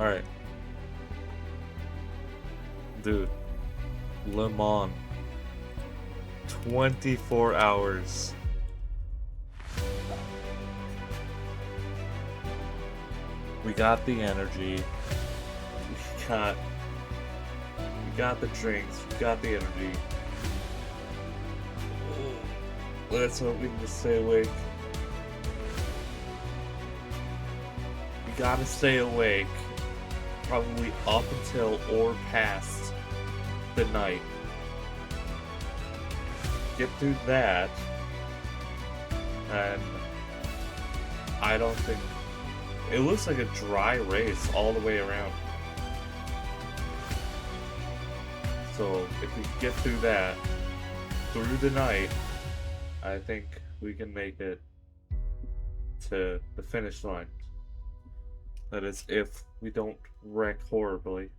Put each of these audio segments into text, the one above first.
Alright, dude. Le Mans. 24 hours. We got the energy. got we got the drinks. We got the energy. Let's hope we can just stay awake. We gotta stay awake. Probably up until or past the night. Get through that. And I don't think it looks like a dry race all the way around. So if we get through that, through the night, I think we can make it to the finish line. That is, if we don't wreck horribly.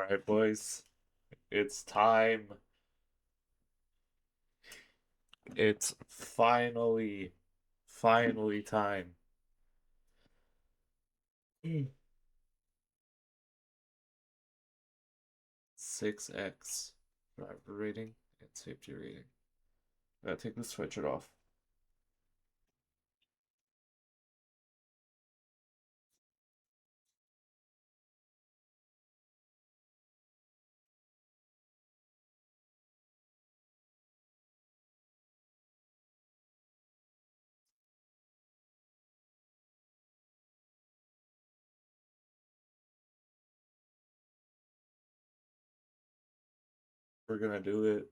Alright, boys. It's time. It's finally time. 6x driver rating and safety rating. Gotta take the sweatshirt off. We're gonna do it.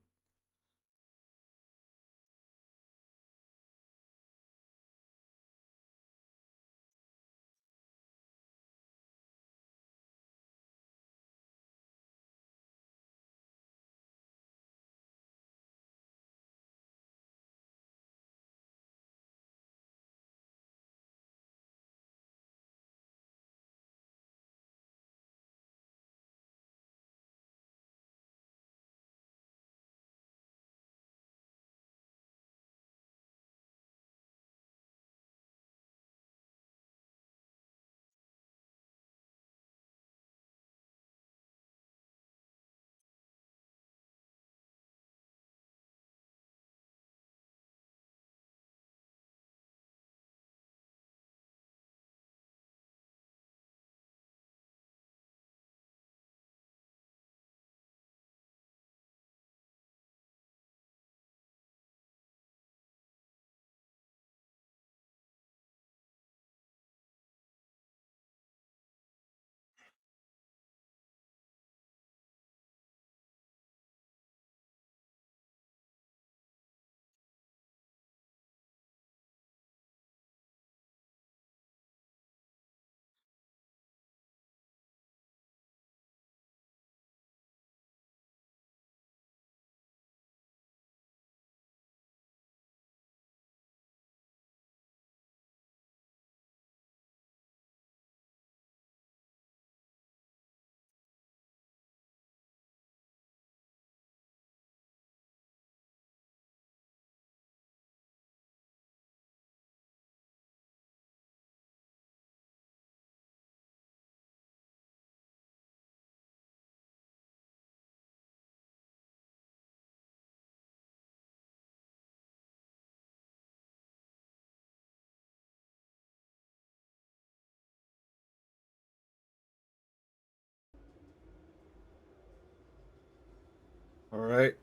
Alright.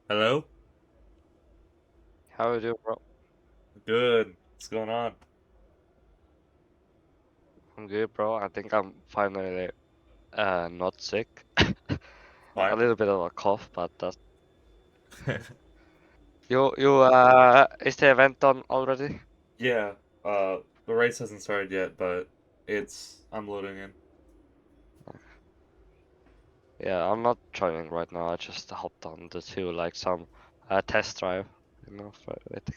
Hello? How are you doing, bro? Good. What's going on? I'm good, bro. I think I'm finally not sick. A Fine. little bit of a cough, but that's you is the event done already? Yeah. The race hasn't started yet, but I'm loading in. Yeah, I'm not driving right now. I just hopped on the two like some test drive, for it.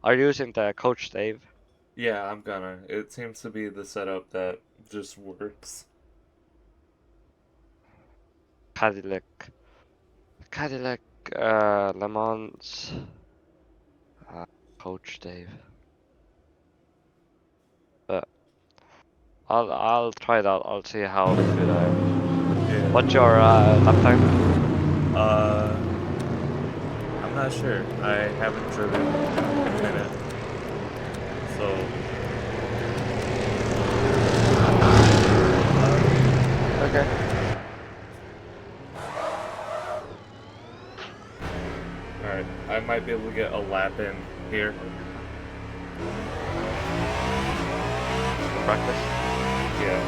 Are you using the Coach Dave? Yeah, I'm gonna. It seems to be the setup that just works. Cadillac Cadillac Le Mans uh, Coach Dave. But I'll try it out. I'll see how good I am. Yeah. What's your lap time? Uh, I'm not sure. I haven't driven in a minute. So, Okay. alright. I might be able to get a lap in here. For practice. Yeah.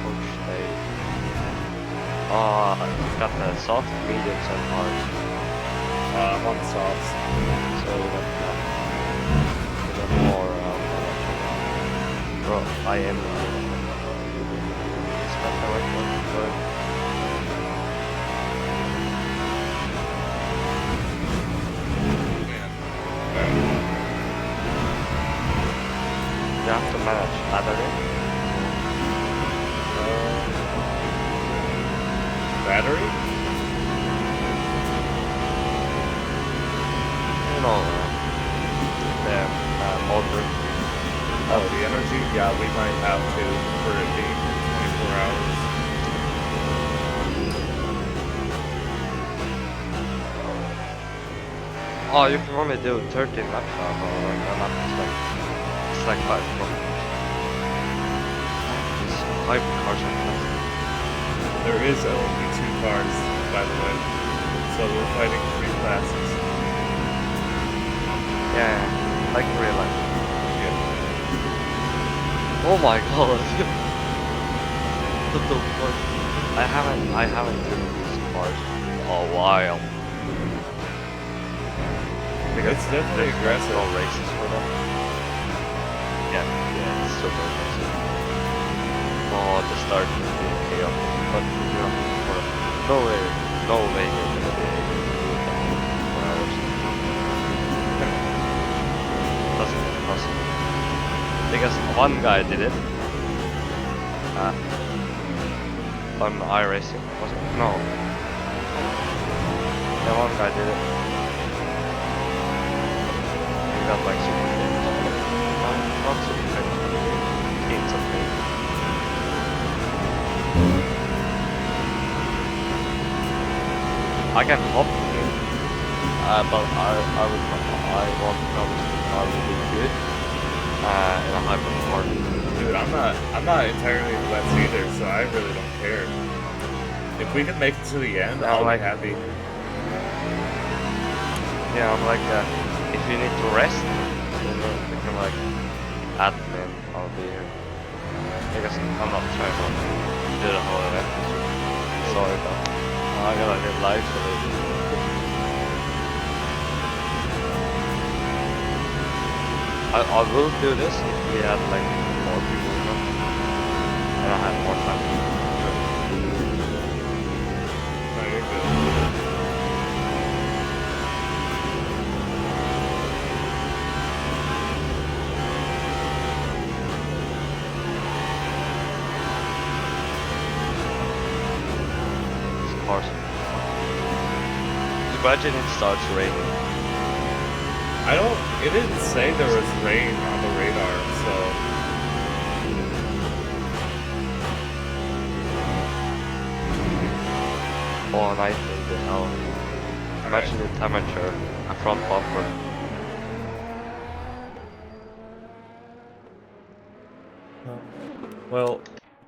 Coach Dave. It's got the soft, mediums, and hards. I'm on the softs. So even more bro, I am. Is that the right word? manage battery? Battery? No, the motor. Oh, the energy? Yeah, we might have to for it being 24 hours. Oh, you can only do 13 laps on a lap. It's like 5 kilometers. These hybrid cars are fast. There is only 2 cars, by the way. So we're fighting 3 classes. Yeah, like in real life. Yeah. Oh my god! What the fuck? I haven't driven these cars in a while. Because It's definitely there's aggressive. no races for them. Yeah, it's super aggressive. Oh, the start is being chaotic, but you know, no way you're gonna be able to do that for hours. Doesn't even possible. Because one guy did it. On iRacing, was it? No. Yeah, one guy did it. He got like super famous. Not super famous, but he gained some fame. I can hop in, but I won't promise that I will be good in a hyper car. Dude, I'm not entirely blessed either, so I really don't care. If we can make it to the end, Yeah, I'll like- be happy. Yeah, I'm like, if you need to rest, then you can like add me and I'll be here. Because I'm not trying to do the whole event. Sorry, but I gotta live life a little bit. I will do this if we had like more people, you know? And I had more time. No, you're good. These cars. Imagine it starts raining. It didn't say there was rain on the radar, so. Oh, night will be hell. Imagine the temperature, a front bumper. Well,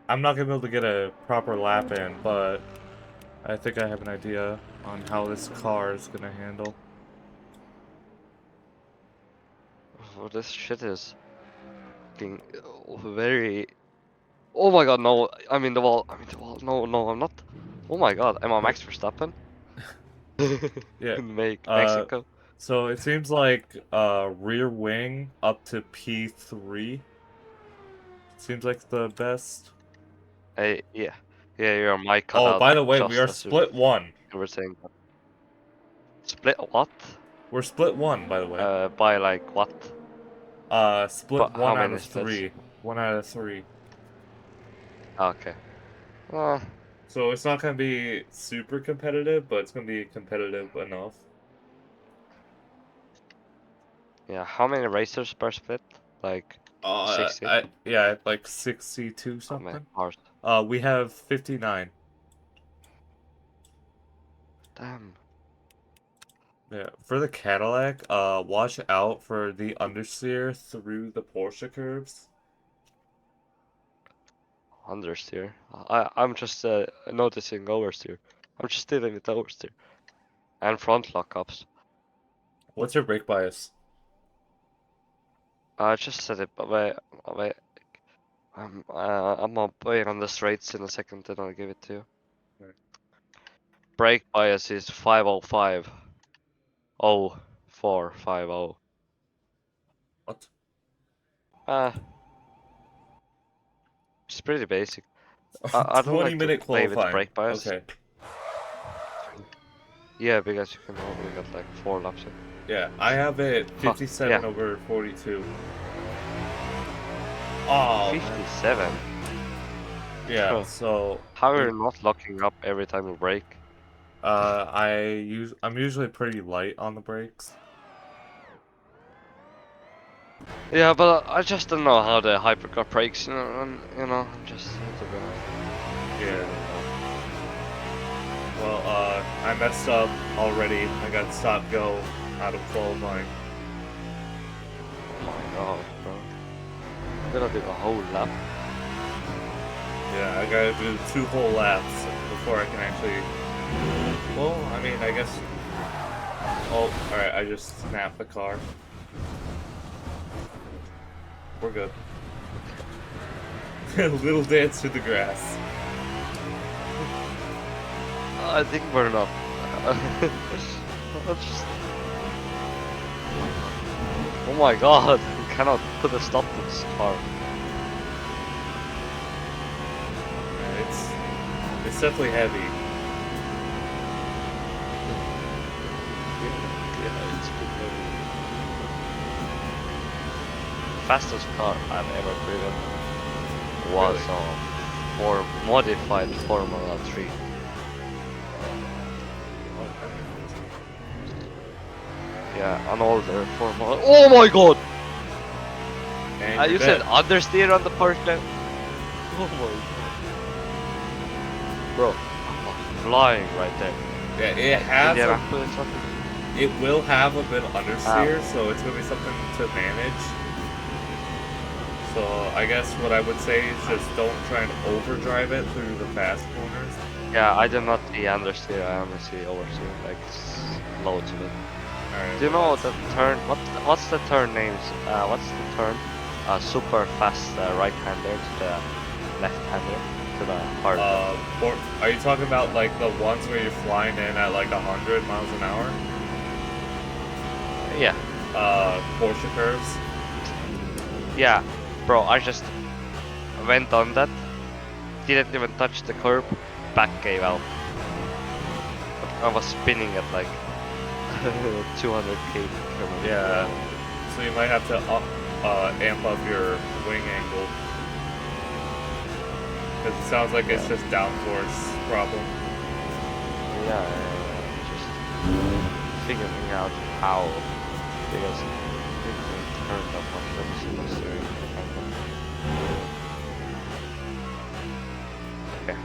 I'm not gonna be able to get a proper lap in, but I think I have an idea on how this car is gonna handle. Oh, this shit is fucking very. Oh my god, no! I'm in the wall. I'm in the wall. No, I'm not. Oh my god, am I Max Verstappen? Yeah. In Mexico. So it seems like rear wing up to P3 seems like the best. Hey, yeah, your mic cut Oh, out by the way, we just are as split 1. you were saying that. Split what? We're split 1, by the way. By like what? Split But 1 how out many of splits? 3. 1 out of 3. Okay. Uh, So it's not gonna be super competitive, but it's gonna be competitive enough. yeah. How many racers per split? Like 60? Yeah, like 62 How many something. cars? We have 59. Damn. Yeah, for the Cadillac, watch out for the understeer through the Porsche curves. Understeer. I'm just noticing oversteer. I'm just dealing with oversteer. And front lockups. What's your brake bias? I just said it, but wait. I'm waiting on the straights in a second, then I'll give it to you. Right. Brake bias is 505. 0450. What? It's pretty basic. I don't like to 20-minute play with qualifying. brake bias. Okay. Yeah, because you can only get like 4 laps in. Yeah, I have it Huh, 57 yeah. over 42. Oh, man. 57. Yeah. Huh. So How are you not locking up every time you brake? I'm usually pretty light on the brakes. Yeah, but I just don't know how the hypercar brakes, I'm just, to be honest. Yeah. Well, I messed up already. I got stop go out of qualifying. Oh my god, bro. I'm gonna do a whole lap. Yeah, I gotta do 2 whole laps before I can actually. Well, I mean, I guess. Oh, alright, I just snapped the car. We're good. Little dance to the grass. I think we're not. Just... Oh my god, we cannot put a stop to this car. It's definitely heavy. Yeah, it's pretty heavy. Fastest car I've ever driven was Really? a modified Formula 3. Yeah, an older Formula. Oh my god! And You you're said dead. understeer on the first lap. Oh my god. Bro, I'm flying right there. Yeah, it has a, Indianapolis, something. it will have a bit of understeer, so it's gonna be something to manage. So I guess what I would say is just don't try and overdrive it through the fast corners. Yeah, I do not see understeer, I only see oversteer, like loads of it. Alright, Do you well, know the turn? What's the turn names? What's the turn? Super fast right-hander to the left-hander to the hard. or are you talking about like the ones where you're flying in at like 100 miles an hour? Yeah, Porsche curves. yeah, bro. I just went on that, didn't even touch the curb, back gave out. I was spinning at like 200 km. Yeah. So you might have to amp up your wing angle. Because it sounds like it's just downforce problem. Yeah, just figuring out how, because it didn't turn that much. Let me see my steering. Okay,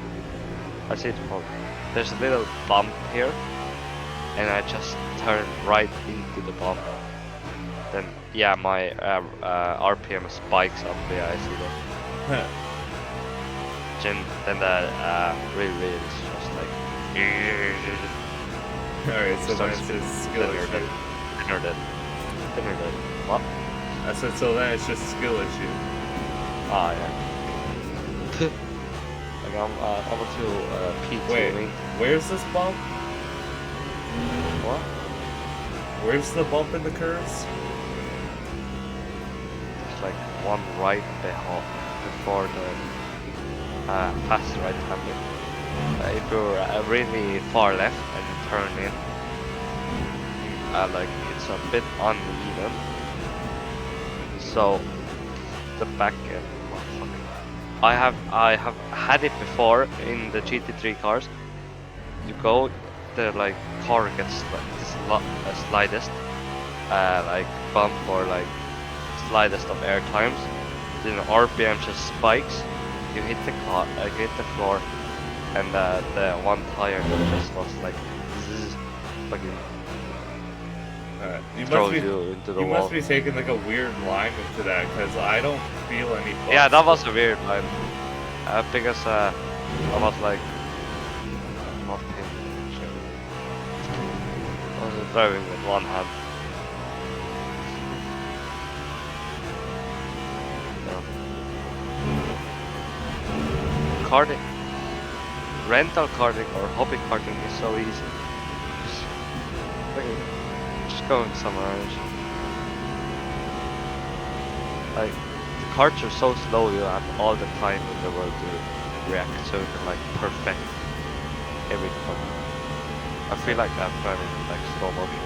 I see the problem. There's a little bump here, and I just turn right into the bump. Then, yeah, my RPM spikes up. Yeah, I see that. Then the real is just like. Alright, so Starts then it's just skill then you're issue. dead. Then you're dead. Then you're dead. What? I said, so then it's just skill issue. Ah, yeah. Like I'm to P2 Wait, link. where's this bump? What? Where's the bump in the curves? It's like one right before the fast right hander. If you're really far left and you turn in, like it's a bit uneven. So the back end. I have had it before in the GT3 cars. You go, the like car gets like slightest, like bump or like slightest of air times. Then RPM just spikes. You hit the car, you hit the floor, and the one tire just was like zzz, fucking throws you into the you wall. must be taking like a weird line into that, because I don't feel any bumps. Yeah, that was a weird line. Because I was like not paying attention. I was driving with one hand. Karting, rental karting or hobby karting is so easy. Just going somewhere else. Like, the carts are so slow, you have all the time in the world to react, so you can like perfect every corner. I feel like I'm driving in like slow motion.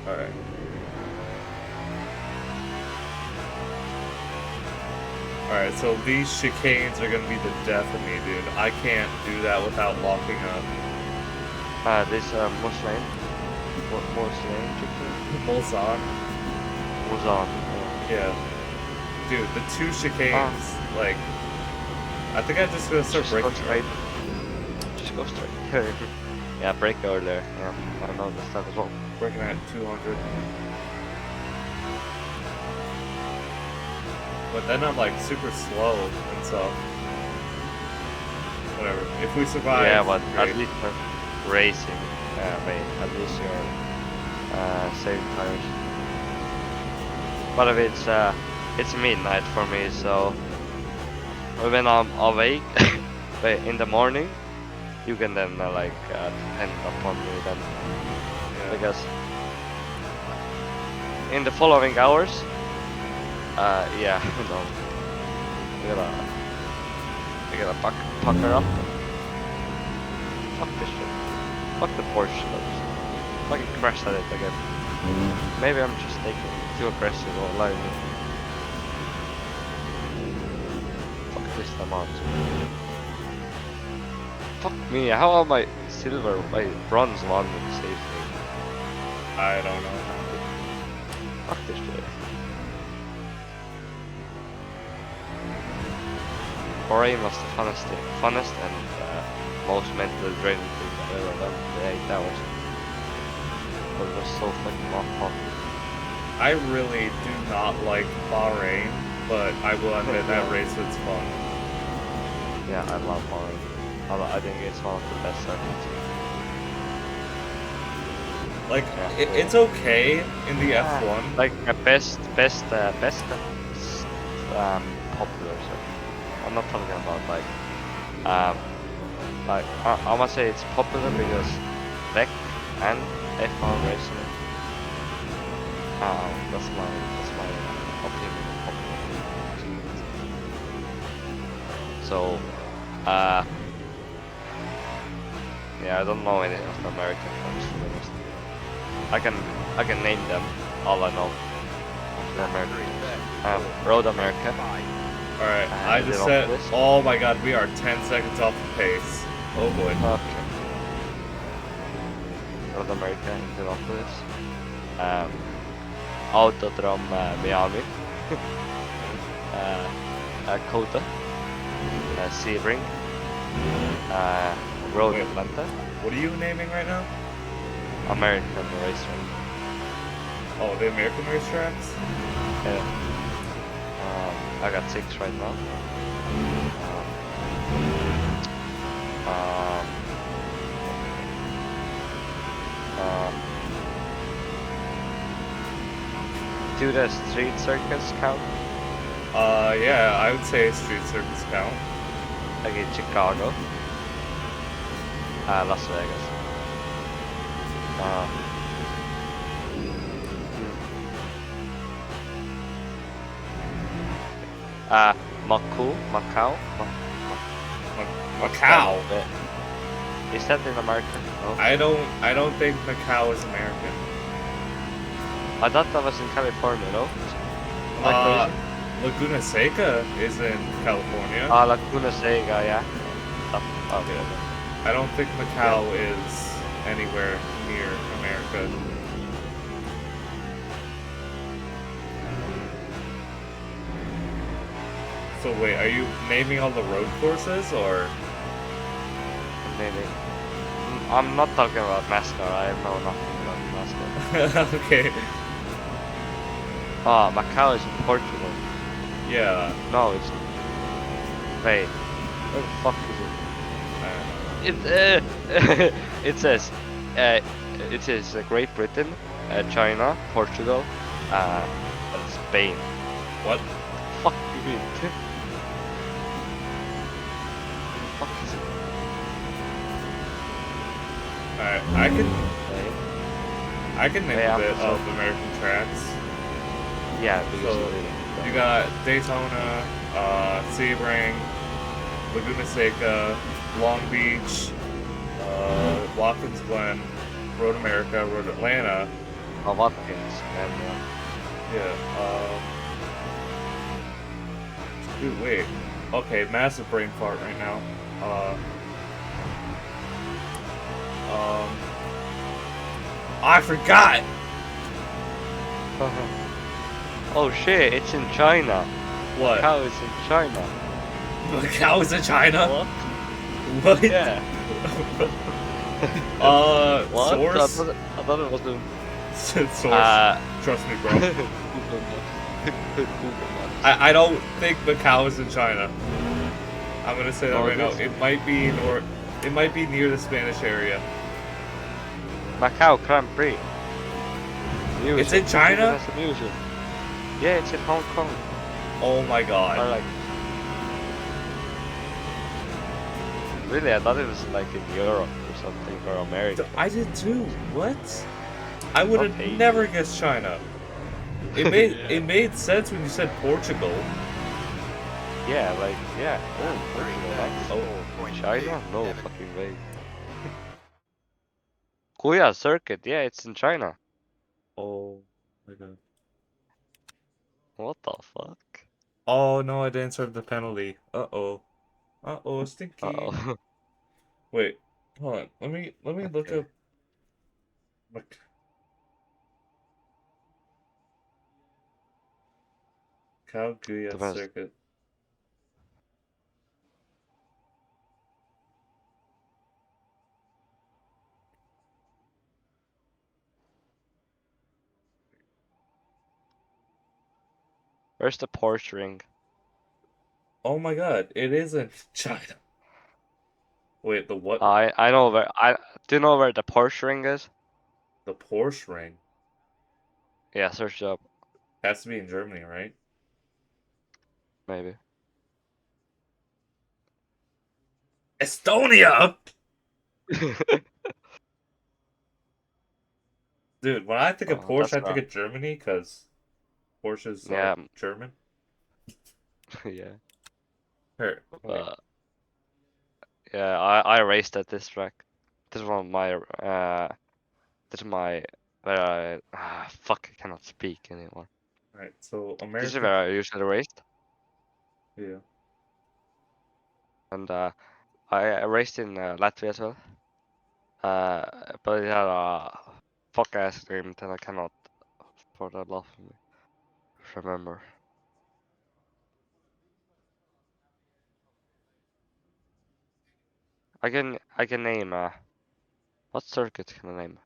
Alright. Alright, so these chicanes are gonna be the death of me, dude. I can't do that without locking up. This Muslim chicken. Mulsanne. Muzan. Yeah. Dude, the two chicanes, like, I think I'm just gonna start Just go breaking straight. Just go straight. Yeah, break over there. Yeah, I know this stuff as well. Breaking at 200. But then I'm like super slow and stuff. Whatever. If we survive, Yeah, but great. at least you're racing. At least you're saving tires. But if it's midnight for me, so when I'm awake in the morning, you can then depend upon me then, Yeah. because in the following hours, yeah, no, we gotta pucker up. Fuck this shit. Fuck the Porsche. Fucking crash at it again. Maybe I'm just taking too aggressive or lively. Fuck this amount. Fuck me, how am I silver, bronze one with safety? I don't know. Fuck this shit. Foray was the funnest and most mentally draining thing I've ever done for 8 hours. But it was so fucking awful. I really do not like Bahrain, but I will admit that race was fun. Yeah, I love Foray. I think it's one of the best circuits. Like, Yeah. it's okay in the F1. Like best popular circuit. I'm not talking about I must say it's popular because Beck and F1 racing. That's my opinion of popular. So, yeah, I don't know any of the American ones, to be honest. I can name them. All I know. The American. Road America. Alright, I just said, oh my god, we are 10 seconds off the pace. Oh boy. Okay. North America, Indianapolis. Autodrom Miami. Coda. Sebring. Road Wait. Atlanta. What are you naming right now? American racetrack. Oh, the American racetracks? Yeah. I got 6 right now. Do the street circuits count? Yeah, I would say street circuits count. Like in Chicago. Las Vegas. Macau. Macau? Is that in America? No? I don't think Macau is American. I thought that was in California, no? Am I crazy? Laguna Seca is in California. Laguna Seca, yeah. Okay. I don't think Macau is anywhere near America. So wait, are you naming all the road courses, or? Maybe. I'm not talking about NASCAR. I know nothing about NASCAR. Okay. Macau is in Portugal. Yeah. No, it's. Wait. Where the fuck is it? It says. It says Great Britain, China, Portugal, and Spain. What? Fuck you mean? Fuck is it? Alright, I can name a bit of American tracks. Yeah, because So, you got Daytona, Sebring, Laguna Seca, Long Beach, Watkins Glen, Road America, Road Atlanta. Watkins and Yeah. Dude, wait. Okay, massive brain fart right now. Um, I forgot. Oh shit, it's in China. What? Macau is in China. Macau is in China? What? What? Yeah. What? Source? I thought it was in Source. uh Trust me, bro. Google Maps. Google Maps. I don't think Macau is in China. I'm gonna say that No, right it now. is. It might be near the Spanish area. Macau Grand Prix. Museum. It's in It China? even has a museum. Yeah, it's in Hong Kong. Oh my Or god. like, really, I thought it was like in Europe or something, or America. I did too. What? I would Not have Asia. never guessed China. Yeah. It made sense when you said Portugal. Yeah, like, yeah. Oh, Portugal, that's... Oh. China? No fucking way. Kuya Circuit, yeah, it's in China. Oh my god. What the fuck? Oh no, I didn't serve the penalty. Uh-oh. Uh-oh, stinky. Uh-oh. Wait, hold on. Let me look Okay. up Macau Guya Depends. Circuit. Where's the Porsche ring? Oh my god, it is in China. Wait, the what? I know where, do you know where the Porsche ring is? The Porsche ring Yeah, search it up, has to be in Germany, right? maybe. Estonia! Dude, when I think of Oh, Porsche, that's I think wrong. of Germany because Porsches are Yeah, German. yeah. Here, wait. Yeah, I raced at this track. This is one of my this is my where fuck, I cannot speak anymore. Alright, so This is American. where I usually raced, Yeah. and I raced in Latvia as well. But it had a fuck ass agreement, and I cannot for the love of me remember. I can name what circuit can I name?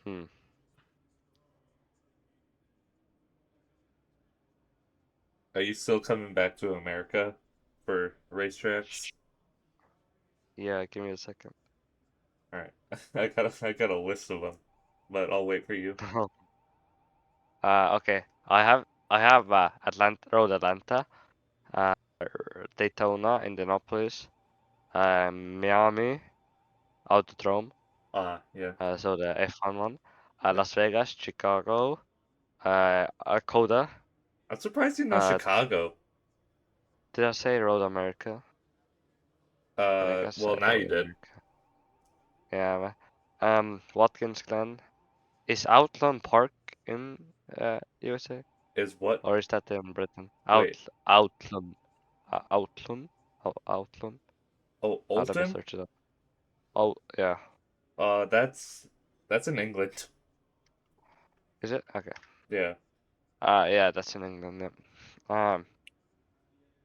Hmm. Are you still coming back to America for racetracks? Yeah, give me a second. Alright. I got a list of them. But I'll wait for you. Okay. I have Atlanta, uh, Daytona, Indianapolis, Miami, Autodrome, Yeah. so the F1 one, Las Vegas, Chicago, Coda. I'm surprised you know Uh, Chicago. did I say Road America? I think I Well said now Road you did. America. Yeah. Watkins Glen. Is Outland Park in USA? Is what? Or is that in Britain? Wait. Outland. Outland? Oh, Outland. Oh, Let me Oldham? search it up. Oh, yeah. Uh, that's that's in England. Is it? Okay. Yeah. Yeah, that's in England. Yeah.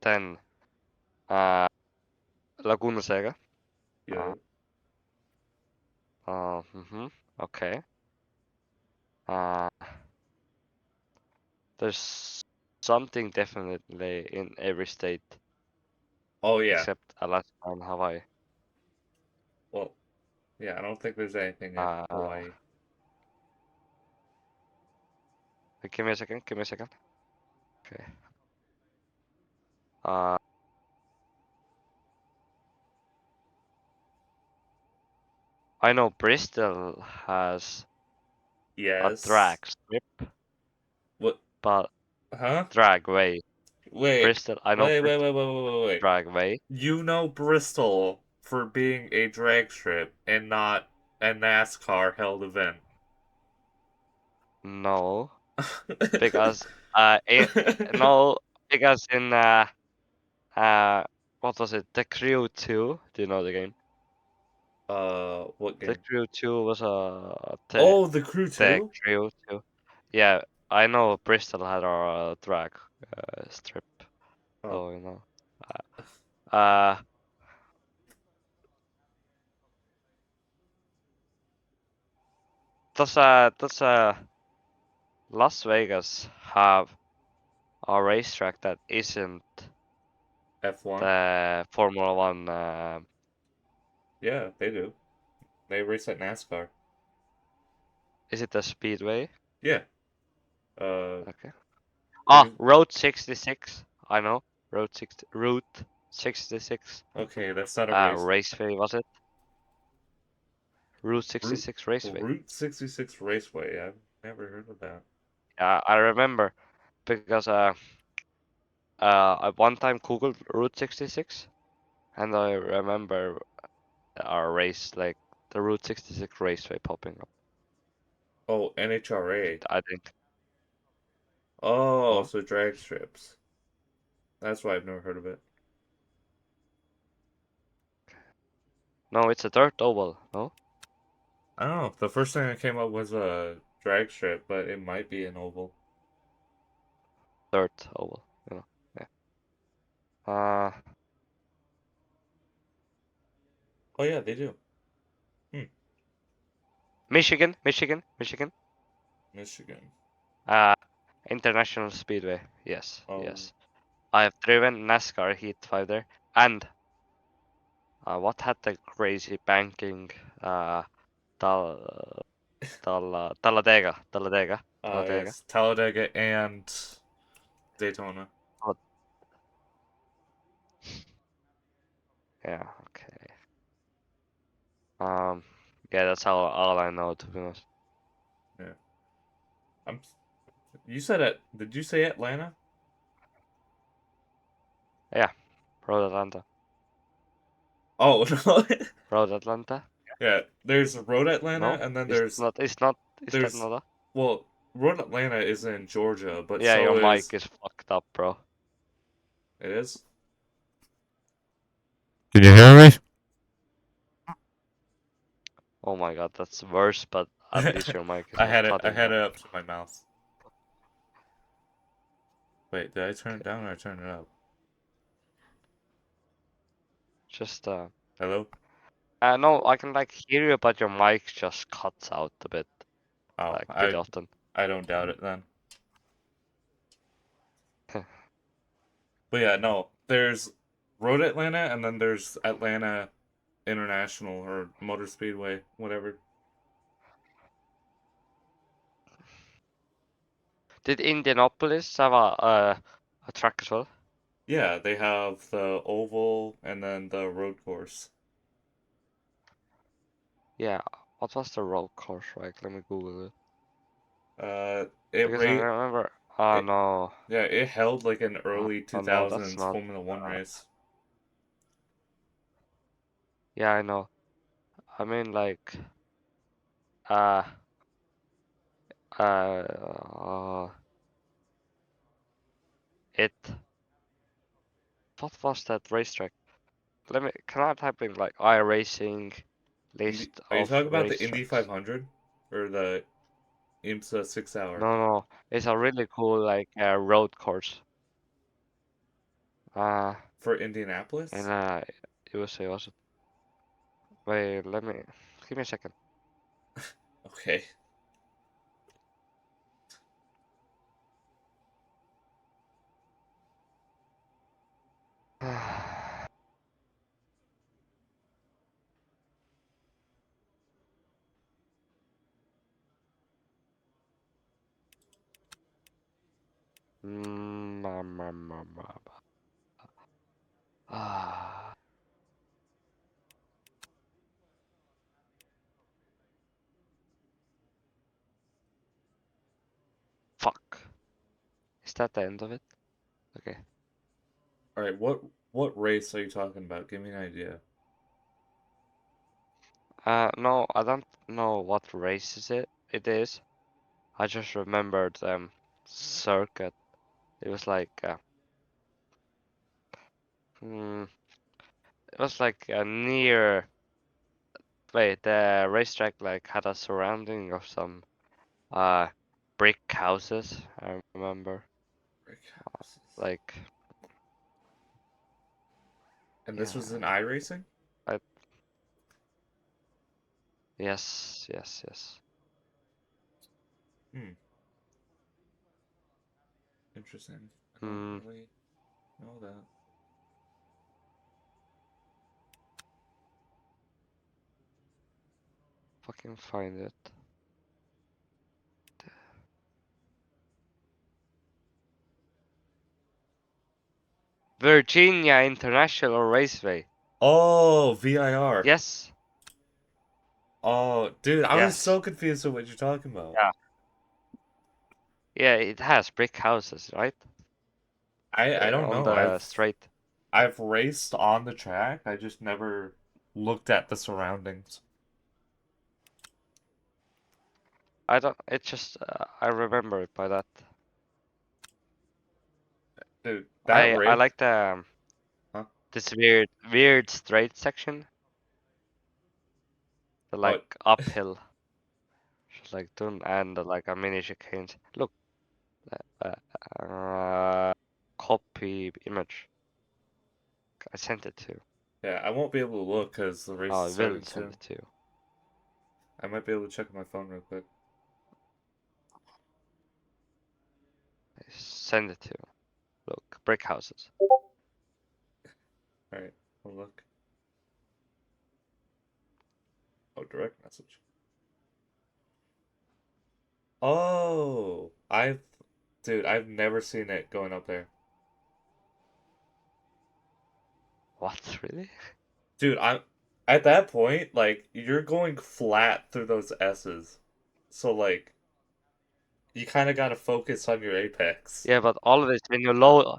Then, uh, Laguna Seca. Uh, Yeah. okay. Uh, there's something definitely in every state Oh yeah. except Alaska and Hawaii. Well, yeah. I don't think there's anything in Uh, Hawaii. give me a second. Give me a second. Okay. Uh, I know Bristol has a Yes. drag strip, What? but Huh? dragway. Wait. Bristol. I know Bristol Wait. dragway. You know Bristol for being a drag strip and not a NASCAR held event. No, because no, because in what was it? The Crew 2. Do you know the game? What The game? Crew 2 was Oh, the Crew the 2? Crew 2. Yeah, I know Bristol had our drag strip, Oh, so you know. Uh, does Las Vegas have a racetrack that isn't F1? the Formula One? Yeah, they do. They race at NASCAR. Is it the Speedway? Yeah. Uh, Okay. Ah, there's Route 66. I know. Route 66. okay, that's not a race. Raceway was it? Route Route 66 Raceway. Route 66 Raceway. I've never heard of that. Yeah, I remember because I one time Googled Route 66 and I remember our race like the Route 66 Raceway popping up. Oh, NHRA. I think. Oh, Huh? so drag strips. That's why I've never heard of it. No, it's a dirt oval. No, I don't know. The first thing that came up was a drag strip, but it might be an oval. dirt oval. You know. Yeah. Uh, Oh yeah, they do. Hmm. Michigan, Michigan, Michigan. Michigan. Uh, International Speedway. Yes, Oh, yes. I have driven NASCAR Heat 5 there. And what had the crazy banking Tal Talladega. yes, Talladega and Daytona. Oh, yeah, okay. Um, yeah, that's all I know to be honest. Yeah. I'm. You said it. Did you say Atlanta? Yeah, Road Atlanta. Oh no. Road Atlanta? Yeah. There's Road Atlanta, No, and then it's not. It's not. Is that there's not a? well, Road Atlanta is in Georgia, but Yeah, your so mic is is fucked up, bro. it is. Can you hear me? Oh my god, that's worse. But at least your mic is I not had it. I cutting had out. it up to my mouth. Wait, did I turn it down or I turn it up? Just Hello? no, I can like hear you, but your mic just cuts out a bit, Oh, like pretty often. I don't doubt it then. But yeah, no. There's Road Atlanta, and then there's Atlanta International or Motor Speedway, whatever. Did Indianapolis have a track as well? Yeah, they have the oval and then the road course. Yeah. What was the road course, right? Let me Google it. It Because I rate remember. Oh it. no. Yeah, it held like an early Oh no, that's 2000s not. Formula One Uh, race. yeah, I know. I mean, like, uh, uh, it. What was that racetrack? Let me. Can I type in like iRacing list Are you of talking about the Indy racetracks? 500 or the IMSA 6 hour No, no, it's a really cool like road course. Uh, for in Indianapolis? USA was it? Wait, let me. Give me a second. Okay. Mm, ma, ma, ma, ma, ma. Ah, fuck. Is that the end of it? Okay. All right. What race are you talking about? Give me an idea. No, I don't know what race is it. It is. I just remembered circuit. It was like It was like near. Wait, the racetrack like had a surrounding of some uh brick houses. I remember. Brick houses. Like, And this yeah. was in iRacing? I, yes, yes, yes. Hmm. Interesting. I don't Hmm. really know that. Fucking find it. Virginia International Raceway. Oh, VIR. Yes. Oh, dude, I was Yes. so confused with what you're talking about. Yeah. Yeah, it has brick houses, right? I don't On know. the straight. I've raced on the track. I just never looked at the surroundings. I don't. It's just I remember it by that. Dude, that I race, like the huh? this weird straight section. The Oh, like uphill, just like done and like a mini chicanes. Look, copy image. I sent it to you. yeah. I won't be able to look because the race Oh, is I will starting send soon. it to you. I might be able to check my phone real quick. I send it to you. Look, brick houses. All right, I'll look. Oh, direct message. Oh, dude, I've never seen it going up there. What, really? Dude, I'm at that point, like, you're going flat through those S's. So, like, you kind of got to focus on your apex. Yeah, but always when you load,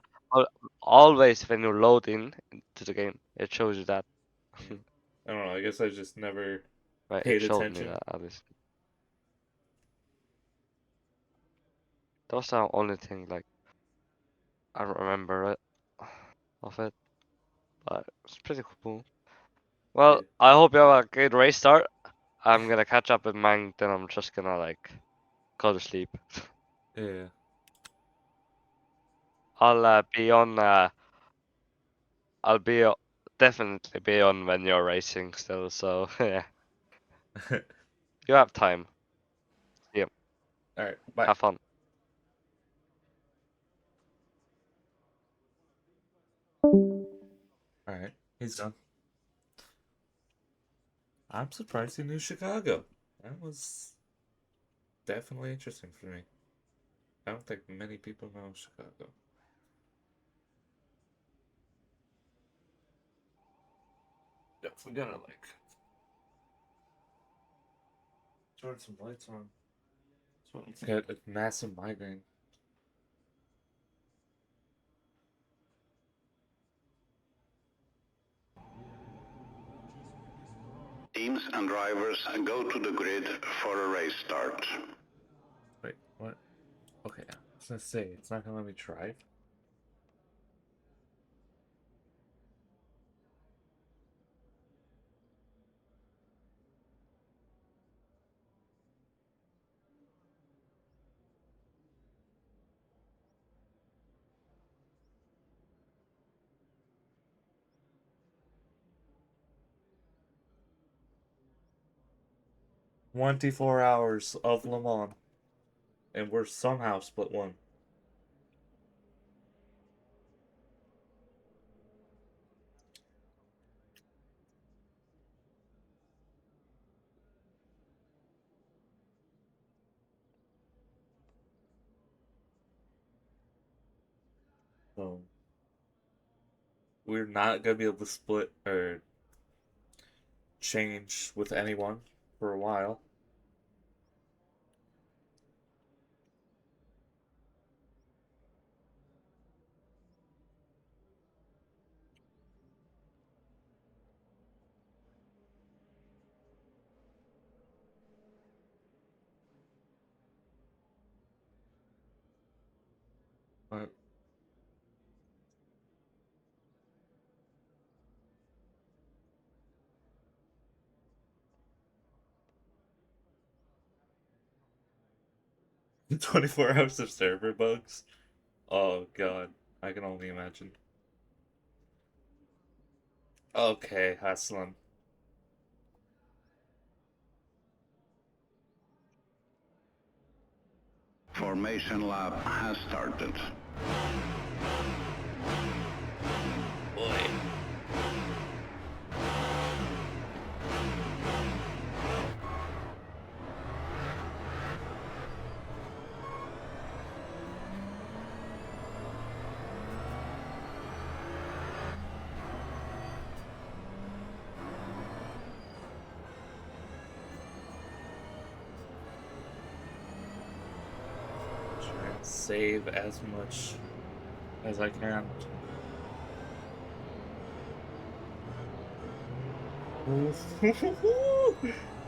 always when you load in to the game, it shows you that. Yeah. I don't know. I guess I just never Right, it paid showed me attention. that at least. That was the only thing like I remember it of it, but it's pretty cool. Well, Yeah. I hope you have a good race start. I'm gonna catch up with Mang, then I'm just gonna like go to sleep. Yeah. I'll be on. I'll be definitely be on when you're racing still. So yeah, you have time. Yeah, All right. Bye. have fun. All right. He's done. I'm surprised he knew Chicago. That was definitely interesting for me. I don't think many people know Chicago. Yeah, we gotta like turn some lights on. So I get a massive migraine. Teams and drivers go to the grid for a race start. Wait, what? Okay, I was gonna say it's not gonna let me drive. 24 hours of Le Mans, and we're somehow split one. So we're not gonna be able to split or change with anyone for a while. But 24 hours of server bugs. Oh god, I can only imagine. Okay, Haslam. Formation lab has started. Boy. Try and save as much as I can.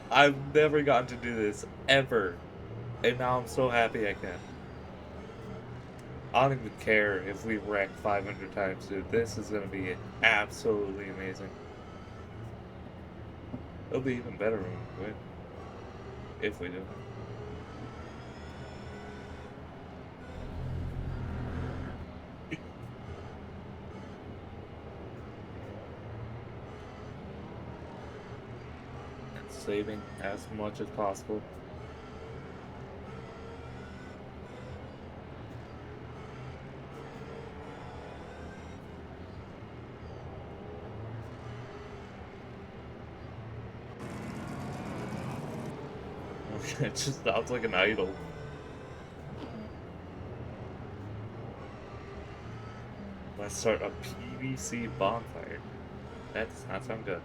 I've never gotten to do this ever, and now I'm so happy I can. I don't even care if we wreck 500 times, dude. This is gonna be absolutely amazing. It'll be even better when we win, if we do. And saving as much as possible. It just sounds like an idol. Let's start a PVC bonfire. That does not sound good.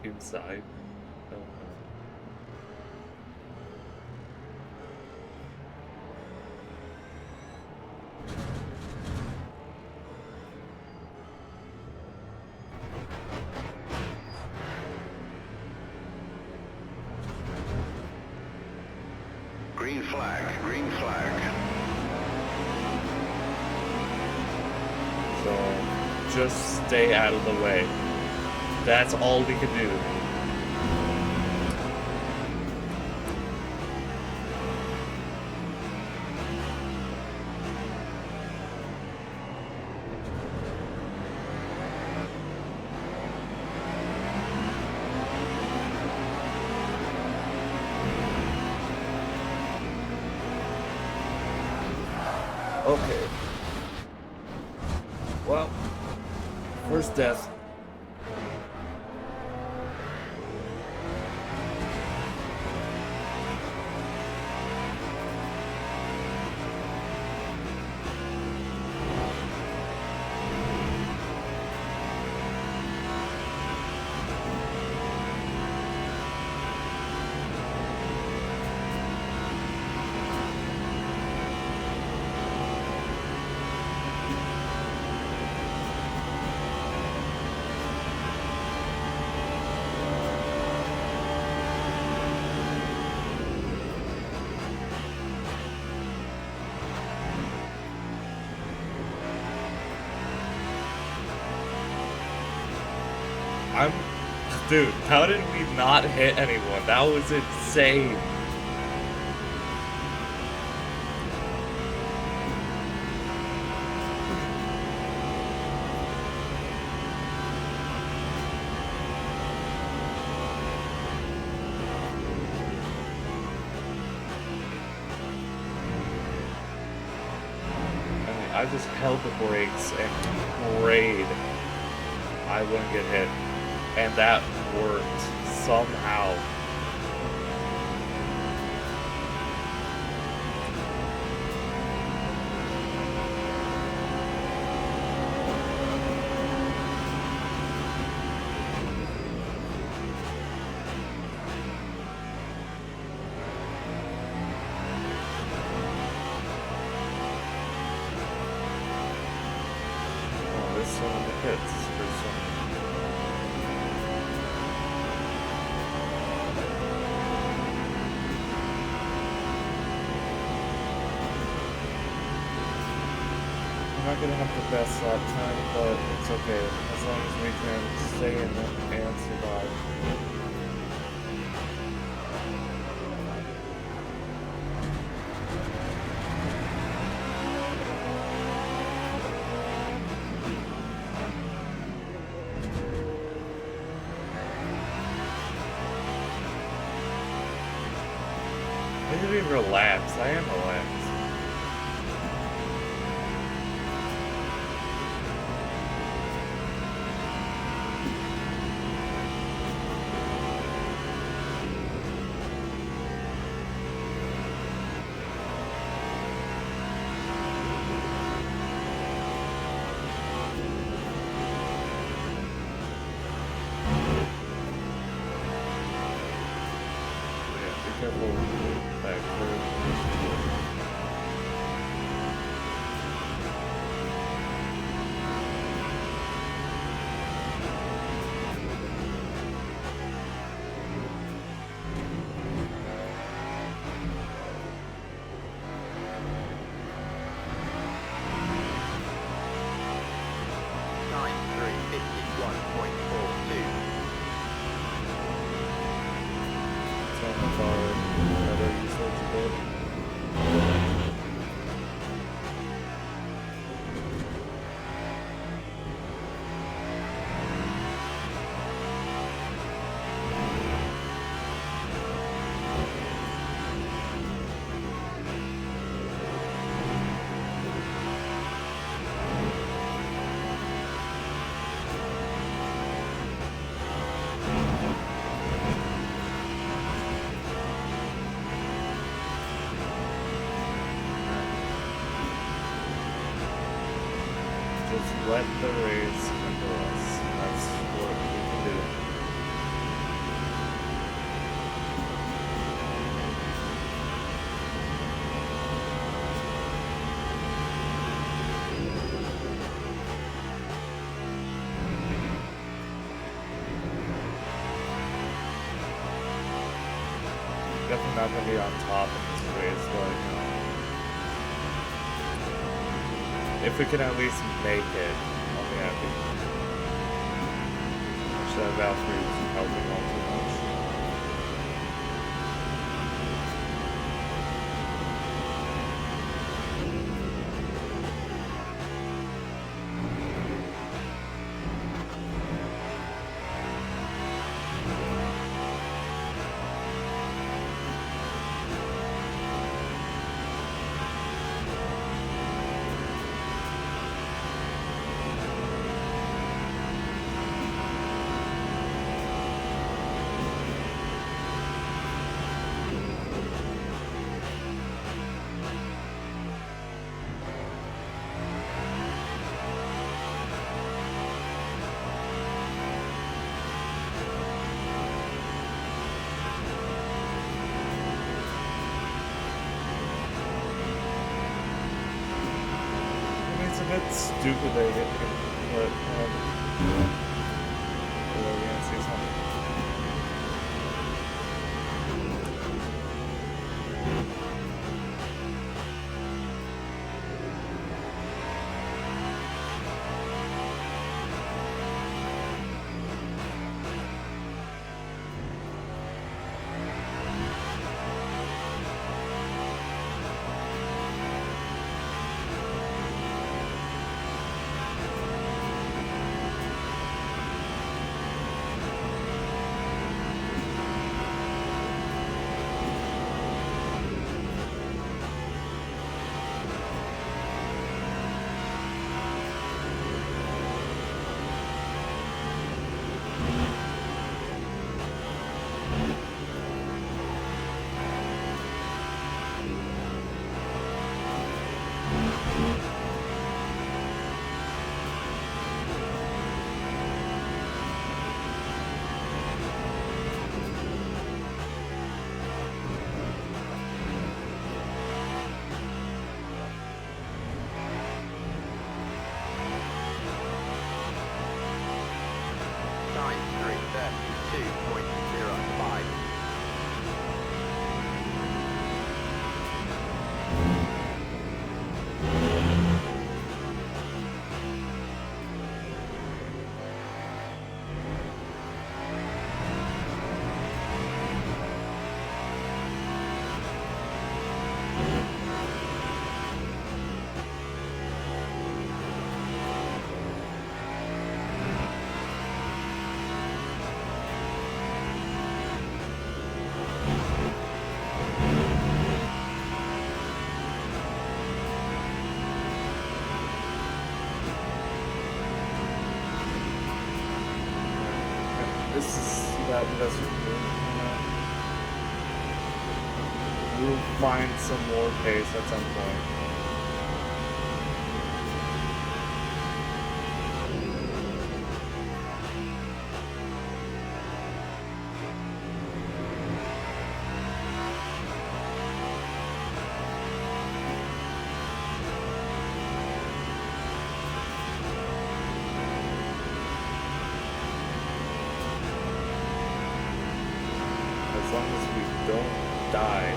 Inside. Oh, no. Green flag, green flag. So just stay out of the way. That's all we can do. Okay. Well, first death. Dude, how did we not hit anyone? That was insane. I mean, I just held the brakes and prayed I wouldn't get hit. And that worked somehow. Oh, there's some in the pits. There's some. We're not gonna have the best lap time, but it's okay. As long as we can stay in it and survive. to be relaxed. I am relaxed. Careful back let the rays come to us. That's what we can do. Definitely not going to be on top of this race, but you know. If we can at least make it, I'll be happy. Wish that Valkyrie was helping all too much. It's a bit stupid that you get to, but we're gonna see something. this is that's what we're doing, you know. We'll find some more pace at some point. As long as we don't die.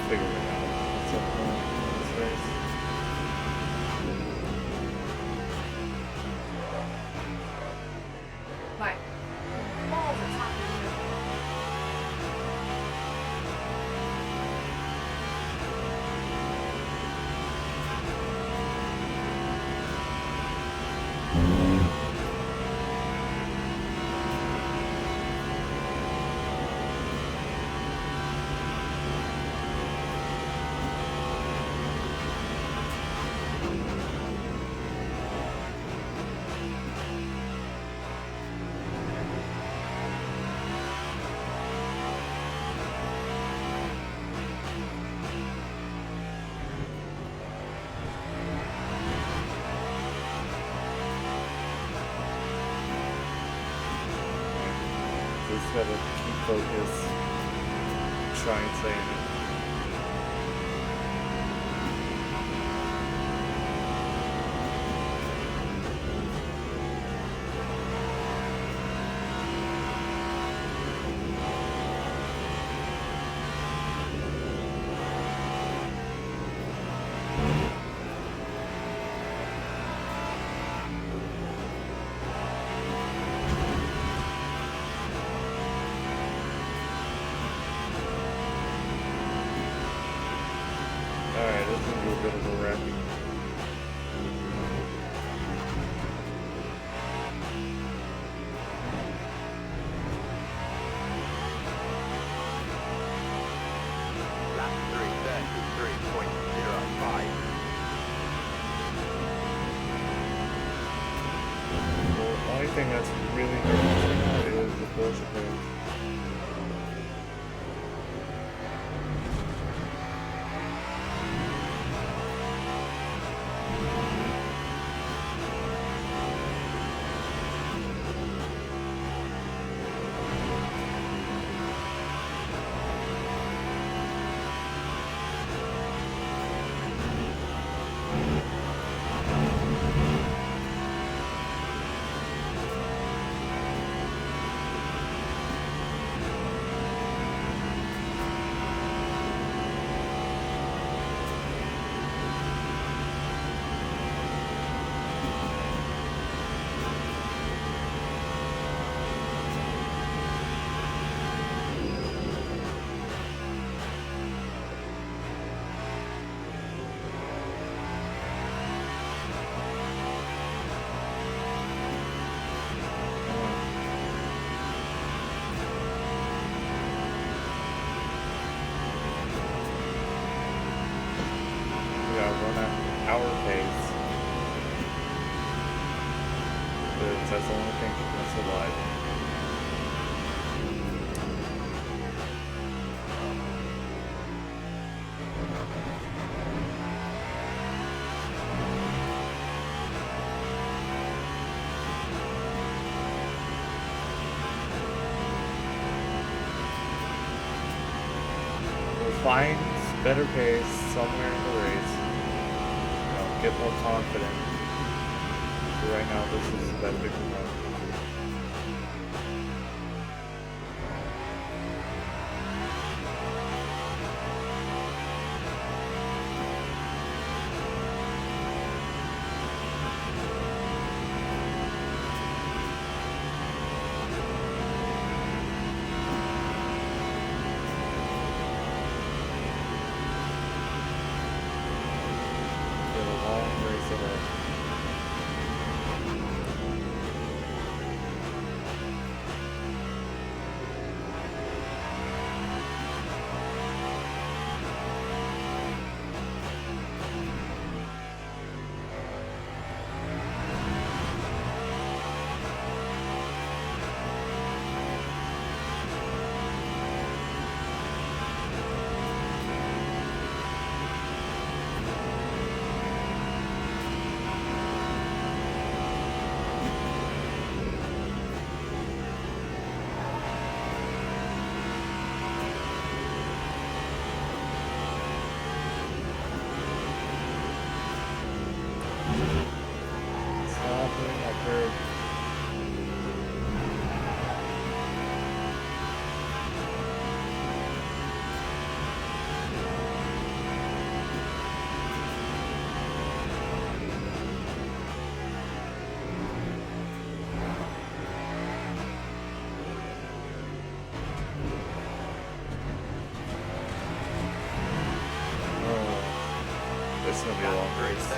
Figure it out at some point in this race. Like, all the time. Just gotta keep focus. Try and stay in it. Alright, this is gonna be a bit of a wreck. Lap 3:33.05. The only thing that's really hurting right now is the Porsche pace. We gotta run at our pace. Because that's the only thing keeping us alive. We'll find better pace somewhere in the race. You know, get more confident. But right now, this is the best we can run. is gonna be a long Lap race. 32.74.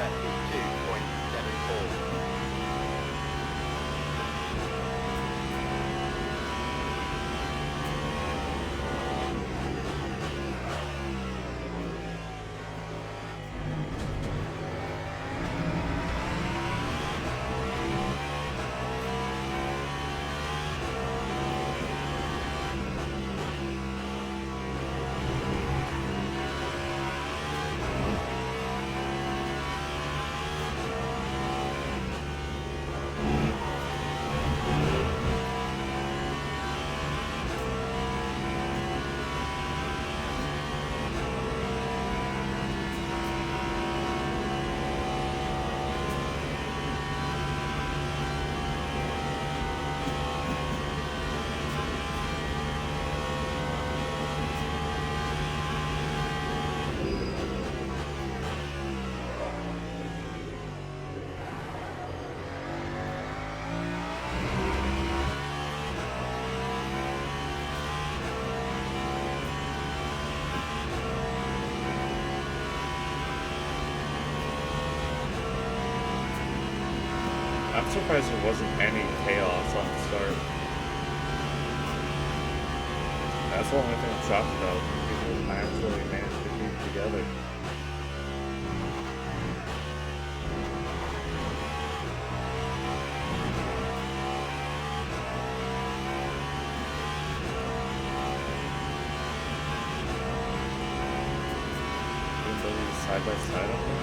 I'm surprised there wasn't any chaos on the start. That's the only thing I'm shocked about. People actually managed to keep together. Everybody's side by side up there.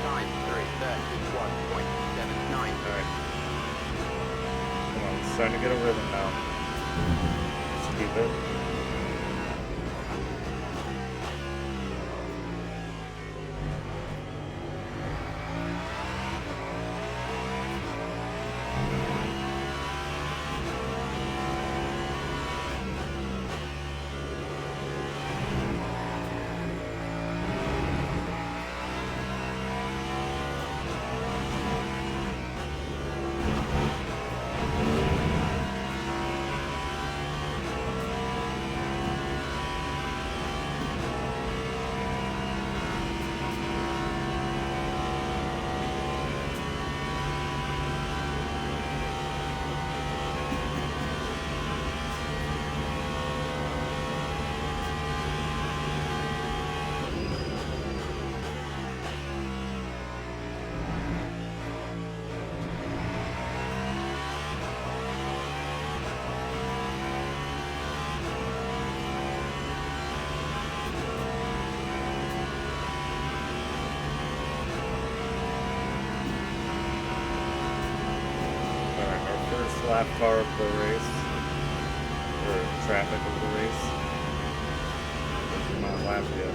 Time 3:31.79. Alright. Come on, it's starting to get a rhythm now. Let's keep it. Lap car of the race, or traffic of the race. It's not lapped yet.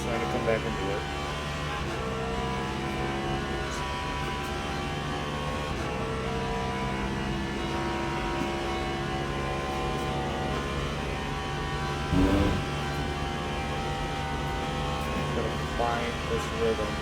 Trying to come back into it. Gotta find this rhythm.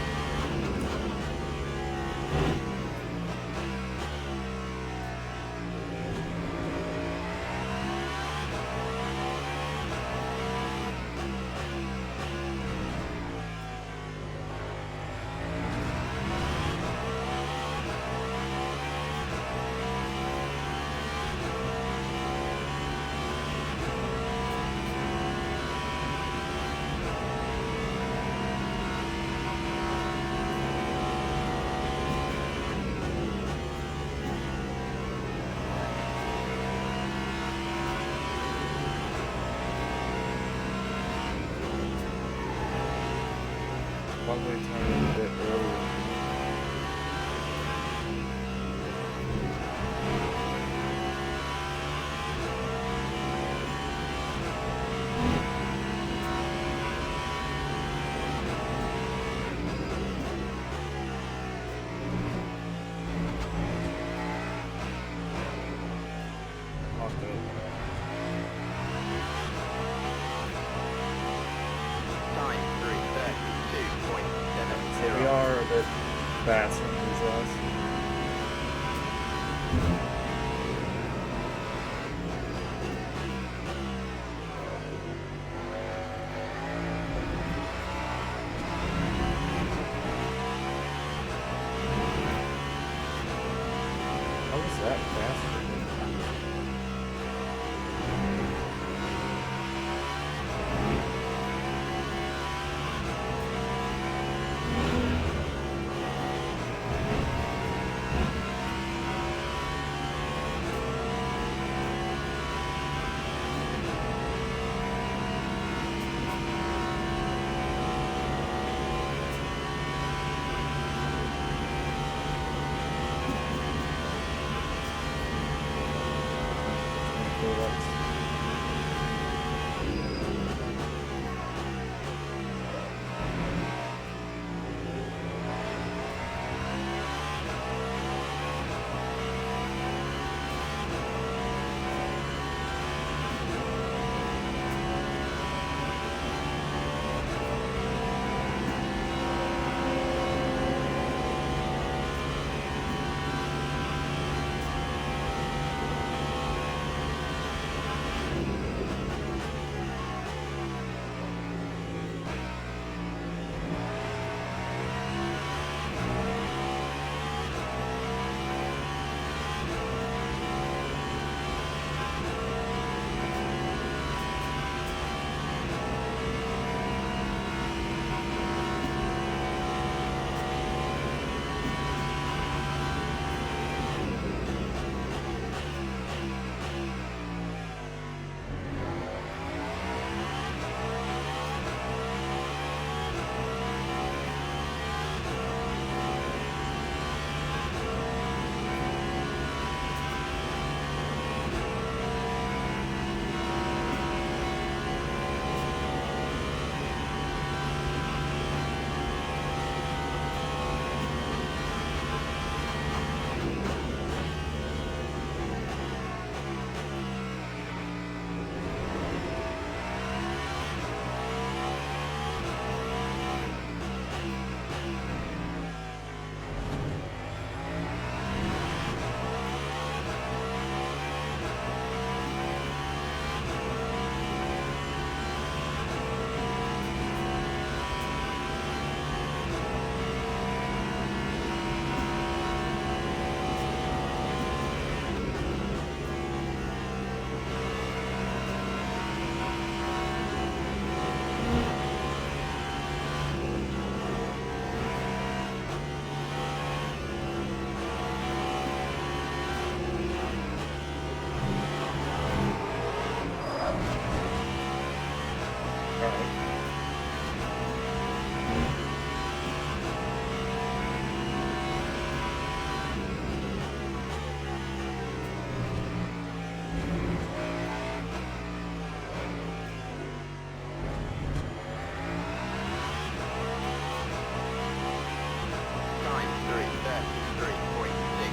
Probably turn it a bit earlier. Okay. Time 3:32.70. We are a bit faster than these guys. How was that faster?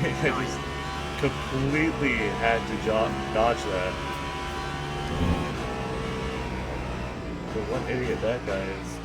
I just completely had to dodge that. But what idiot that guy is.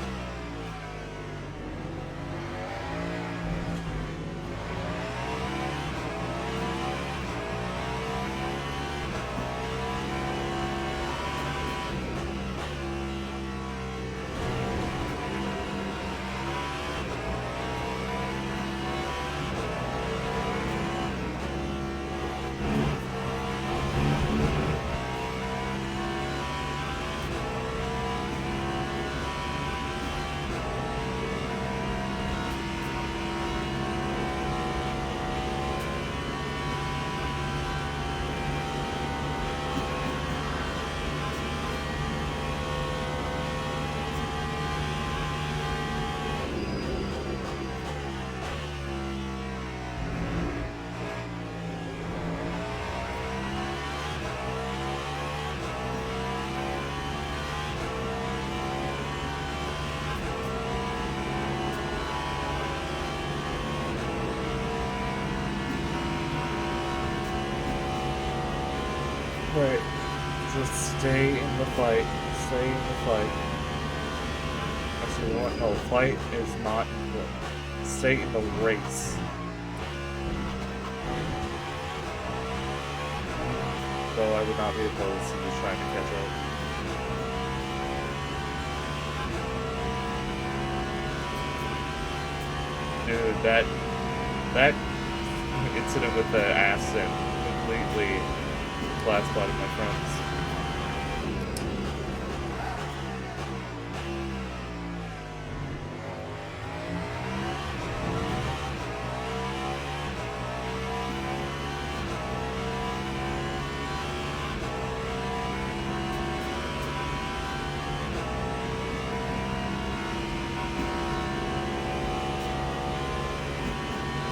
Right. Just stay in the fight. Stay in the fight. Actually, you know what? No, fight is not important. Stay in the race. Though I would not be opposed to just trying to catch up. Dude, that incident with the accent completely flat-spotted my friends.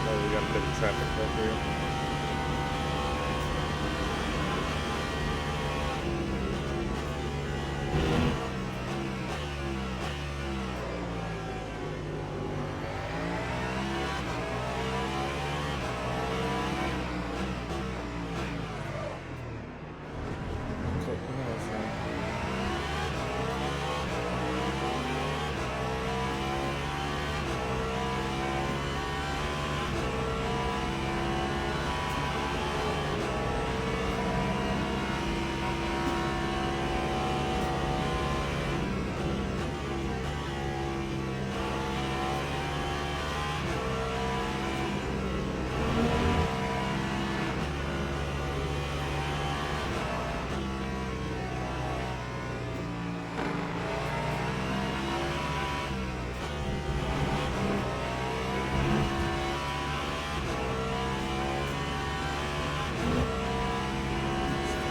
Oh, we got a bit of traffic right here.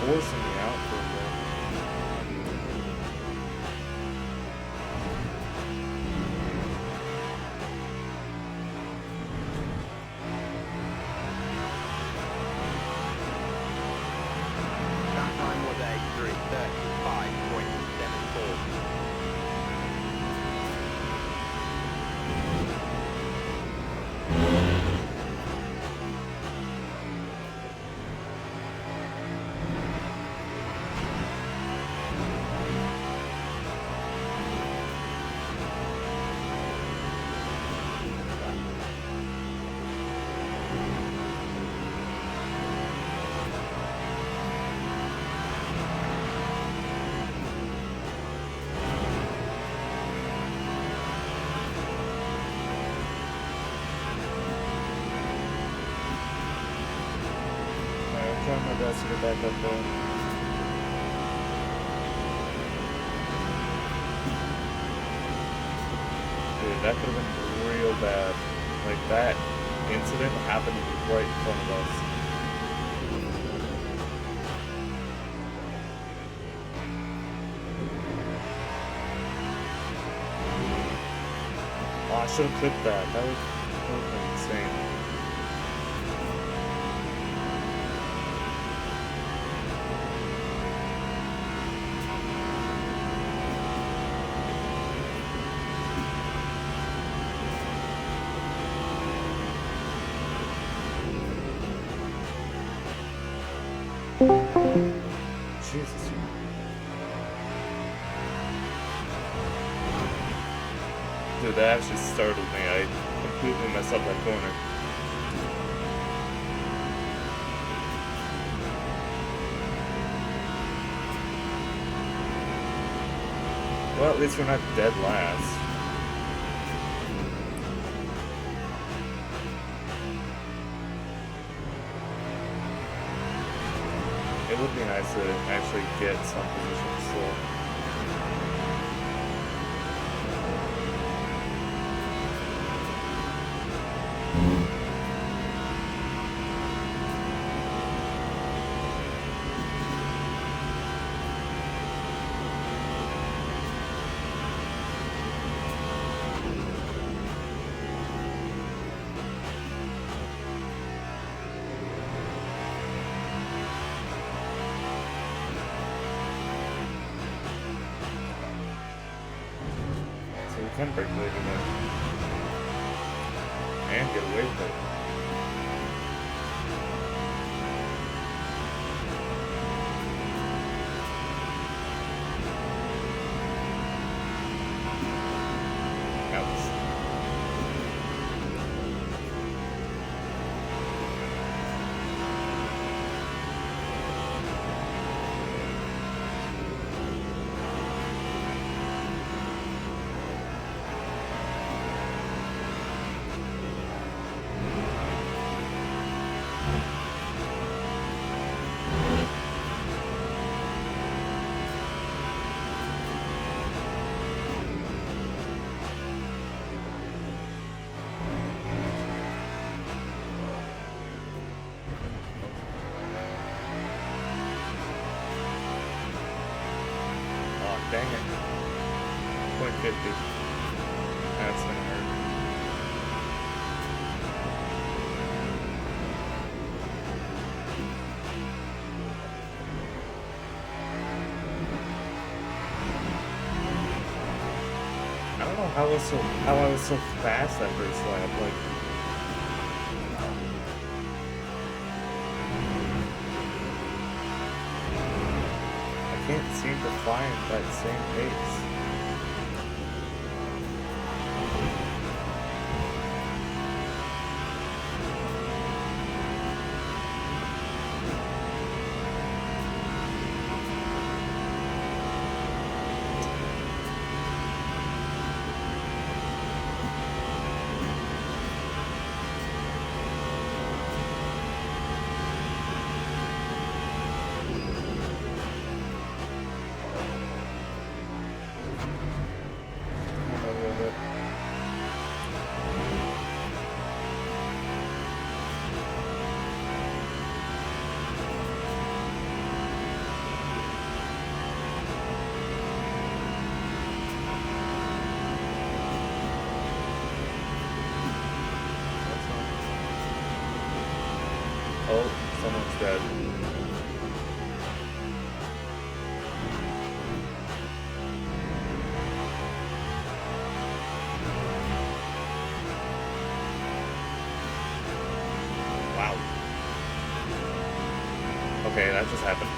Forcing me out for a bit. That time was a 3:35.74. Alright, I'm trying my best to get back up there. Dude, that could have been real bad. Like, that incident happened right in front of us. Oh, I should have clipped that. That would have been insane. that actually startled me. I completely messed up that corner. Well, at least we're not dead last. It would be nice to actually get some position still. So we can break late again. And get away with it. Ouch. Oh, dang it. Point 50. That's gonna hurt. I don't know how I was so fast that first lap. Like, I can't seem to find that same pace. Oh, someone's dead. Wow. Okay, that just happened.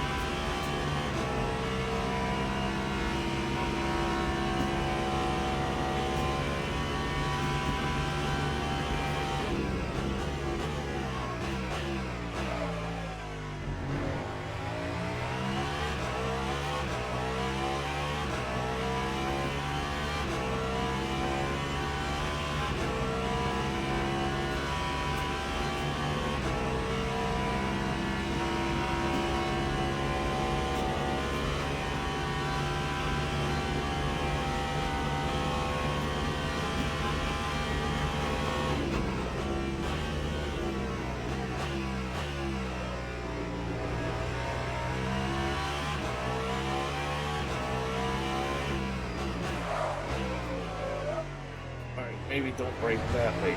Alright, maybe don't break that late.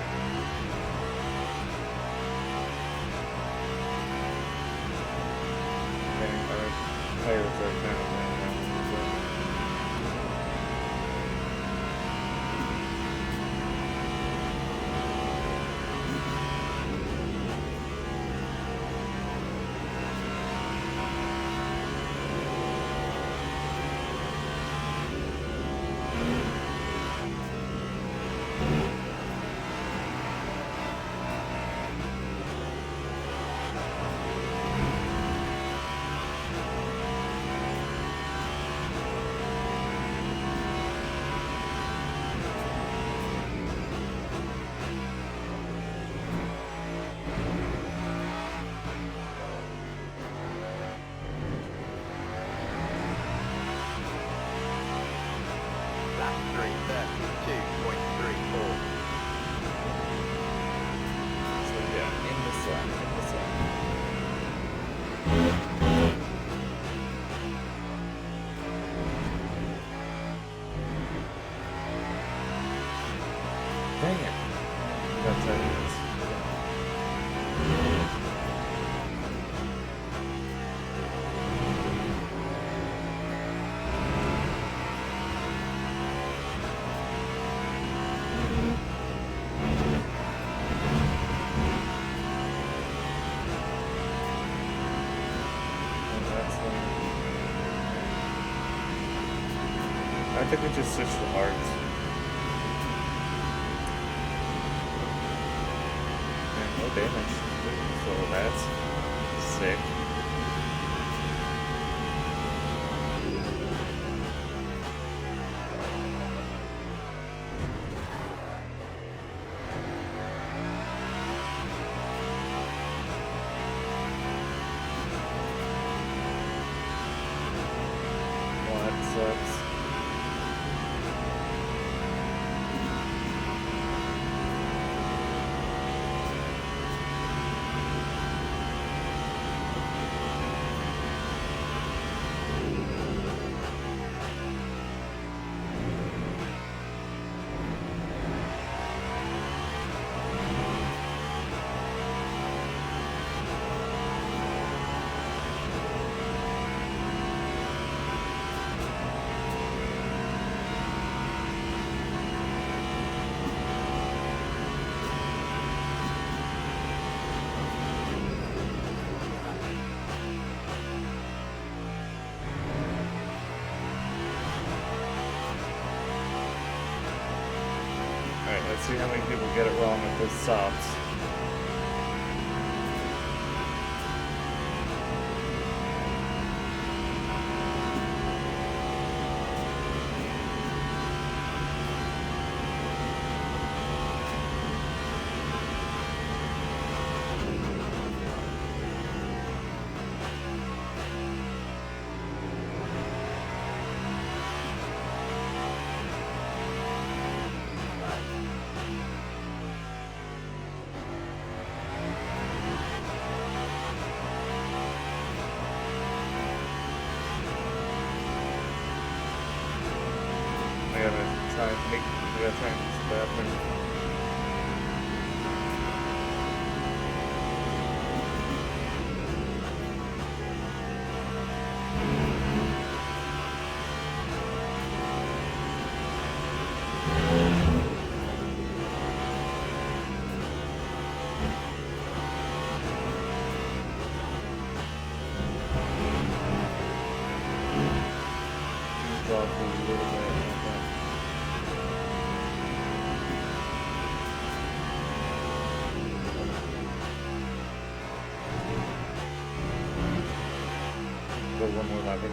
Okay, our tires are kind of running out. That's how it is. I think we just switched to art. And no damage. So that's sick. Well, that sucks. Alright, let's see how many people get it wrong with those softs. I gotta try and use the bathroom. Drop a little bit. Go one more lap, I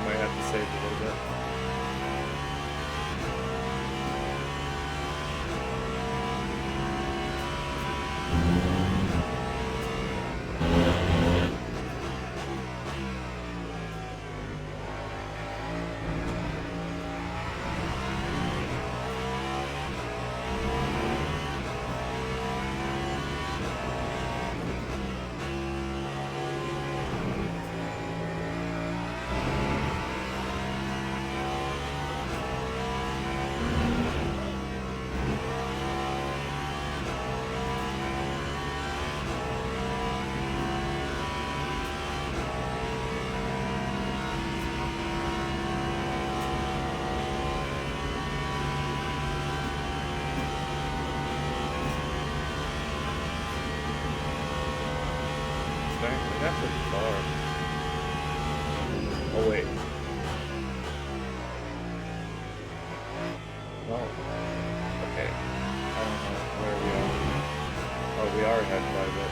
might have to save a little bit. Dang, we got pretty far. Oh wait. No. Okay. I don't know where we are. Oh, we are ahead by a bit.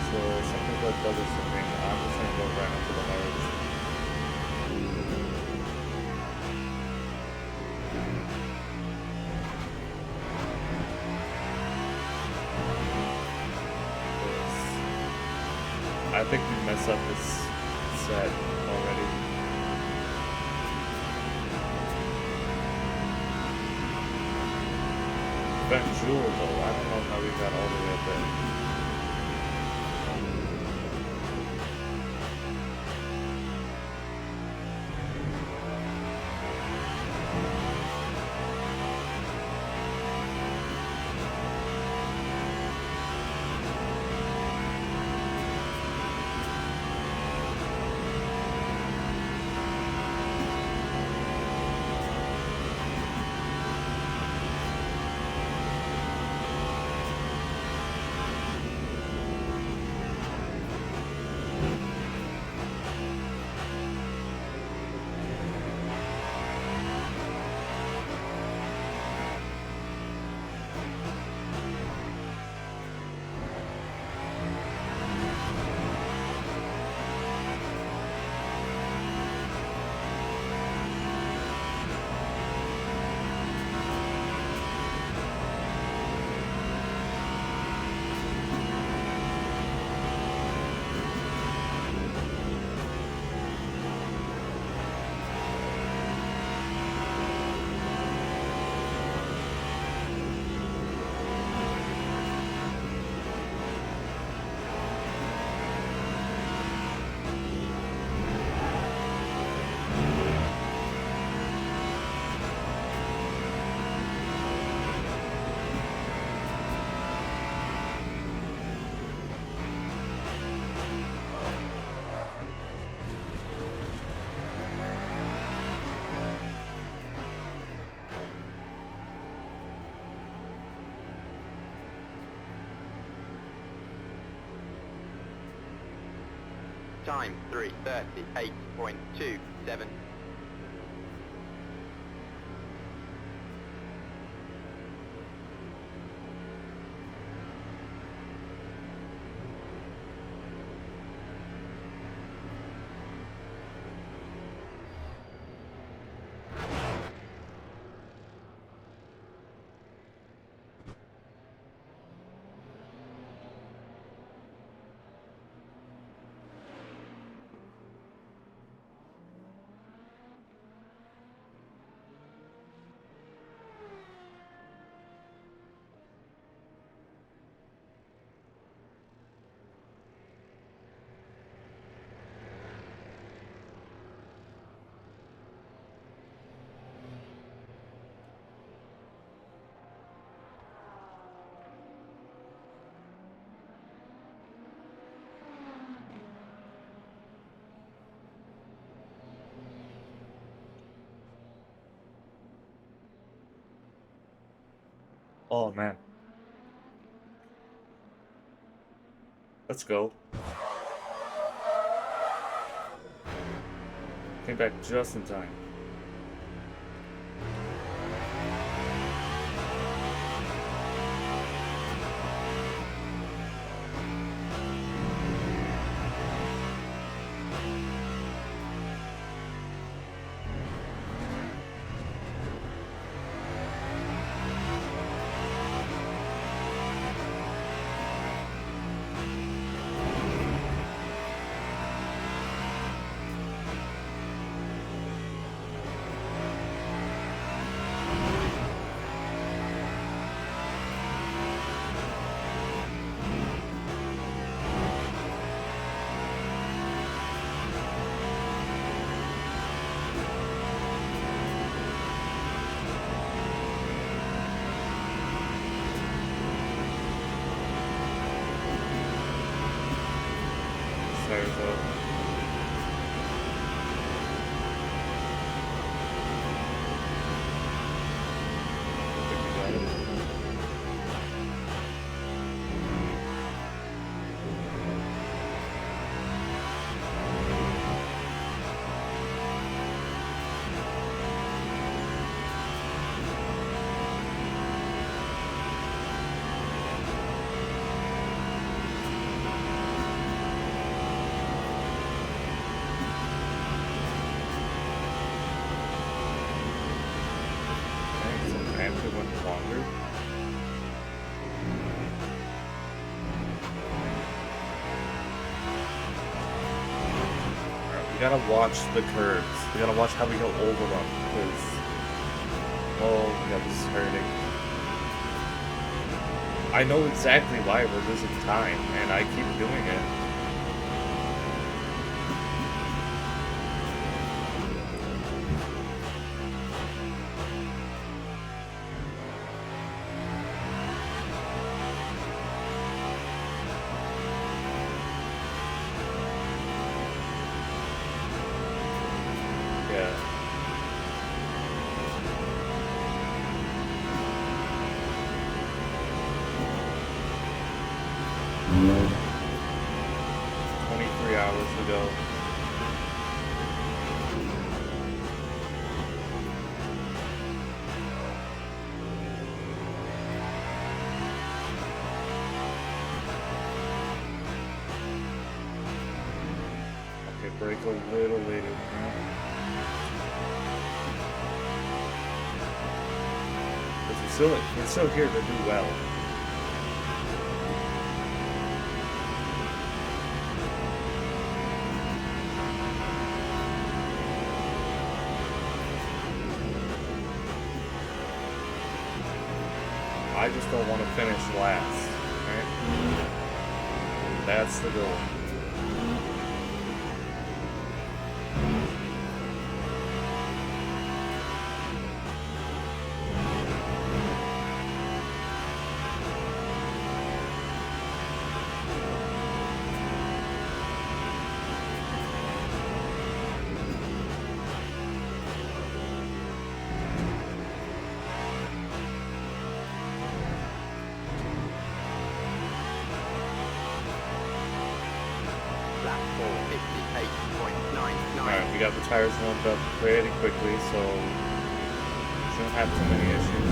So something about double something. I'm just gonna go right onto the hard. I think we messed up this set already. Van Jewel, though. I don't know how we got all the way up there. Time 3:38.27. Oh man. Let's go. Came back just in time. Tires up. I think we got it. Dang, so actually went longer. Alright, we gotta watch the curves. We gotta watch how we go over them, because... Oh, yeah, this is hurting. I know exactly why we're losing time, and I keep doing it. Yeah. Mm. 23 hours to go. Okay, break a little later now. Because we're still here to do well. I just don't want to finish last, right? That's the goal. Lap 458.99. Alright, we got the tires warmed up pretty quickly, so shouldn't have too many issues.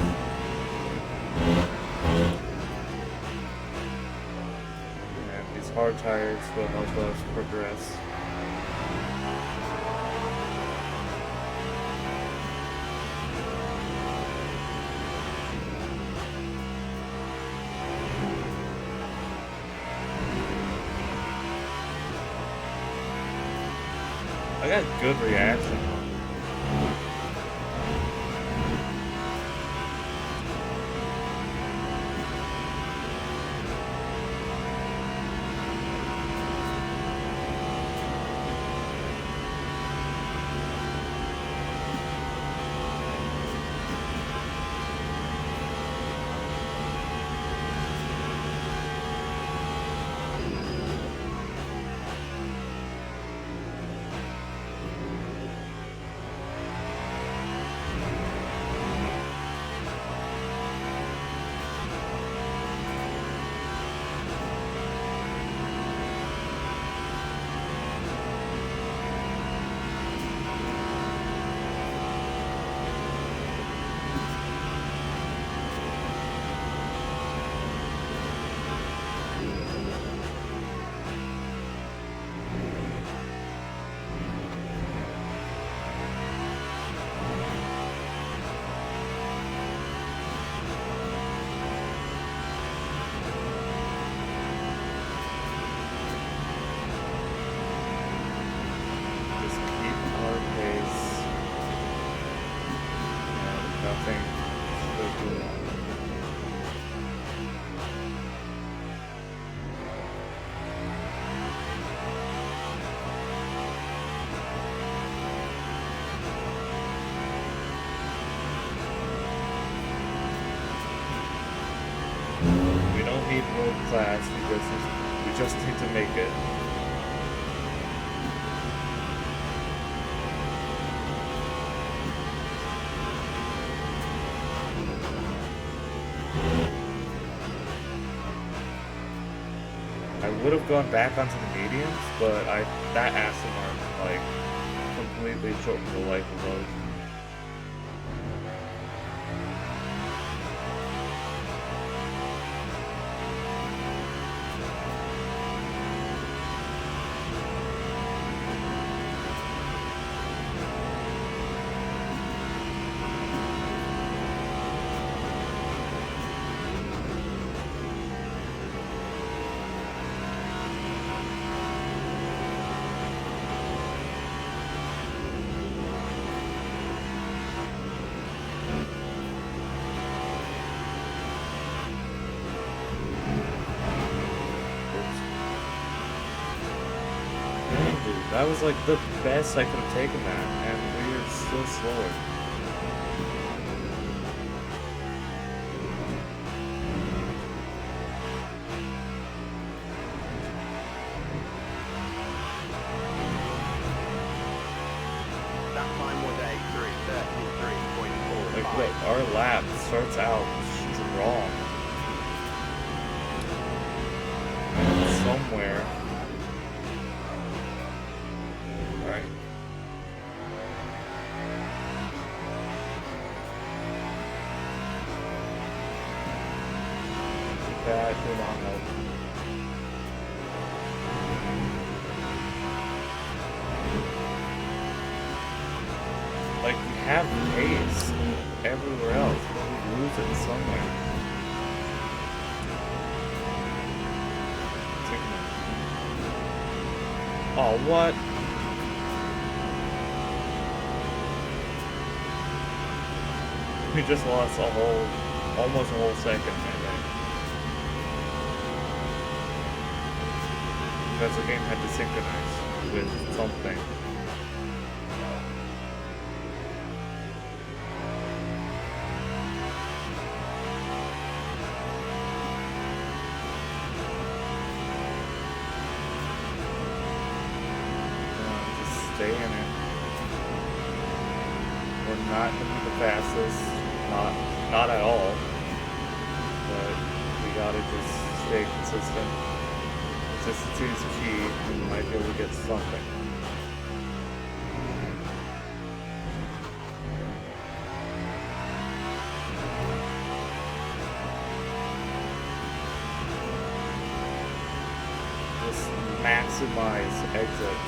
And these hard tires will help us progress. I got good reaction. Just keep our pace. And nothing should go wrong. We don't need world class, we just need to make it. I would have gone back onto the mediums, but that acid mark like completely shortened the life of those. That was like the best I could have taken that, and we are still slower. That time was a 3:33.45. Like, look, our lap starts out strong. And somewhere. Alright. That did not help. Like, we have pace everywhere else, but we lose it somewhere. Oh, what? We just lost almost a whole second, I think. Because the game had to synchronize with something. Stay in it. We're not gonna be the fastest, not at all. But we gotta just stay consistent. Consistency is key, and we might be able to get something. Just maximize exit.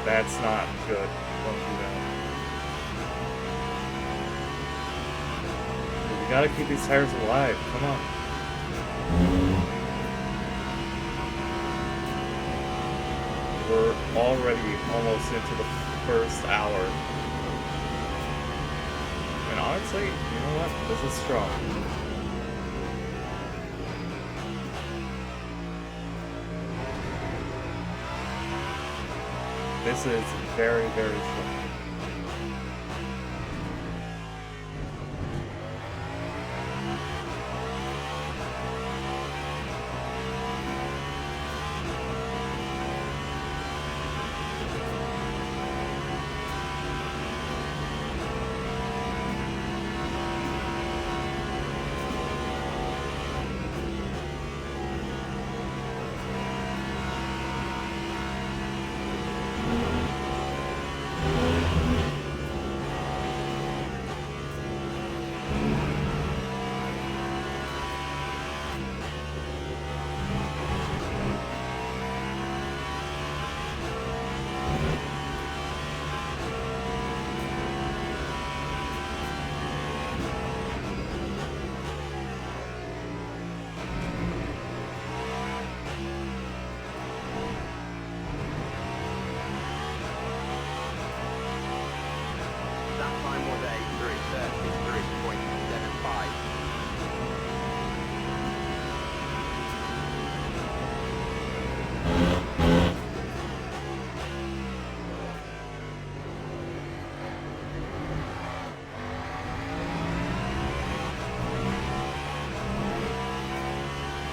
That's not good. Don't do that. We gotta keep these tires alive. Come on. We're already almost into the first hour. And honestly, you know what? This is strong. This is very, very strong.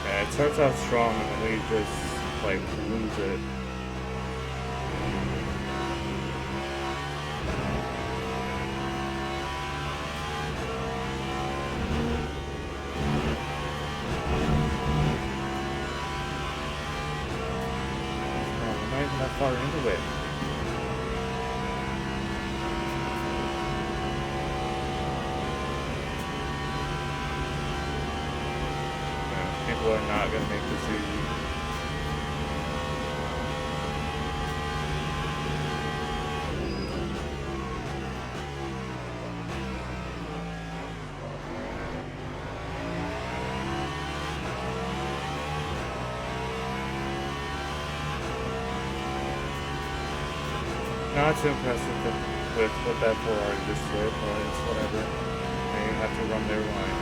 It starts out strong and then we just like lose it. Oh, we're not even that far into it. People are not going to make this easy. not too impressed with what that Ferrari just did, but it's whatever. They have to run their line.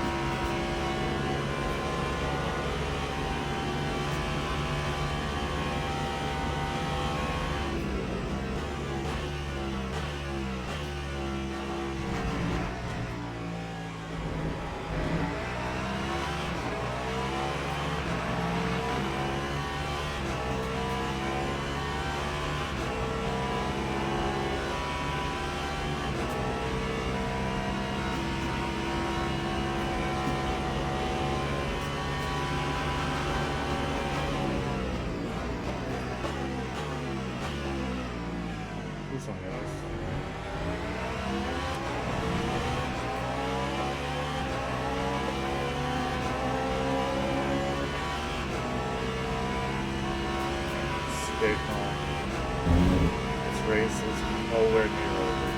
This one goes. Stay calm. This race is nowhere near over.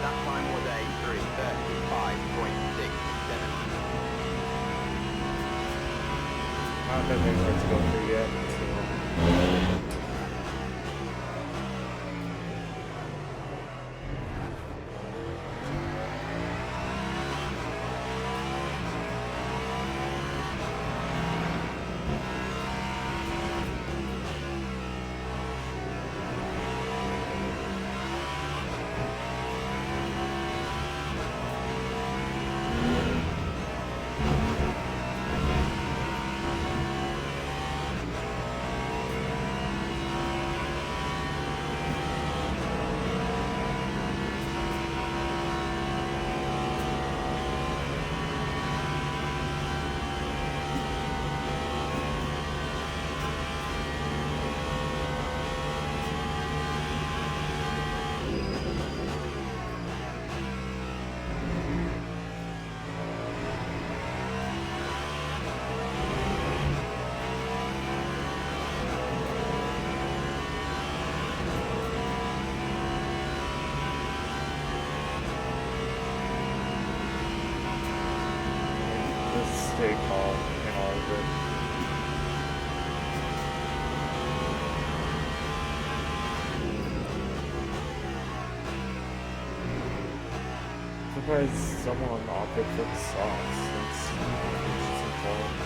That time was a 3:35.67. Not that many parts to go through yet. So. Just stay calm in all of it. Surprised someone opted for the socks. That's just involved.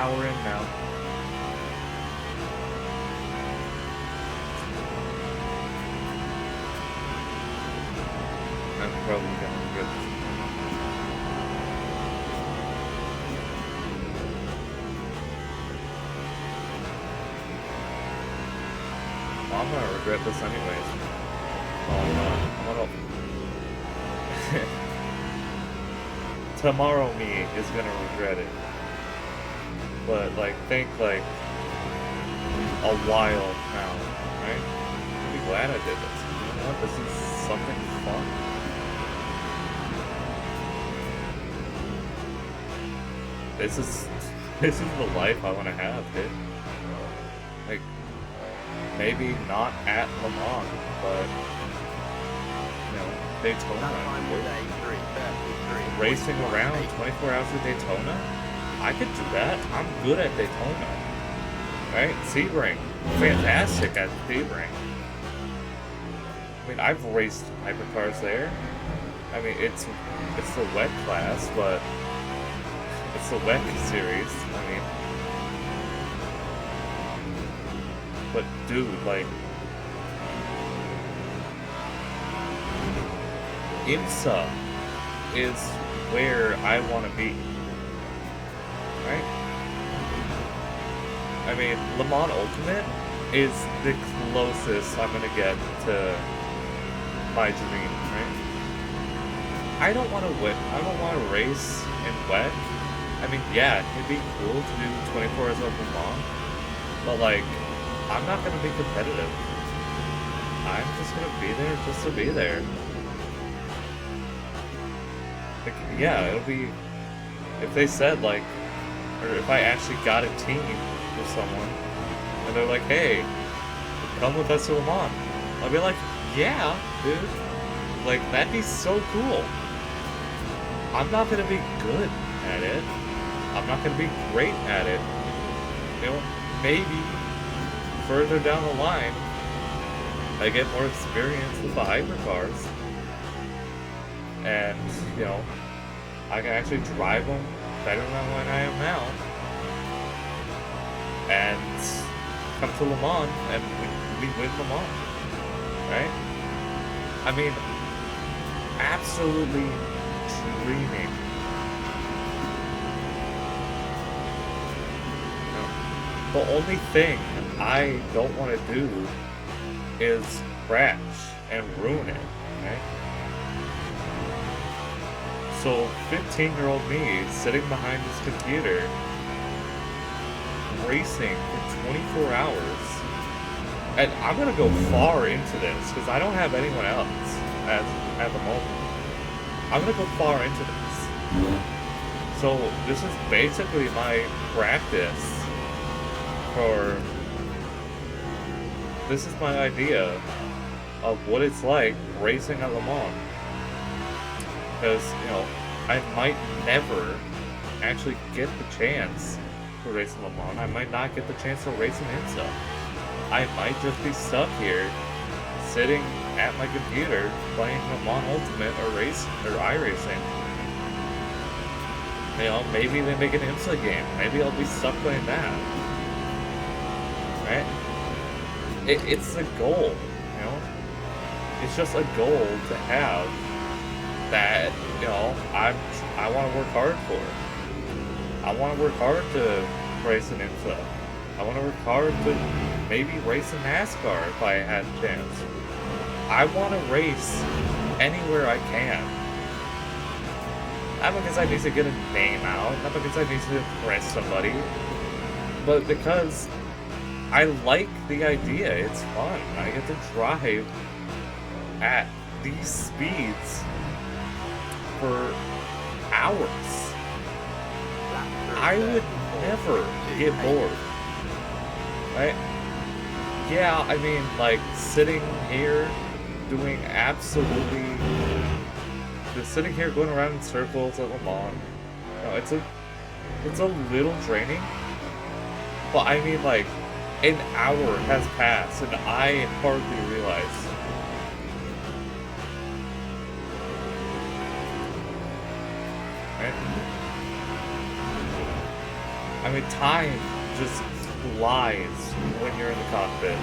hour in now. I'm probably gonna regret this. Well, I'm gonna regret this anyways. Oh, I'm gonna... Tomorrow me is gonna regret it. But, like, think, like, a while now, right? I'm be glad I did this. You know what? This is something fun. This is the life I want to have, dude. Like, maybe not at Le Mans, but, you know, Daytona. That time was a 3:33. Racing around 24 hours of Daytona? I could do that. I'm good at Daytona. Right? Sebring. Fantastic at Sebring. I mean, I've raced hypercars there. I mean, it's the wet class, but it's the wet series. I mean, but dude, like, IMSA is where I want to be. Right? I mean, Le Mans Ultimate is the closest I'm gonna get to my dream, right? I don't want to win. I don't want to race in wet. I mean, yeah, it'd be cool to do 24 hours of Le Mans, but like, I'm not gonna be competitive. I'm just gonna be there just to be there. Like, yeah, it'll be if they said like, or if I actually got a team with someone, and they're like, hey, come with us to Le Mans. I'll be like, yeah, dude. Like, that'd be so cool. I'm not gonna be good at it. I'm not gonna be great at it. You know, maybe further down the line, I get more experience with the hypercars. And, you know, I can actually drive them better than what I am now. And come to Le Mans and we win Le Mans. Right? I mean, absolutely dreaming. The only thing I don't want to do is crash and ruin it, right? So 15-year-old me sitting behind this computer racing for 24 hours, and I'm gonna go far into this because I don't have anyone else at the moment. I'm gonna go far into this. So this is basically my practice for, this is my idea of what it's like racing at Le Mans. Because, you know, I might never actually get the chance to race in Le Mans. I might not get the chance to race in IMSA. I might just be stuck here, sitting at my computer, playing Le Mans Ultimate or iRacing. You know, maybe they make an IMSA game. Maybe I'll be stuck playing that. Right? It's a goal, you know? It's just a goal to have that, you know, I want to work hard for. I want to work hard to race an IMSA. I want to work hard to maybe race in NASCAR if I had a chance. I want to race anywhere I can. Not because I need to get a name out, not because I need to impress somebody, but because I like the idea. It's fun. I get to drive at these speeds for hours. I would never get bored. Right? Yeah, I mean, like, sitting here doing absolutely, just sitting here going around in circles at Le Mans, you know, it's a little draining, but I mean, like, an hour has passed and I hardly realize. Right? I mean, time just flies when you're in the cockpit.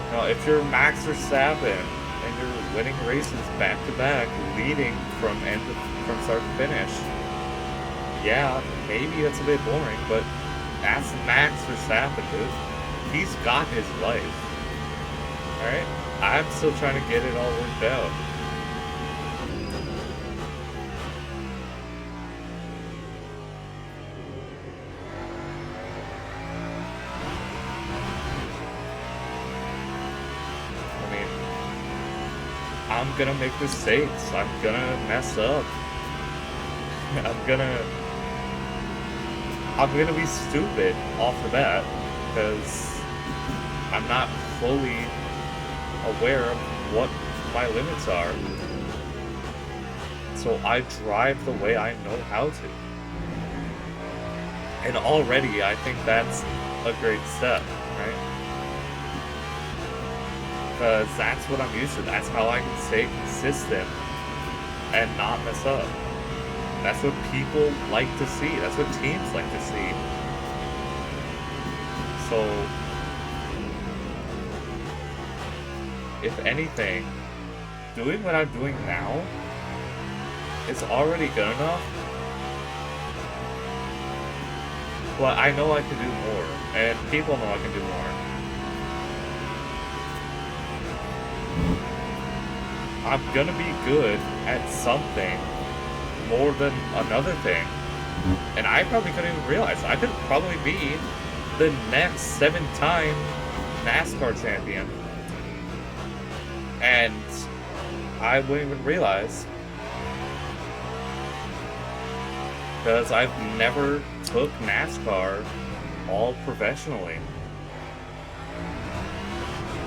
You know, if you're Max Verstappen and you're winning races back to back, leading from start to finish, yeah, maybe that's a bit boring, but that's Max Verstappen, dude. He's got his life. Alright? I'm still trying to get it all worked out. I mean, I'm gonna make mistakes. I'm gonna mess up. I'm gonna be stupid off the bat because I'm not fully aware of what my limits are. So I drive the way I know how to. And already I think that's a great step, right? Because that's what I'm used to. That's how I can stay consistent and not mess up. That's what people like to see. That's what teams like to see. So, if anything, doing what I'm doing now is already good enough. But I know I can do more, and people know I can do more. I'm gonna be good at something more than another thing. And I probably couldn't even realize. I could probably be the next 7-time NASCAR champion. And I wouldn't even realize. Because I've never took NASCAR all professionally.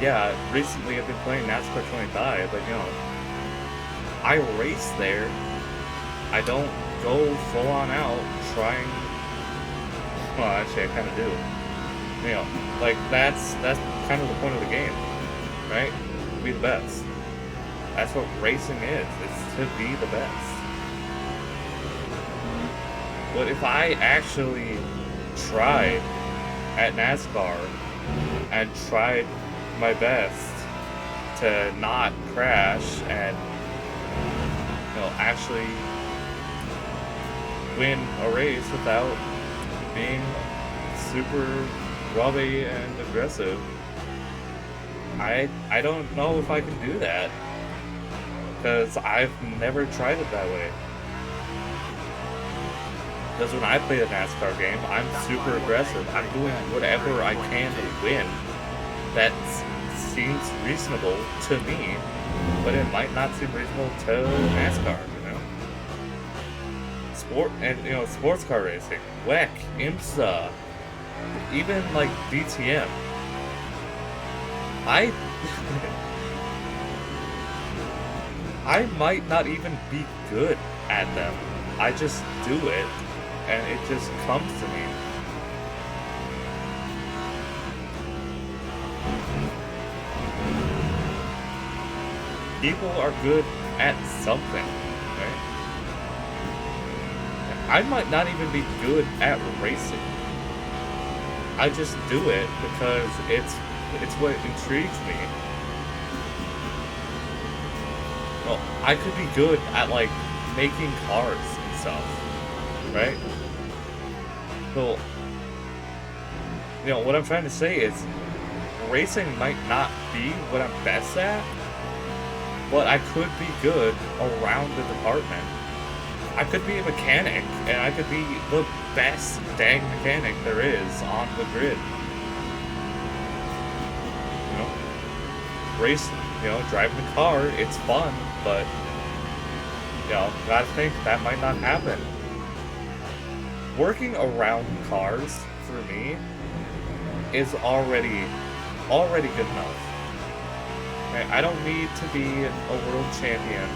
Yeah, recently I've been playing NASCAR 25, but you know, I race there. I don't go full on out trying. Well, actually, I kind of do. You know, like that's kind of the point of the game, right? To be the best. That's what racing is. It's to be the best. But if I actually tried at NASCAR and tried my best to not crash and, you know, actually win a race without being super rubby and aggressive, I don't know if I can do that, because I've never tried it that way. Because when I play the NASCAR game, I'm super aggressive. I'm doing whatever I can to win that seems reasonable to me, but it might not seem reasonable to NASCAR, you know? Sports car racing, WEC, IMSA, even like DTM. I might not even be good at them. I just do it, and it just comes to me. People are good at something, right? I might not even be good at racing. I just do it because it's what intrigues me. Well, I could be good at like making cars and stuff, right? So, you know, what I'm trying to say is racing might not be what I'm best at, but I could be good around the department. I could be a mechanic, and I could be the best dang mechanic there is on the grid. You know? Racing, you know, driving a car, it's fun, but, you know, gotta think that might not happen. Working around cars, for me, is already good enough. Okay? I don't need to be a world champion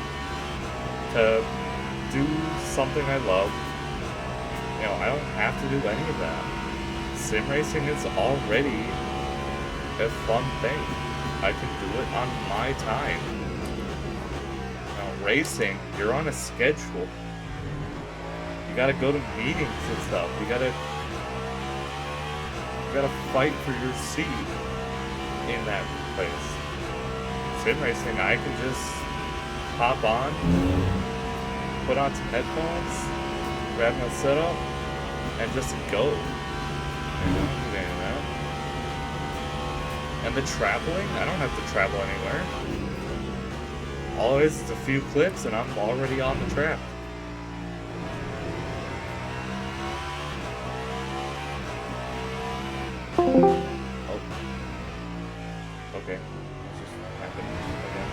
to do something I love. You know, I don't have to do any of that. Sim racing is already a fun thing. I can do it on my time. Now, racing, you're on a schedule. You gotta go to meetings and stuff. You gotta fight for your seat in that place. Sim racing, I can just hop on, put on some headphones, grab my setup, and just go. I don't need any of that. And the traveling, I don't have to travel anywhere. All it is a few clicks and I'm already on the track. Oh. Okay. It's just happened again.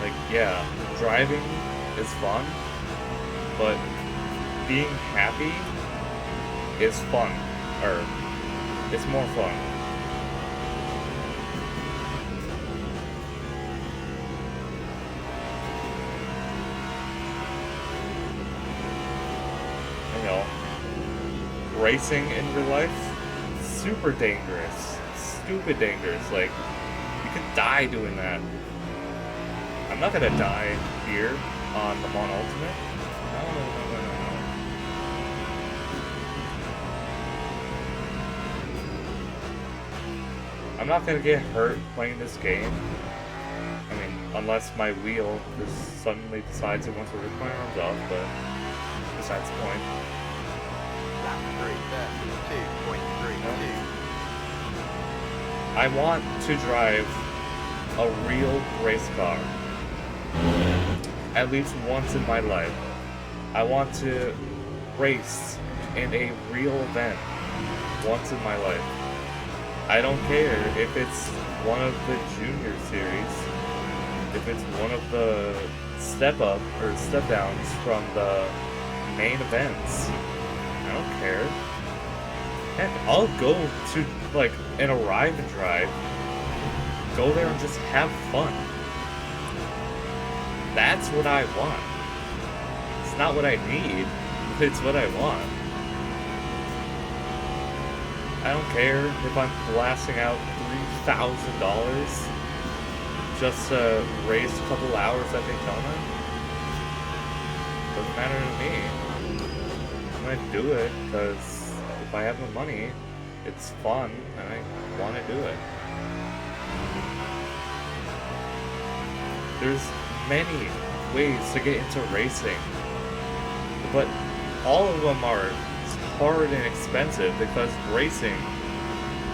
Like, yeah, driving is fun, but being happy is fun. Or, it's more fun. You know, racing in real life, super dangerous, stupid dangerous. Like, you could die doing that. I'm not gonna die here on the Mon Ultimate. No. I'm not gonna get hurt playing this game. I mean, unless my wheel just suddenly decides it wants to rip my arms off, but besides the point. Lap 3:32.32. I want to drive a real race car. At least once in my life. I want to race in a real event once in my life. I don't care if it's one of the junior series, if it's one of the step up or step downs from the main events. I don't care. Heck, I'll go to like an arrive and drive, go there and just have fun. That's what I want. It's not what I need, but it's what I want. I don't care if I'm blasting out $3,000 just to race a couple hours at Daytona. Doesn't matter to me. I'm gonna do it because if I have the money, it's fun and I want to do it. There's many ways to get into racing, but all of them are hard and expensive because racing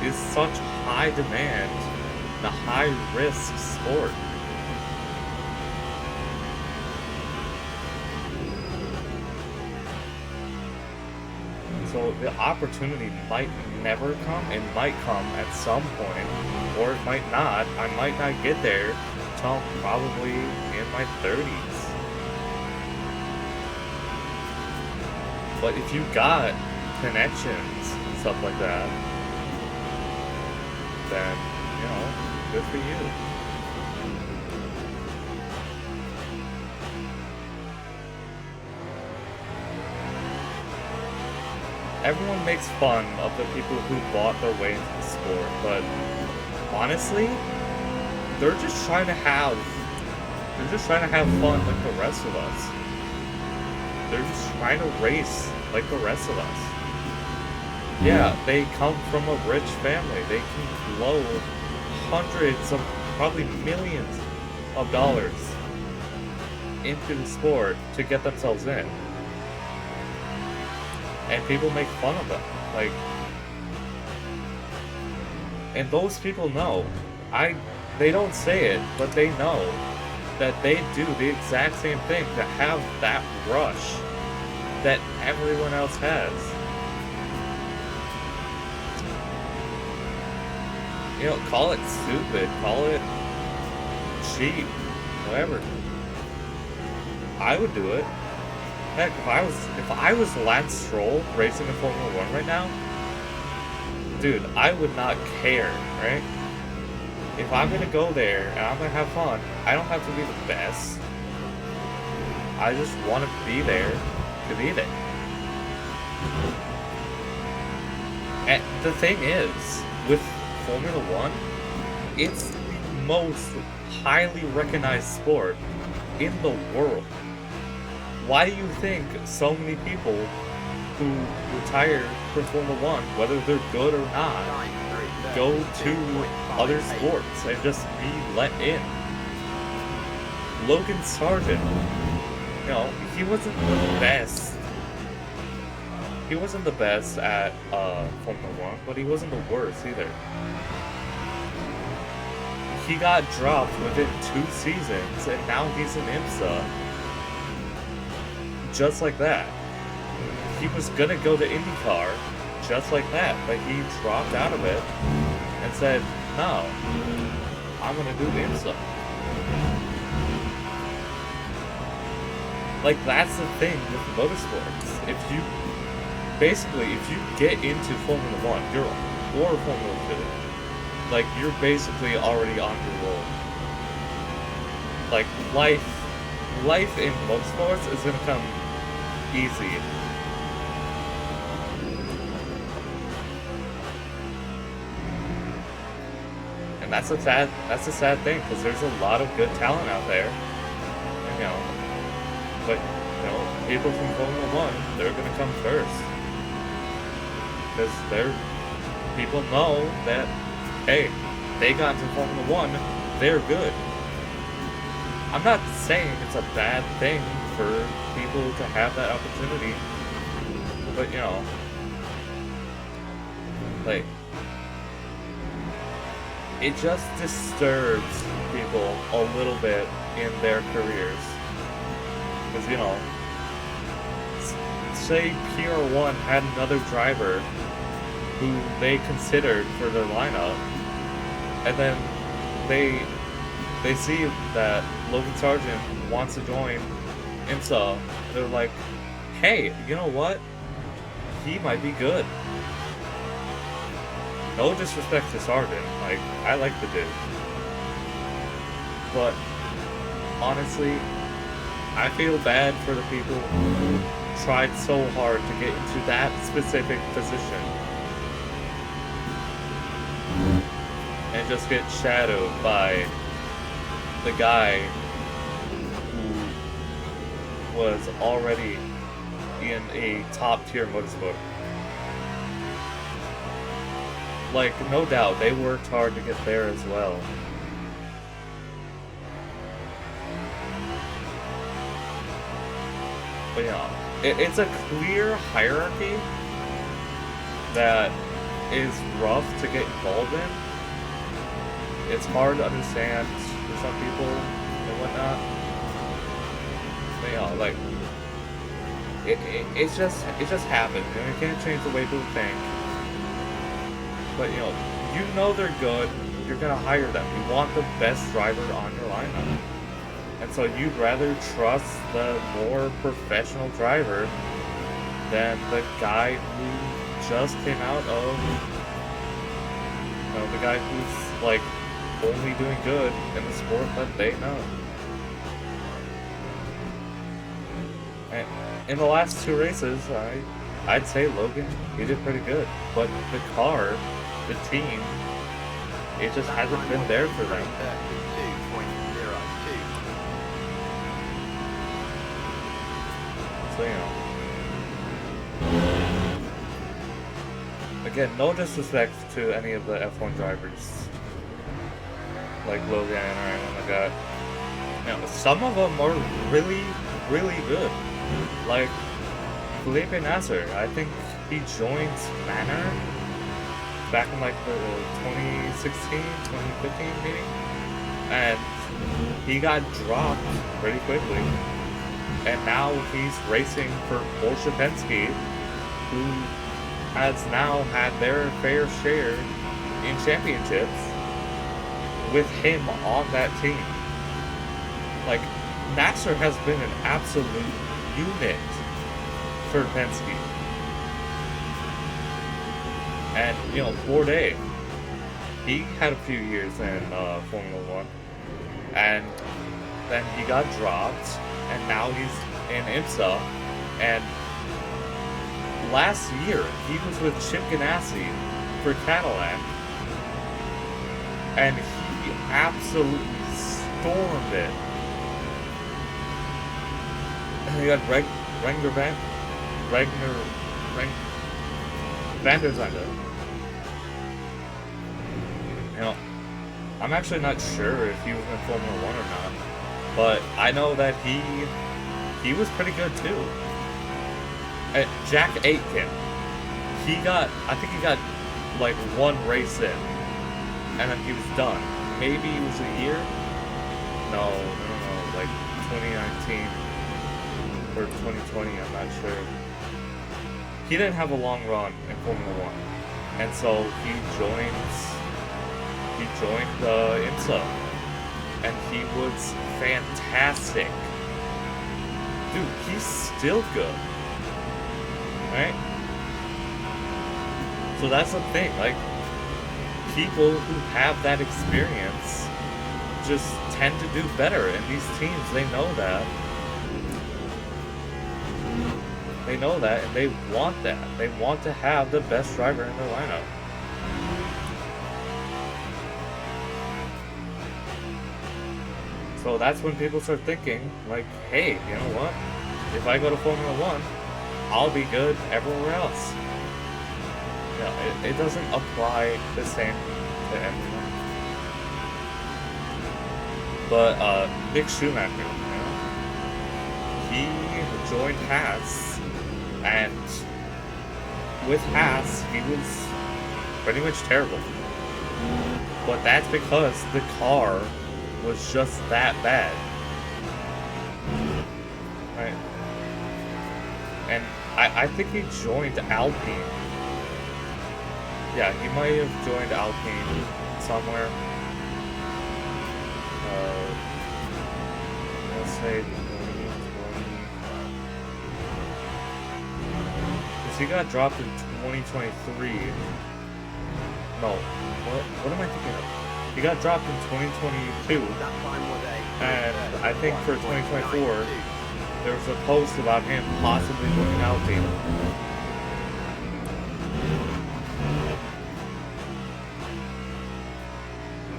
is such high demand and a high risk sport. So the opportunity might never come. It might come at some point, or it might not. I might not get there until probably in my 30s. But if you got connections and stuff like that, then, you know, good for you. Everyone makes fun of the people who bought their way into the sport, but honestly, they're just trying to have fun like the rest of us. They're just trying to race like the rest of us. Yeah, they come from a rich family. They can blow hundreds of, probably millions of dollars into the sport to get themselves in. And people make fun of them. Like, and those people know. They don't say it, but they know that they do the exact same thing to have that rush that everyone else has. You know, call it stupid, call it cheap, whatever. I would do it. Heck, if I was Lance Stroll racing in Formula 1 right now, dude, I would not care, right? If I'm gonna go there and I'm gonna have fun, I don't have to be the best. I just want to be there to be there. And the thing is, with Formula 1, it's the most highly recognized sport in the world. Why do you think so many people who retire from Formula One, whether they're good or not, go to other sports and just be let in? Logan Sargent, you know, he wasn't the best. He wasn't the best at Formula One, but he wasn't the worst either. He got dropped within 2 seasons, and now he's in IMSA. Just like that. He was gonna go to IndyCar, just like that, but he dropped out of it and said, no, I'm gonna do IMSA. Like, that's the thing with motorsports. If you get into Formula One, or Formula 2, like, you're basically already on your roll. Like, life in motorsports is gonna come easy. And that's a sad thing, because there's a lot of good talent out there. And, you know, but, you know, people from Formula One, they're gonna come first. Because people know that, hey, they got into Formula One, they're good. I'm not saying it's a bad thing for people to have that opportunity, but, you know, like, it just disturbs people a little bit in their careers. Because, you know, say PR1 had another driver who they considered for their lineup, and then they see that Logan Sargent wants to join IMSA, and they're like, hey, you know what? He might be good. No disrespect to Sargent, like, I like the dude. But, honestly, I feel bad for the people who tried so hard to get into that specific position and just get shadowed by the guy who was already in a top tier motorsport. Like, no doubt, they worked hard to get there as well. But yeah, it's a clear hierarchy that is rough to get involved in. It's hard to understand for some people and whatnot. But yeah, like, it just happens. You know, you can't change the way people think. But, you know they're good, you're gonna hire them. You want the best driver on your lineup. And so you'd rather trust the more professional driver than the guy who just came out of, you know, the guy who's, like, only doing good in the sport that they know. And in the last 2 races, I'd say Logan, he did pretty good. But the car, the team, it just hasn't been there for them. So, you know. Again, no disrespect to any of the F1 drivers, like Logan or anyone like that. You know, some of them are really, really good. Like Felipe Nasser, I think he joined Manor back in like the 2016, 2015 maybe, and he got dropped pretty quickly. And now he's racing for Porsche Penske, who has now had their fair share in championships with him on that team. Like, Nasser has been an absolute unit for Penske. And, you know, Bourdais, he had a few years in Formula 1, and then he got dropped, and now he's in IMSA, and last year he was with Chip Ganassi for Cadillac, and he absolutely stormed it You got Ragnar Van der Zande. You know, I'm actually not sure if he was in Formula 1 or not, but I know that he was pretty good too. Jack Aitken, I think he got like one race in, and then he was done. Maybe it was a year? No, like 2019 or 2020, I'm not sure. He didn't have a long run in Formula 1, and so he joined IMSA, and he was fantastic. Dude, he's still good, right? So that's the thing, like, people who have that experience just tend to do better, and these teams, they know that. They know that, and they want that. They want to have the best driver in their lineup. So that's when people start thinking, like, hey, you know what? If I go to Formula 1, I'll be good everywhere else. You know, it doesn't apply the same to everyone. But Mick Schumacher, you know, he joined Haas, and with Haas, he was pretty much terrible. But that's because the car was just that bad. Right? And I think he joined Alpine. Yeah, he might have joined Alpine somewhere. Let's say 2020. Because he got dropped in 2023. No, what am I thinking of? He got dropped in 2022, and I think for 2024, there was a post about him possibly joining Alpine.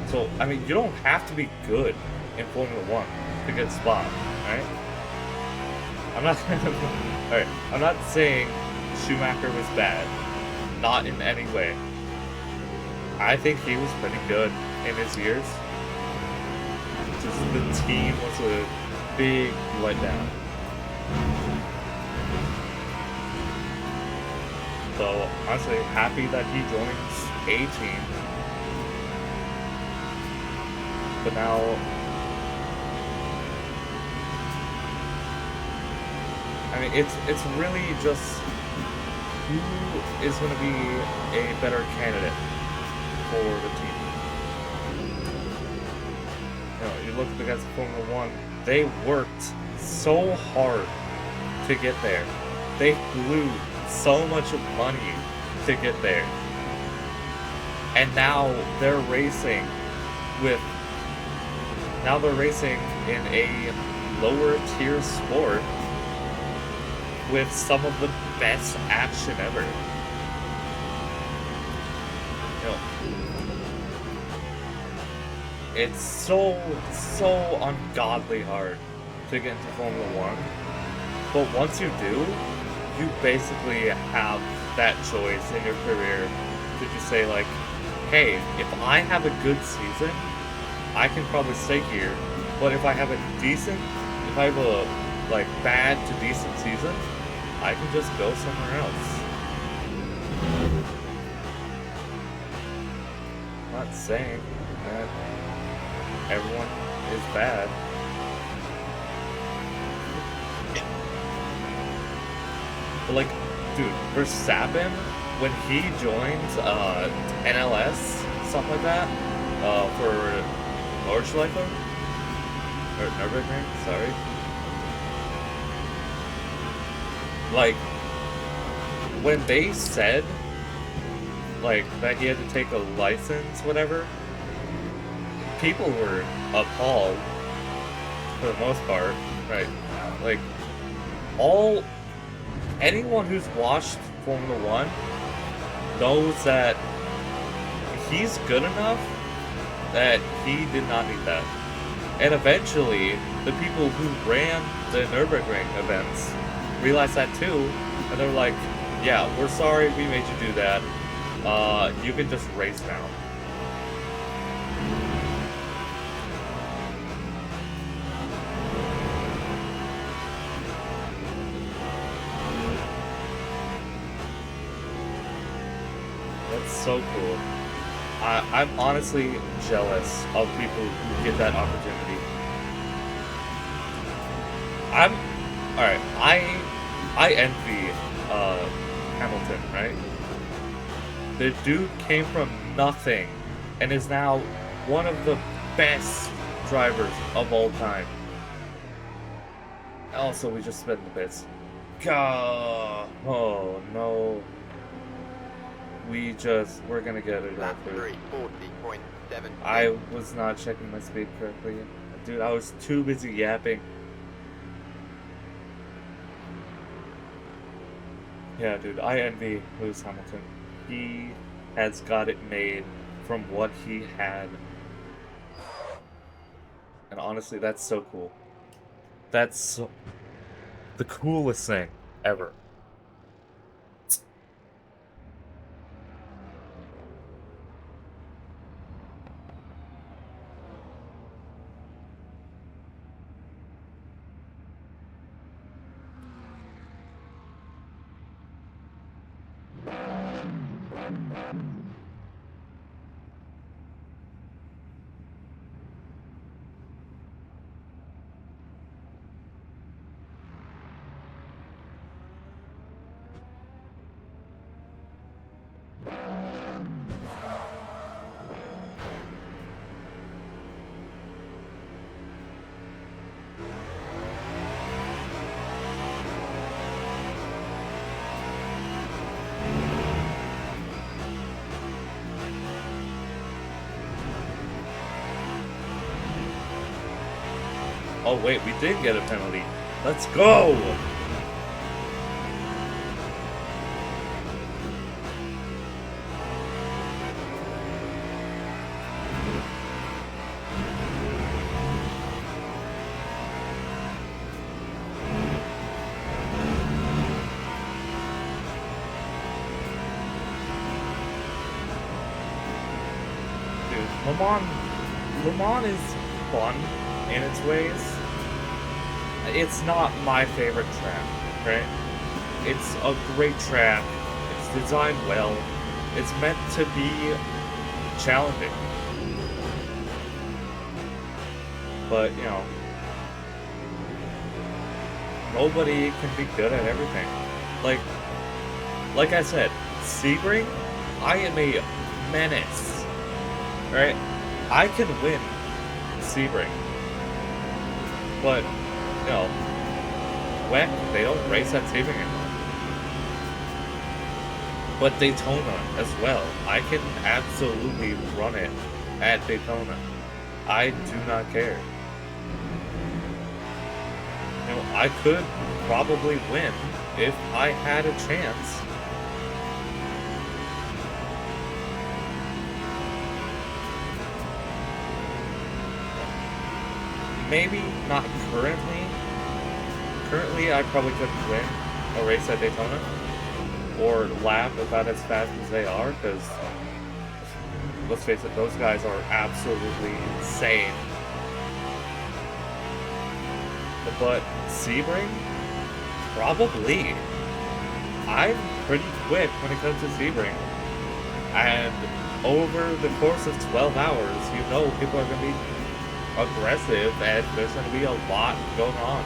So, I mean, you don't have to be good in Formula 1 to get a spot, right? I'm not saying Schumacher was bad. Not in any way. I think he was pretty good in his years. Just the team was a big letdown. So honestly, happy that he joins a team. But now, I mean, it's really just who is going to be a better candidate for the team. You know, you look at the guys in Formula 1, they worked so hard to get there. They blew so much money to get there. And now they're racing in a lower tier sport with some of the best action ever. You know, it's so ungodly hard to get into Formula 1. But once you do, you basically have that choice in your career to just say like, hey, if I have a good season, I can probably stay here. But if I have a bad to decent season, I can just go somewhere else. I'm not saying that everyone is bad. But like, dude, Verstappen, when he joined NLS, stuff like that, for Nordschleife, or Nürburgring, sorry. Like, when they said, like, that he had to take a license, whatever, people were appalled, for the most part, right? Like, anyone who's watched Formula 1 knows that he's good enough that he did not need that. And eventually, the people who ran the Nürburgring events realized that too, and they're like, yeah, we're sorry we made you do that. You can just race now. That's so cool. I'm honestly jealous of people who get that opportunity. Alright, I envy Hamilton, right? The dude came from nothing and is now one of the best drivers of all time. Also, we just spit in the pits. God, oh no. We're gonna get it Lap out there. 340.7. I was not checking my speed correctly. Dude, I was too busy yapping. Yeah, dude, I envy Lewis Hamilton. He has got it made from what he had. And honestly, that's so cool. That's so, the coolest thing ever. Oh wait, we did get a penalty. Let's go! Dude, Le Mans is fun in its ways. It's not my favorite track, right? It's a great track. It's designed well. It's meant to be challenging. But, you know, nobody can be good at everything. Like I said, Sebring, I am a menace, right? I can win Sebring. But, you know, WEC, they don't race at Sebring anymore. But Daytona as well. I can absolutely run it at Daytona. I do not care. You know, I could probably win if I had a chance. Maybe not currently. Currently, I probably couldn't win a race at Daytona or lap about as fast as they are, because let's face it, those guys are absolutely insane. But Sebring, probably. I'm pretty quick when it comes to Sebring, and over the course of 12 hours, you know people are going to be aggressive, and there's going to be a lot going on.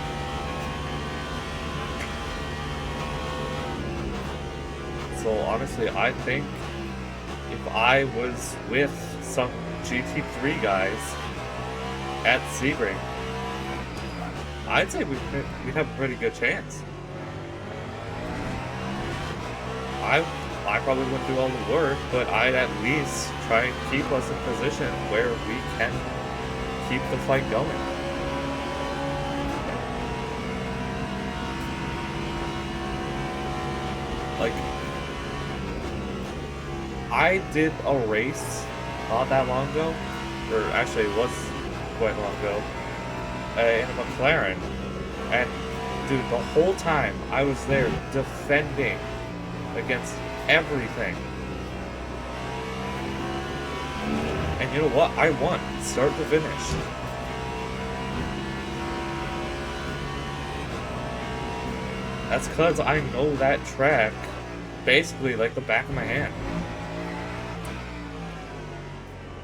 So honestly, I think if I was with some GT3 guys at Sebring, I'd say we'd have a pretty good chance. I probably wouldn't do all the work, but I'd at least try and keep us in position where we can keep the fight going. Like, I did a race not that long ago, or actually it was quite long ago, in a McLaren, and dude, the whole time I was there defending against everything. And you know what? I won, start to finish. That's because I know that track basically like the back of my hand.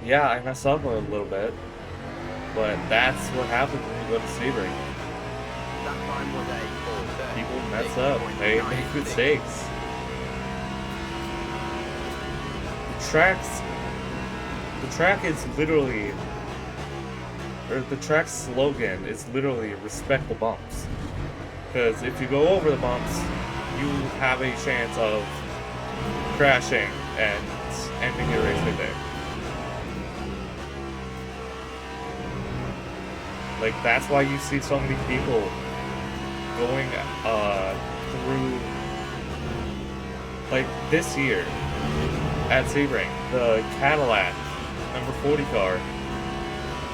Yeah, I messed up a little bit, but that's what happens when you go to Sebring. That time was a 4:30. People mess up, they make mistakes. The track is literally, or the track's slogan is literally respect the bumps. Because if you go over the bumps, you have a chance of crashing and ending your race right there. Like, that's why you see so many people going through, like, this year at Sebring, the Cadillac number 40 car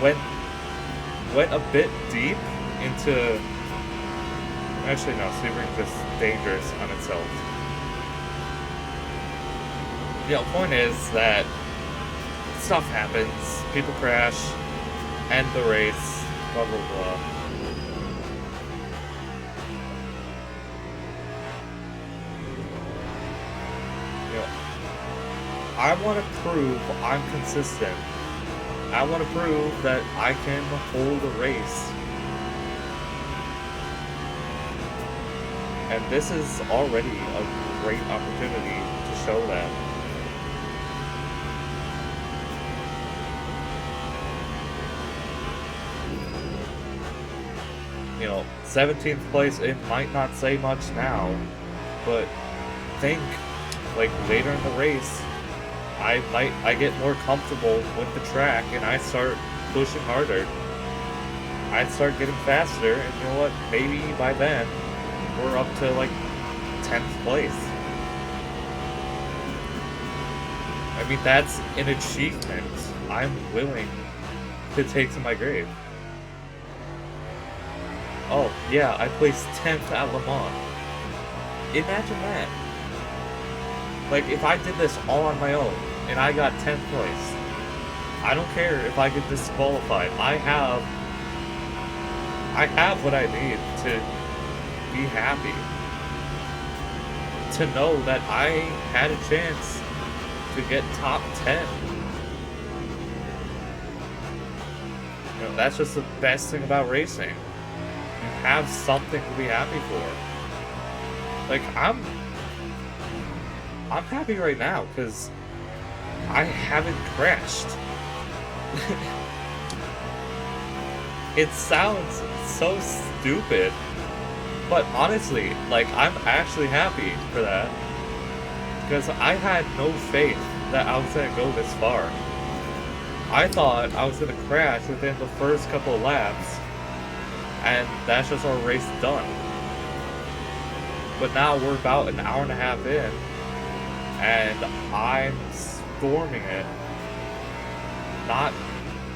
went a bit deep into, actually no, Sebring's just dangerous on itself. The point is that stuff happens, people crash, end the race, blah blah blah. You know, I want to prove I'm consistent. I want to prove that I can hold a race. And this is already a great opportunity to show that. You know, 17th place, it might not say much now, but think, like, later in the race, I get more comfortable with the track and I start pushing harder. I start getting faster, and you know what, maybe by then, we're up to, like, 10th place. I mean, that's an achievement I'm willing to take to my grave. Oh, yeah, I placed 10th at Le Mans. Imagine that. Like, if I did this all on my own, and I got 10th place, I don't care if I get disqualified. I have what I need to be happy. To know that I had a chance to get top 10. You know, that's just the best thing about racing. You have something to be happy for. Like, I'm happy right now because I haven't crashed. It sounds so stupid, but honestly, like, I'm actually happy for that because I had no faith that I was gonna go this far. I thought I was gonna crash within the first couple of laps, and that's just our race done. But now we're about an hour and a half in, and I'm storming it. Not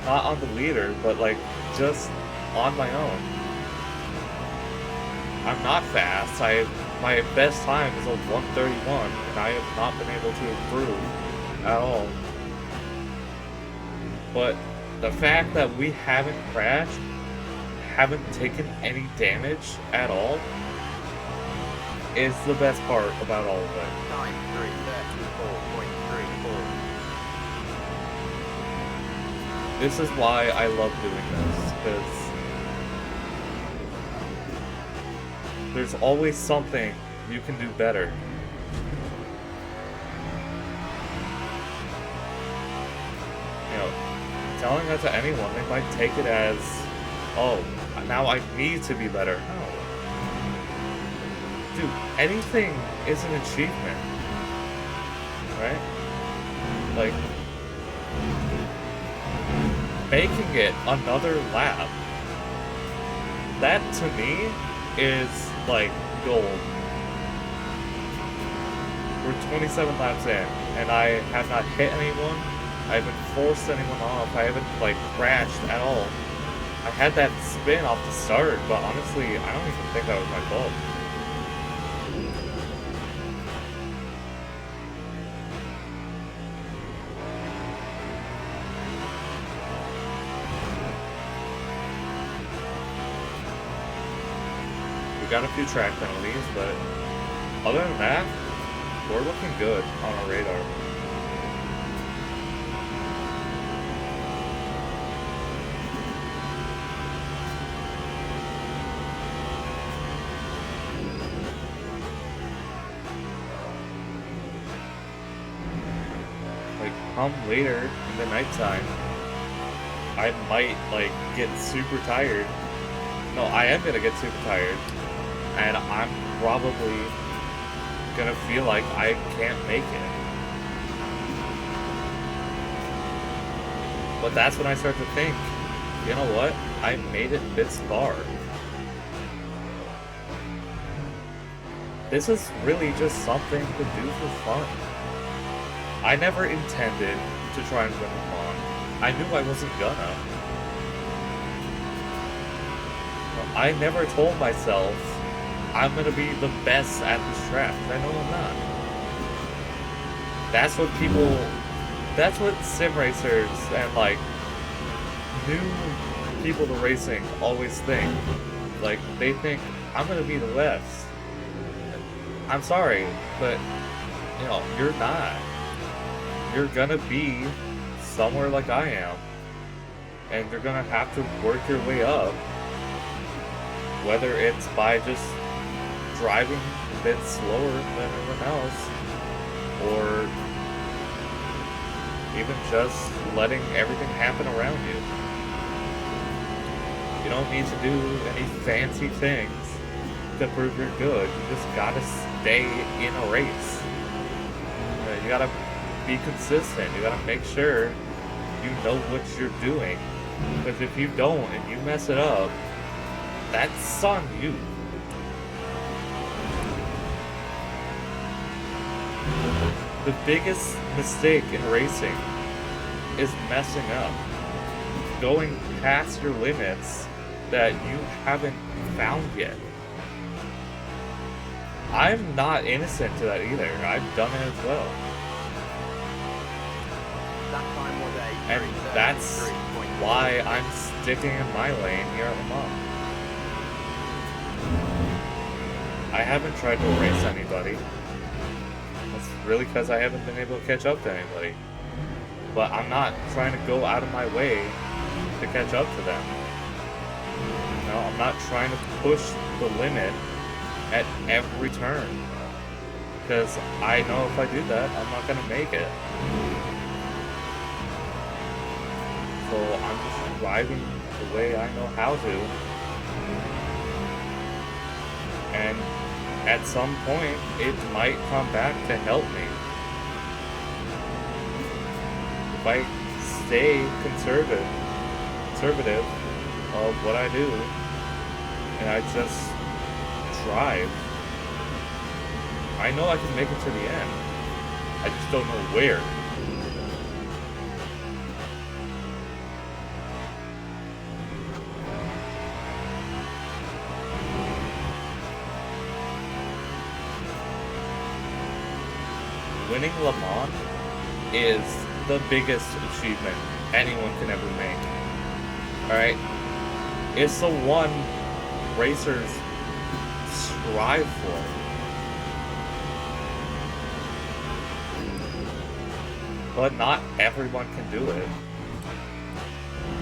on the leader, but like just on my own. I'm not fast. My best time is a 1:31, and I have not been able to improve at all. But the fact that we haven't crashed, haven't taken any damage at all, is the best part about all of it. 9:34.34. This is why I love doing this, because there's always something you can do better. You know, telling that to anyone, they might take it as, oh, now I need to be better. No. Dude, anything is an achievement. Right? Like, making it another lap, that to me is like gold. We're 27 laps in, and I have not hit anyone, I haven't forced anyone off, I haven't like crashed at all. I had that spin off the start, but honestly, I don't even think that was my fault. We got a few track penalties, but other than that, we're looking good on our radar. Like, come later in the nighttime, I might, like, get super tired. No, I am gonna get super tired. And I'm probably gonna feel like I can't make it. But that's when I start to think, you know what? I made it this far. This is really just something to do for fun. I never intended to try and win Le Mans. I knew I wasn't gonna. I never told myself I'm gonna be the best at this track, 'cause I know I'm not. That's what sim racers and like new people to racing always think. Like, they think I'm gonna be the best. I'm sorry, but you know, you're not. You're gonna be somewhere like I am, and you're gonna have to work your way up. Whether it's by just driving a bit slower than everyone else, or even just letting everything happen around you. You don't need to do any fancy things to prove you're good. You just gotta stay in a race. You gotta be consistent. You gotta make sure you know what you're doing. Because if you don't and you mess it up, that's on you. The biggest mistake in racing is messing up. Going past your limits that you haven't found yet. I'm not innocent to that either. I've done it as well. That time was a And that's why I'm sticking in my lane here at Le Mans. I haven't tried to race anybody. That's really because I haven't been able to catch up to anybody. But I'm not trying to go out of my way to catch up to them. No, I'm not trying to push the limit at every turn. Because I know if I do that, I'm not going to make it. So I'm just driving the way I know how to. And at some point, it might come back to help me. If I stay conservative of what I do, and I just drive, I know I can make it to the end. I just don't know where. Winning Le Mans is the biggest achievement anyone can ever make. Alright? It's the one racers strive for. But not everyone can do it.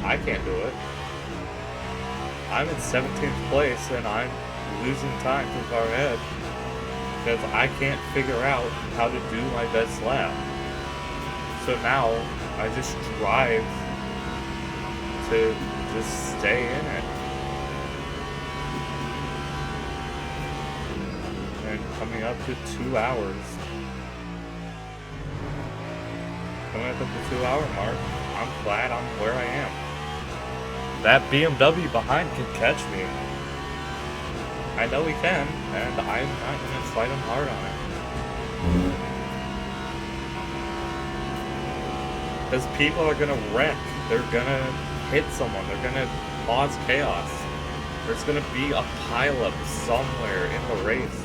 I can't do it. I'm in 17th place and I'm losing time too far ahead. Because I can't figure out how to do my best lap. So now, I just drive to just stay in it. And coming up to 2 hours. Coming up to the 2 hour mark, I'm glad I'm where I am. That BMW behind can catch me. I know he can, and I'm not going to fight him hard on it. Because people are going to wreck. They're going to hit someone. They're going to cause chaos. There's gonna be a pileup somewhere in the race.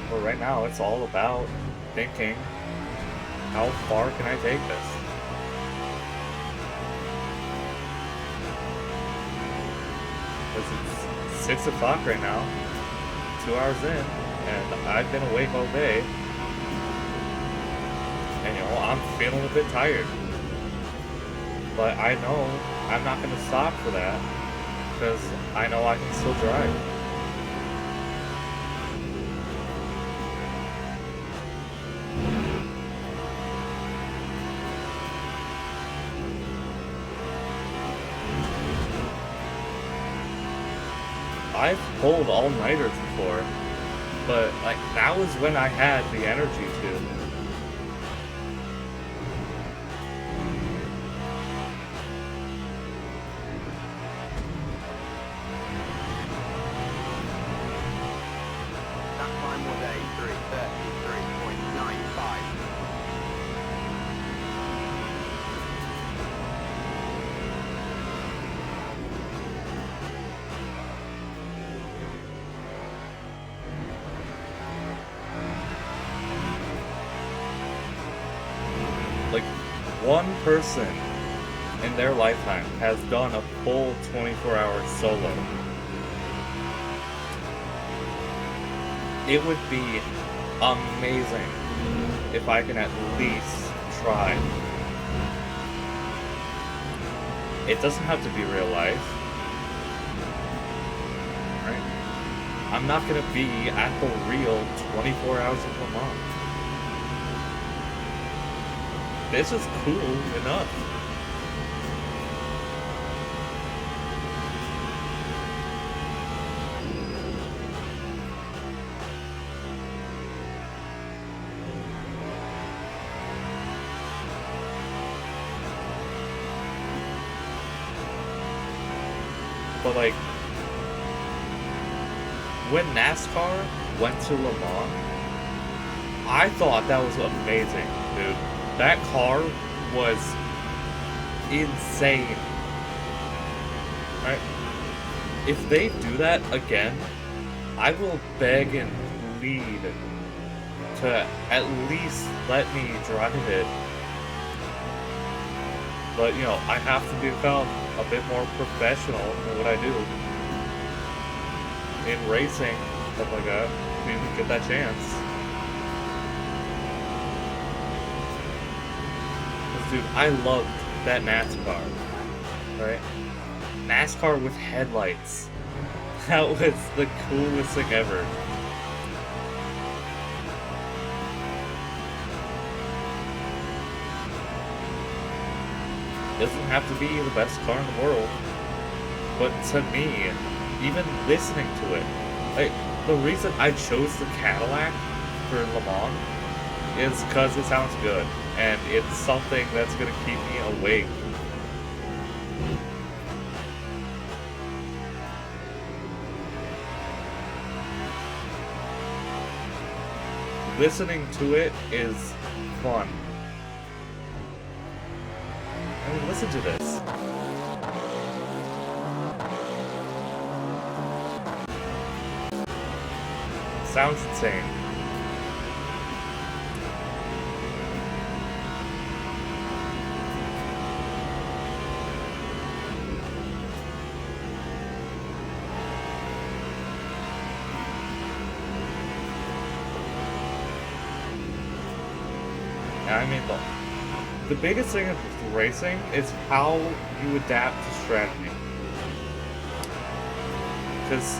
But right now, it's all about thinking, how far can I take this? Because it's 6 o'clock right now, 2 hours in, and I've been awake all day. And, you know, I'm feeling a bit tired. But I know I'm not going to stop for that, because I know I can still drive. I've pulled all-nighters before, but like that was when I had the energy to. That time was a 3:33.95. Like, one person in their lifetime has done a full 24-hour solo. It would be amazing if I can at least try. It doesn't have to be real life. Right? I'm not gonna be at the real 24 hours of Le Mans. This is cool enough. But like, when NASCAR went to Le Mans, I thought that was amazing, dude. That car was insane. Right? If they do that again, I will beg and plead to at least let me drive it. But, you know, I have to become a bit more professional in what I do. In racing, stuff like that, to even get that chance. Dude, I loved that NASCAR, right? NASCAR with headlights. That was the coolest thing ever. Doesn't have to be the best car in the world, but to me, even listening to it, like, the reason I chose the Cadillac for Le Mans is because it sounds good, and it's something that's gonna keep me awake. Listening to it is fun. I mean, listen to this. Sounds insane. I mean, the biggest thing of racing is how you adapt to strategy. Because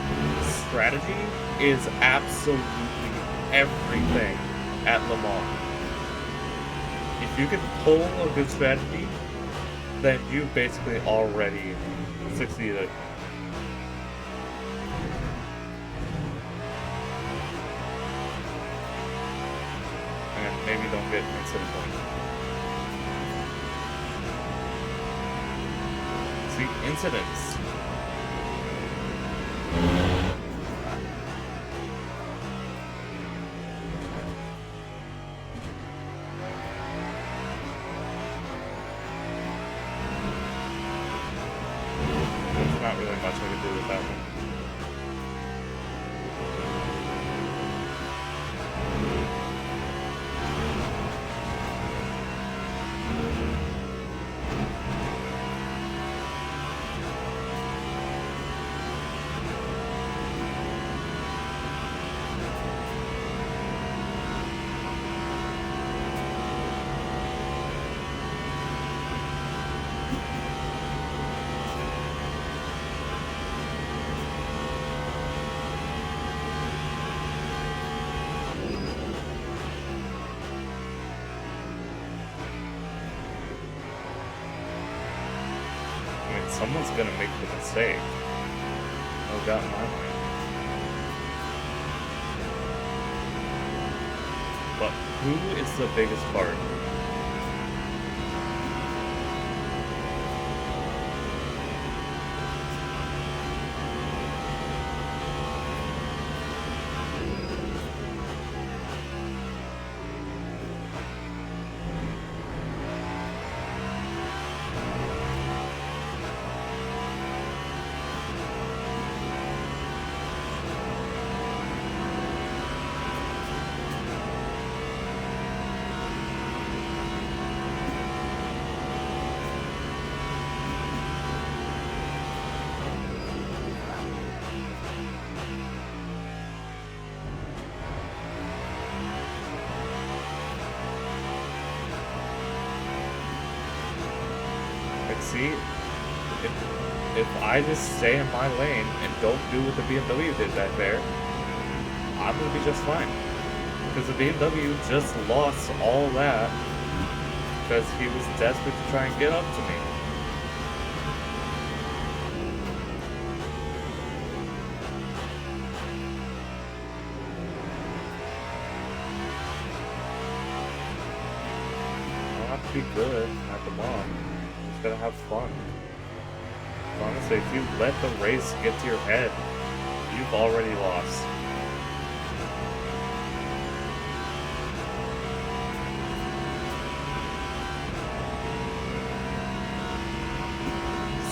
strategy is absolutely everything at Le Mans. If you can pull a good strategy, then you've basically already succeeded. And maybe don't get incident points. See, incidents. really much I could do with that one. I mean, someone's gonna make the mistake. No doubt in my mind. But who is the biggest part? Like, see, if I just stay in my lane and don't do what the BMW did back there, I'm gonna be just fine. Because the BMW just lost all that because he was desperate to try and get up to me. I don't have to be good at the bomb. Just gotta have fun. Honestly, if you let the race get to your head, you've already lost.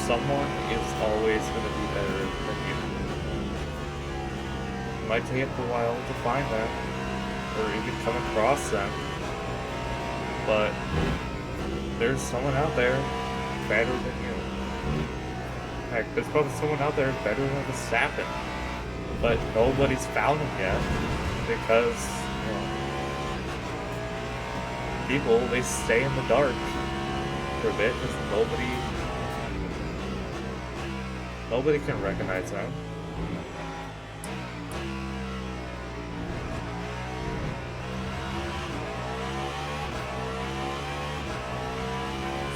Someone is always going to be better than you. It might take a while to find them, or even come across them, but there's someone out there better than you. Heck, there's probably someone out there better than Verstappen, but nobody's found him yet because, you know, people, they stay in the dark for a bit because nobody can recognize them.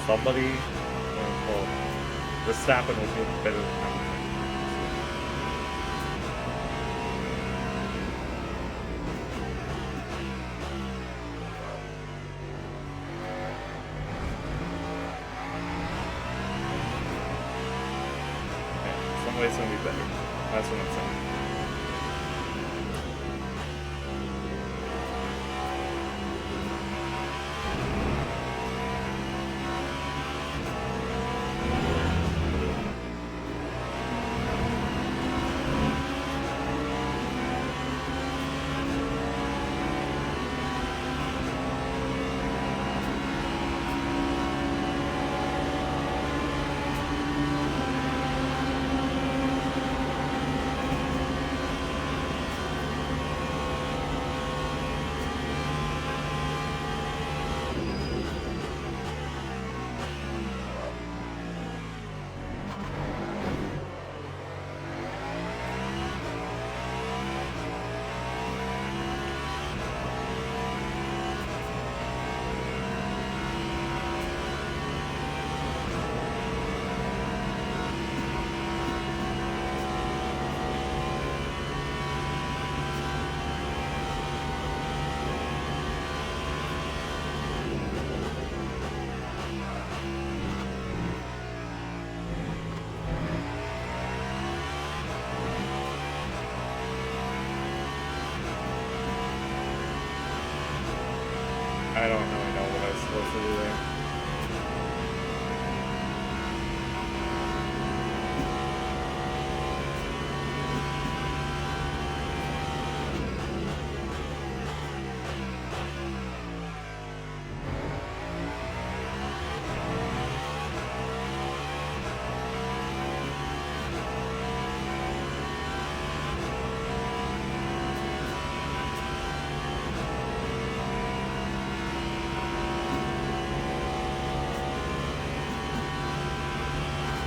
Somebody, well, Verstappen will be better than Hamilton. Yeah, some ways it'll be better. That's what I'm saying.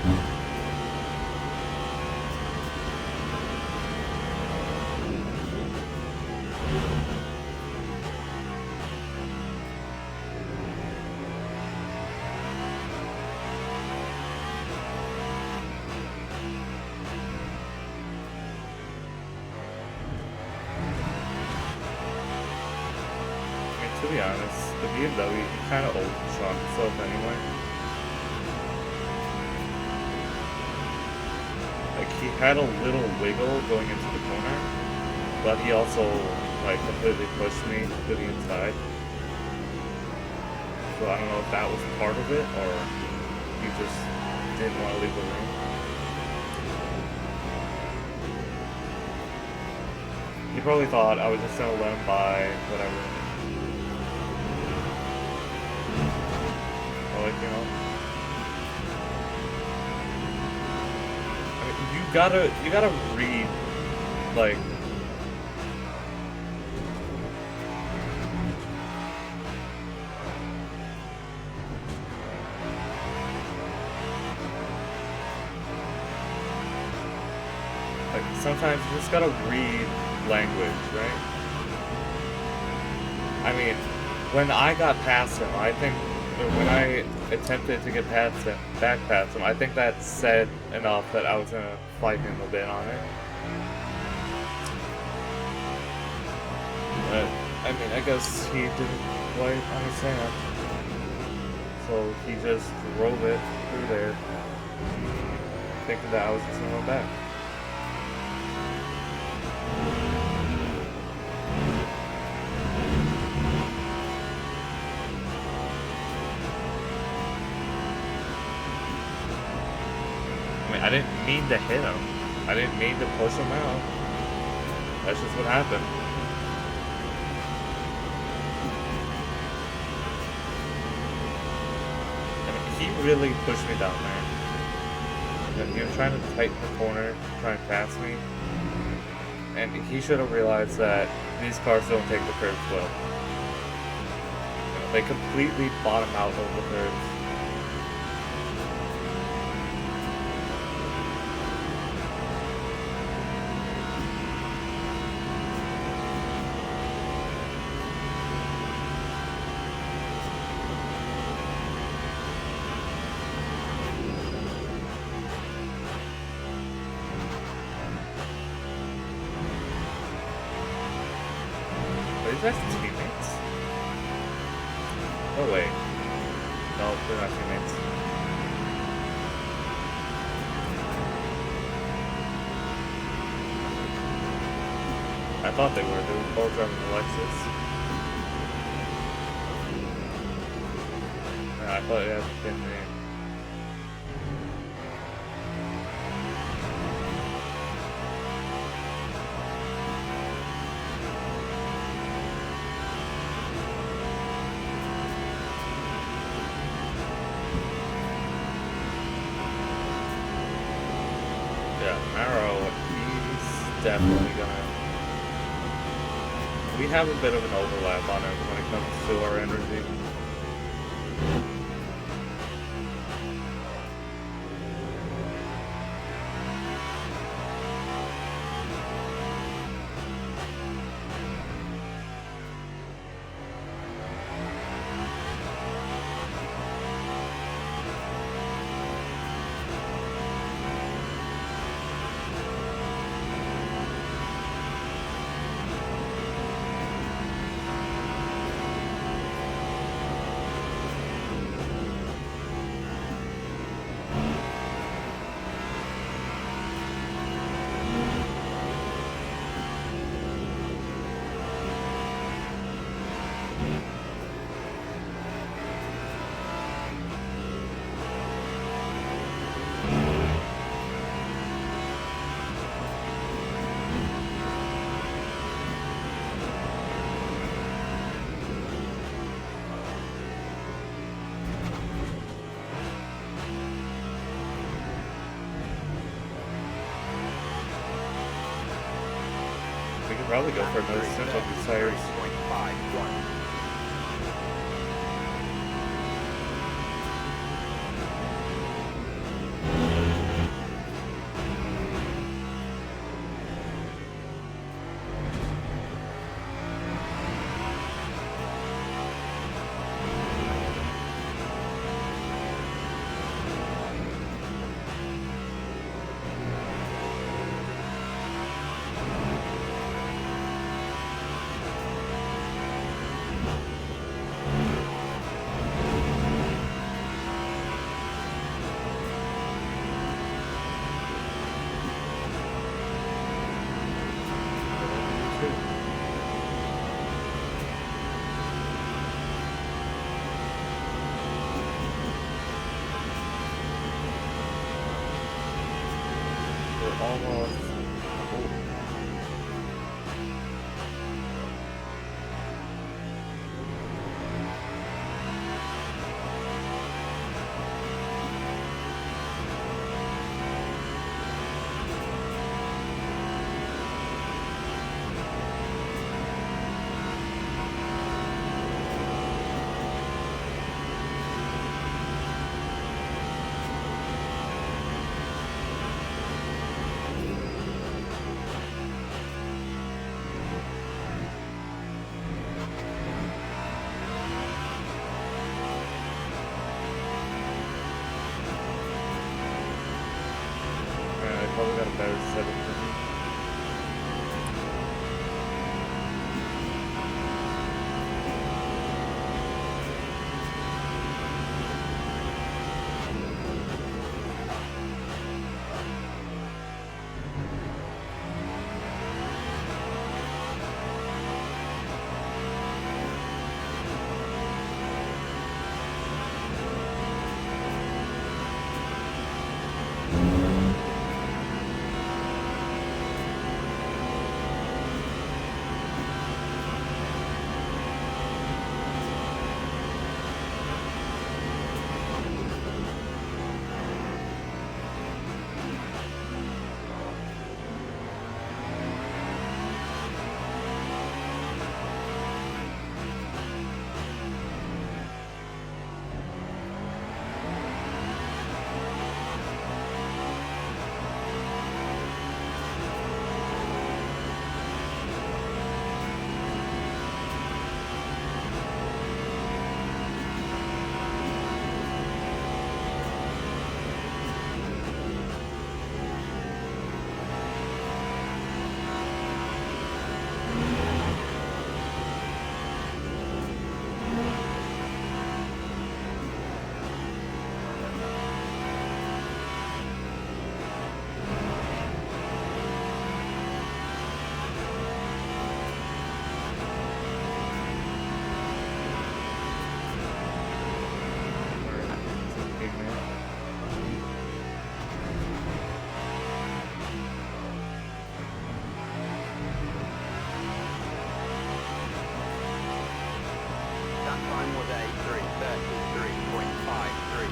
To be honest, the BMW kind of overshot himself anyway. Like, he had a little wiggle going into the corner, but he also, like, completely pushed me to the inside. So I don't know if that was part of it, or he just didn't want to leave the room. He probably thought I was just gonna let him by, whatever. Like, you know, I mean, you gotta read, like, sometimes you just gotta read language, right? I mean, when I got past him, I think, when I attempted to get past him, back past him, I think that said enough that I was gonna fight him a bit on it. But, I mean, I guess he didn't quite understand. So he just drove it through there, thinking that I was just gonna run back. I didn't mean to hit him. I didn't mean to push him out. That's just what happened. I mean, he really pushed me down there. And he was trying to tighten the corner, trying to pass me. And he should have realized that these cars don't take the curbs well. You know, they completely bottom out over the curbs. Are these guys teammates? No way. No, they're not teammates. I thought they were. They were both driving the Lexus. Yeah, I thought it had a pin name. Definitely gonna. We have a bit of an overlap on it when it comes to our energy. We could probably go for another stint on these tires. 3.51. almost. I probably got a better setup than me. That time was a 3:33.53.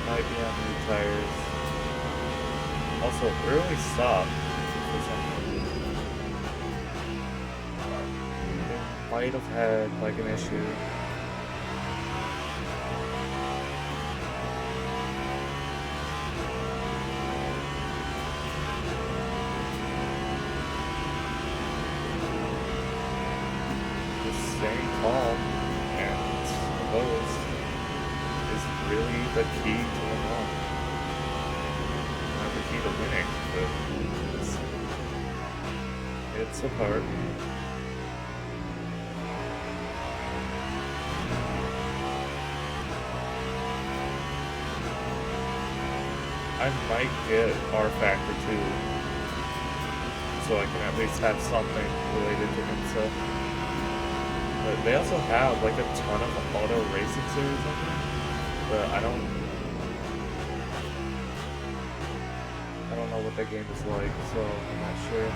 Might be on new tires. Also, early stop for some reason. It might have had like an issue. Just staying calm and composed is really the key to win on. Not the key to winning, but it's a part. I might get R Factor 2, so I can at least have something related to IMSA. But they also have like a ton of auto racing series on there. But I don't know what that game is like, so I'm not sure.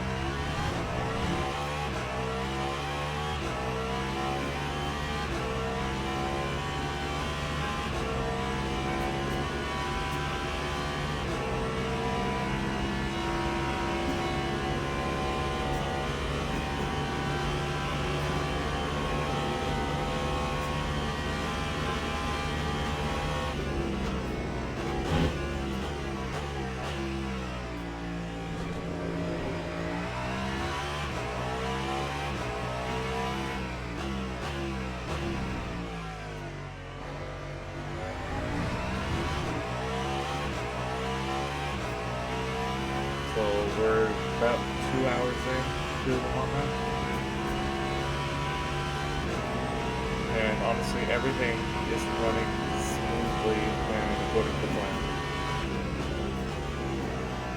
honestly, everything is running smoothly and according to plan.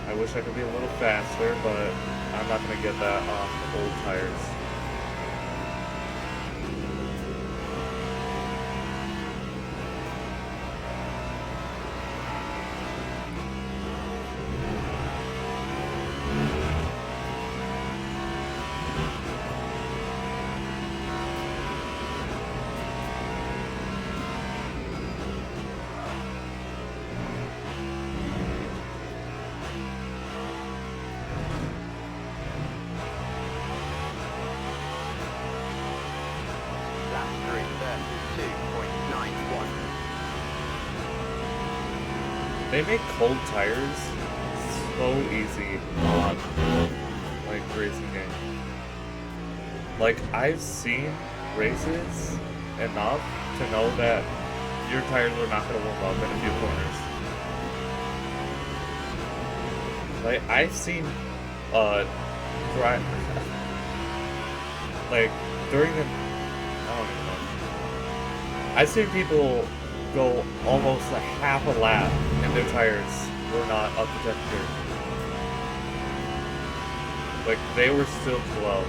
I wish I could be a little faster, but I'm not going to get that on old tires. Lap 3:32.91. They make cold tires so easy on like racing game. Like I've seen races enough to know that your tires are not going to warm up in a few corners. Like I've seen drive like during the I don't even know. I've seen people go almost a half a lap and their tires were not up to temperature. Like they were still too low.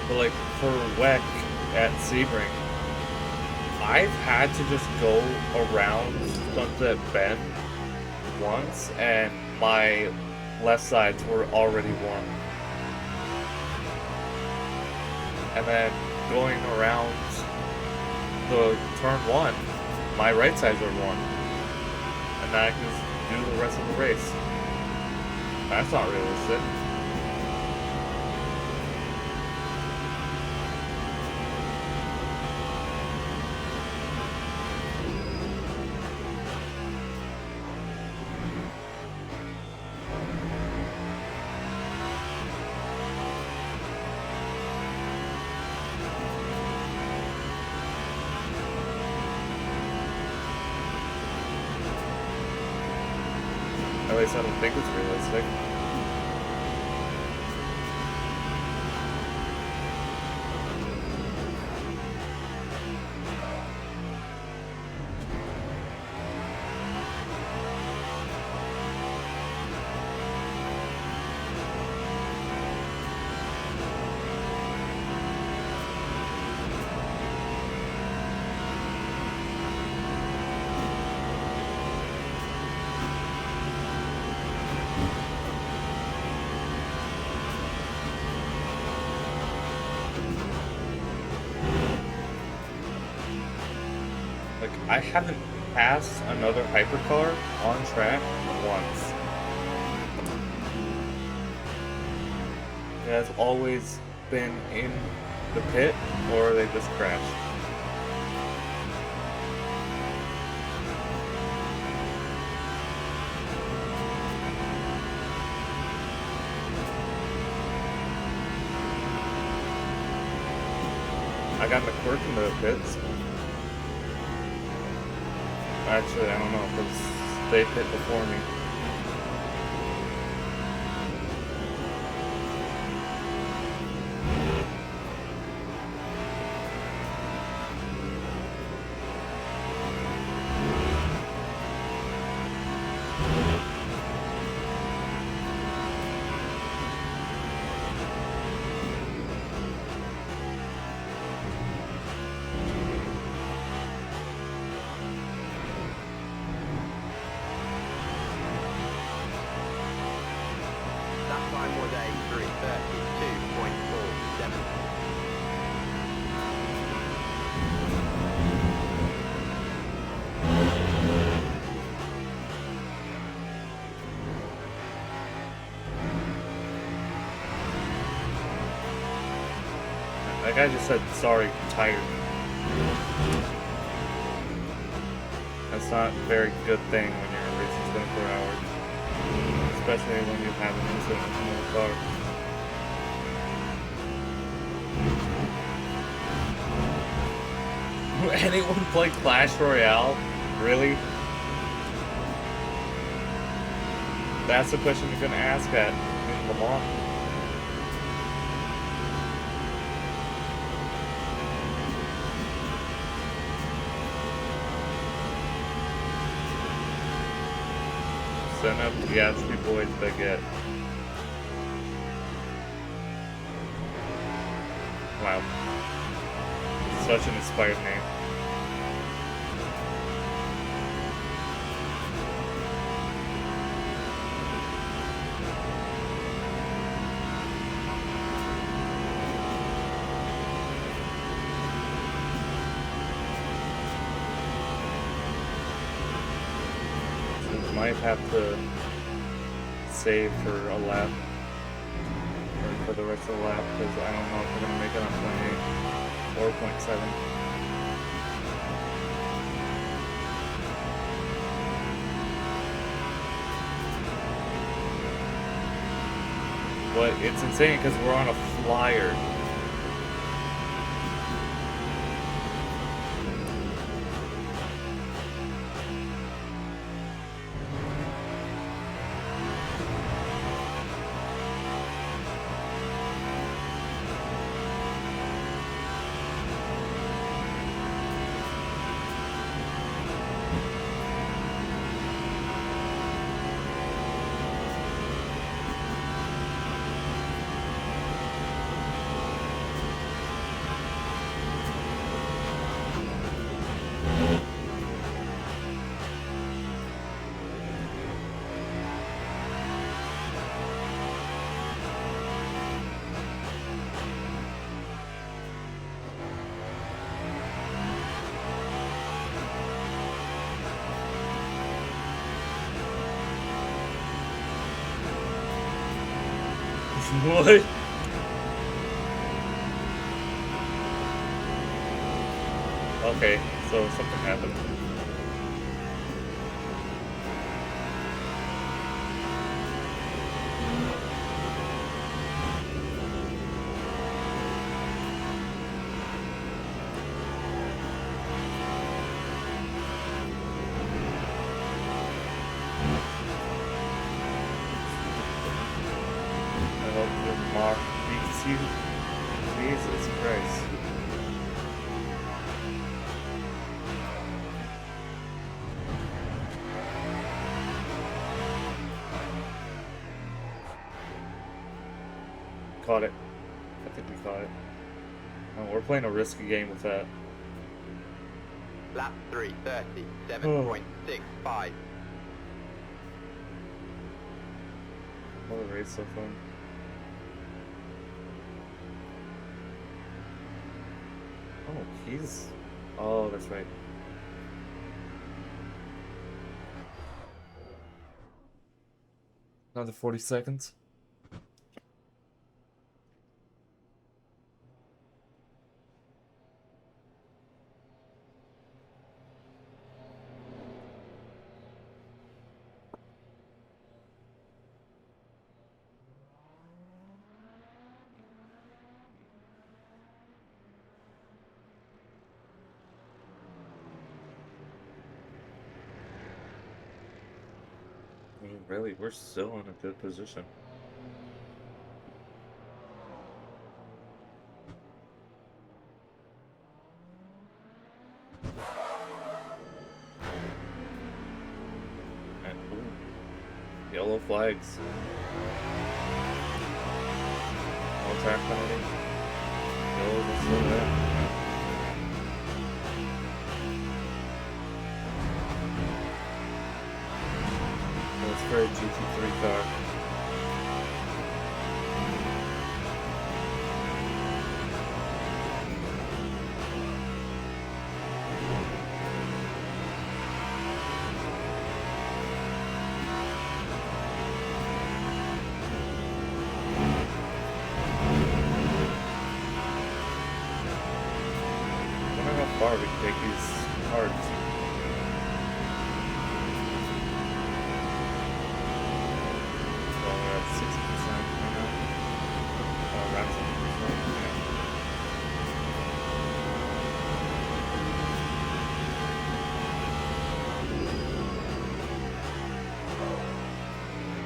But like for WEC at Sebring, I've had to just go around Sunset Bend once and my left sides were already warm. And then going around the turn 1, my right sides are warm. And then I can just do the rest of the race. That's not realistic. At least I don't think it's realistic. Like, I haven't passed another hypercar on track once. It has always been in the pit, or they just crashed. I got McQuirk into the pits. Actually, I don't know, because they pit before me. That time was a 3:32.47. That guy just said, sorry, tired. That's not a very good thing when you're racing 24 hours. Especially when you have an incident in the car. Anyone play Clash Royale? Really? That's the question you're gonna ask at in Le Mans. Send up the Ashley Boys Baguette. Wow. Such an inspired name. Might have to save for a lap or for the rest of the lap because I don't know if we're gonna make it on 0.8 or 0.7. But it's insane because we're on a flyer. What? Okay, so something happened. I hope your mark beats you. Jesus Christ. Caught it. I think we caught it. Oh, we're playing a risky game with that. Lap 3, 37.65. What a race so far. Oh, he's... Oh, that's right. Another 40 seconds. I mean, really, we're still in a good position. And, ooh, yellow flags. No track penalty. Yellow is still there. That's for a GT3 car. I wonder how far we can take these cards. Well, we're at 60% right now. Around 60%.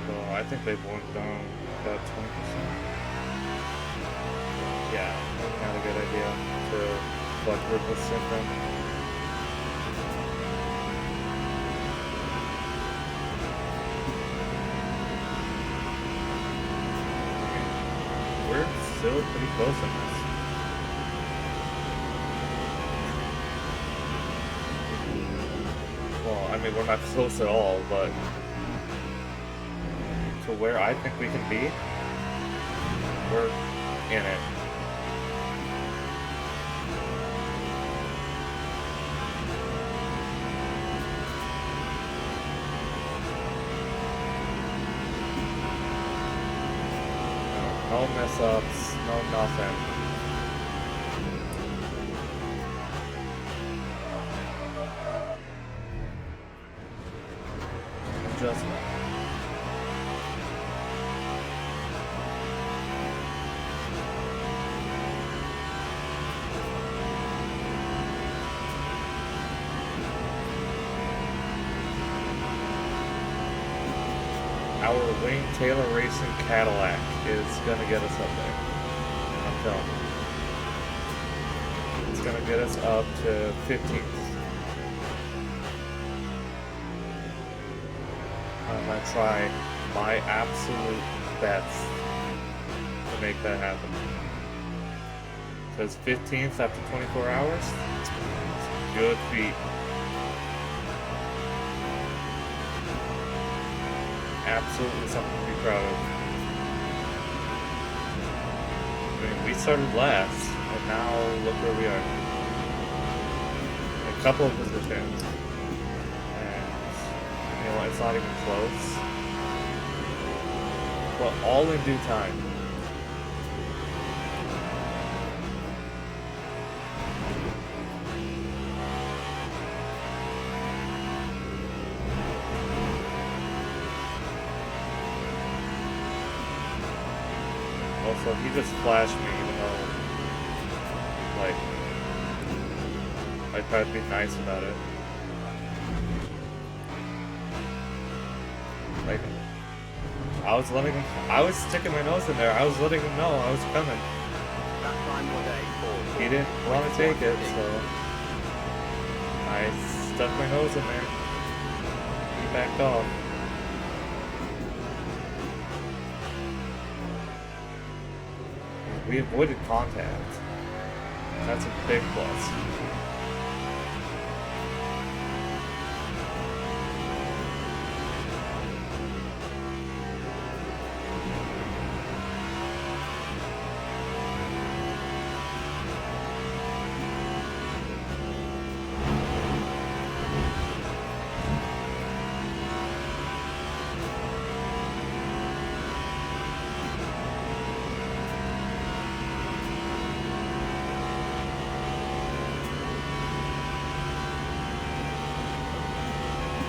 Yeah. think they've worn down about 20%. Yeah, that's not a good idea to like ripple send them. We're still pretty close in this. Well, I mean, we're not close at all, but to where I think we can be, we're in it. No mess ups, no nothing. Adjustment. Our Wayne Taylor Racing Cadillac is gonna get us up there. I'm telling you. It's gonna get us up to 15th. I'm gonna try my absolute best to make that happen. Because 15th after 24 hours, good feat. Absolutely something to be proud of. I mean, we started last, and now look where we are. A couple of positions. And, you know, it's not even close. But all in due time. Also, he just flashed me, even though, like, I tried to be nice about it. Like, I was sticking my nose in there. I was letting him know I was coming. That time was a 4. He didn't want to take it, so I stuck my nose in there. He backed off. We avoided contact. That's a big plus.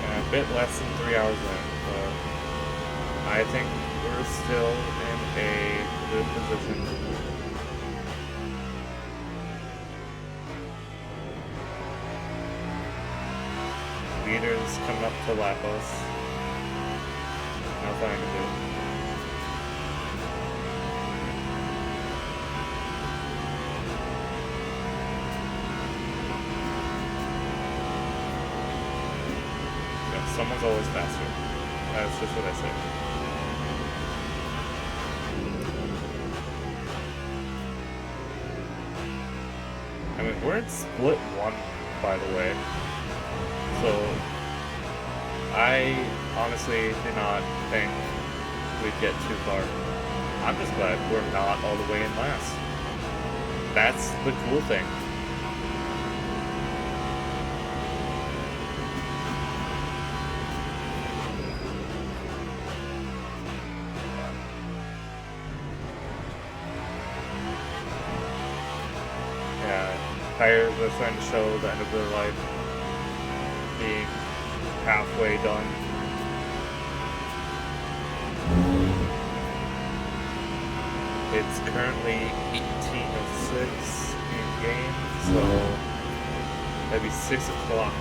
A bit less than 3 hours in, but I think we're still in a good position. Leaders coming up to lap us. Nothing I can do. Someone's always faster. That's just what I say. I mean, we're in split 1, by the way. So, I honestly did not think we'd get too far. I'm just glad we're not all the way in last. That's the cool thing. Tires are starting to show the end of their life, being halfway done. It's currently 18:06 in game, so that'd be 6 o'clock.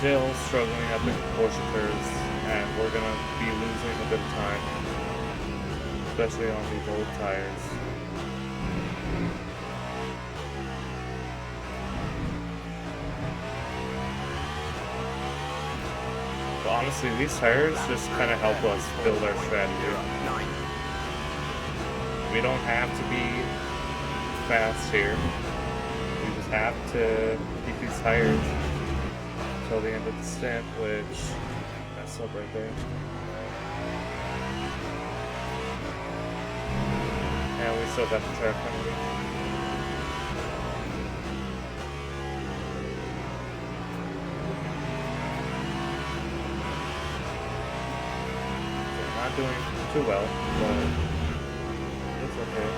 still struggling at the Porsche curves, and we're gonna be losing a bit of time, especially on these old tires. But honestly, these tires just kind of help us build our strategy. 9. We don't have to be fast here. We just have to keep these tires until the end of the stint, which messed up right there. And we still got the track penalty. So not doing too well, but it's okay.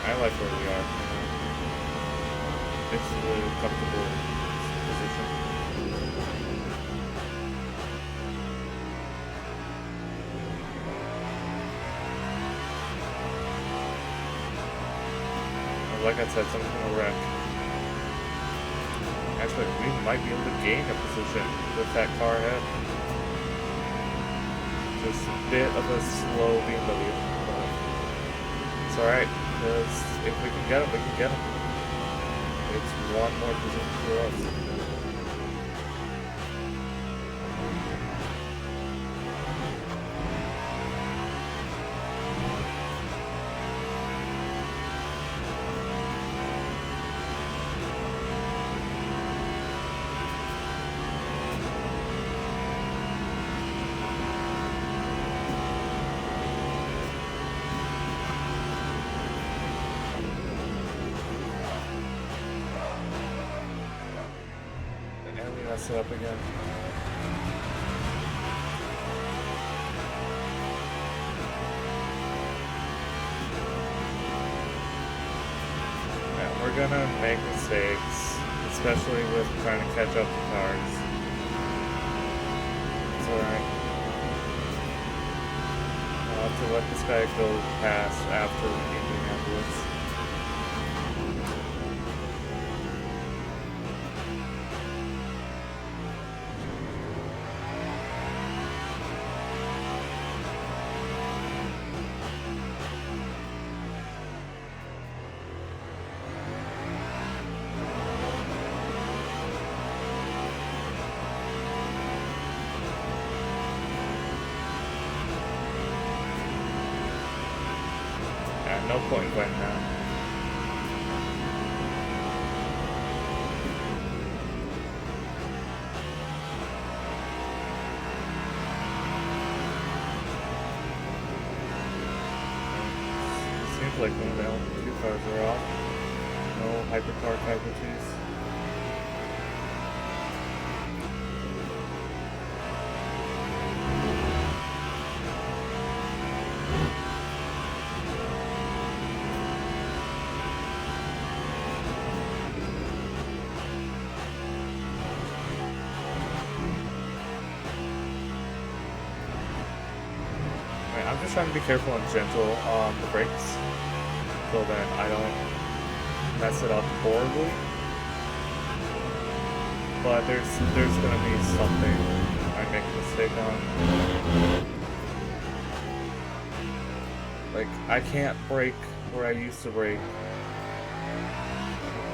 I like where we are. It's a really comfortable position. Like I said, something will wreck. Actually, we might be able to gain a position with that car ahead. Just a bit of a slow BMW, but it's alright. Because if we can get him, we can get him. It's one more position for us. Mess it up again. Yeah, we're gonna make mistakes, especially with trying to catch up to cars. It's alright. I'll have to let this guy go past after Indianapolis. No point in playing that. Seems like one of the LFG cars are off. No hypercar casualties. I'm just trying to be careful and gentle on the brakes, so that I don't mess it up horribly. But there's gonna be something I make a mistake on. Like, I can't brake where I used to brake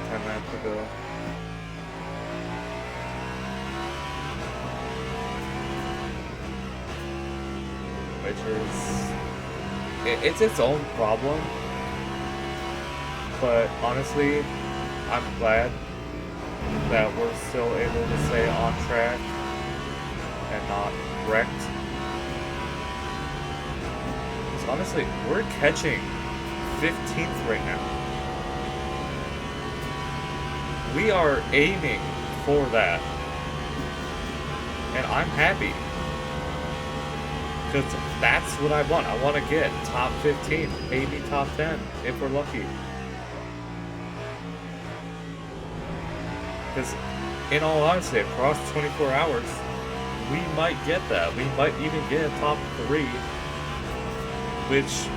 10 laps ago. Which is, it's its own problem, but honestly, I'm glad that we're still able to stay on track and not wrecked. Because honestly, we're catching 15th right now. We are aiming for that, and I'm happy. Because that's what I want. I want to get top 15, maybe top 10, if we're lucky. Because in all honesty, across 24 hours, we might get that. We might even get a top 3, which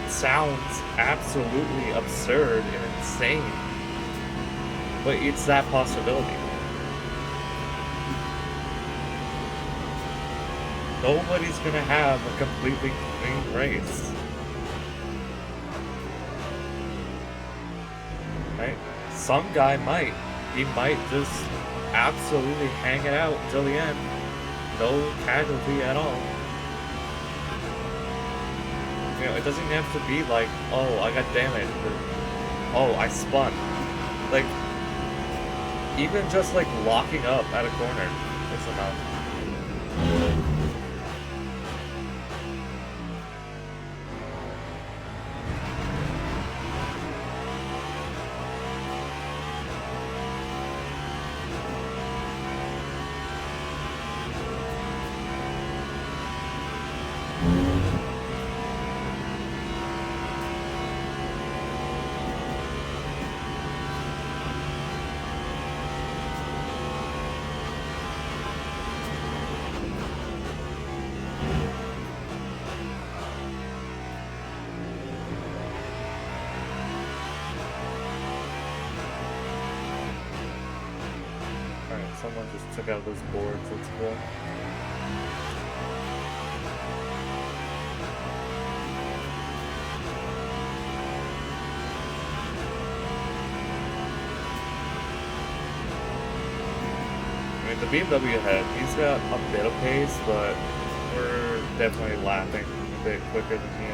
sounds absolutely absurd and insane. But it's that possibility. Nobody's gonna have a completely clean race. Right? Some guy might. He might just absolutely hang it out until the end. No casualty at all. You know, it doesn't even have to be like, oh, I got damaged, or oh, I spun. Like, even just like locking up at a corner is enough. Someone just took out those boards, that's cool. I mean, the BMW head, he's got a bit of pace, but we're definitely lapping a bit quicker than he is.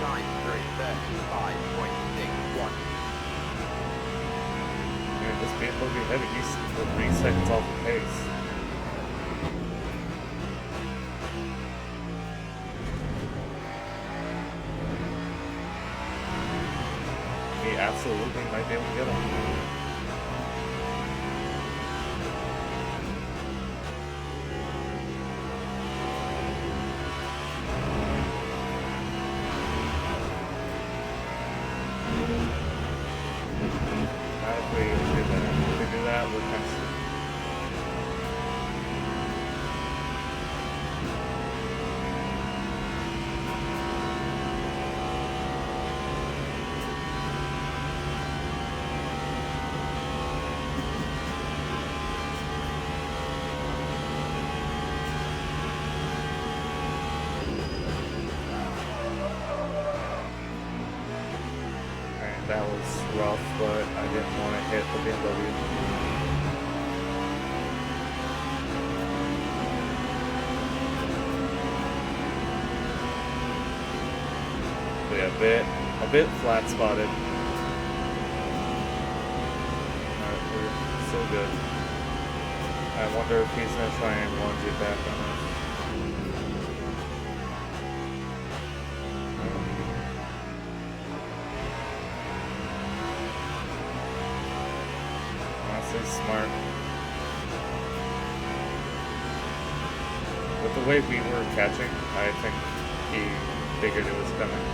Time 3:35.61. Man, this BMW heavy, he's 3 seconds off the pace. He absolutely might be able to get him. If we do that, we're kind of... That was rough, but I didn't want to hit the BMW. But yeah, a bit flat spotted. Alright, we're still good. I wonder if he's gonna try and launch it back on us. Smart. With the way we were catching, I think he figured it was coming.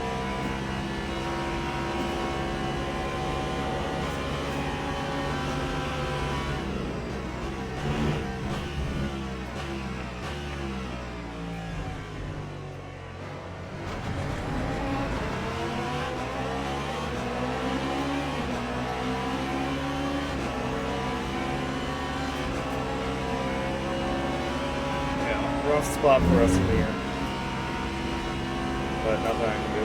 Rough spot for us to be in, but nothing I can do.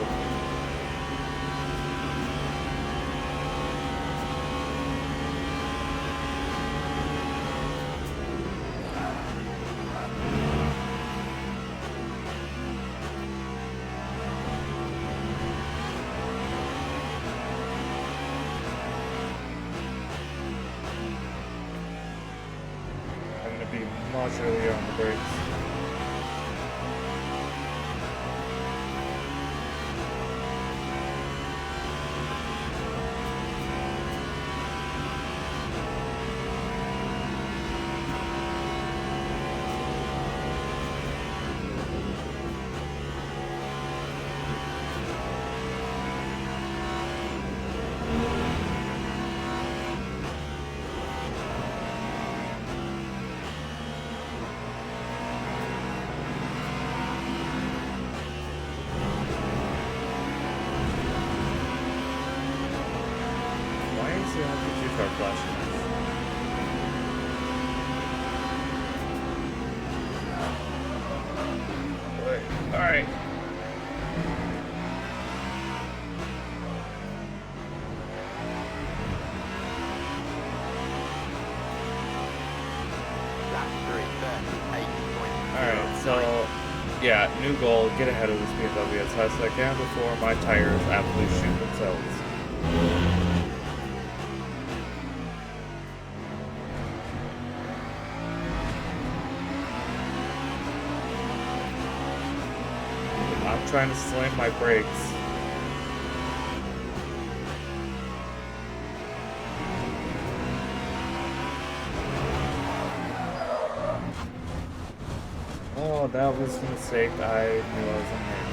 much earlier on the brakes. Why is the LFG car flashing? Alright. Lap 3, 8.0. Alright, so yeah, new goal, get ahead of this BMW as fast as I can before my tires absolutely shoot themselves. I'm trying to slam my brakes. Oh, that was a mistake. I knew I was in there.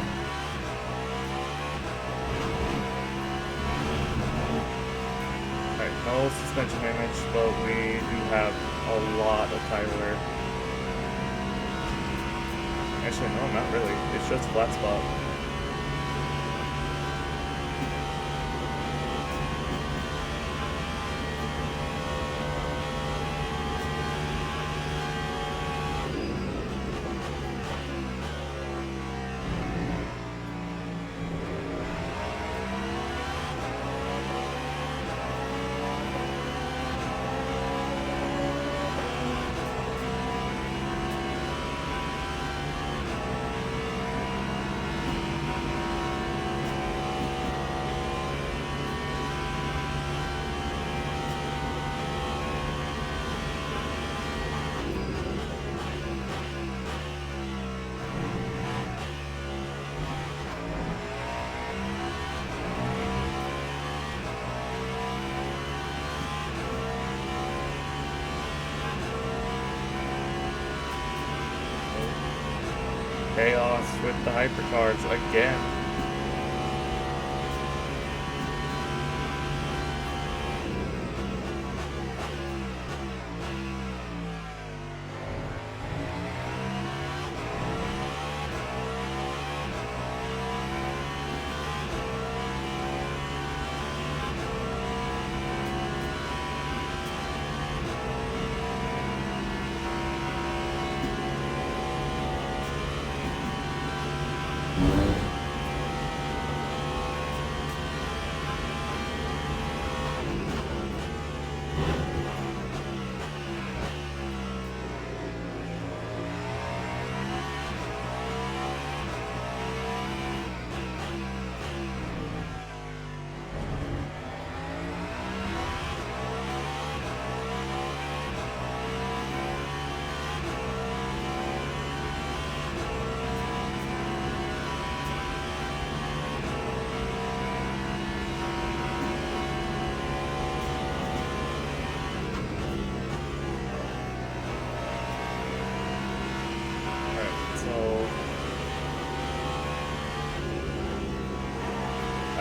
Alright, no suspension damage, but we do have a lot of tire wear. Actually, no, not really. It's just a flat spot. Chaos with the hypercars again.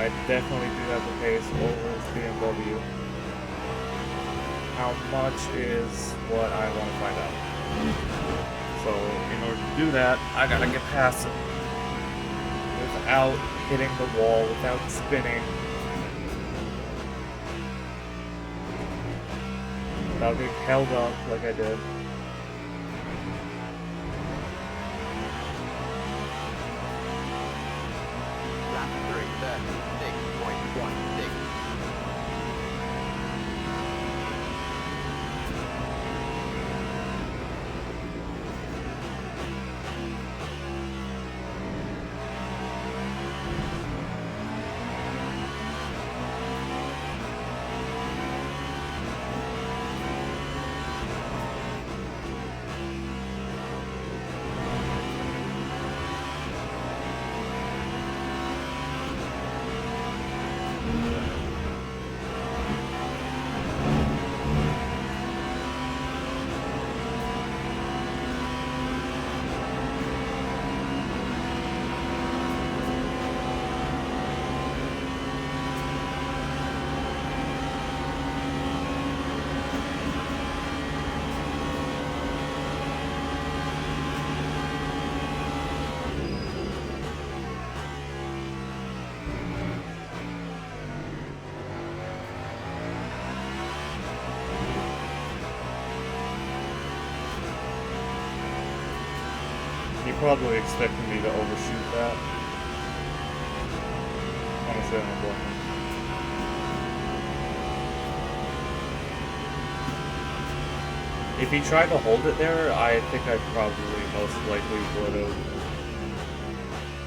I definitely do have the pace over this BMW. How much is what I want to find out. So in order to do that, I gotta get past it without hitting the wall, without spinning, without being held up like I did. Lap 3, 36.16. He probably expected me to overshoot that. Honestly, I don't blame him. If he tried to hold it there, I think I probably most likely would have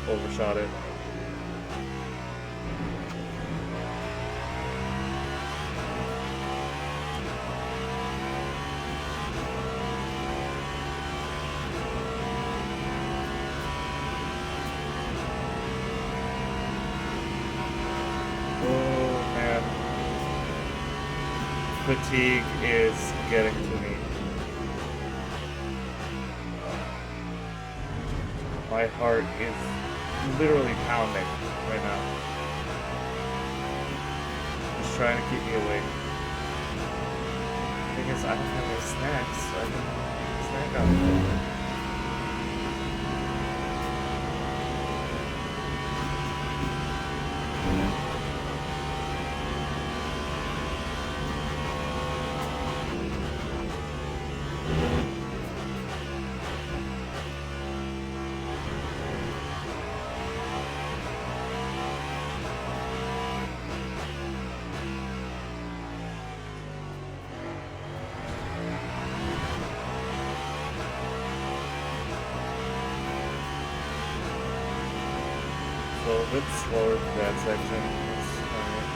overshot it. Oh man. Fatigue is getting to me. My heart is literally pounding right now. Just trying to keep me awake. Thing is, I don't have any snacks, so I can snack on it. So a bit slower for that section. That's alright.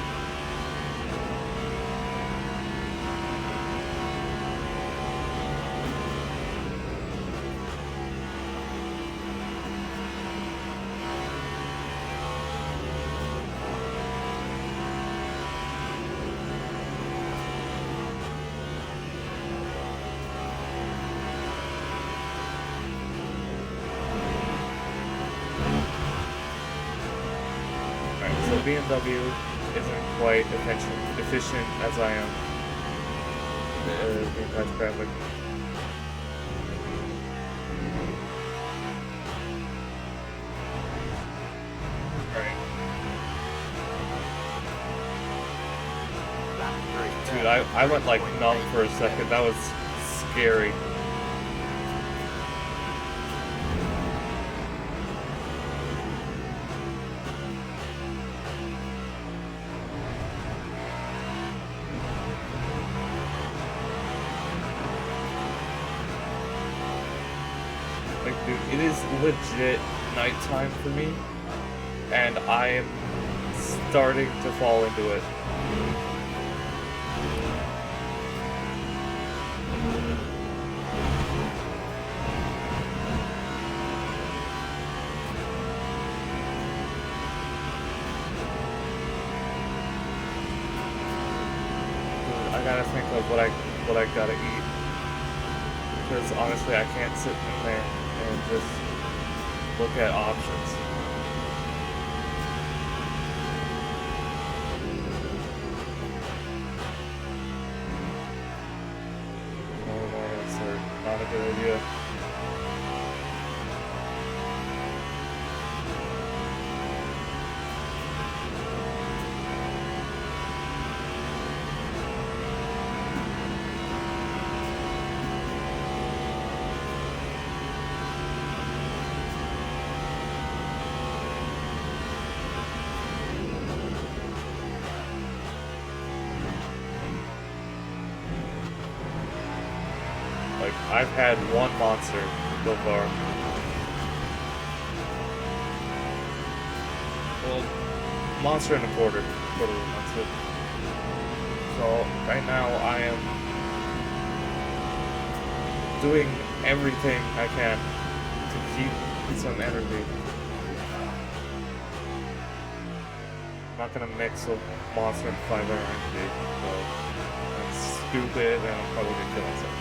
Alright, so BMW isn't quite efficient as I am. Being touch traffic. Alright. Lap 3. Dude, I went like numb for a second. That was scary. Like, dude, it is legit nighttime for me, and I am starting to fall into it. Dude, I gotta think of what I gotta eat, because honestly, I can't sit in there and just look at options. Oh, that's not a good idea. Like, I've had one monster so far. Well, monster and a quarter. Quarter of a monster. So, right now I am doing everything I can to keep some energy. I'm not gonna mix a monster and 5-hour energy, so that's stupid and I'm probably gonna kill myself.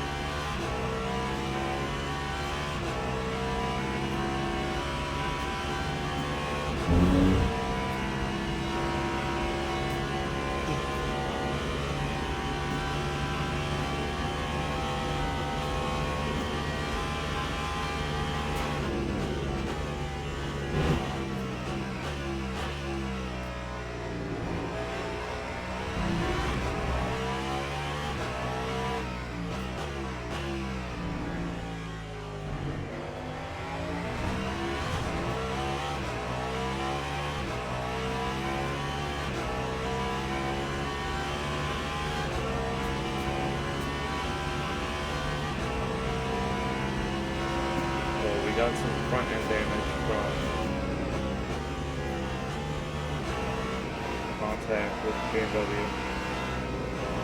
got some front end damage from contact with BMW,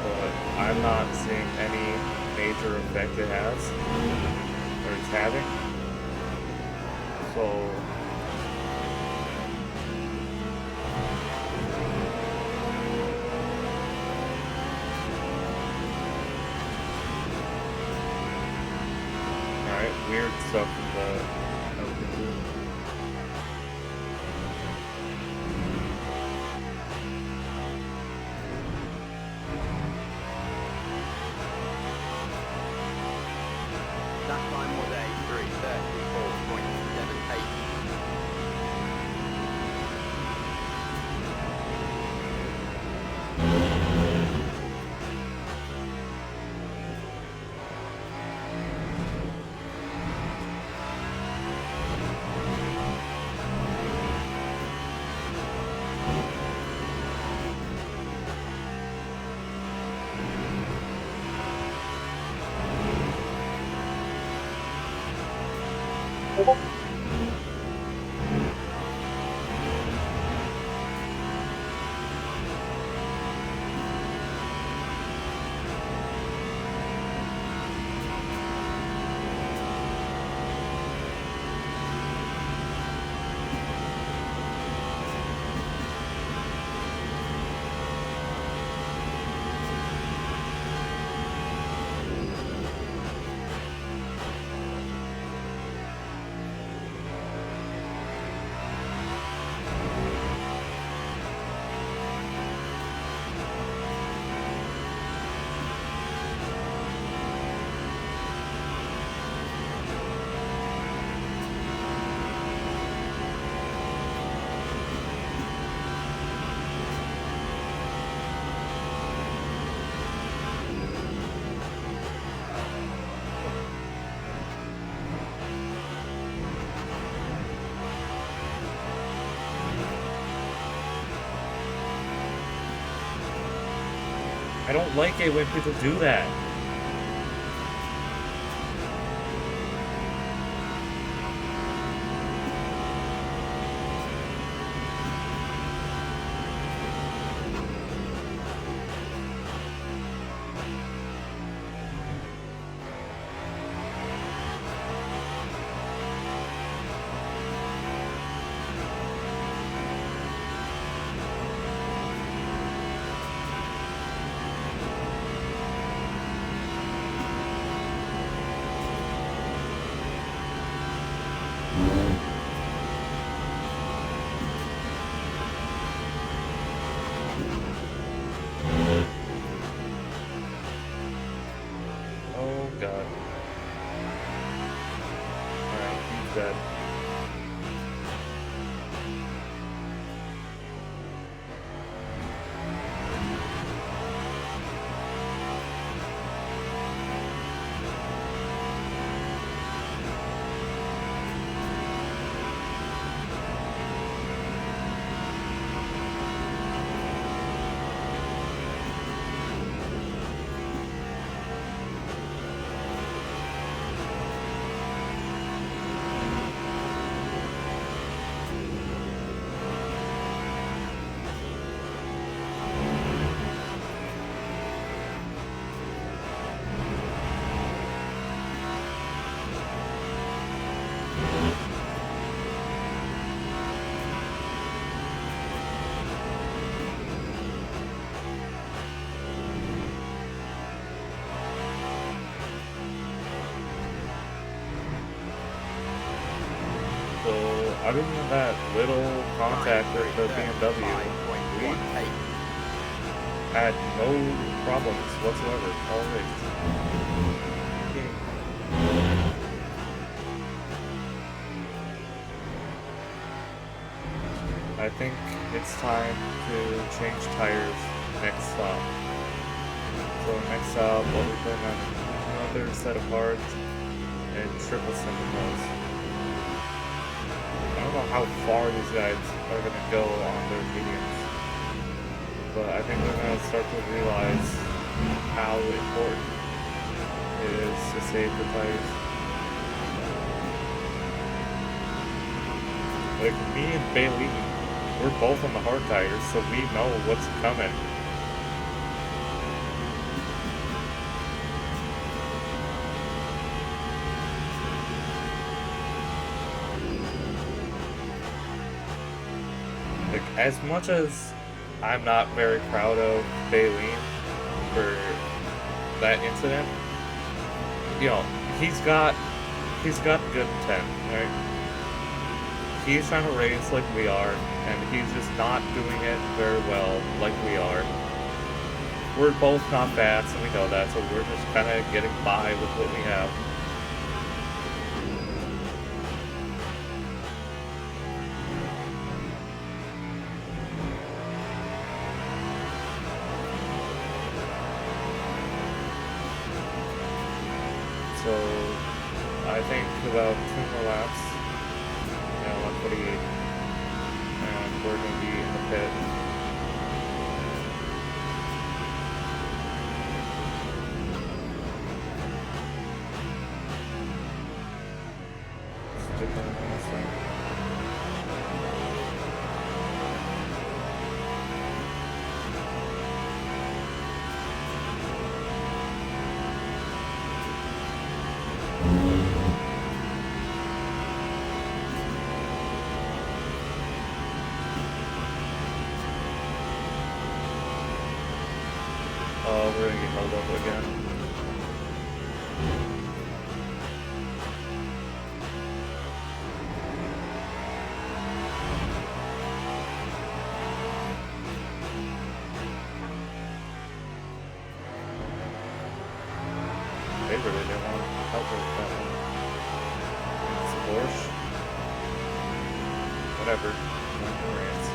but I'm not seeing any major effect it has, or it's having. So alright, weird stuff in the LFG. That time was a 3:34.78. I don't like it when people do that. Oh god. Alright, he's dead. So, other than that little contact with the BMW, we 5.18. had no problems whatsoever. All right. I think it's time to change tires next stop. So next stop, we'll be putting on another set of parts and triple single nose. I don't know how far these guys are going to go on their mediums, but I think they're going to start to realize how important it is to save the tires. Like, me and Bailey, we're both on the hard tires, so we know what's coming. Like, as much as I'm not very proud of Bailey for that incident, you know, he's got good intent, right? He's trying to race like we are, and he's just not doing it very well like we are. We're both not fast, and we know that, so we're just kind of getting by with what we have. So, I think about 2 more laps. Yeah, 148. And we're going to be in the pit. Stick on this thing. Oh, we're gonna get held up again. They really didn't want to help her with that one. It's Porsche. Whatever. Fucking rants.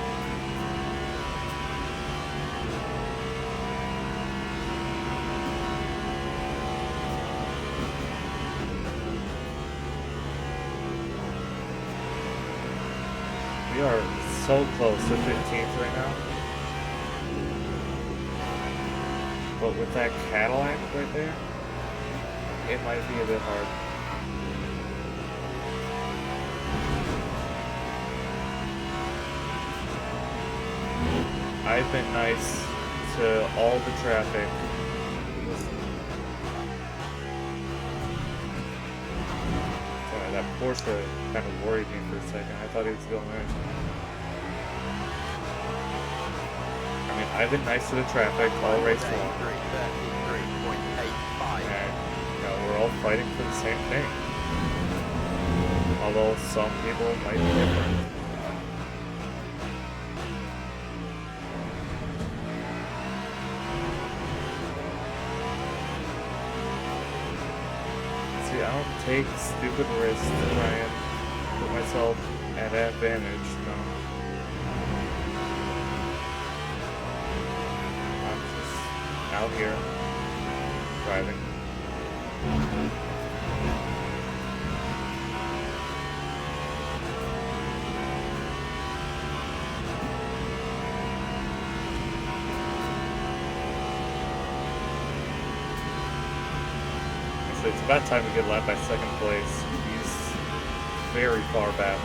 We are so close to 15th right now. But with that Cadillac right there, it might be a bit hard. I've been nice to all the traffic. Sorry, that Porsche kind of worried me for a second. I thought he was going in. I mean, I've been nice to the traffic all race long. 33.85. And, you know, we're all fighting for the same thing. Although some people might be different. See, I don't take stupid risks to try and put myself at advantage, no. I'm just out here driving. So it's about time to get left by second place. He's very far back.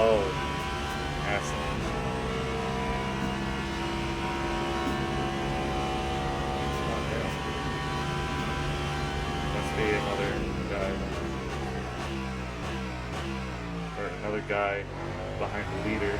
Oh, asshole. Oh, damn. Must be another guy. Or another guy behind the leader.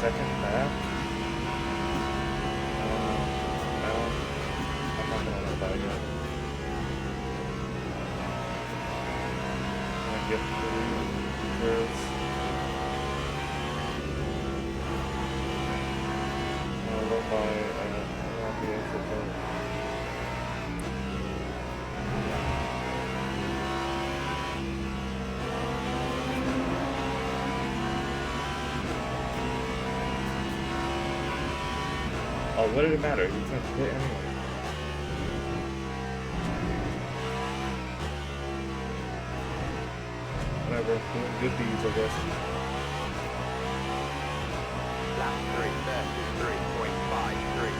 second back. I'm not gonna let that yet. I'm gonna get through curves. I'll go by around the exit curve. Oh, what did it matter? He's gonna hit anyway. Whatever, doing good deeds, I guess. Lap 3:33.53.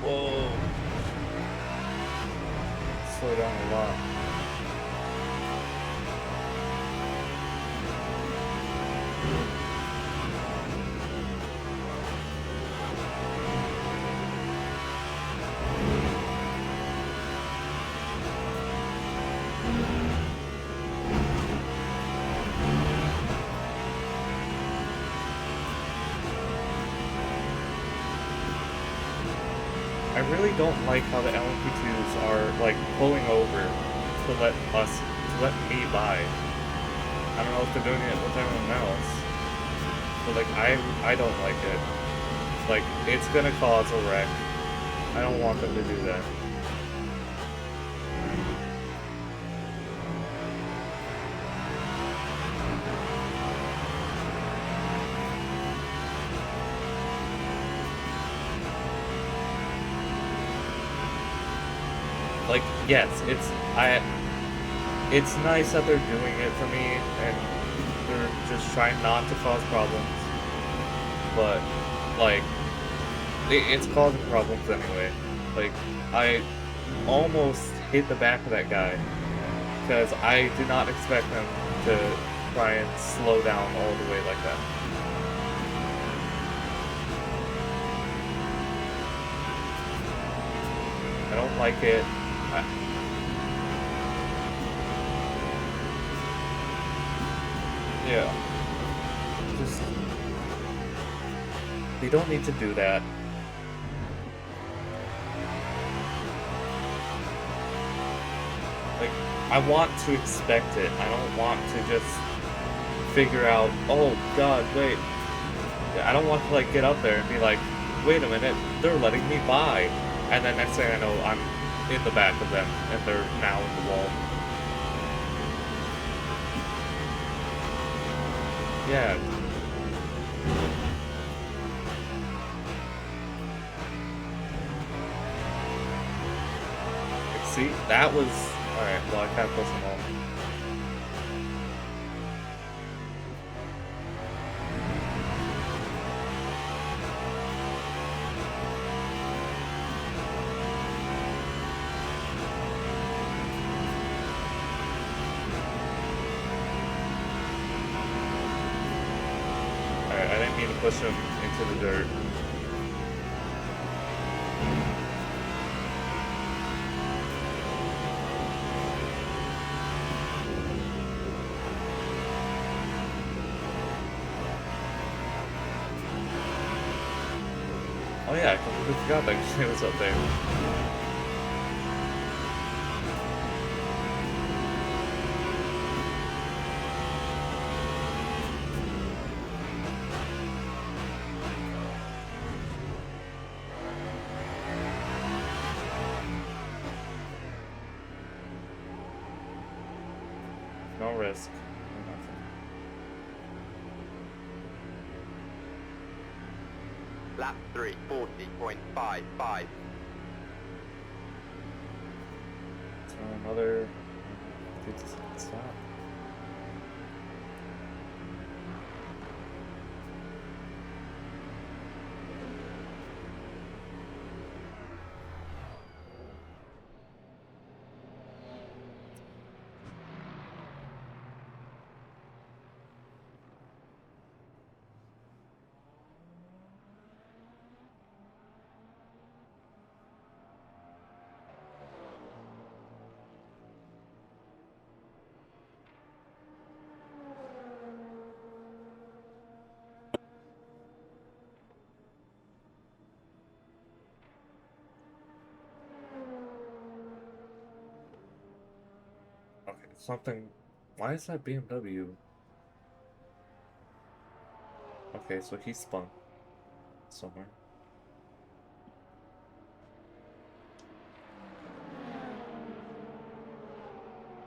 Whoa. Slow down a lot. I really don't like how the LMP2s are like pulling over to let me by. I don't know if they're doing it with everyone else, but like I don't like it. Like it's gonna cause a wreck. I don't want them to do that. Like, yes, it's nice that they're doing it for me, and they're just trying not to cause problems. But, like, it's causing problems anyway. Like, I almost hit the back of that guy, because I did not expect him to try and slow down all the way like that. I don't like it. Yeah. Just... They don't need to do that. Like, I want to expect it. I don't want to just figure out, oh god, wait. I don't want to, like, get up there and be like, wait a minute, they're letting me by. And then next thing I know, I'm in the back of them, and they're now in the wall. Yeah. Like, see, that was... Alright, well, I can't push them all. Alright, I didn't mean to push him into the dirt. Oh yeah, I completely forgot that it was up there. No risk. No nothing. Lap 3:40.55. So another 50-second stop. Something. Why is that BMW? Okay, so he spun somewhere.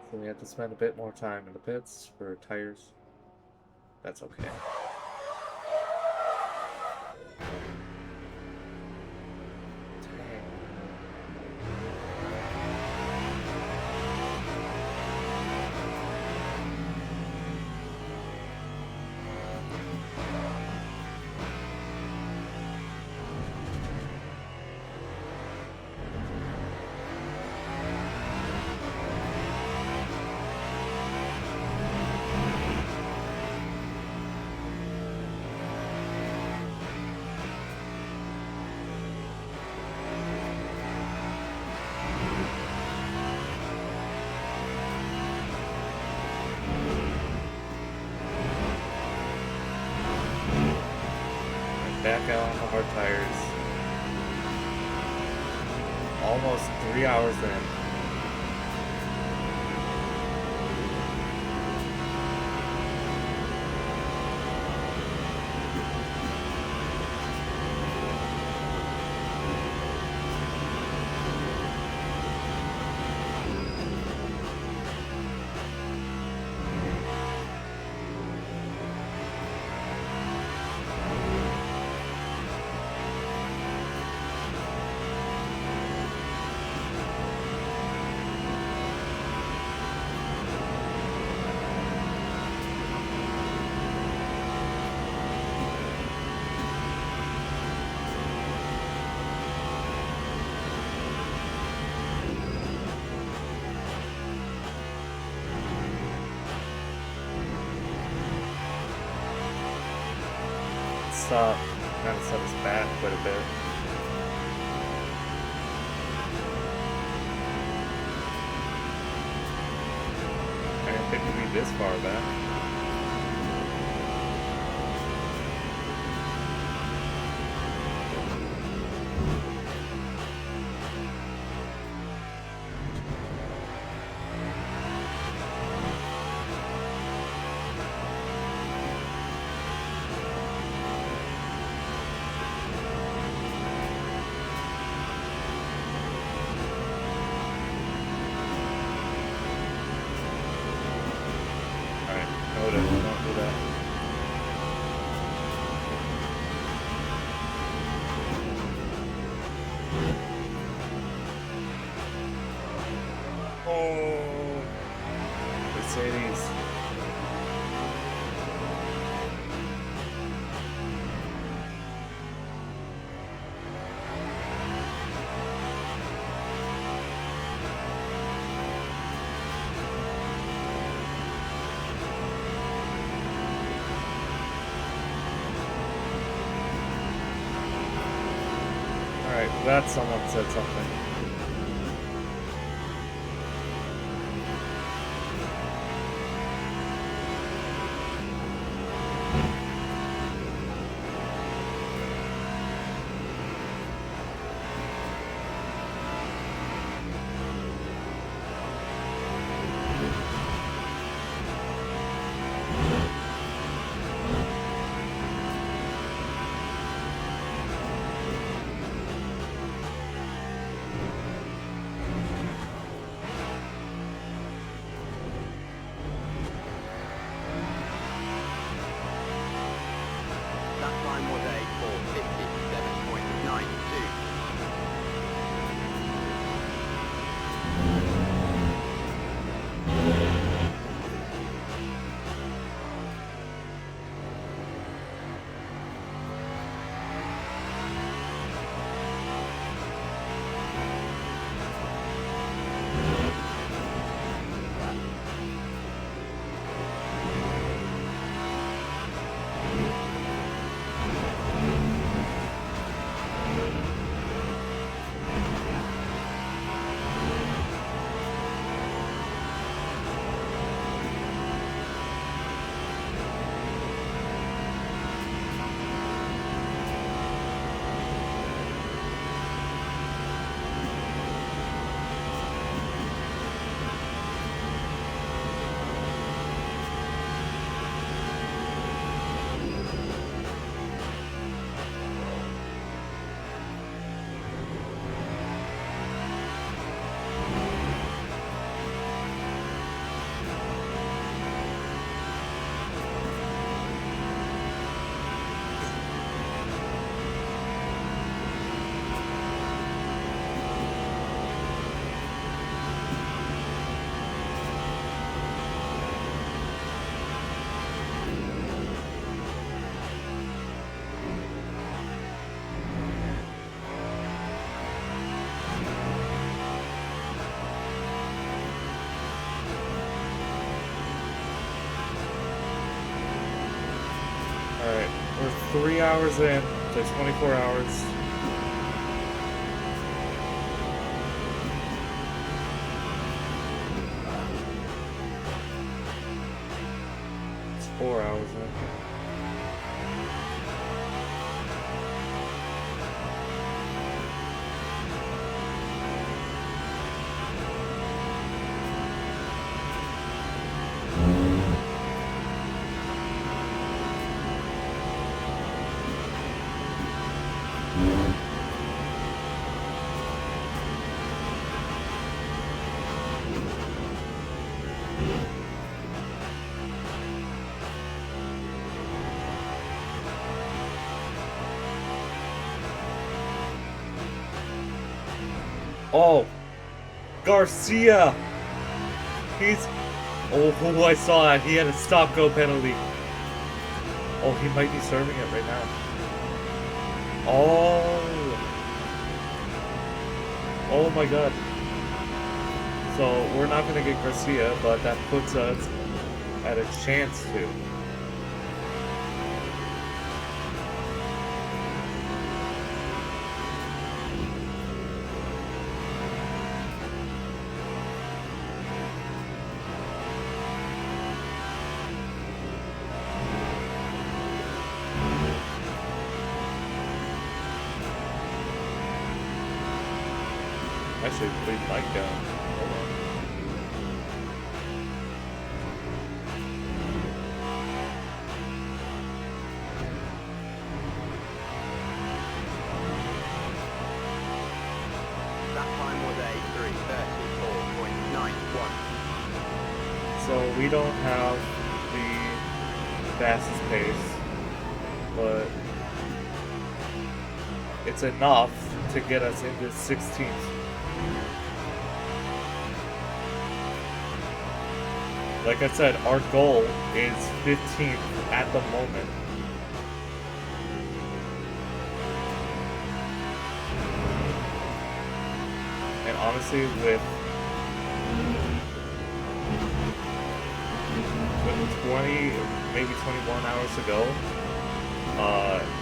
So we had to spend a bit more time in the pits for tires. That's okay. Back out on the hard tires. Almost 3 hours in. Stop. Kind of set us back quite a bit. I didn't think we'd be this far back. Don't do that. Oh, Mercedes. Alright, glad someone said something. Alright, we're 3 hours in to 24 hours. It's 4 hours in. Oh, Garcia. He's. Oh, I saw that. He had a stop go penalty. Oh, he might be serving it right now. Oh. Oh my god. So we're not gonna get Garcia, but that puts us at a chance to. Actually, we might go. Hold on. That time was a 3:34.91. So we don't have the fastest pace, but it's enough to get us into 16th. Like I said, our goal is 15th at the moment. And honestly, with 20, maybe 21 hours to go,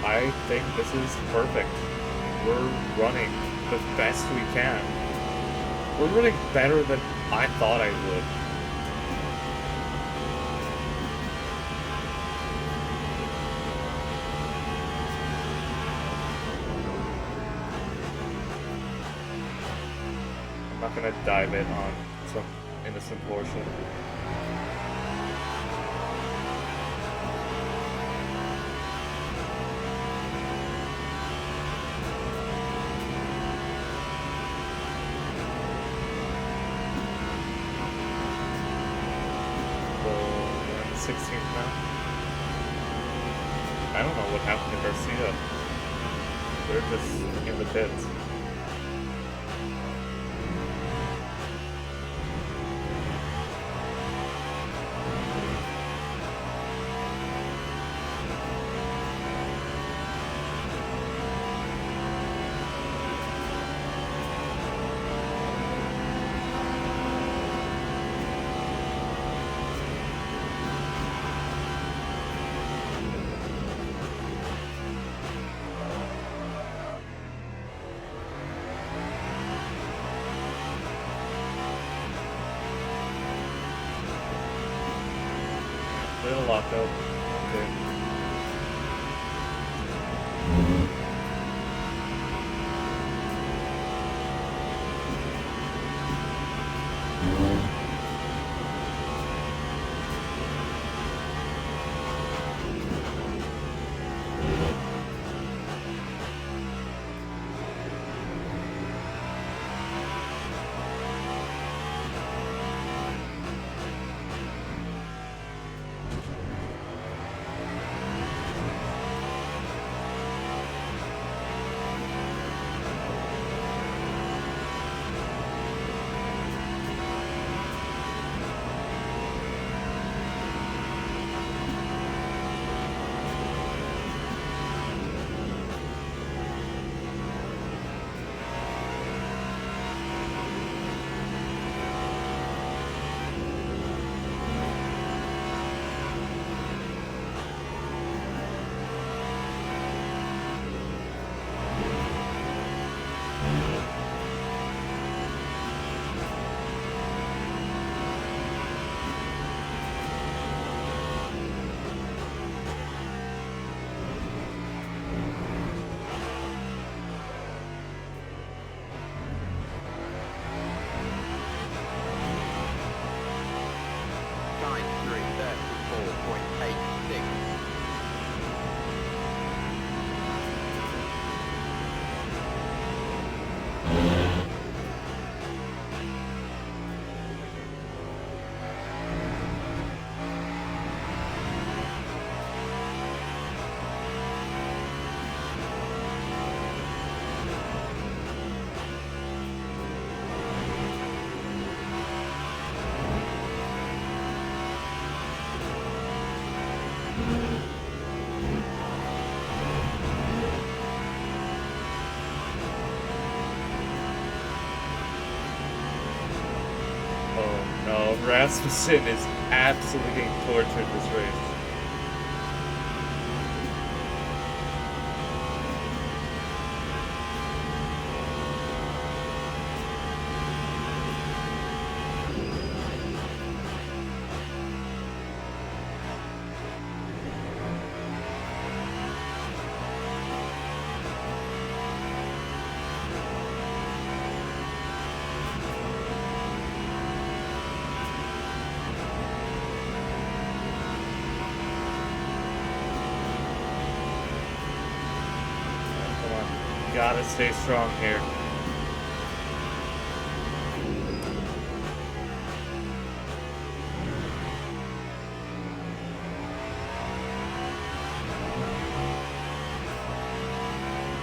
I think this is perfect. We're running the best we can. We're running better than I thought I would. I'm not gonna dive in on some innocent portion. So we're in the 16th now. I don't know what happened to Garcia. They're just in the pits. Little lockup. Okay. Oh no, Rasmussen is absolutely getting tortured this race. Come on, gotta stay strong here.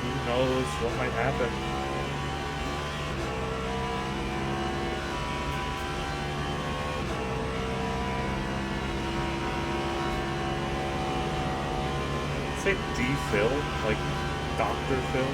Who knows what might happen? Say D Phil, like Dr. Phil.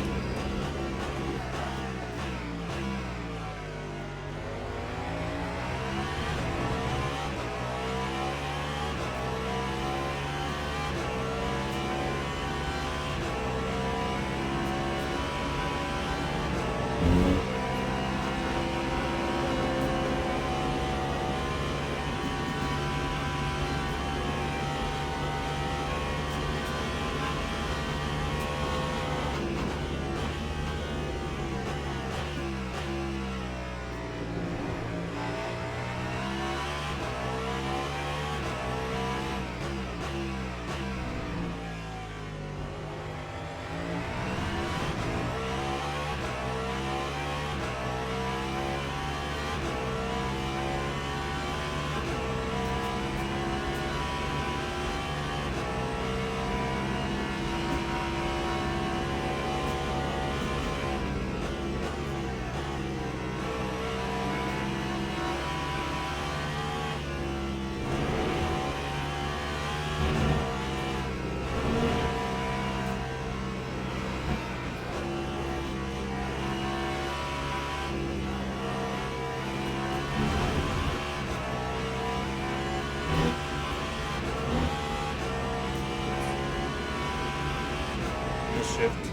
The shift.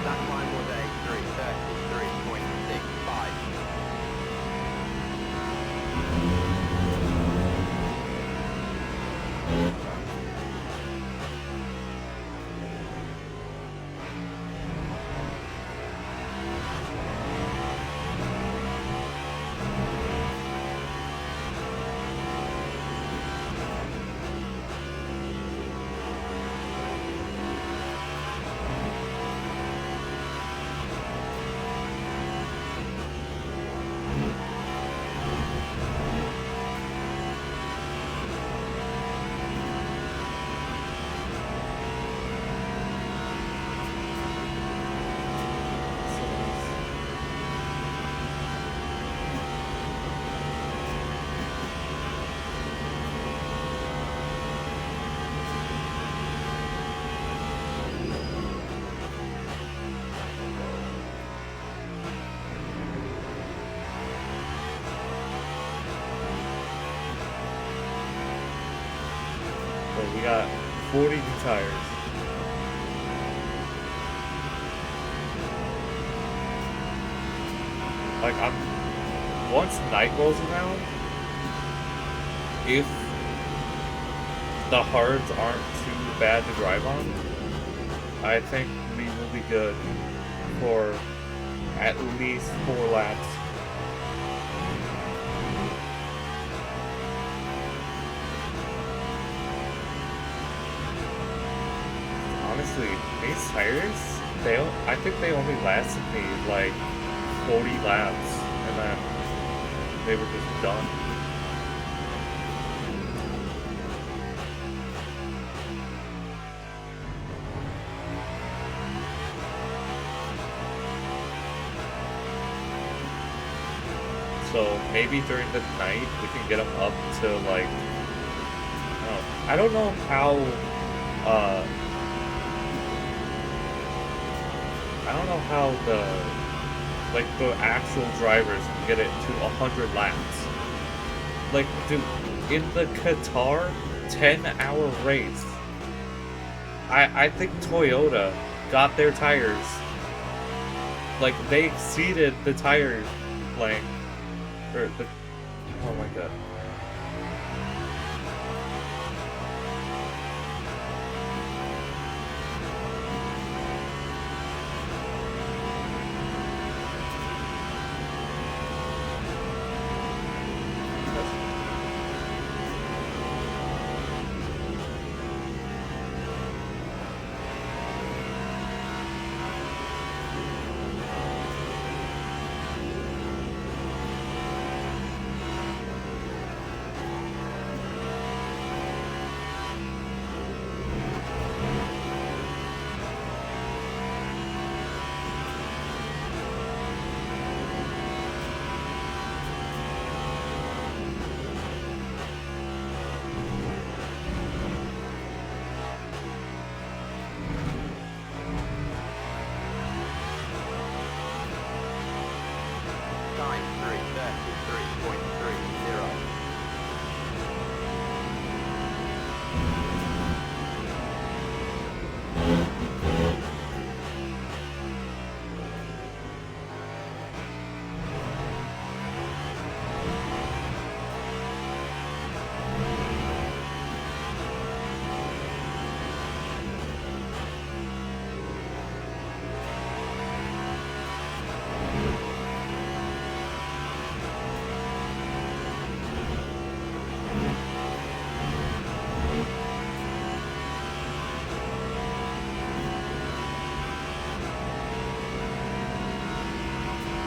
That time was a 3:33.65. But we got 40 new tires. Like, once night rolls around, if the hards aren't too bad to drive on, I think we will be good for at least 4 laps. Honestly, these tires, I think they only lasted me like 40 laps, and then they were just done. So maybe during the night we can get them up to like, I don't know how, I don't know how the actual drivers can get it to 100 laps. Like, dude, in the Qatar 10-hour race, I think Toyota got their tires, like, they exceeded the tire length, or the, oh my god. Time 3:33.30.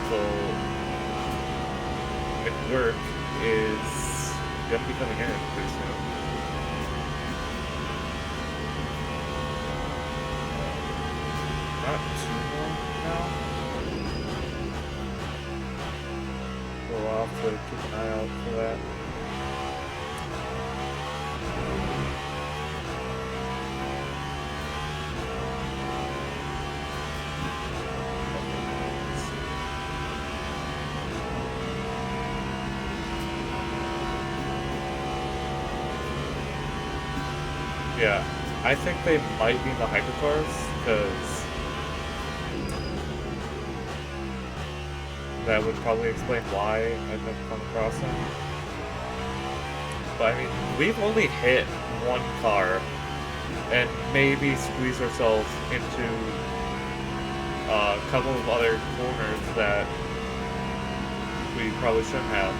So, work is gonna be coming in pretty soon. Not too long now. So I'll have to keep an eye out for that. Yeah, I think they might be in the hypercars, because that would probably explain why I've never come across them. But I mean, we've only hit one car, and maybe squeeze ourselves into a couple of other corners that we probably shouldn't have.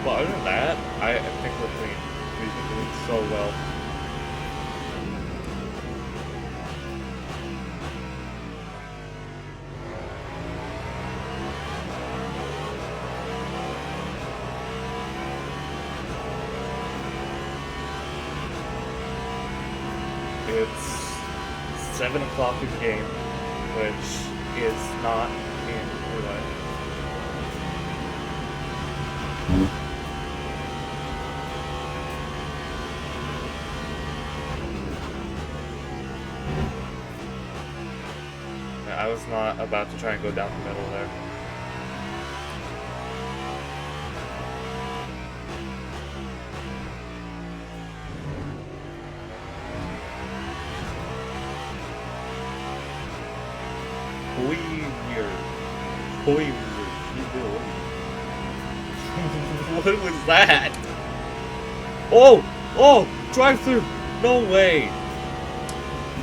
But other than that, I think we're clean. We've been doing so well. It's 7 o'clock in game, which is not in real life. I was not about to try and go down the middle there. What was that? Oh! Oh! Drive through! No way!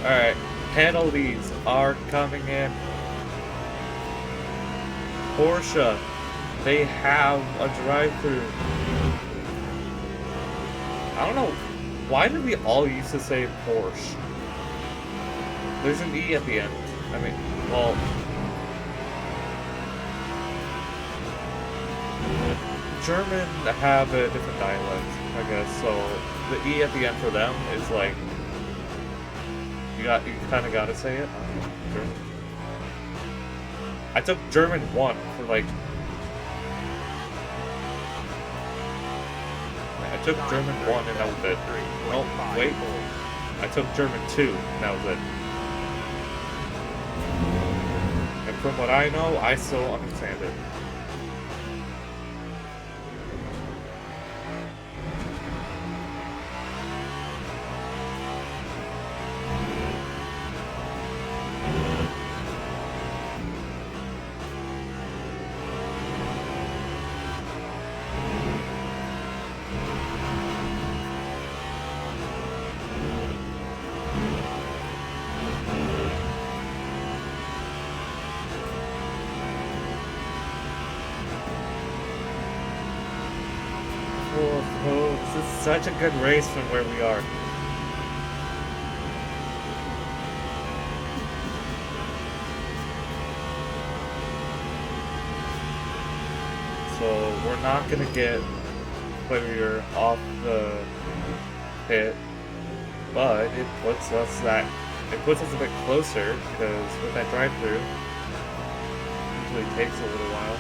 Alright, penalties are coming in. Porsche, they have a drive-through. I don't know, why did we all used to say Porsche? There's an E at the end. I mean, well... German have a different dialect, I guess, so the E at the end for them is like... You kind of gotta say it. German. I took German 1 for like took German 1 and that was it. Oh, wait. I took German 2 and that was it. And from what I know, I still understand it. Oh, this is such a good race from where we are. So we're not gonna get clear off the pit, but it puts us a bit closer because with that drive-through, it usually takes a little while.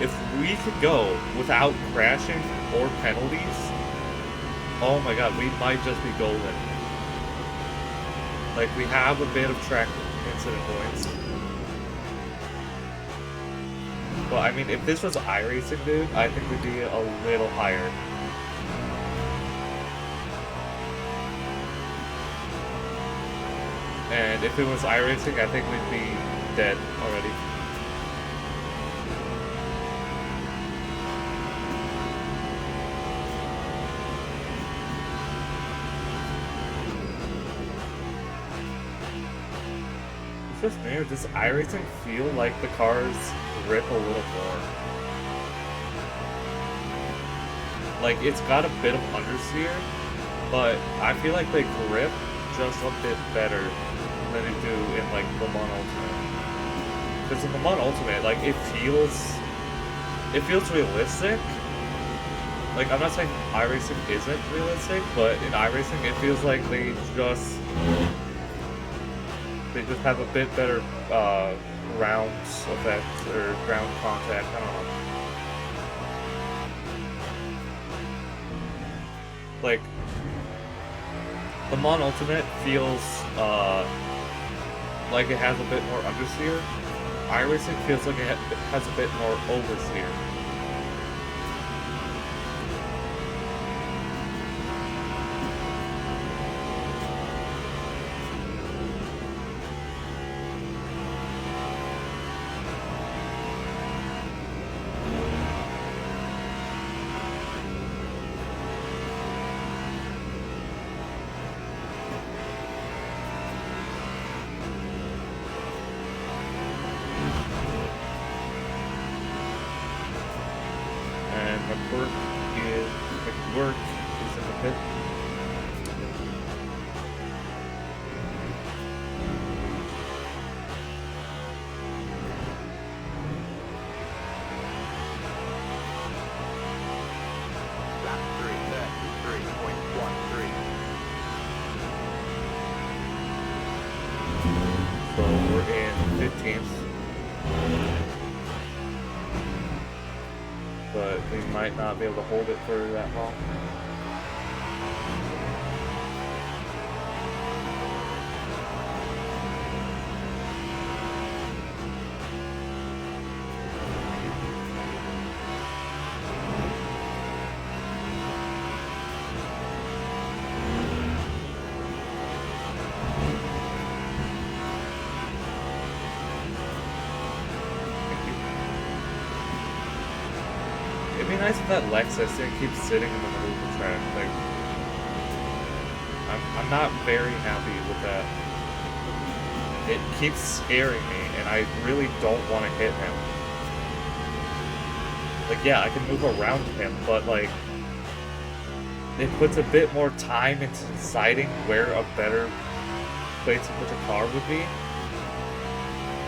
If we could go without crashing or penalties, oh my god, we might just be golden. Like, we have a bit of track incident points. Well, I mean, if this was iRacing, dude, I think we'd be a little higher. And if it was iRacing, I think we'd be dead already. It's just weird. Does iRacing feel like the cars grip a little more? Like, it's got a bit of understeer, but I feel like they grip just a bit better than they do in, like, Le Mans Ultimate. Because in Le Mans Ultimate, like, it feels realistic. Like, I'm not saying iRacing isn't realistic, but in iRacing, it feels like they just have a bit better ground effect or ground contact. I don't know. Like, Le Mans Ultimate feels like it has a bit more understeer. iRacing feels like it has a bit more oversteer. Work is in the pit. Lap 3:33.13. So we're in 15th. But we might not be able to hold it for that long. It'd be nice if that Lexus didn't keep sitting in the middle of the track. Like, I'm not very happy with that. It keeps scaring me, and I really don't want to hit him. Like, yeah, I can move around him, but, like, it puts a bit more time into deciding where a better place to put a car would be.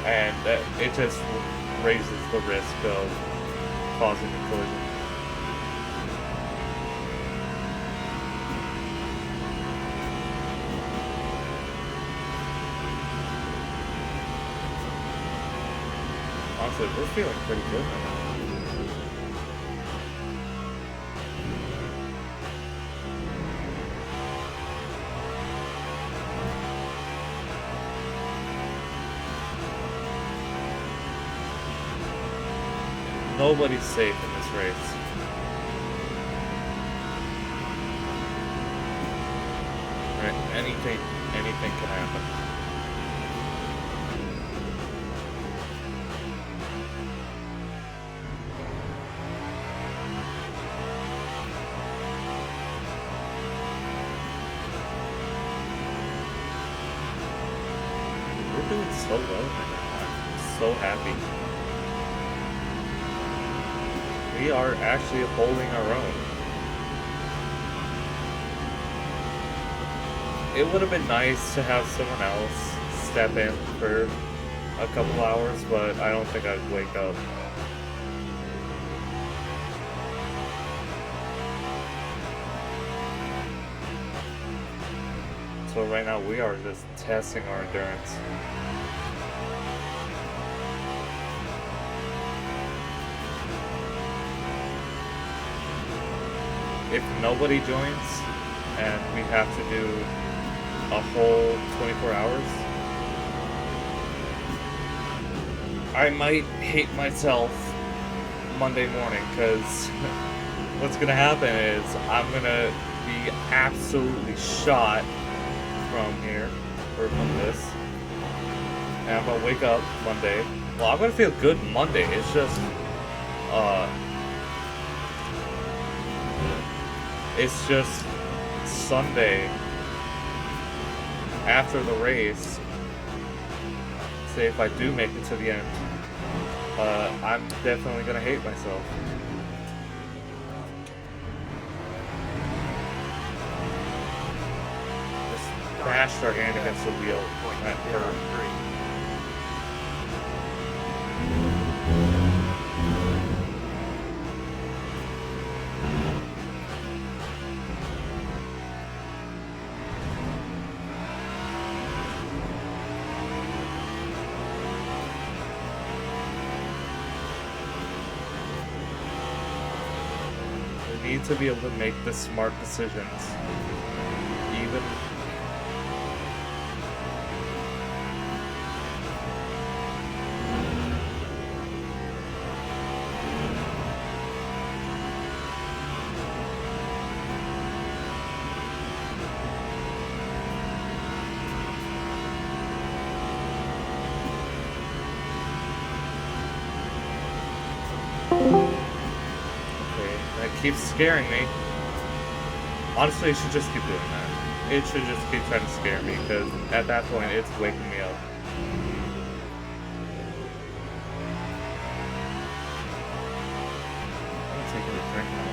And it just raises the risk of causing a collision. Honestly, we're feeling pretty good right now. Nobody's safe in this race. Right? Anything can happen. We're doing so well right now. I'm so happy. We are actually holding our own. It would have been nice to have someone else step in for a couple hours, but I don't think I'd wake up. So right now we are just testing our endurance. If nobody joins and we have to do a whole 24 hours, I might hate myself Monday morning, because what's gonna happen is I'm gonna be absolutely shot from here, or from this, and I'm gonna wake up Monday. Well, I'm gonna feel good Monday, it's just, it's just Sunday after the race. Say if I do make it to the end, I'm definitely gonna hate myself. Just bashed our hand against the wheel. That hurt. Need to be able to make the smart decisions, even keeps scaring me. Honestly, it should just keep doing that. It should just keep trying to scare me, because at that point, it's waking me up. I'm taking a drink now.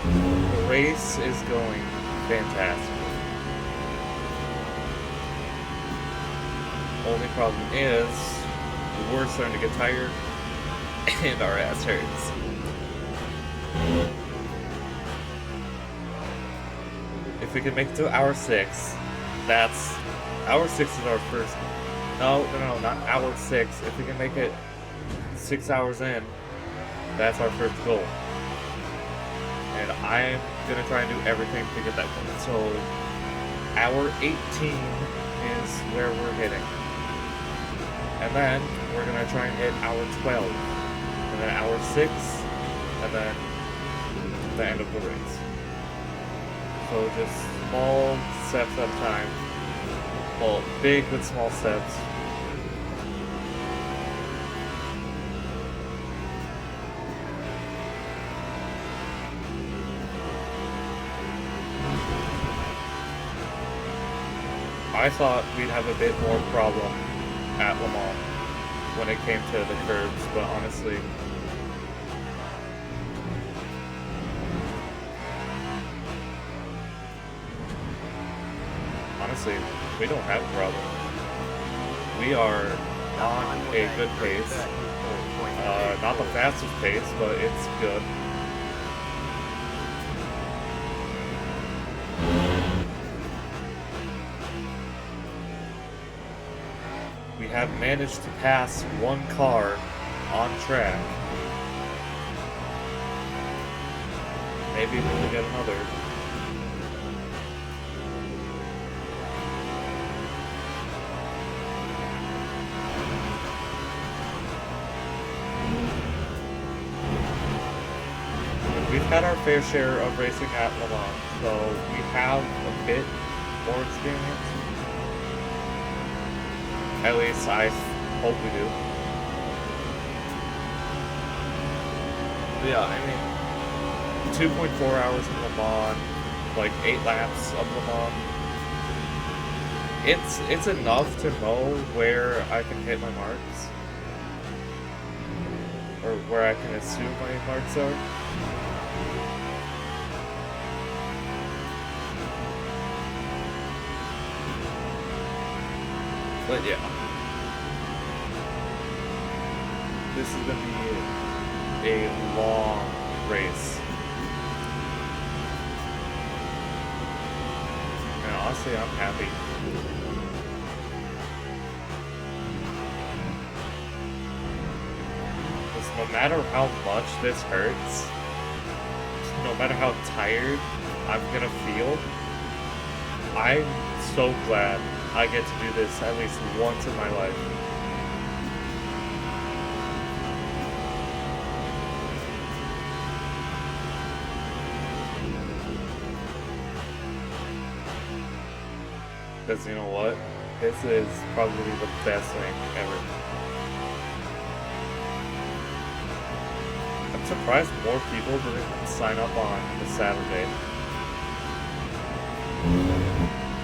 The race is going fantastic. Only problem is, we're starting to get tired, and our ass hurts. If we can make it to hour 6, that's... Hour 6 is our first... No, not hour 6. If we can make it 6 hours in, that's our first goal. And I'm gonna try and do everything to get that goal. So, hour 18 is where we're hitting. And then, we're gonna try and hit hour 12. And then hour 6, and then the end of the race. So just small steps at a time. Well, big but small steps. I thought we'd have a bit more problem at Le Mans when it came to the curbs, but honestly, we don't have a problem. We are on a good pace. Not the fastest pace, but it's good. We have managed to pass one car on track. Maybe we'll get another. We've had our fair share of racing at Le Mans, so we have a bit more experience. At least I hope we do. But yeah, I mean, 2.4 hours in Le Mans, like 8 laps of Le Mans. It's enough to know where I can hit my marks. Or where I can assume my marks are. But yeah, this is gonna be a long race. And honestly, I'm happy. Because no matter how much this hurts, no matter how tired I'm gonna feel, I'm so glad I get to do this at least once in my life. Because you know what? This is probably the best thing ever. I'm surprised more people didn't sign up on the Saturday.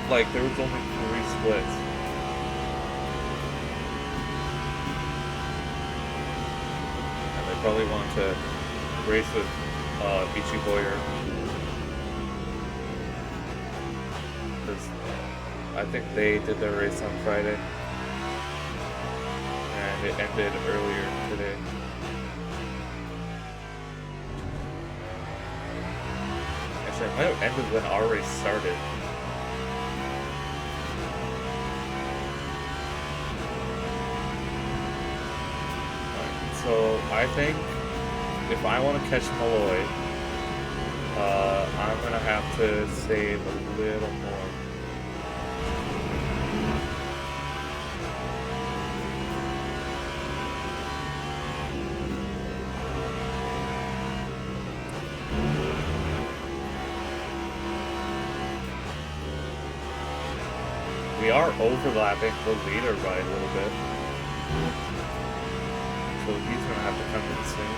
Like, there was only 3 splits. And they probably wanted to race with Ichi Boyer. Because I think they did their race on Friday. And it ended earlier today. Actually, it might have ended when our race started. So I think if I want to catch Malloy, I'm gonna have to save a little more. We are overlapping the leader by a little bit. So he's gonna have to come in soon.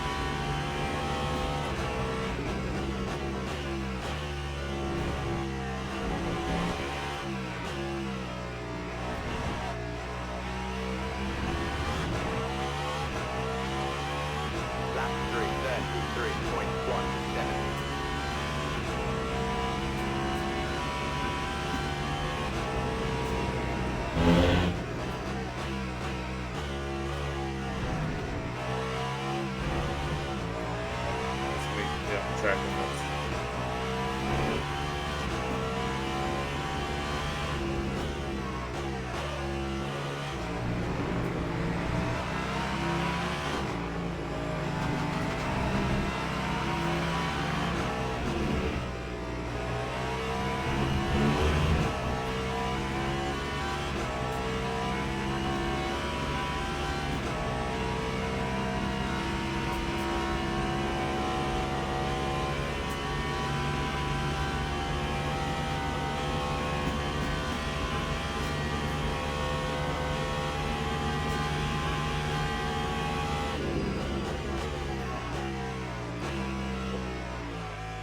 Lap 3:33.17. Tracking this.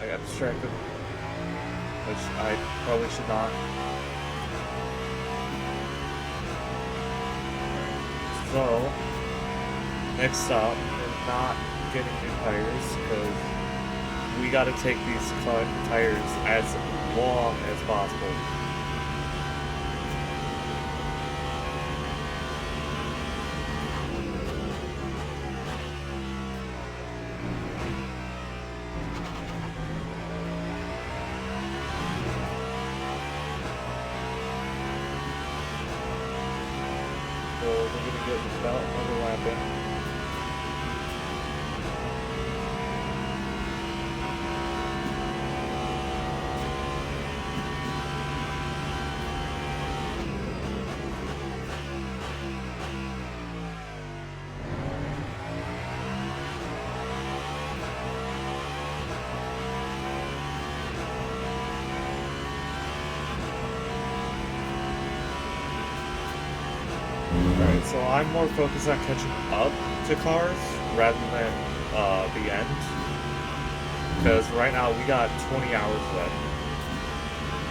I got distracted, which I probably should not. So, next stop, we're not getting new tires because we got to take these tires as long as possible. So we're gonna get about another lap in. Alright, so I'm more focused on catching up to cars rather than the end. Because right now we got 20 hours left.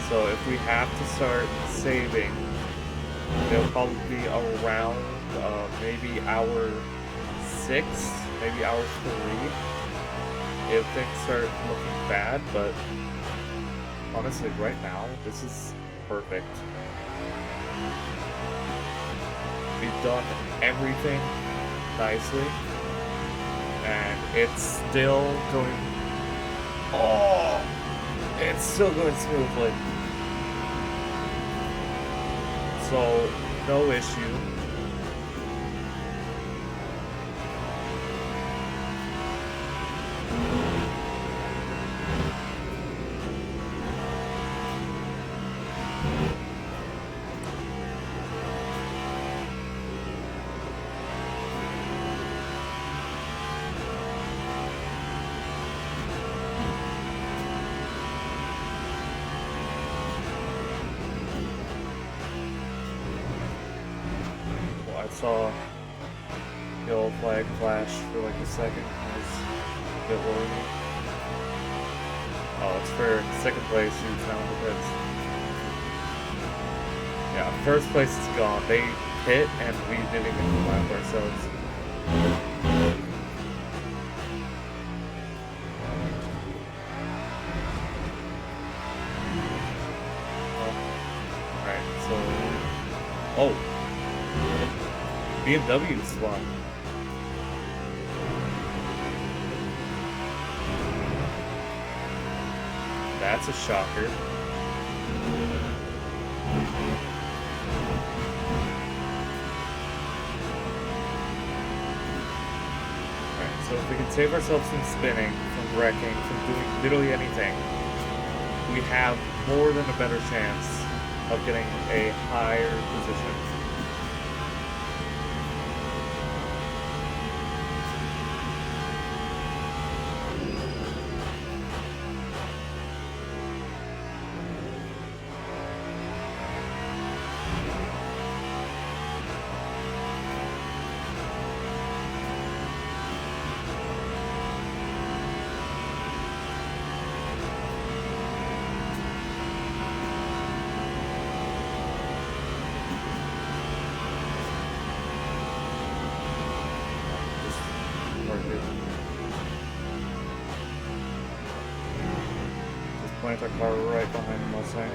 So if we have to start saving, it'll probably be around maybe hour 6, maybe hour 3. If things start looking bad, but honestly right now, this is perfect. We've done everything nicely, and it's still going. Oh, it's still going smoothly. So, no issue. I saw the yellow flag flash for like a second. I was a bit worried. Oh, it's for second place who's down the pits. Yeah, first place is gone. They hit and we didn't even lap ourselves. Alright, so... Oh! BMW spun. That's a shocker. Alright, so if we can save ourselves from spinning, from wrecking, from doing literally anything, we have more than a better chance of getting a higher position. Just plant our car right behind the Mustang.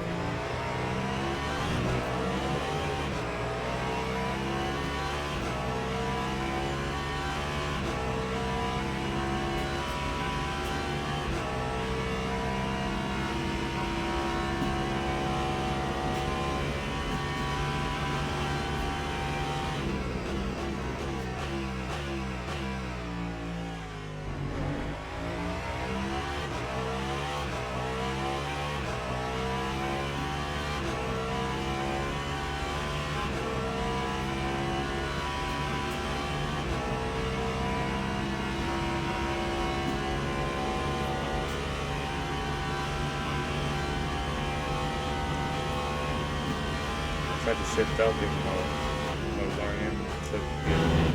Tried to shift up even though I was already in. So, yeah.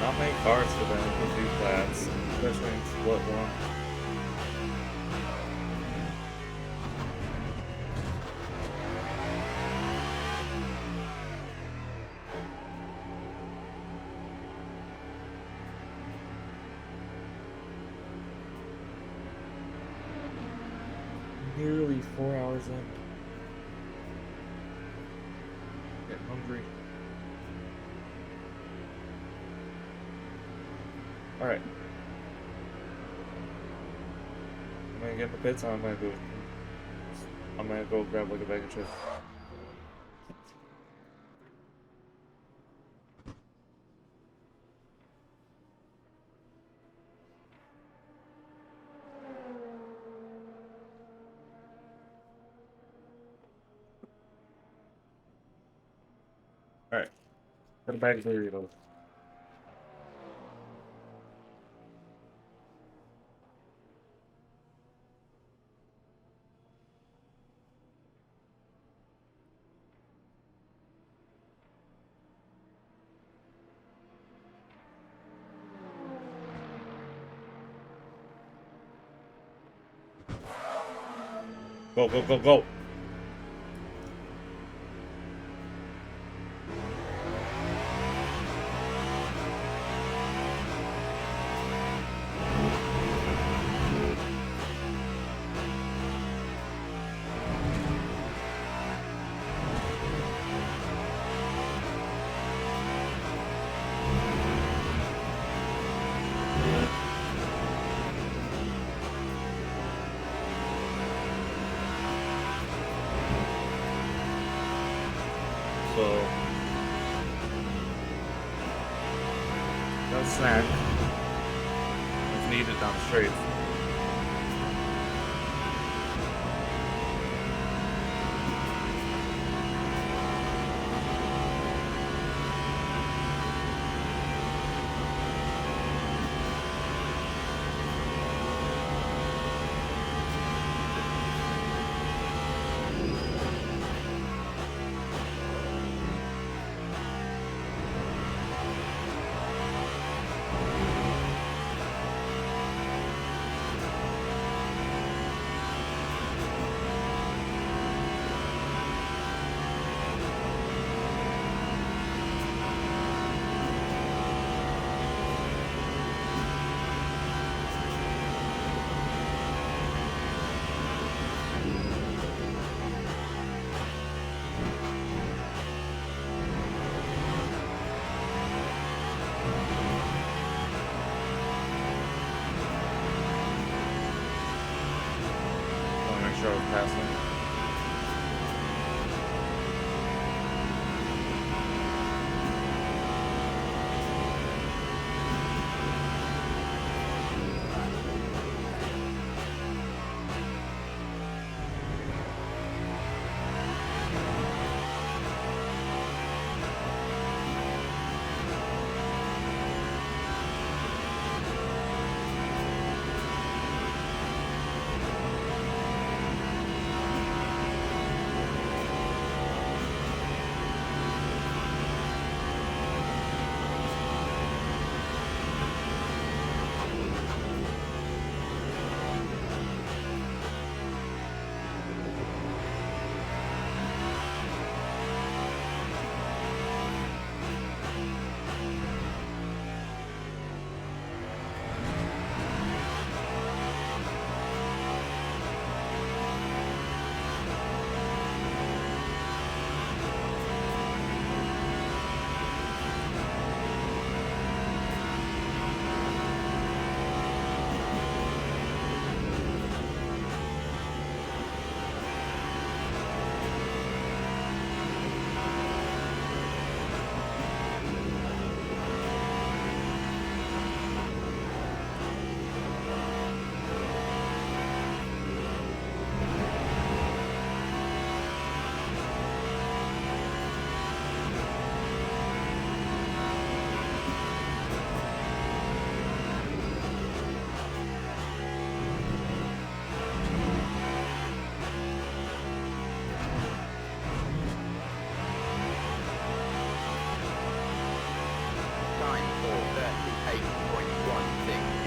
not many cars for them to do flats, especially in split one. Nearly 4 hours in. Getting hungry. Alright. I'm gonna get in the pits and I'm gonna go grab like a bag of chips. Alright. Got a bag of Doritos. Go, go, go, go! So, no snack. If needed down the street. Sure I was passing.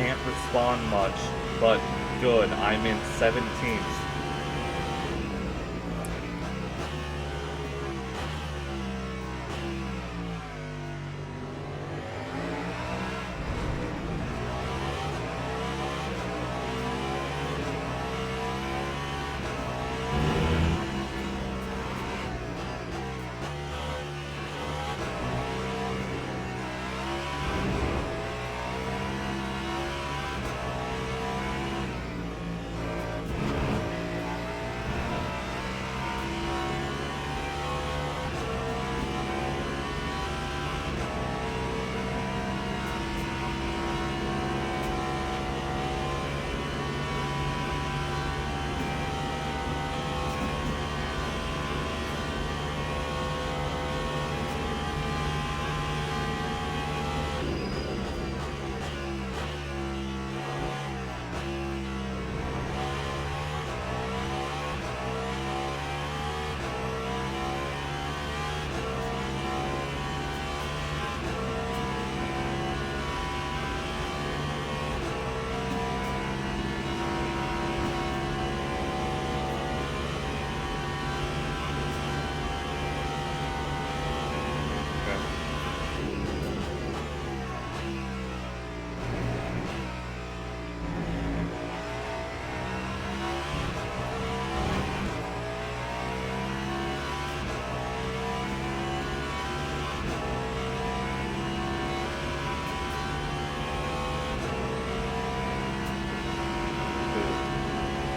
can't respond much, but good, I'm in 17th.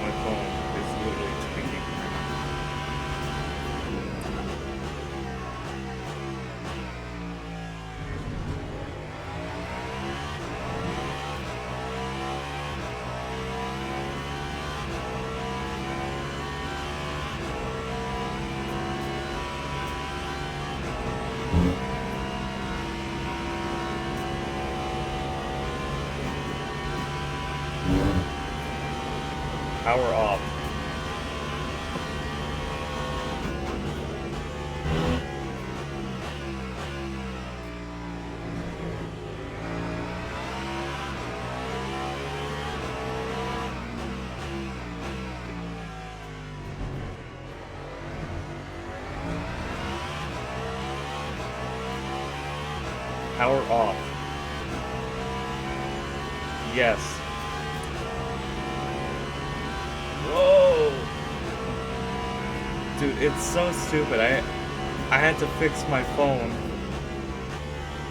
My phone is literally tweaking. Power off. Power off. Yes. Whoa! Dude, it's so stupid. I had to fix my phone.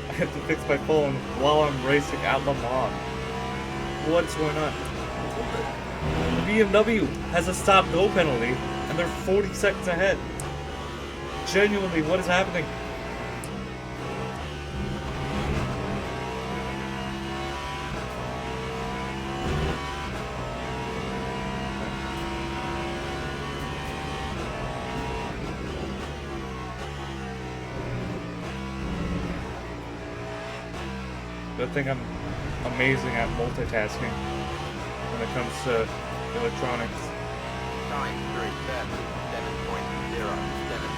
I had to fix my phone while I'm racing at Le Mans. What's going on? BMW has a stop-go penalty, and they're 40 seconds ahead. Genuinely, what is happening? Good thing I'm amazing at multitasking when it comes to electronics. Time 3:37.07.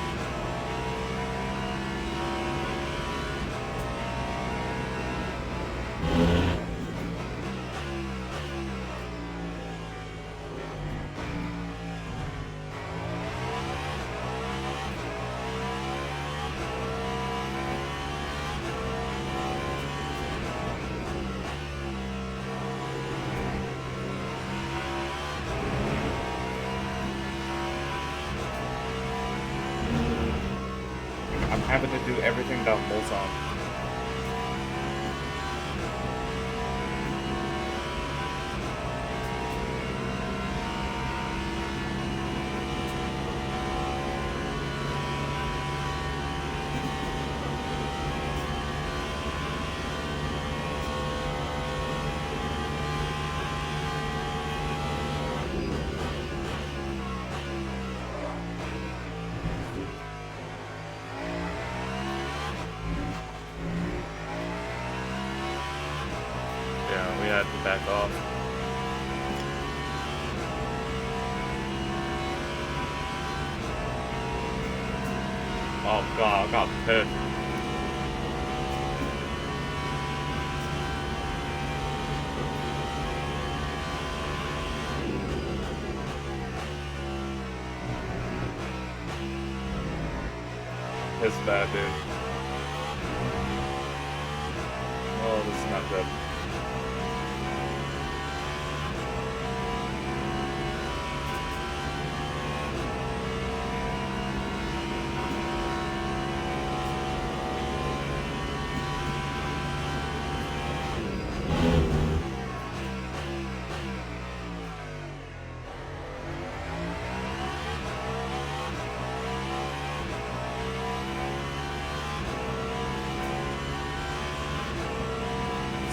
I'm having to do everything without bolts on. Yeah, we had to back off. Oh god, I got pissed. It's bad, dude. Oh, this is not good.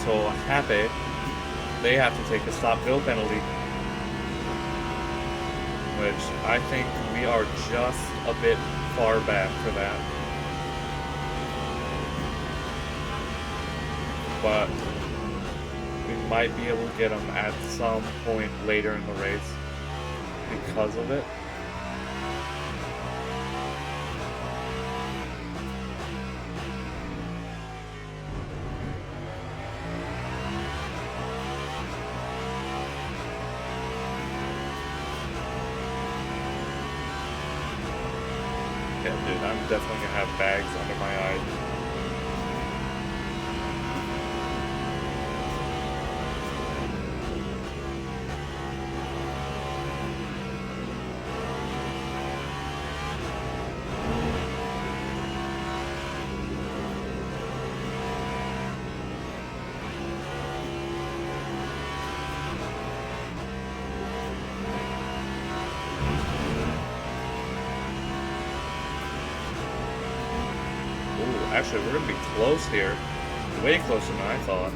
So happy they have to take a stop-go penalty, which I think we are just a bit far back for that. But we might be able to get them at some point later in the race because of it. Yeah, dude, I'm definitely gonna have bags under my eyes. Actually, we're gonna be close here. Way closer than I thought.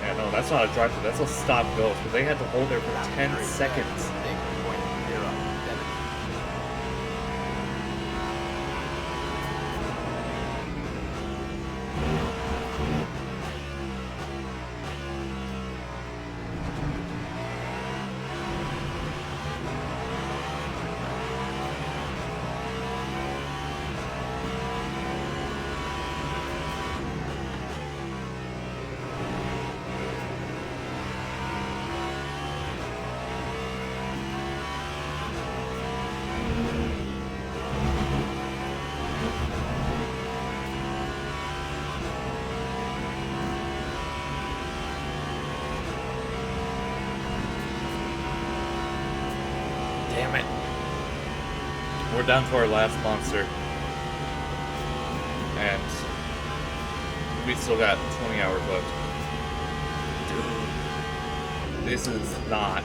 Yeah, no, that's not a drive through, that's a stop go. So they had to hold there for 10 seconds. Damn it. We're down to our last monster. And we still got 20 hours left. Dude, this is not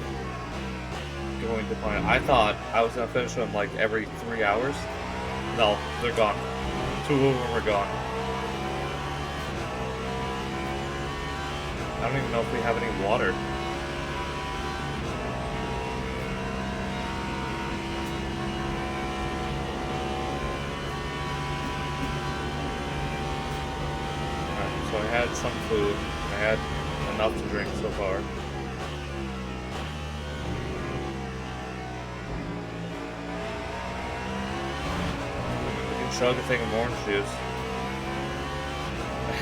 going to plan. I thought I was gonna finish them like every 3 hours. No, they're gone. 2 of them are gone. I don't even know if we have any water. So I had some food. I had enough to drink so far. We can chug a thing of orange juice.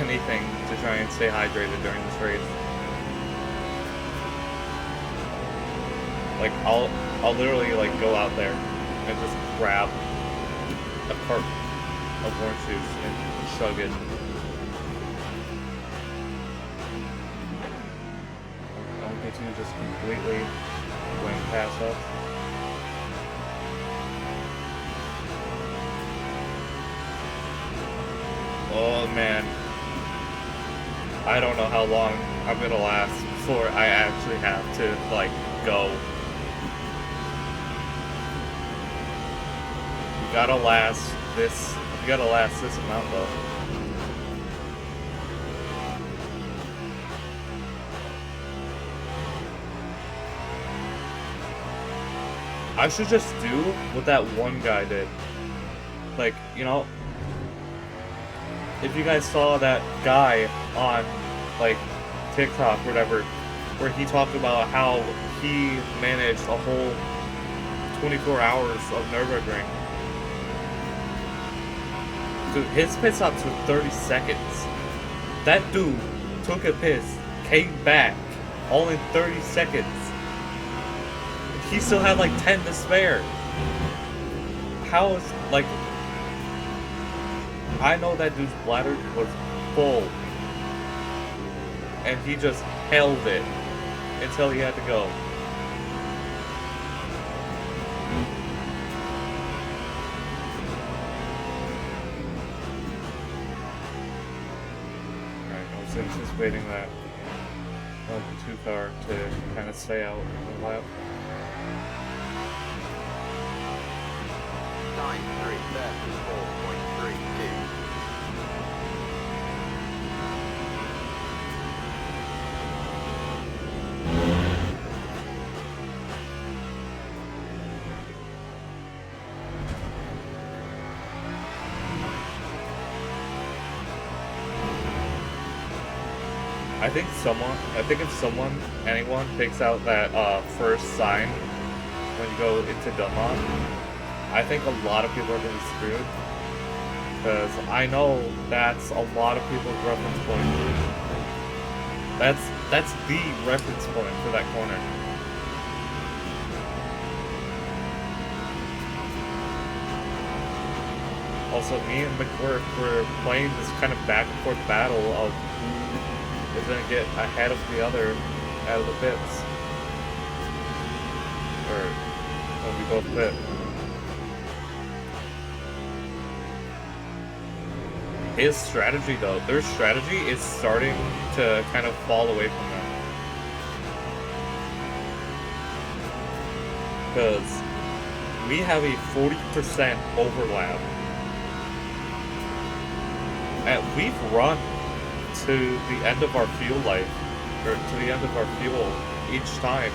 Anything to try and stay hydrated during this race. Like I'll literally like go out there and just grab a cart of orange juice and chug it. To just completely went past us. Oh man, I don't know how long I'm gonna last before I actually have to like go. You gotta last this. You gotta last this amount though. I should just do what that one guy did. Like, you know, if you guys saw that guy on, like, TikTok or whatever, where he talked about how he managed a whole 24 hours of Nürburgring. Dude, his pit stops were 30 seconds. That dude took a piss, came back, Only 30 seconds. He still had like 10 to spare. How is, like... I know that dude's bladder was full. And he just held it until he had to go. Alright, I was anticipating that the 2 car to kind of stay out in the lap. Time 3:34.32. I think if anyone picks out that first sign when you go into Dunlop, I think a lot of people are going to be screwed. Because I know that's a lot of people's reference point. That's the reference point for that corner. Also, me and McWorth were playing this kind of back and forth battle of who is going to get ahead of the other out of the pits. Or when we both pit. His strategy, though, their strategy is starting to kind of fall away from them. Because we have a 40% overlap. And we've run to the end of our fuel life, or to the end of our fuel each time.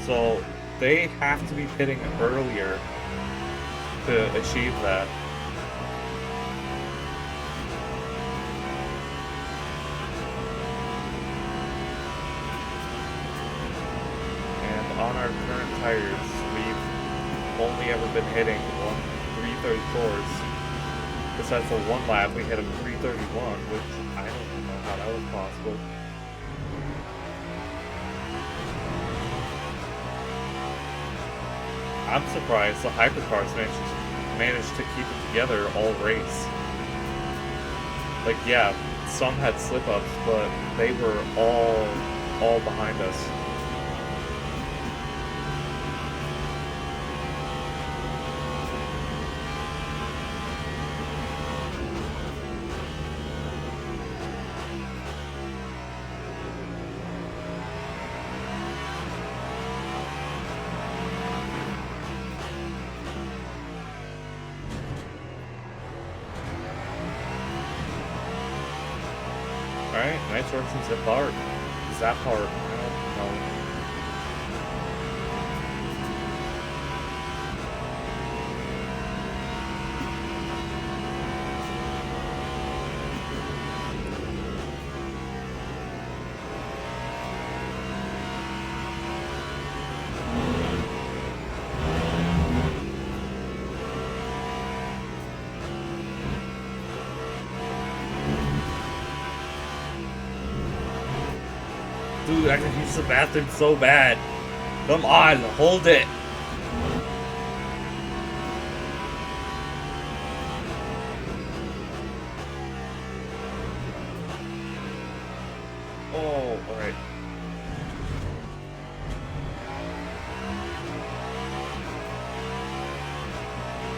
So they have to be pitting earlier to achieve that. And on our current tires, we've only ever been hitting 334s. Besides the one lap, we hit a 331, which I don't even know how that was possible. I'm surprised the hypercars managed to keep it together all race. Like, yeah, some had slip-ups, but they were all behind us. Alright, nice work from Zipart. Zapart, I don't know. Dude, I can use the bathroom so bad. Come on, hold it. Oh, alright.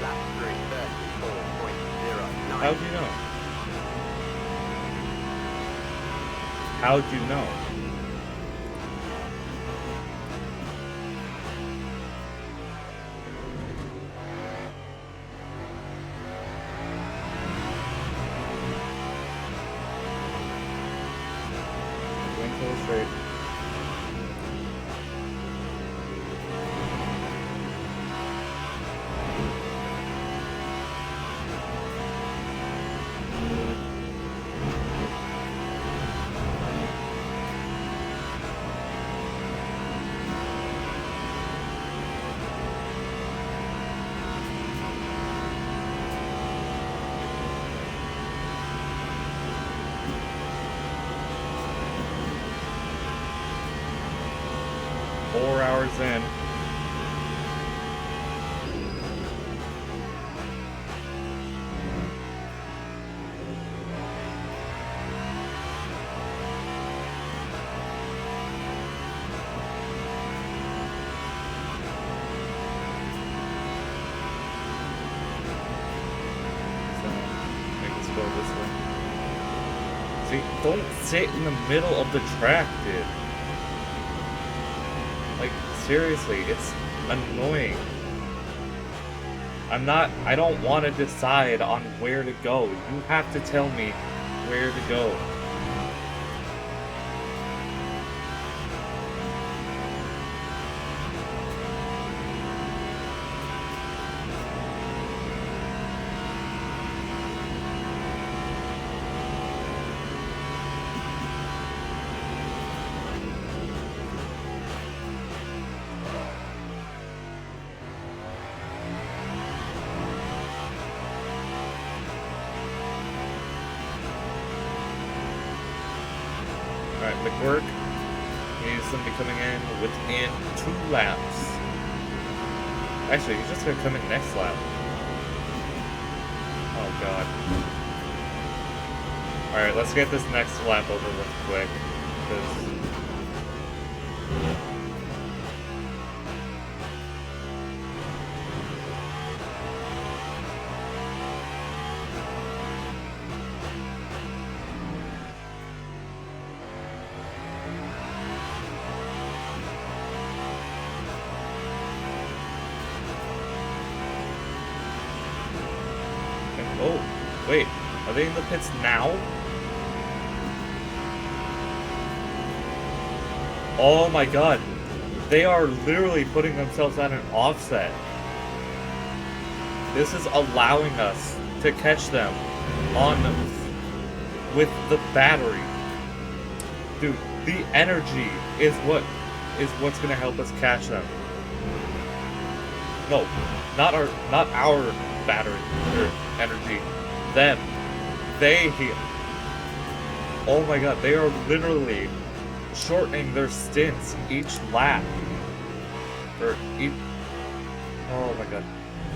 Lap 3:34.09. How'd you know? How'd you know? Straight. 4 hours in. Go this way. See, don't sit in the middle of the track, dude. Like, seriously, it's annoying. I don't want to decide on where to go. You have to tell me where to go. Alright, McWork. He's going to be coming in within 2 laps. Actually, he's just going to come in next lap. Oh, God. Alright, let's get this next lap over with quick. Because... oh, wait. Are they in the pits now? Oh my god. They are literally putting themselves at an offset. This is allowing us to catch them on with the battery. Dude, the energy is what's gonna help us catch them. No, not our battery or energy. Them. Oh my god, they are literally shortening their stints each lap. Or each... Oh my god.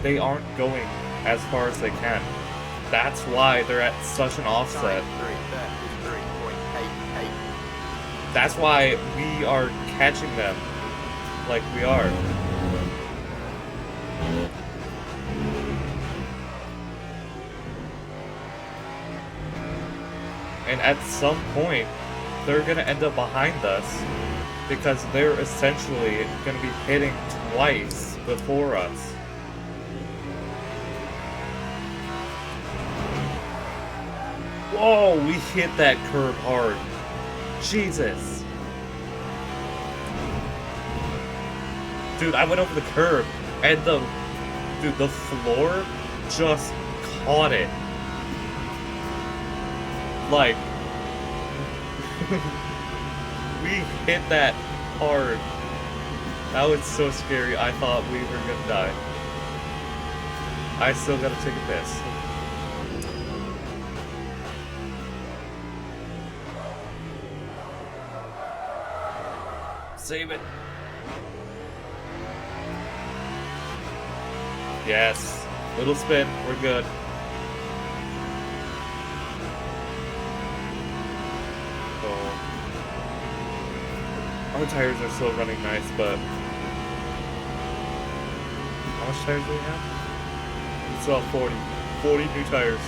They aren't going as far as they can. That's why they're at such an offset. That's why we are catching them like we are. And at some point, they're going to end up behind us because they're essentially going to be hitting twice before us. Whoa, we hit that curb hard. Jesus. Dude, I went over the curb and the floor just caught it. Like, we hit that hard. That was so scary. I thought we were gonna die. I still gotta take a piss. Save it. Yes. Little spin. We're good. Our tires are still running nice, but how much tires do we have? We still have 40 new tires.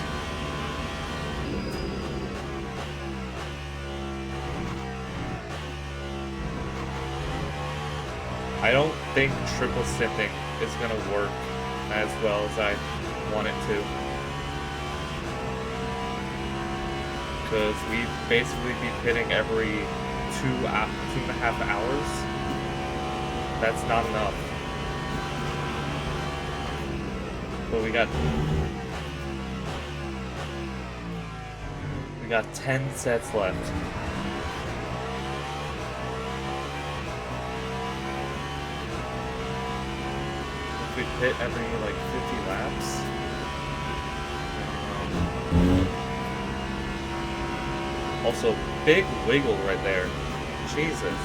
I don't think triple sifting is gonna work as well as I want it to, because we basically be pitting every 2.5 hours. That's not enough. But we got 10 sets left. If we pit every like 50 laps. Also, big wiggle right there. Jesus.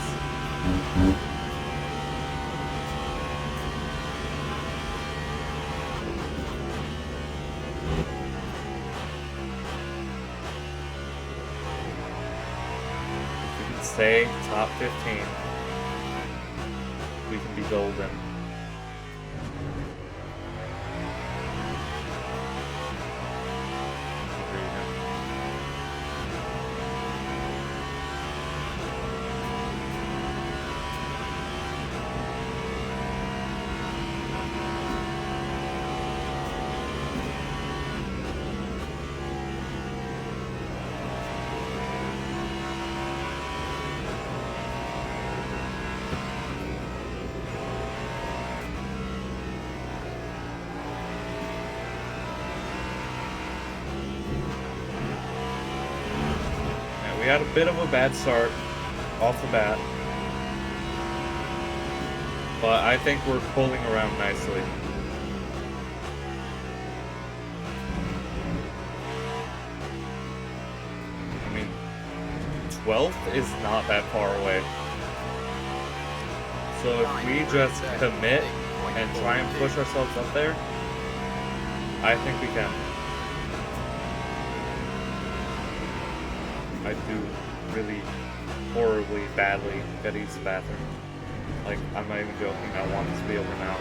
stay top 15, we can be golden. We had a bit of a bad start off the bat, but I think we're pulling around nicely. I mean, 12th is not that far away. So if we just commit and try and push ourselves up there, I think we can. I do really horribly, badly gotta use the bathroom. Like, I'm not even joking, I want this to be over now.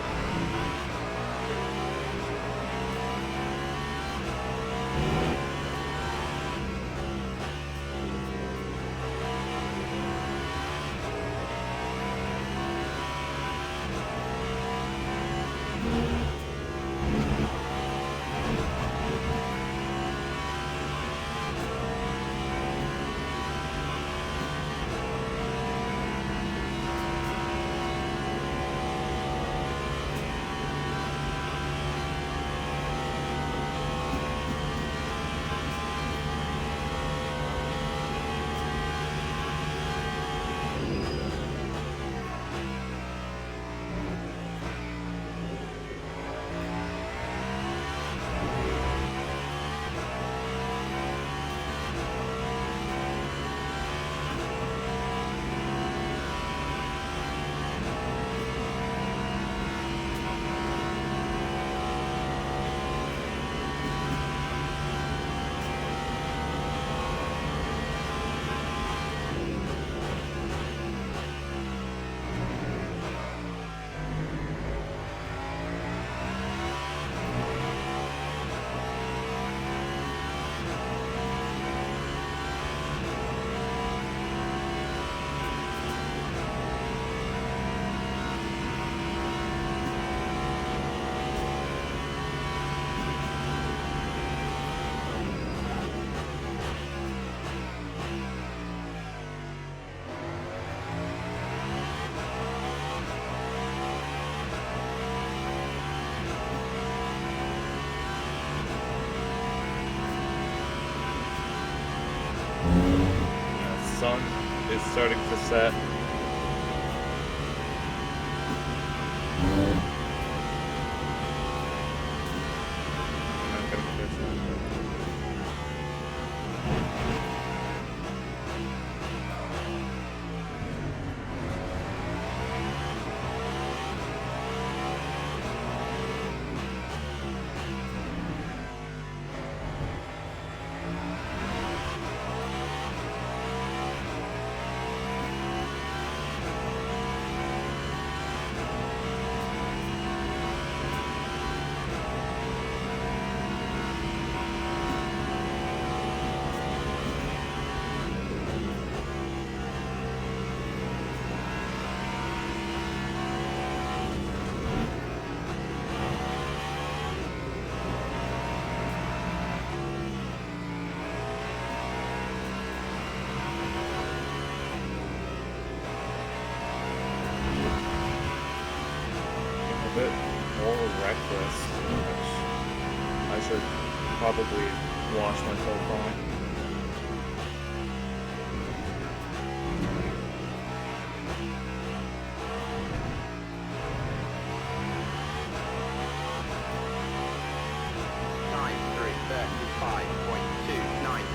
Sun is starting to set. I'm not gonna miss it. A bit more reckless, which I should probably wash myself on. Time 3:35.29.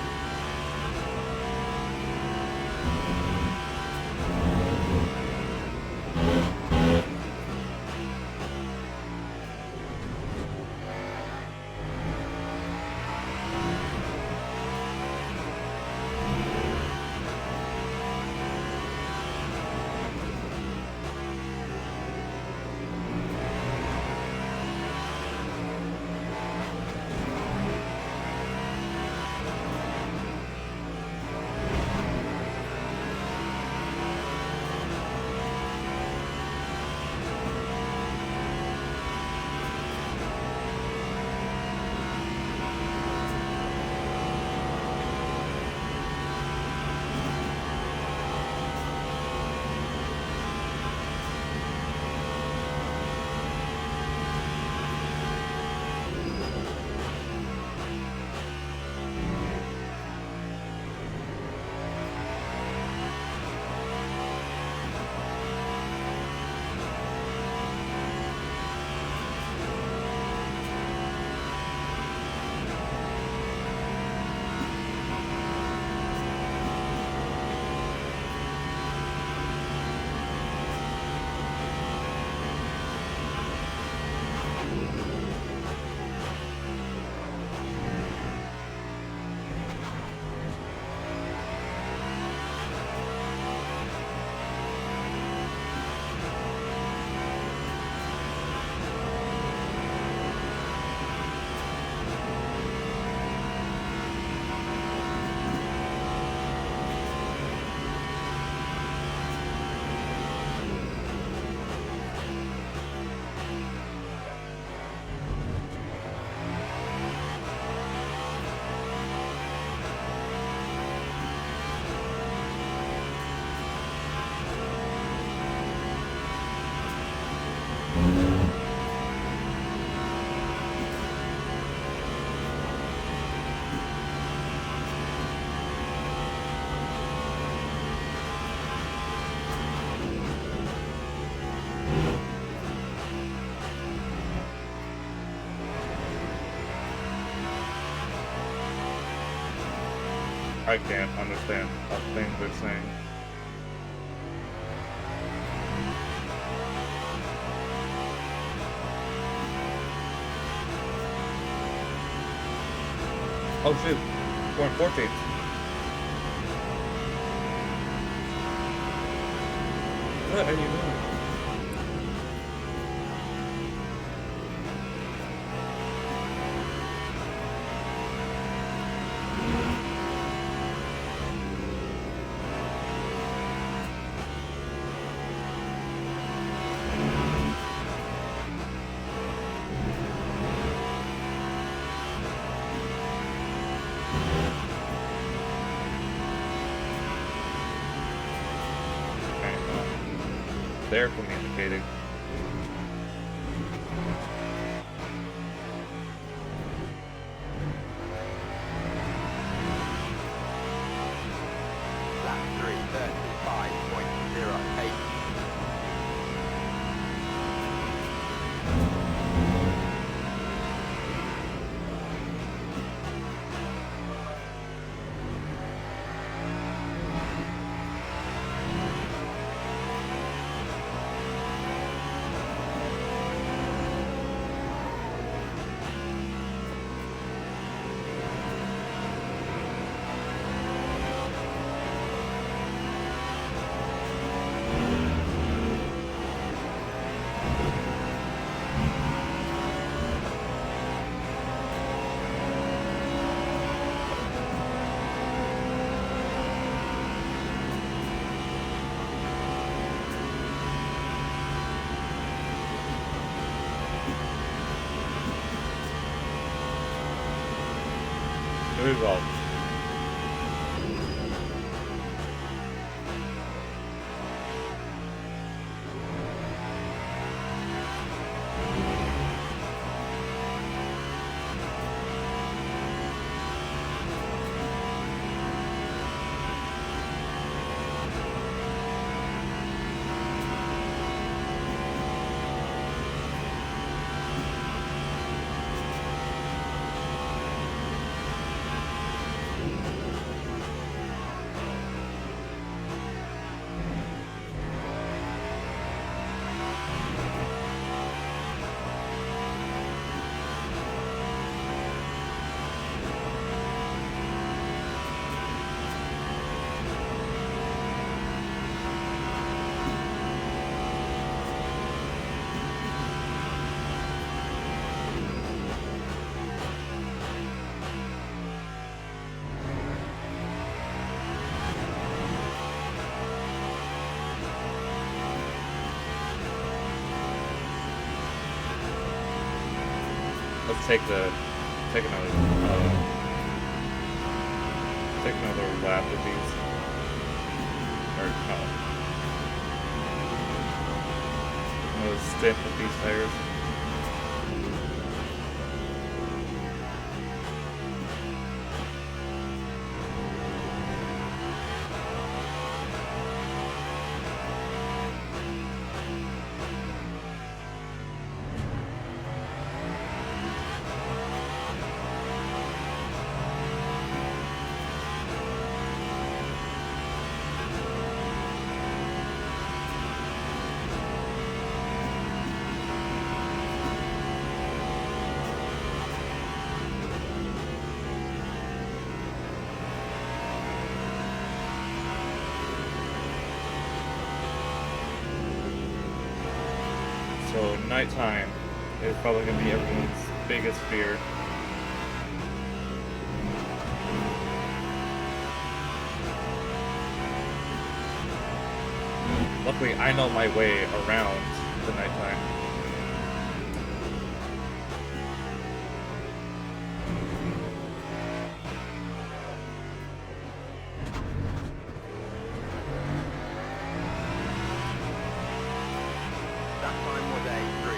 I can't understand a thing they're saying. Oh shoot, we're in 14th. What are you doing? They're communicating. Lap 3:35.08. The result. Let's take another lap with these. Or no. Another stint with these tires. So nighttime is probably going to be everyone's biggest fear. Luckily, I know my way around the nighttime. That time was a 3:34.60.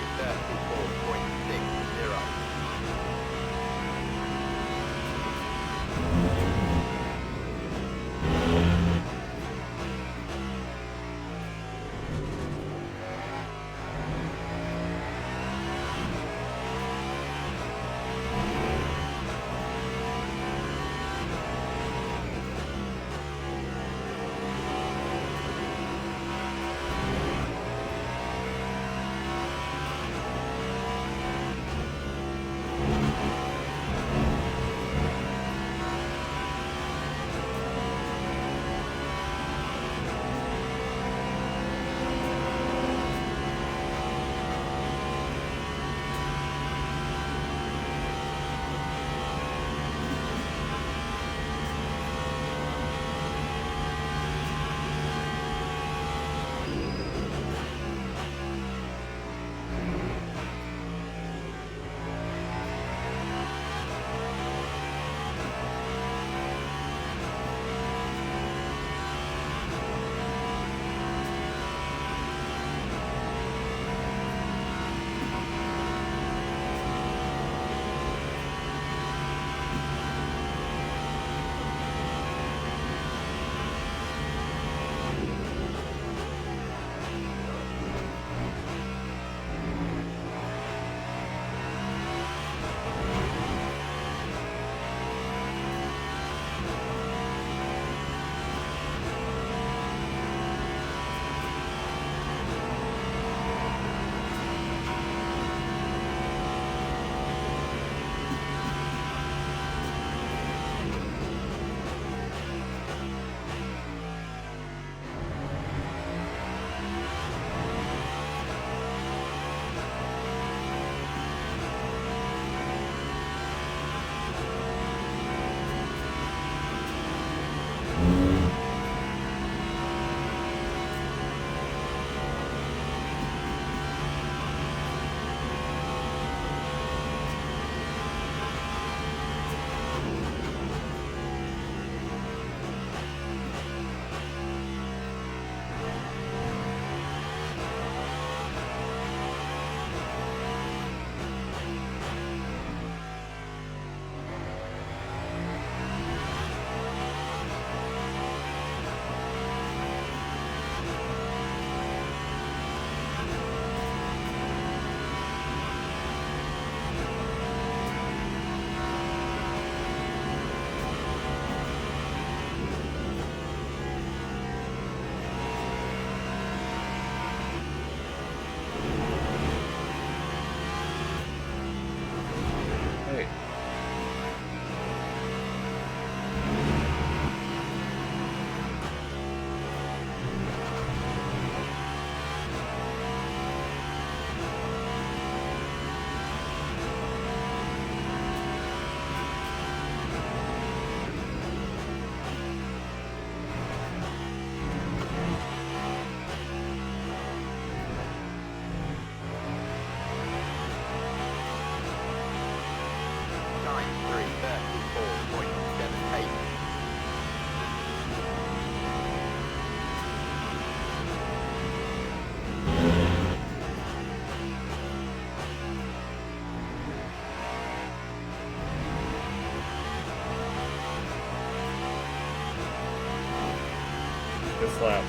next lap.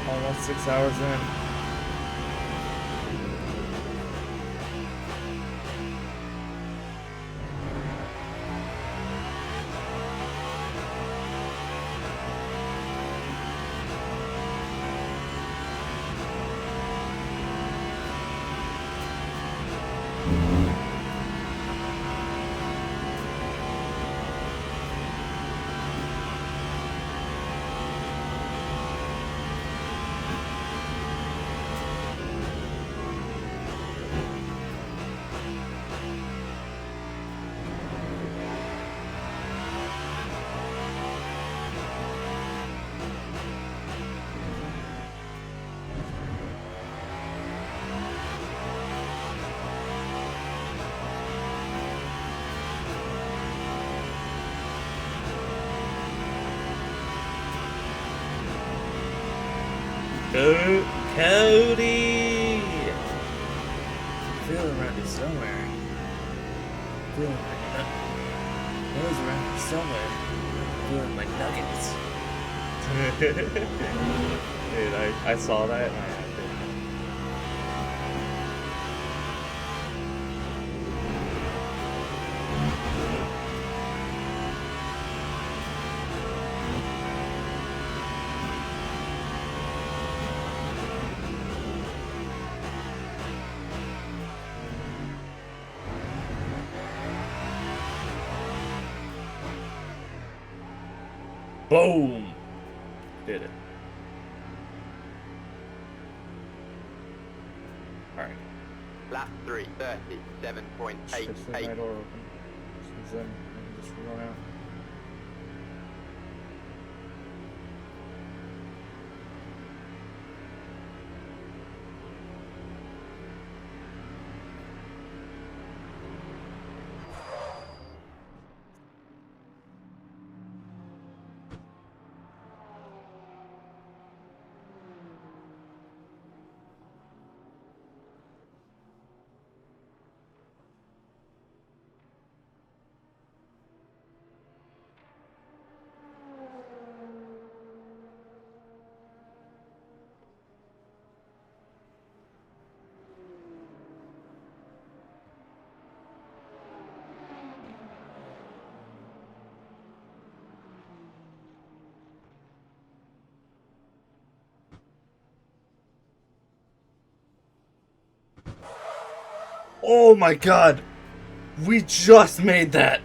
Almost 6 hours in. Go, Cody! Feeling around here somewhere. Feeling my nose around here somewhere. Feeling my nuggets. Dude, I saw that and I had to. Boom! Did it. Alright. Lap 3, 37.88. Just leave my door open. Since then, I can just run out. Oh my god! We just made that!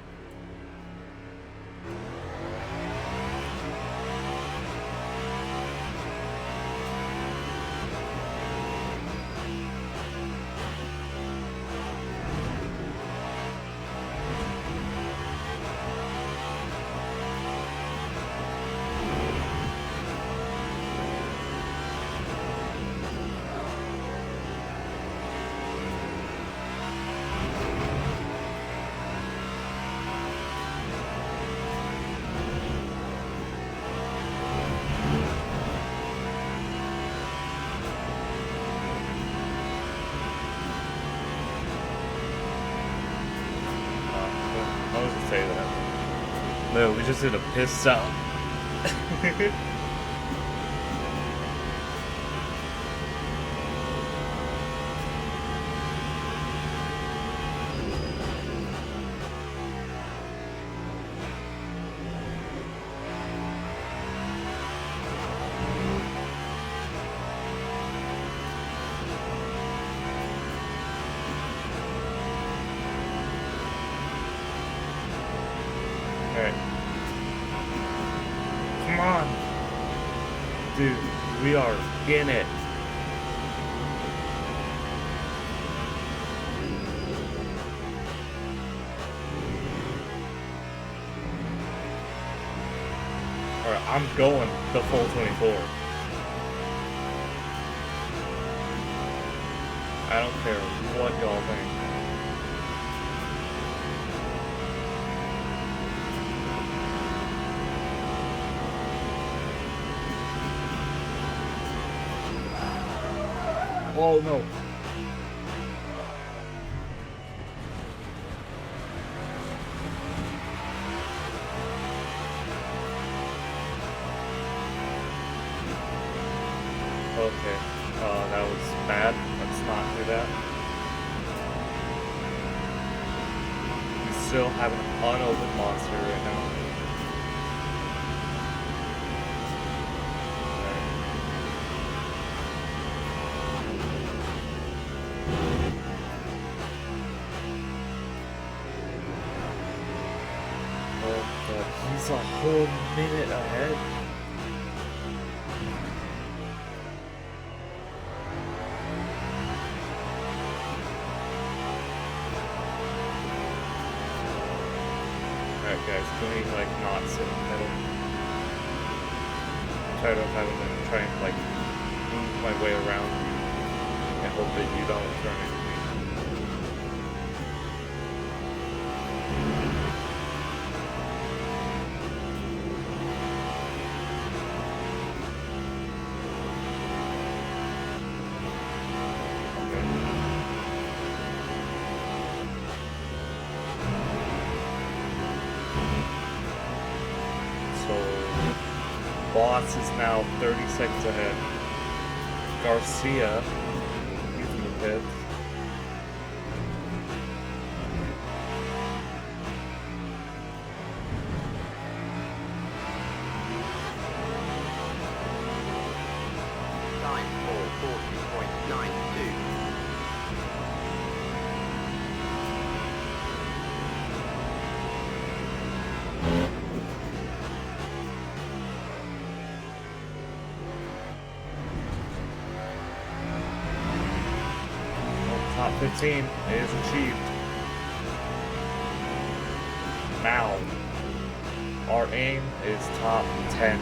I was gonna say that. No, we just did a piss stop. Alright. Come on! Dude, we are in it. Alright, I'm going the full 24. I don't care what y'all think. Oh no. Okay. That was bad. Let's not do that. We still have an unopened monster right now. He's a whole minute ahead. Alright guys, can we like not sit in the middle? I'm tired of having to try and like move my way around and hope that you don't turn into me. Boss is now 30 seconds ahead. Garcia, he's in the pits. Time 4:40.92. Top 15 is achieved. Now, our aim is top 10.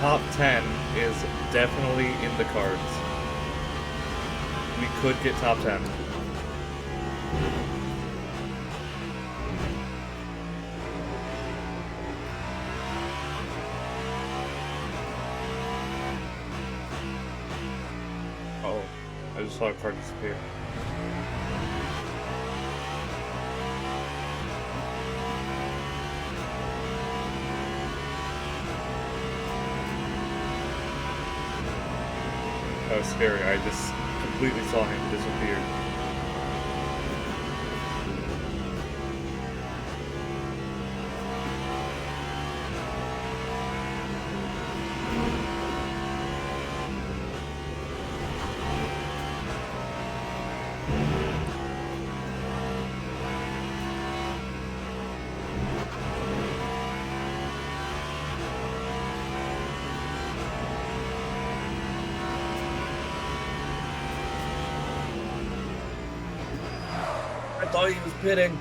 top 10 is definitely in the cards. We could get top 10. Oh, I just saw a card disappear. That was scary. I just completely saw him disappear. I thought he was pitting.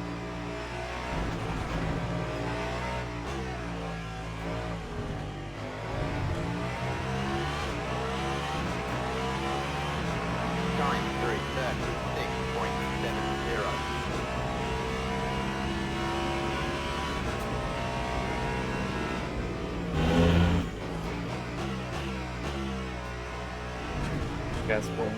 Time 3:36.70. Gas point.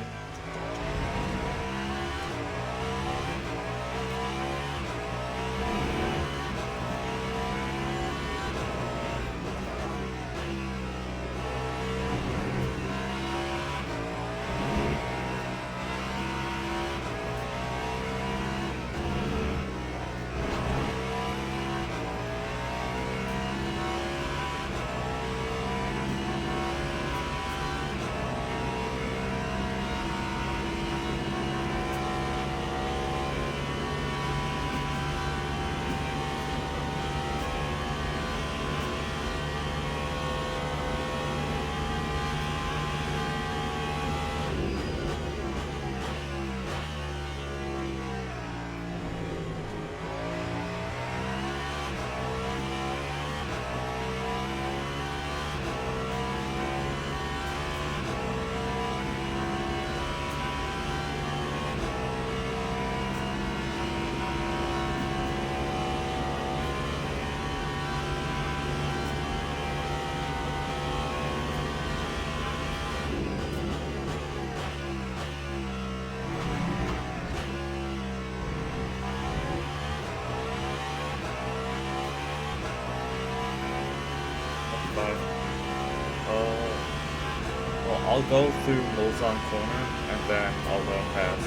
Well, I'll go through Molzon corner and then I'll let him pass.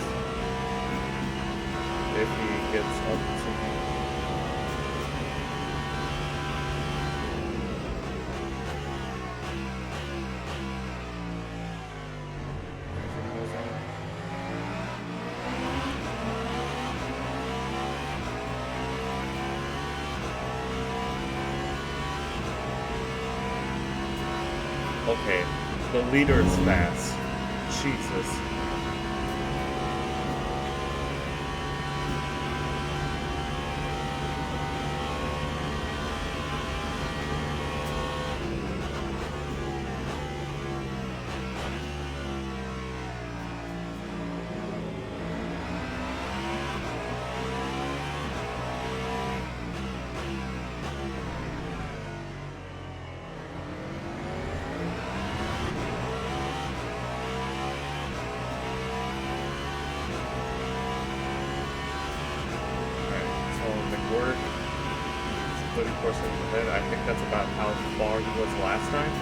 If he gets up to me. Okay, the leader is fast. Jesus. Work 34 seconds ahead. I think that's about how far he was last time.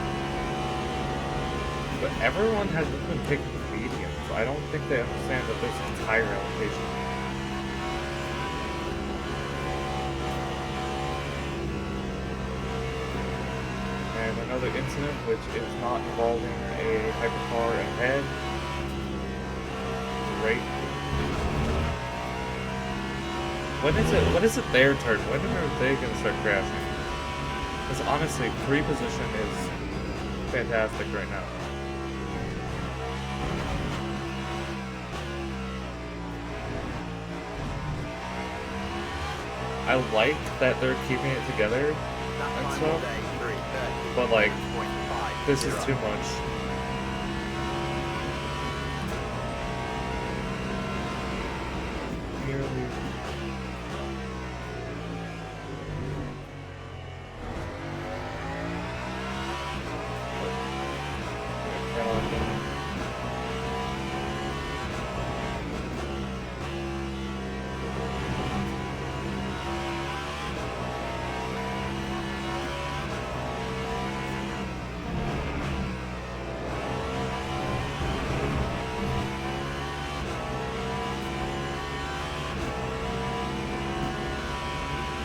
But everyone has been picking mediums. I don't think they understand that there's a tire allocation. And another incident which is not involving a hypercar ahead. Great. When is it their turn? When are they gonna start crashing? Because honestly, pre-position is fantastic right now. I like that they're keeping it together and stuff, but like, This is too much. Nearly.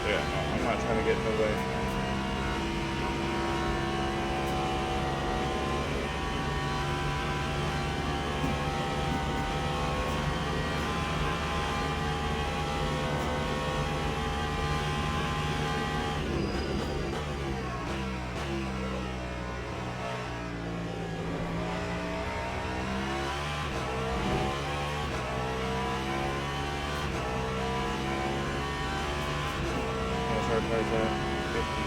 Yeah, no, I'm not trying to get in the way. Hard cars at 50.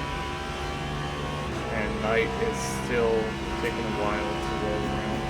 And night is still taking a while to roll around.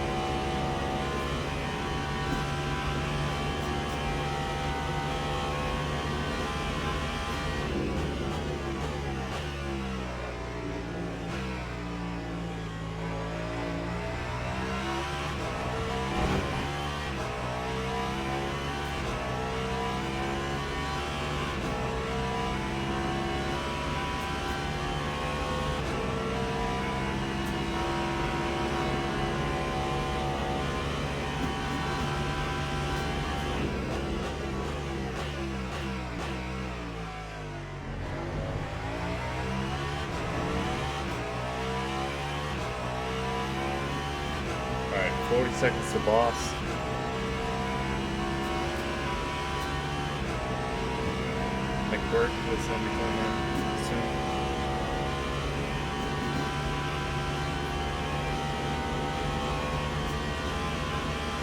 Alright, 40 seconds to boss. McWork is going to be coming in soon.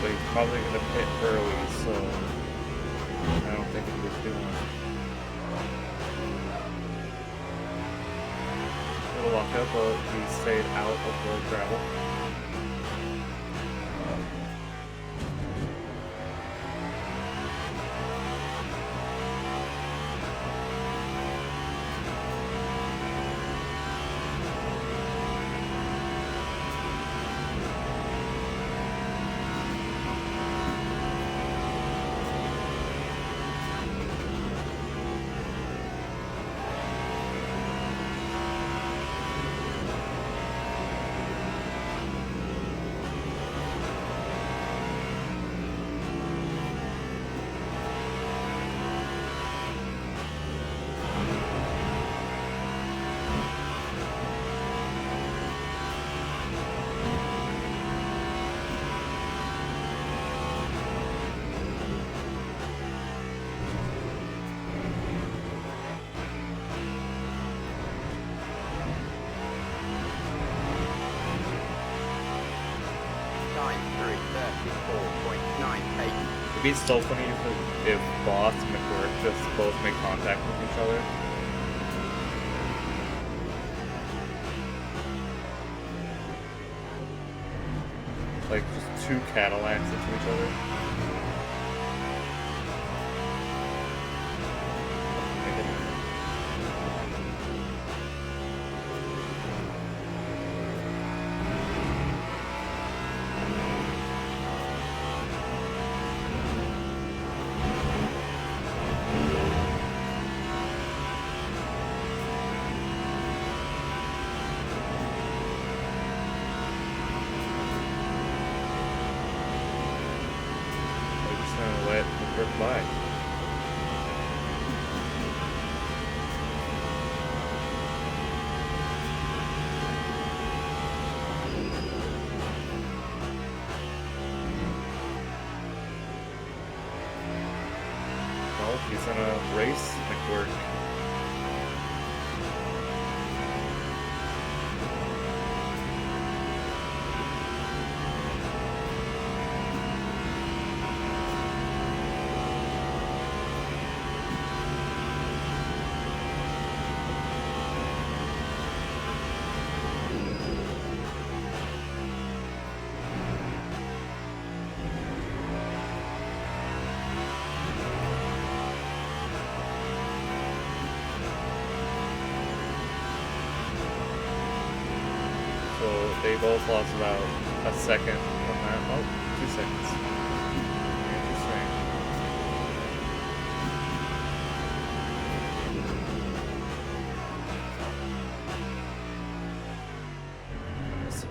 But he's probably going to pit early, so I don't think he was doing It'll lock up, but he stayed out of the gravel. Time 3:34.98. It'd be so funny if Boss and McWork just both make contact with each other. Like, just two Cadillacs into each other. Make it- We're just gonna let McWork by. Well, he's gonna race McWork. They both lost about a second from that. Oh, 2 seconds. Interesting. So,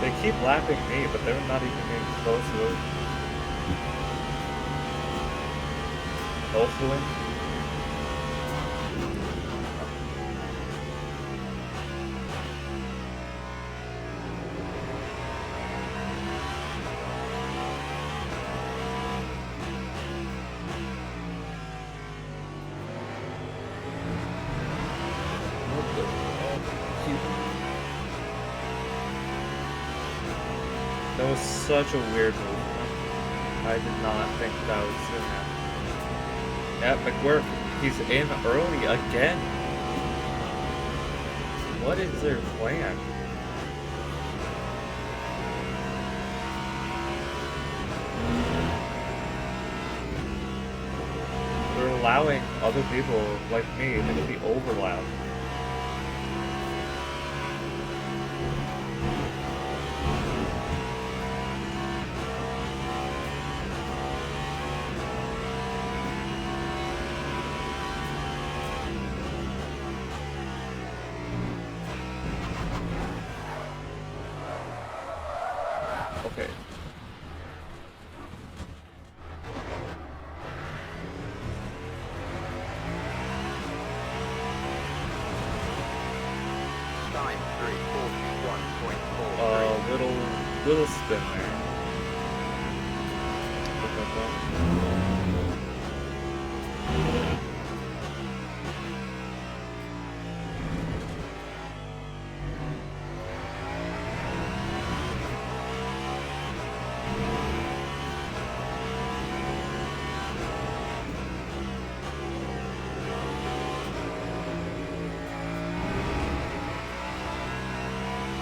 they keep lapping me, but they're not even getting close to it. Hopefully. What the hell? That was such a weird movement. I did not think that was gonna happen. Yeah, McWorth, he's in early again. What is their plan? They're allowing other people like me to be overlapped. Okay. Time 341.43. Little spin there. Look at that.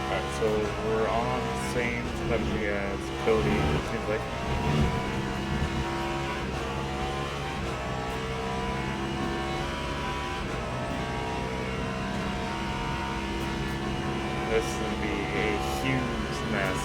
Alright, so we're on the same strategy as Cody, it seems like. This is gonna be a huge mess.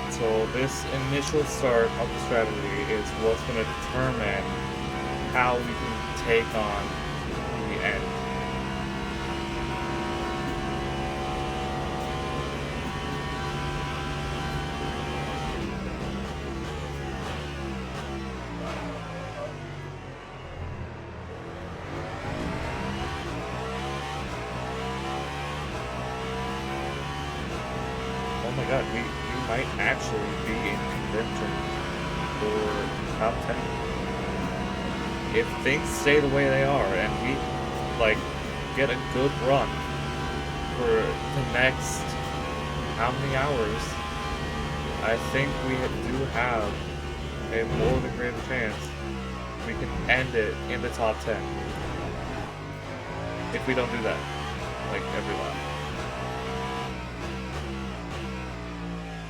So this initial start of the strategy is what's going to determine how we can take on the end. Oh my god, we might actually be in contention for top 10. If things stay the way they are and we like get a good run for the next how many hours, I think we do have a more than greater chance we can end it in the top 10. If we don't do that, like every lap.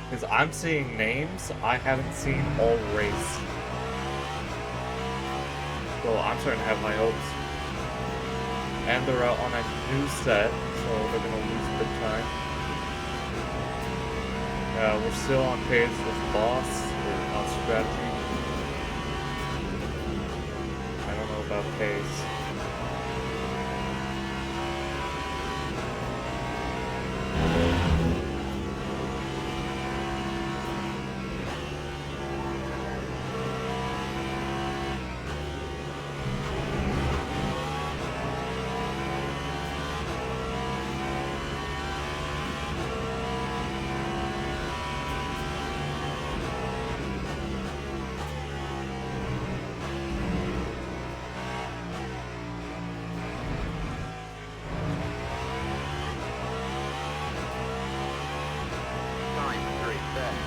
Because I'm seeing names I haven't seen all race. So I'm starting to have high hopes. And they're out on a new set, so they're going to lose big time. We're still on pace with Boss, or on strategy. I don't know about pace.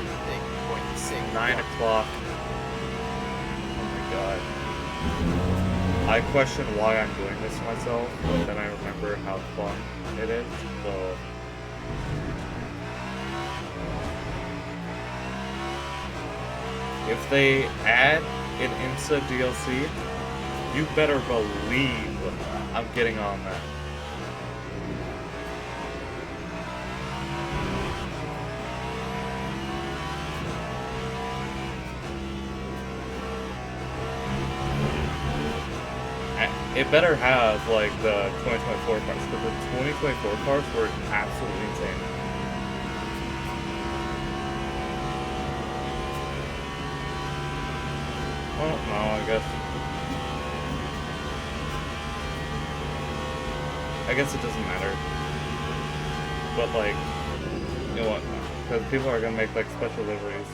56.6. 9 o'clock. Oh my god. I question why I'm doing this to myself, but then I remember how fun it is, so... If they add an IMSA DLC, you better believe I'm getting on that. It better have, like, the 2024 cars, because the 2024 cars were absolutely insane. Well, no, I guess it doesn't matter. But, like, you know what? Because people are gonna make, like, special liveries.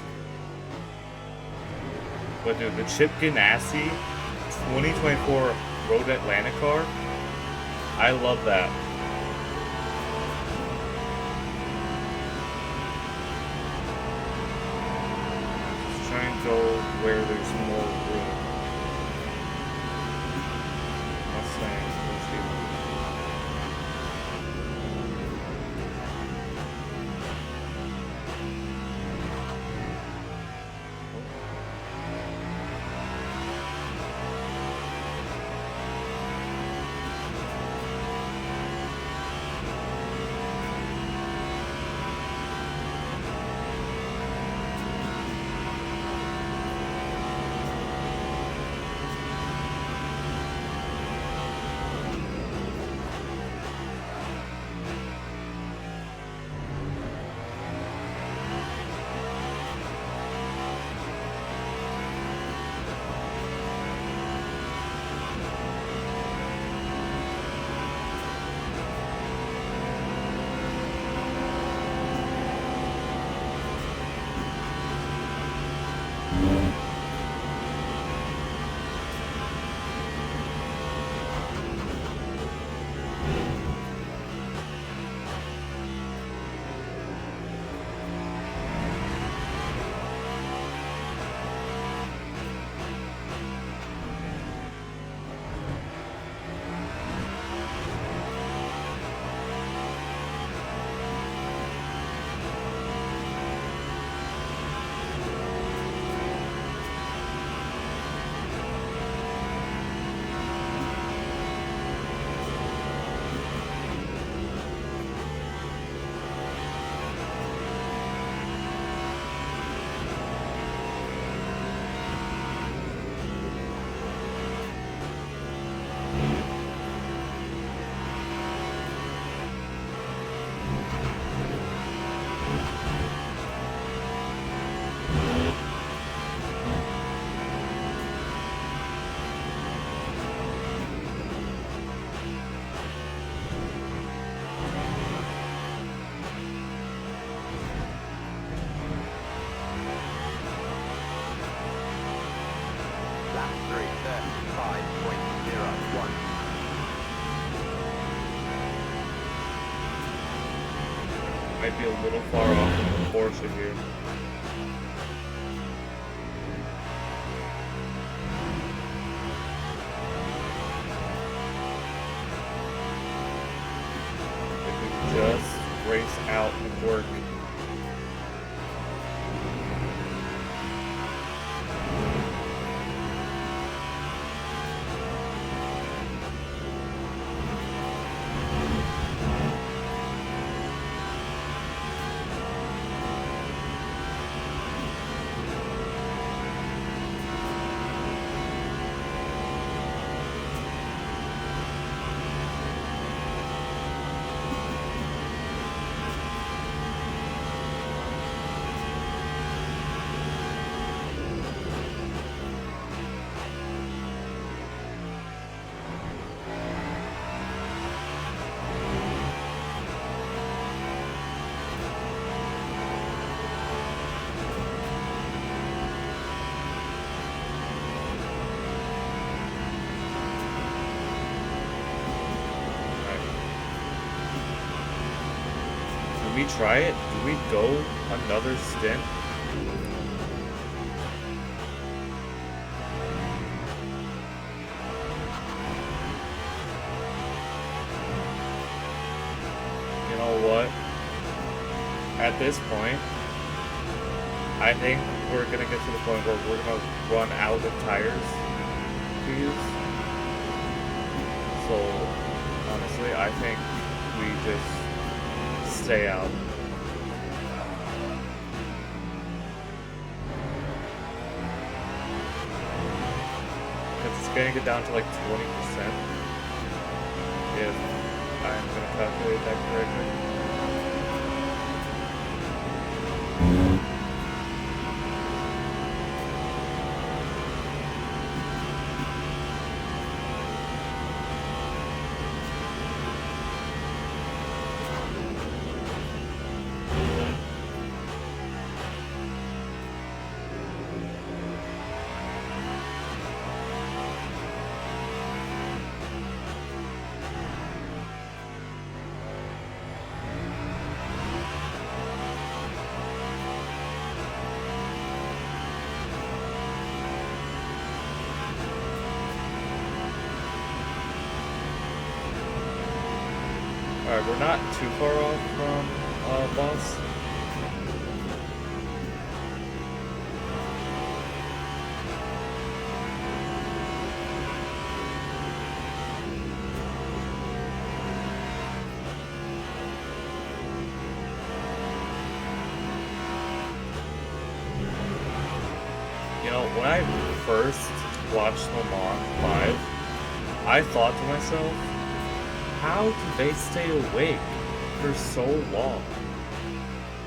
But, dude, the Chip Ganassi 2024 Road Atlanta car, I love that. Just try and go where there's more room. Mustang, let's see. Lap 3, 35.01. Might be a little far off from the Porsche here. If we just race out and work. Do we try it? Do we go another stint You know what? At this point, I think we're gonna get to the point where we're gonna run out of tires to use. So, honestly, I think we just stay out. Because it's gonna get down to like 20%. If I'm gonna calculate that correctly. Alright, we're not too far off from boss. You know, when I first watched Le Mans 5, I thought to myself, how do they stay awake for so long?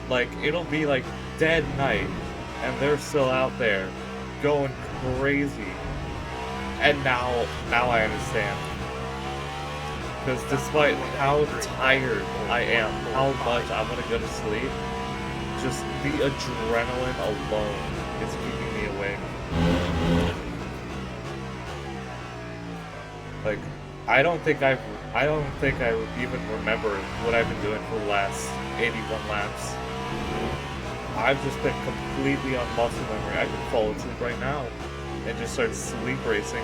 Like, it'll be like dead night, and they're still out there going crazy. And now I understand. Because despite how tired I am, how much I'm gonna go to sleep, just the adrenaline alone is keeping me awake. Like, I don't think I even remember what I've been doing for the last 81 laps. I've just been completely on muscle memory. I could fall asleep right now and just start sleep racing.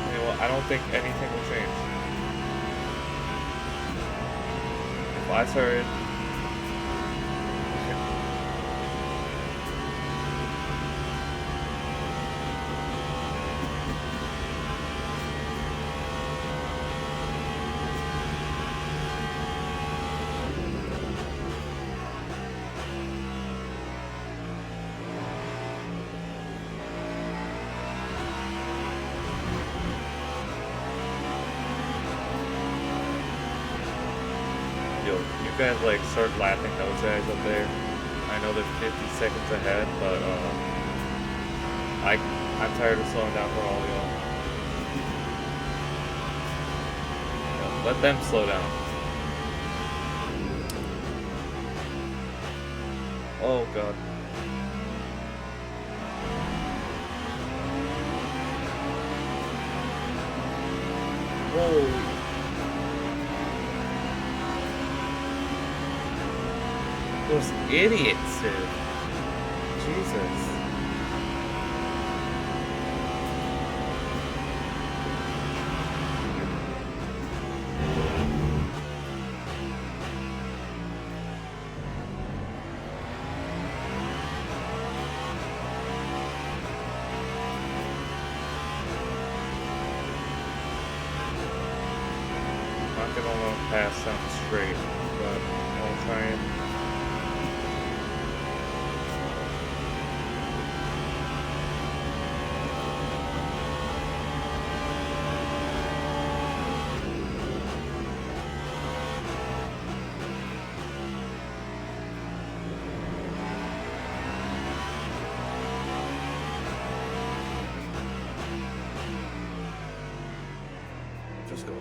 You know what? I don't think anything will change. If I started you guys like start laughing those guys up there. I know they're 50 seconds ahead, but I'm tired of slowing down for all of y'all. Let them slow down. Oh god. Holy. Those idiots, dude. Jesus. I'm not gonna pass them straight, but I'll try and. Just go.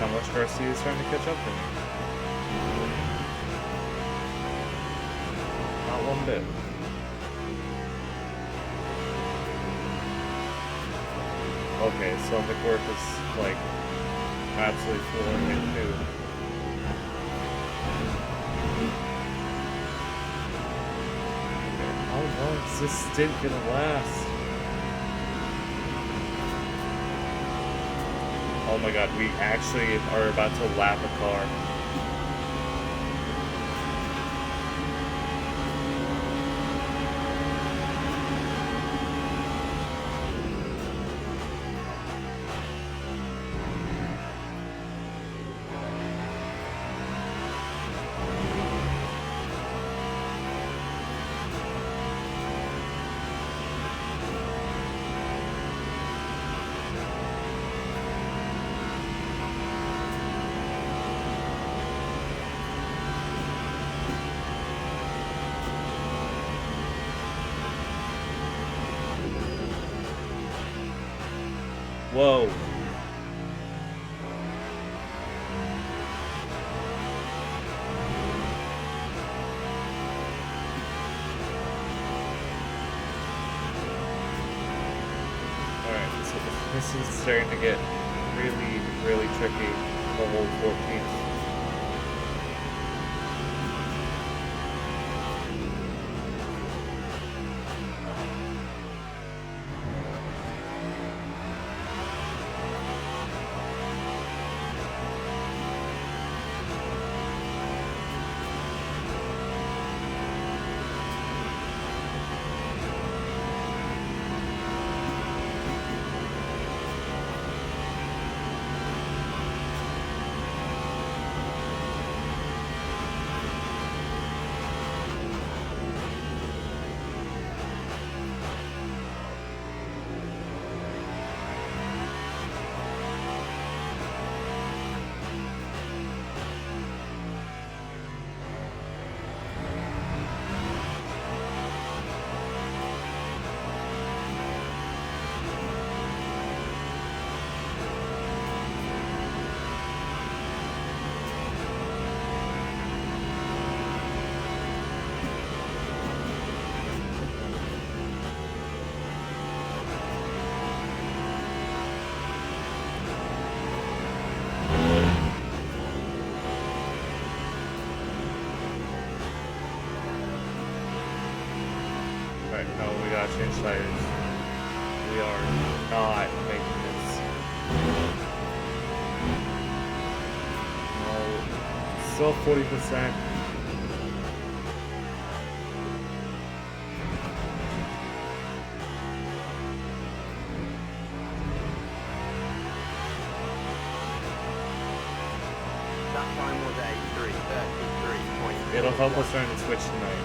how much Garcia is trying to catch up to me. Not one bit. Okay, so McWorth is like absolutely flooring it too. Okay, how long is this stint gonna last? Oh my god, we actually are about to lap a car. Whoa. Alright, so this is starting to get really, really tricky. The whole 14th. Alright, no, we gotta change tires. We are not making this. No, still 40%. That time was a 3:33.4. It'll help us learn to switch tonight.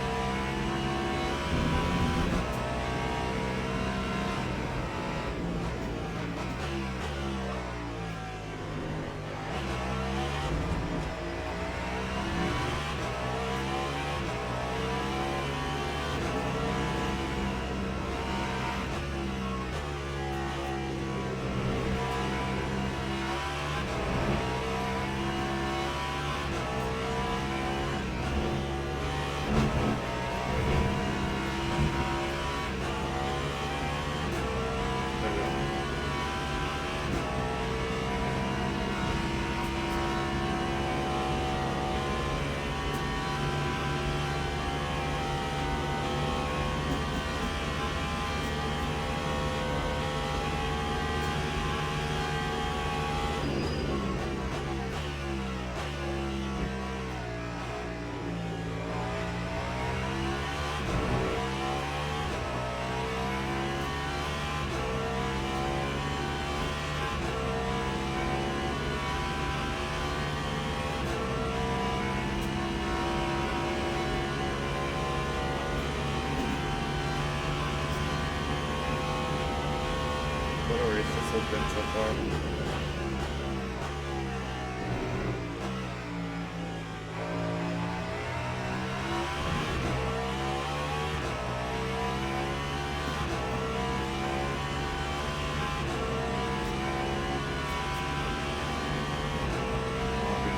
What a race this has been so far.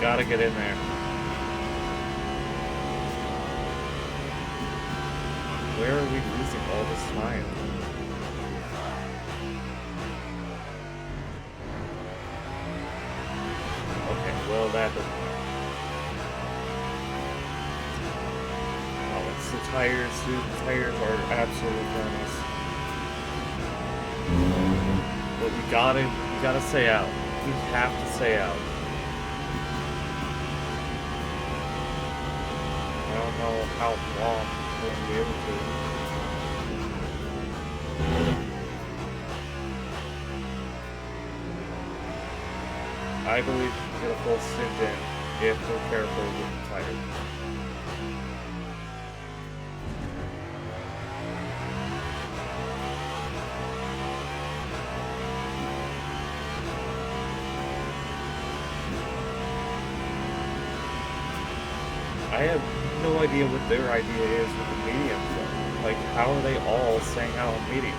gotta get in there. Where are we losing all this time? Okay, well that doesn't work. Oh, it's the tires, dude. The tires are absolutely killing us. But we gotta stay out. We have to stay out. I don't know how long we'll be able to. I believe we can get a full stint in if we're careful with the tires. I have no idea what their idea is with the mediums though. Like, how are they all staying out on mediums?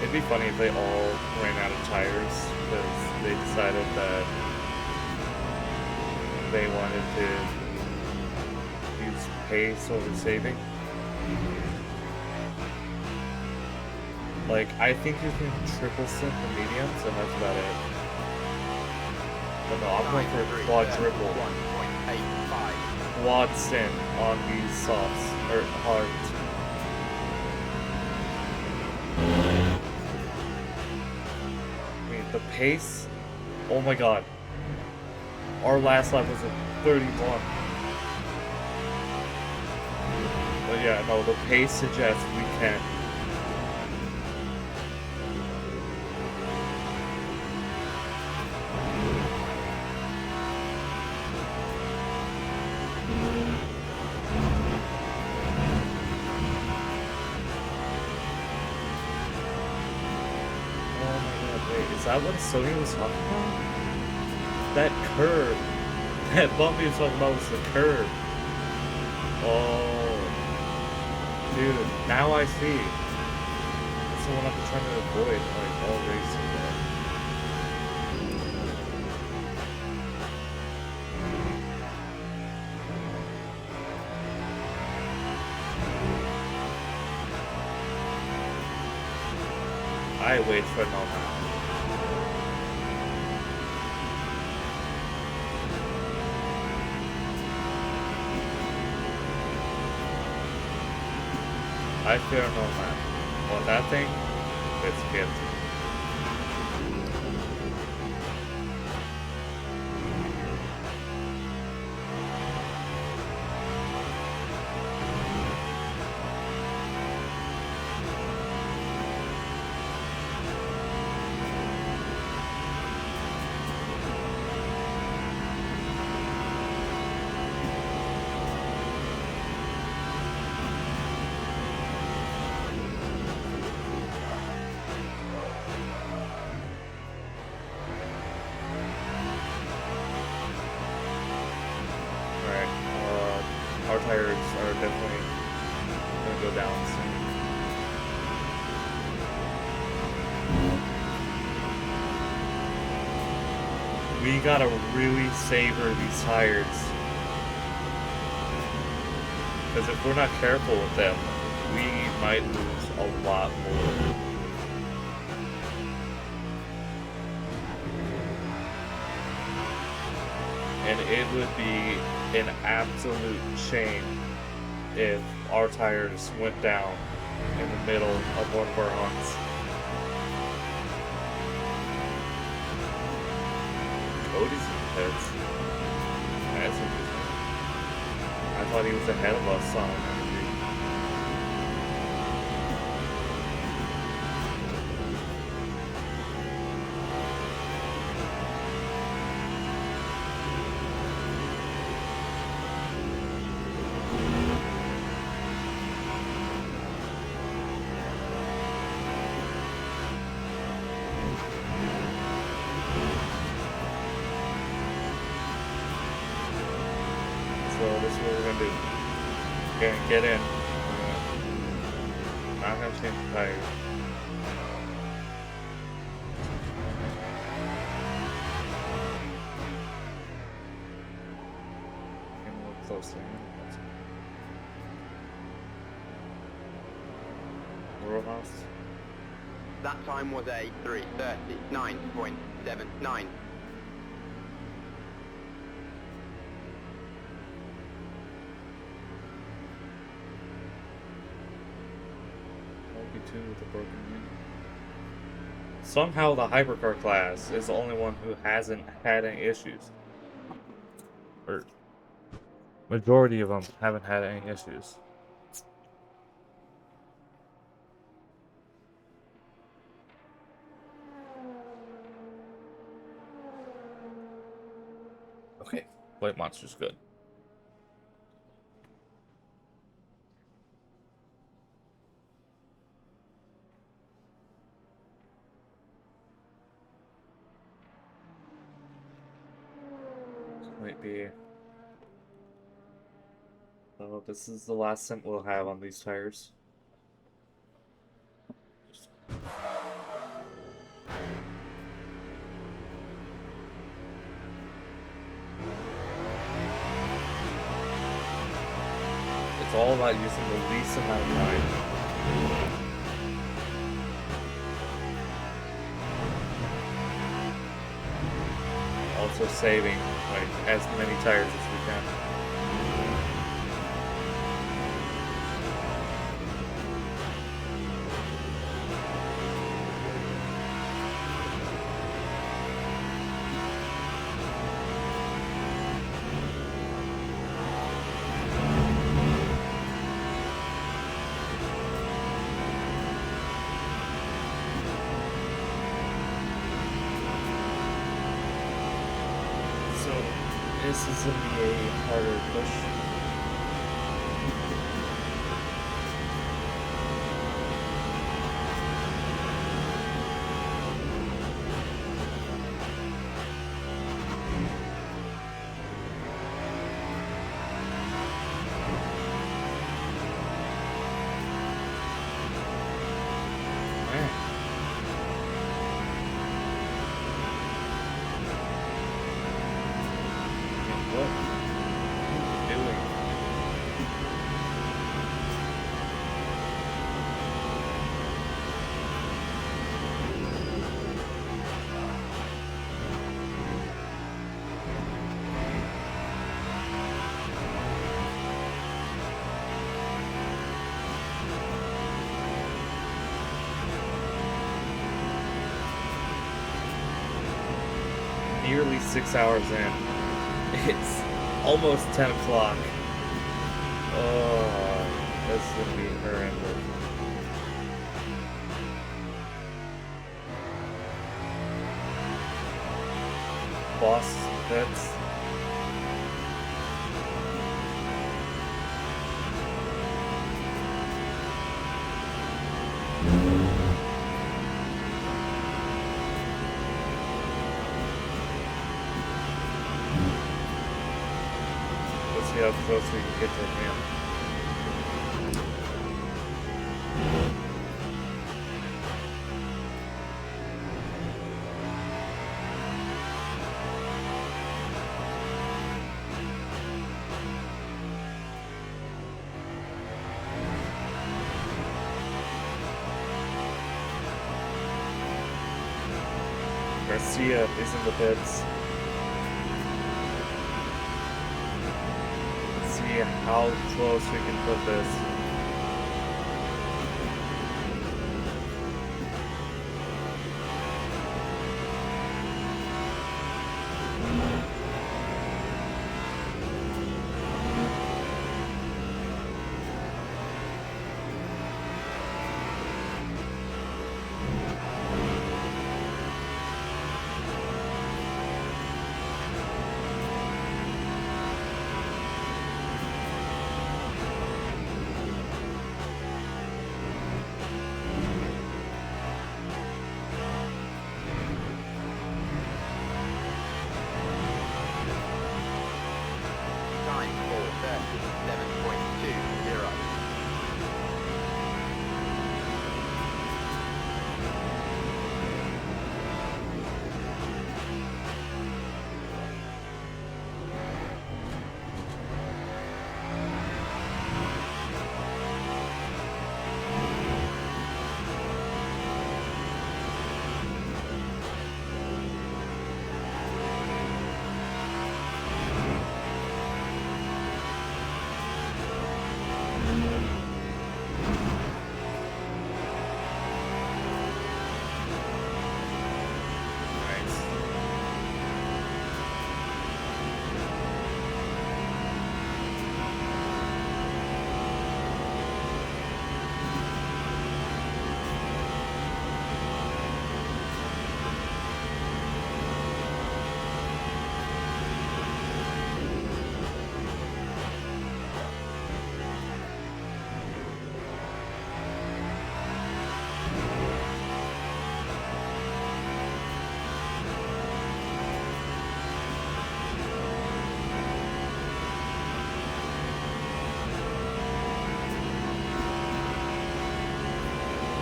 It'd be funny if they all ran out of tires because they decided that they wanted to use pace over saving. Like, I think you can triple sync the mediums, and that's about it. But no, I'm going for a quadruple. 1.85. Quad sync on these softs, or hards. I mean, the pace, oh my god. Our last lap was a 31. But yeah, no, the pace suggests we can. Oh my god, wait, is that what Sony was talking about? That curve. That bump he was talking about was the curve. Oh. Dude, now I see. That's the one I've been trying to avoid, like, all racing. I wait for a moment. I fear no man. On that thing, it's guilty. Our tires are definitely gonna go down soon. We gotta really savor these tires. Because if we're not careful with them, we might lose a lot more. And it would be an absolute shame if our tires went down in the middle of one of our hunts. Cody's in the pits. That's interesting. I thought he was ahead of us on energy. So this is what we're gonna do. We're gonna get in. We're not gonna change the tires. Getting a little closer. Rojas. That time was a 3:39.79. LP2 with a broken wing. Somehow the hypercar class is the only one who hasn't had any issues. Or majority of them haven't had any issues. Okay, White Monster's good. This might be. Oh, this is the last stint we'll have on these tires. It's all about using the least amount of time. Also saving like as many tires as we can. So this is gonna be a harder push. Man. What are you doing? Nearly 6 hours in. It's almost 10 o'clock. Oh, this is gonna be horrendous. Boss, that's. Let's see how close we can get to him. Garcia is in the pits. Let's see how close we can put this.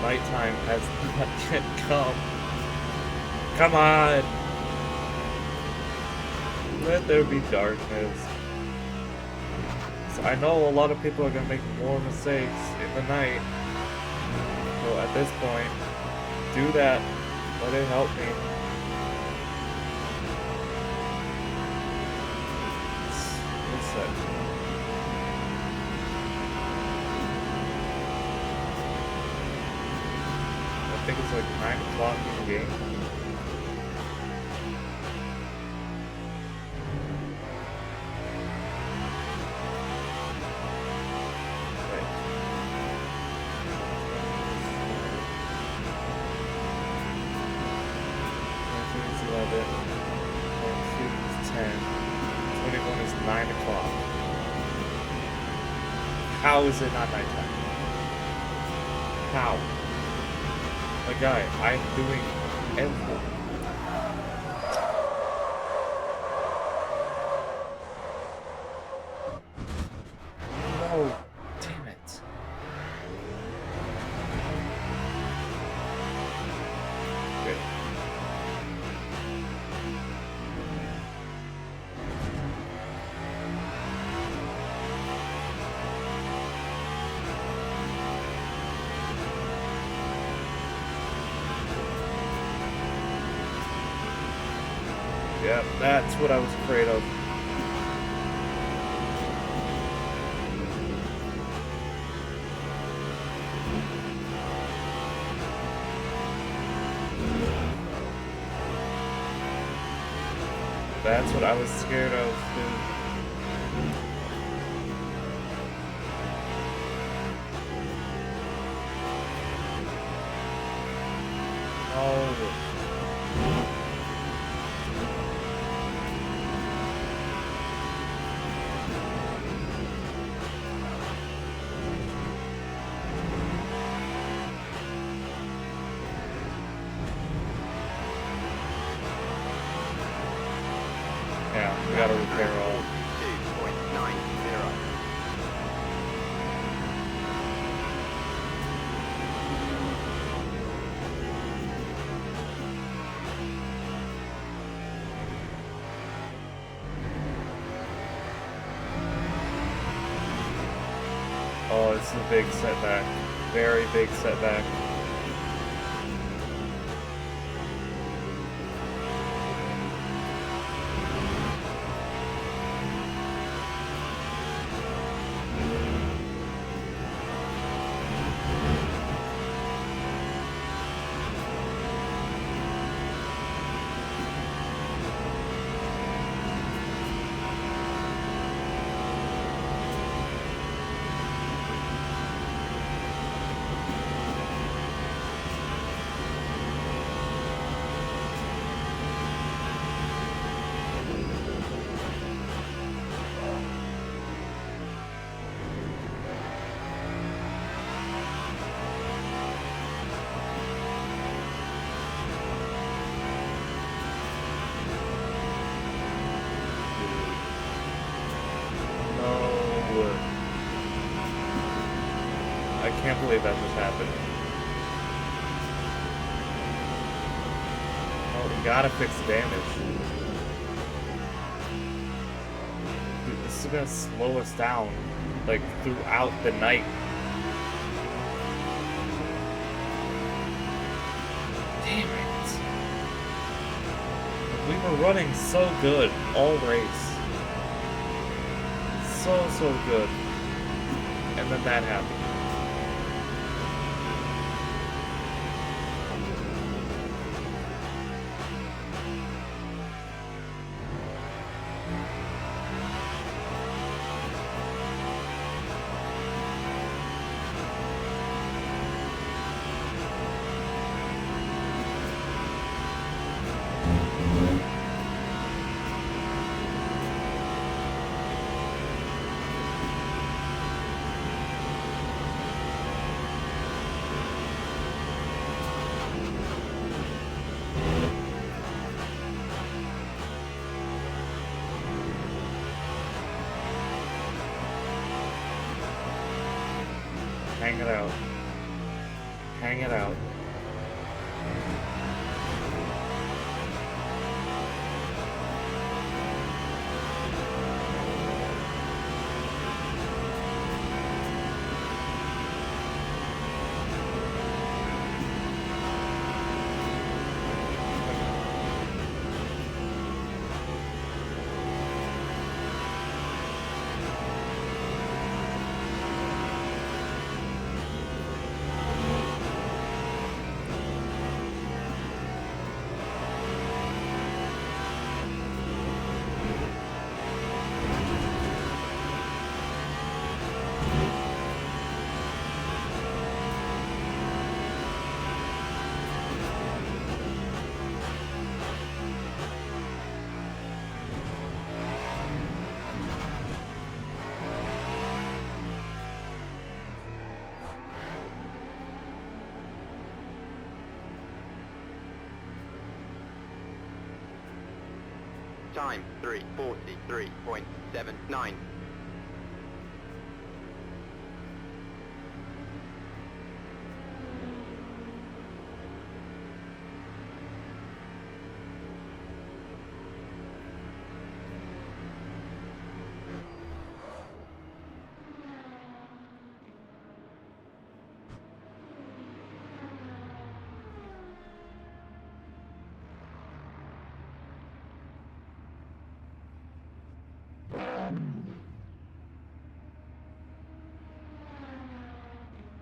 nighttime has not yet come. Come on! Let there be darkness. So I know a lot of people are gonna make more mistakes in the night. So at this point, do that. Let it help me. What's that? I think it's like 9 o'clock in the game. Right. 11, 22 is 10, 21 is 9 o'clock. How is it not nighttime? How? My guy, I'm doing everything. No, damn it. Good. Yep, that's what I was afraid of. That's what I was scared of, dude. Oh. Yeah, we gotta repair all. 2.90. Oh, it's a big setback. Very big setback. I can't believe that just happened. Oh, we gotta fix the damage. Dude, this is gonna slow us down, like, throughout the night. Damn it. We were running so good all race. So good. And then that happened. Hang it out. hang it out. Time 3:43.79.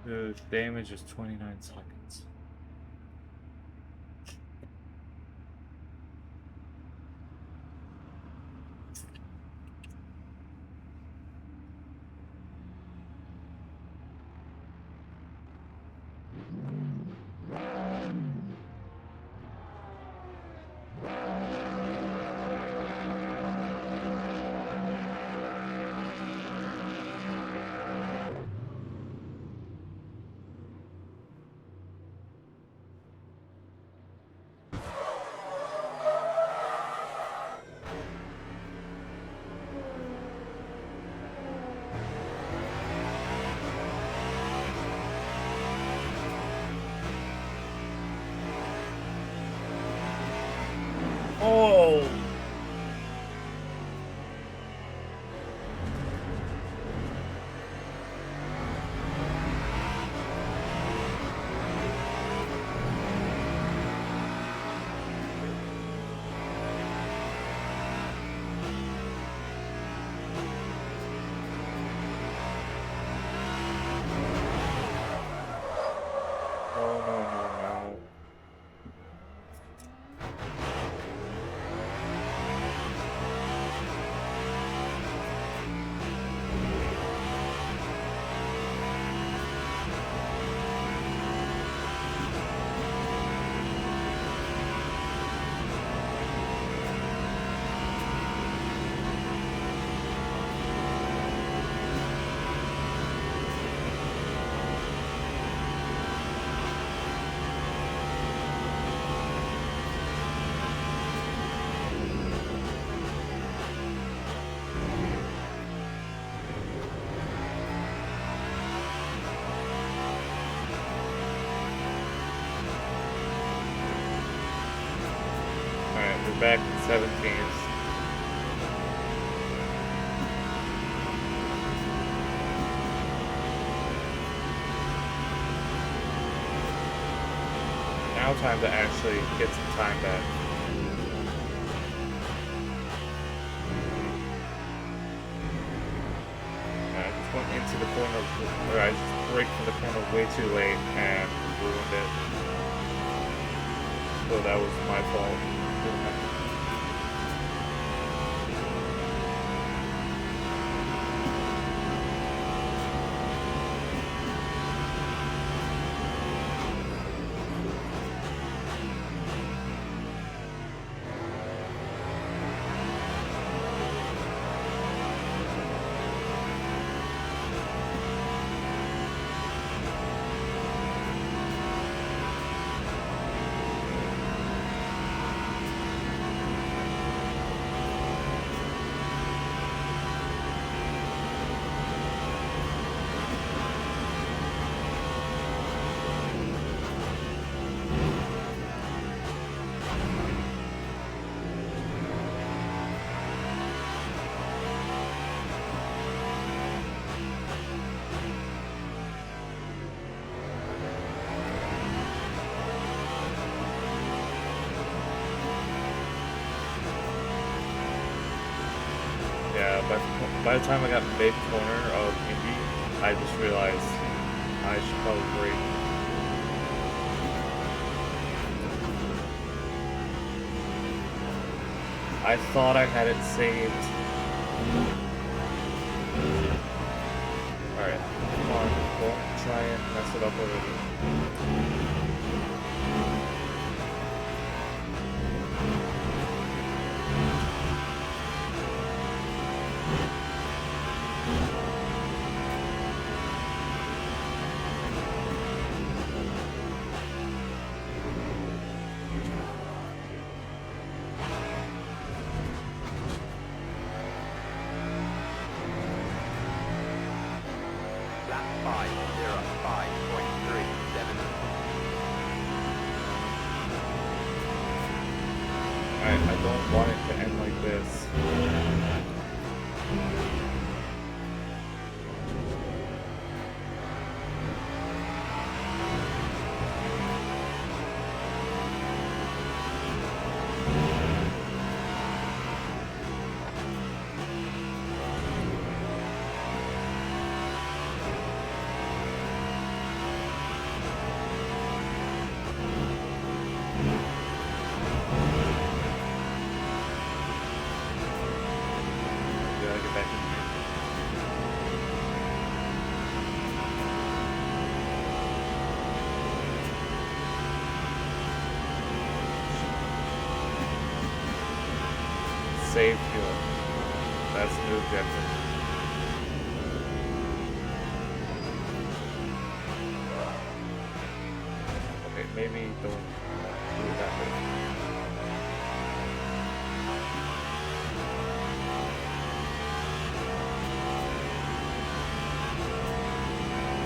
The damage is 29 seconds. Oh! Oh, no, no, no. Alright, we're back in 17th. Now time to actually get some time back. I just went into the corner, or I just braked for the corner way too late and ruined it. So that was my fault. by the time I got mid corner of Indy, I just realized I should probably brake. I thought I had it saved. Alright, come on, don't try and mess it up already. Lap 5:05.37. Alright, I don't want it to end like this. Gotta get back in here. Save fuel. That's the objective. Okay, maybe don't do it that way.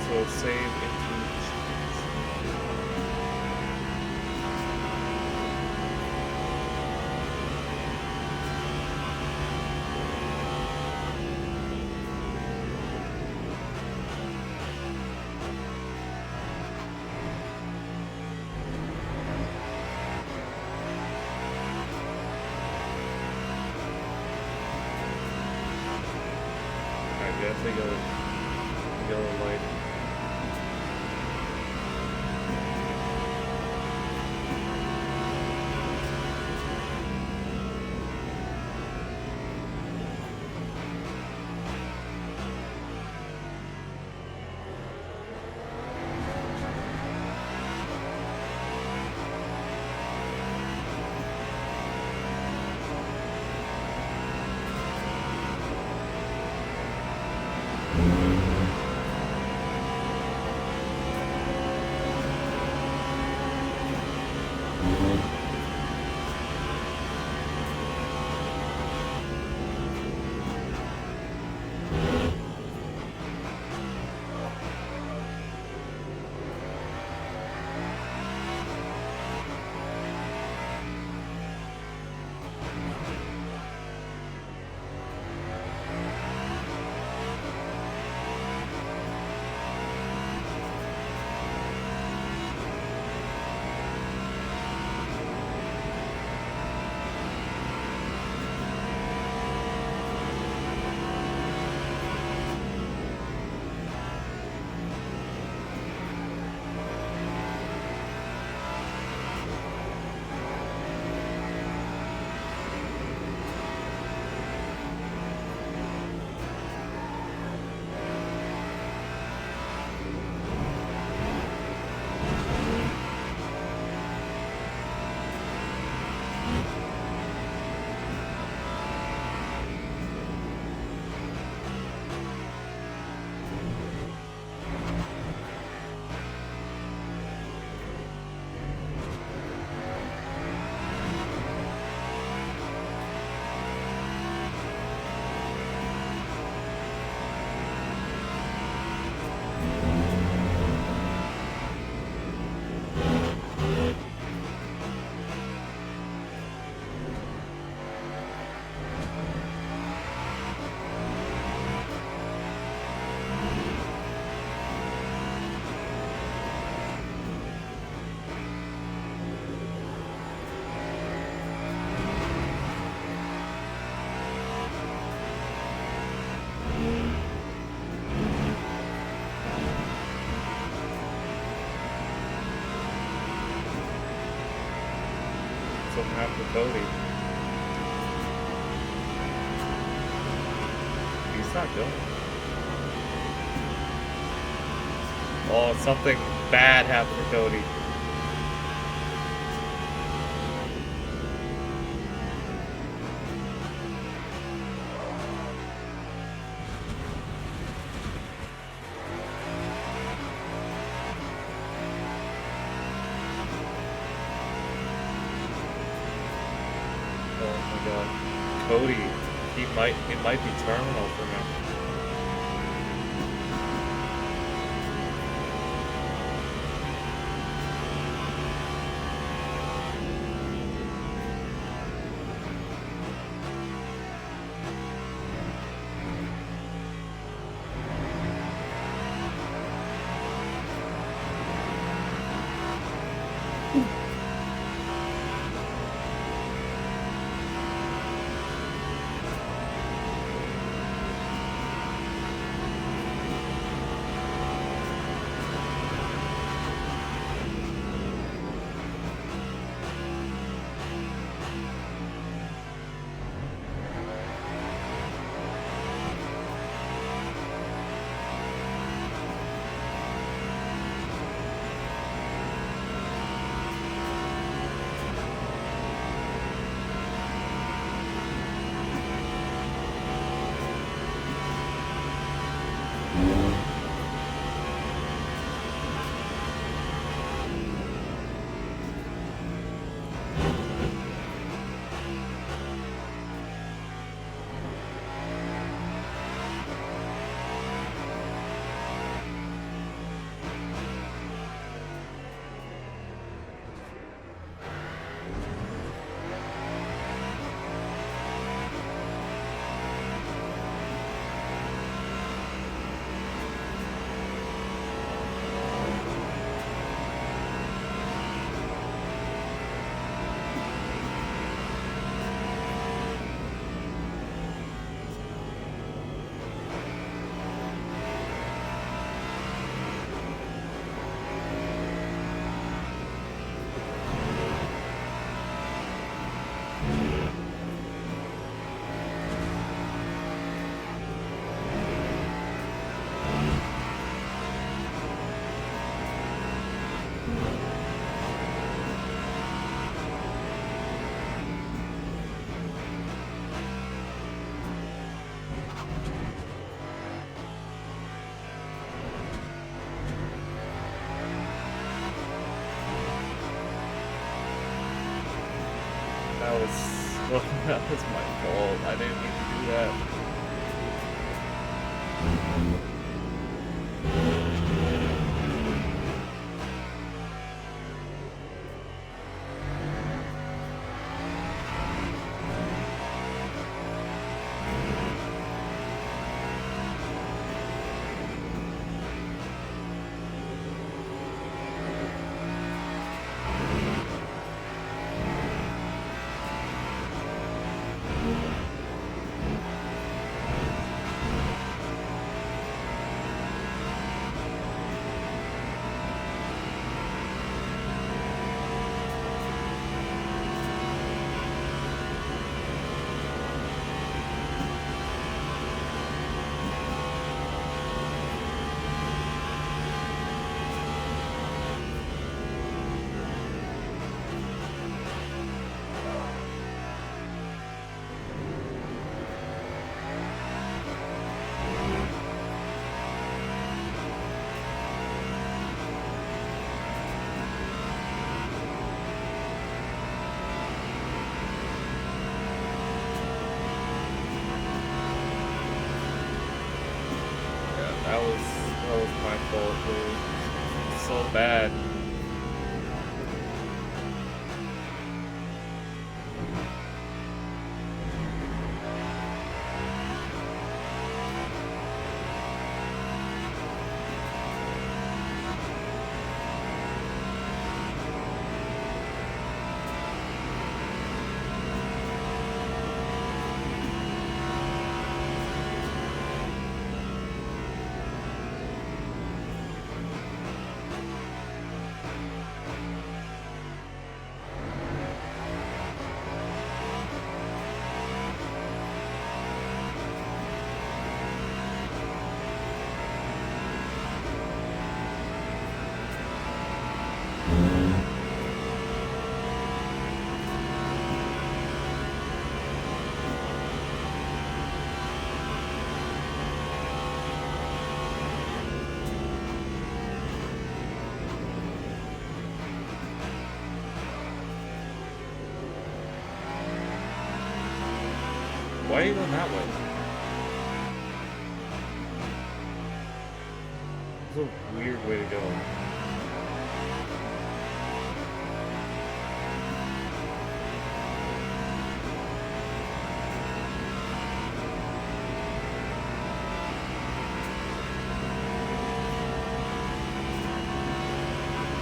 So save into I guess I got yellow light. Something happened to Cody. He's not going. Oh, something bad happened to Cody. Oh my god. Cody, it might be terminal for him. That was my fault. I didn't mean to do that. That was my fault, dude. So bad. Why are you going that way? It's a weird way to go.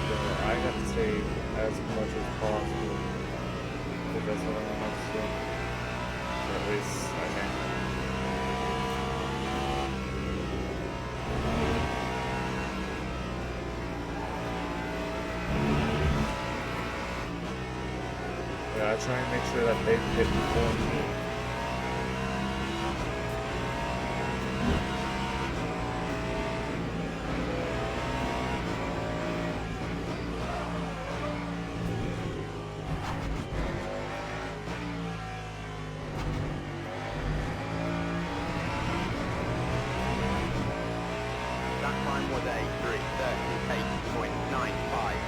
So I got to save as much as possible. Because that's what I want to do. Or at least I can. Yeah, I try and make sure that they hit before me. That time was a 3:38.95.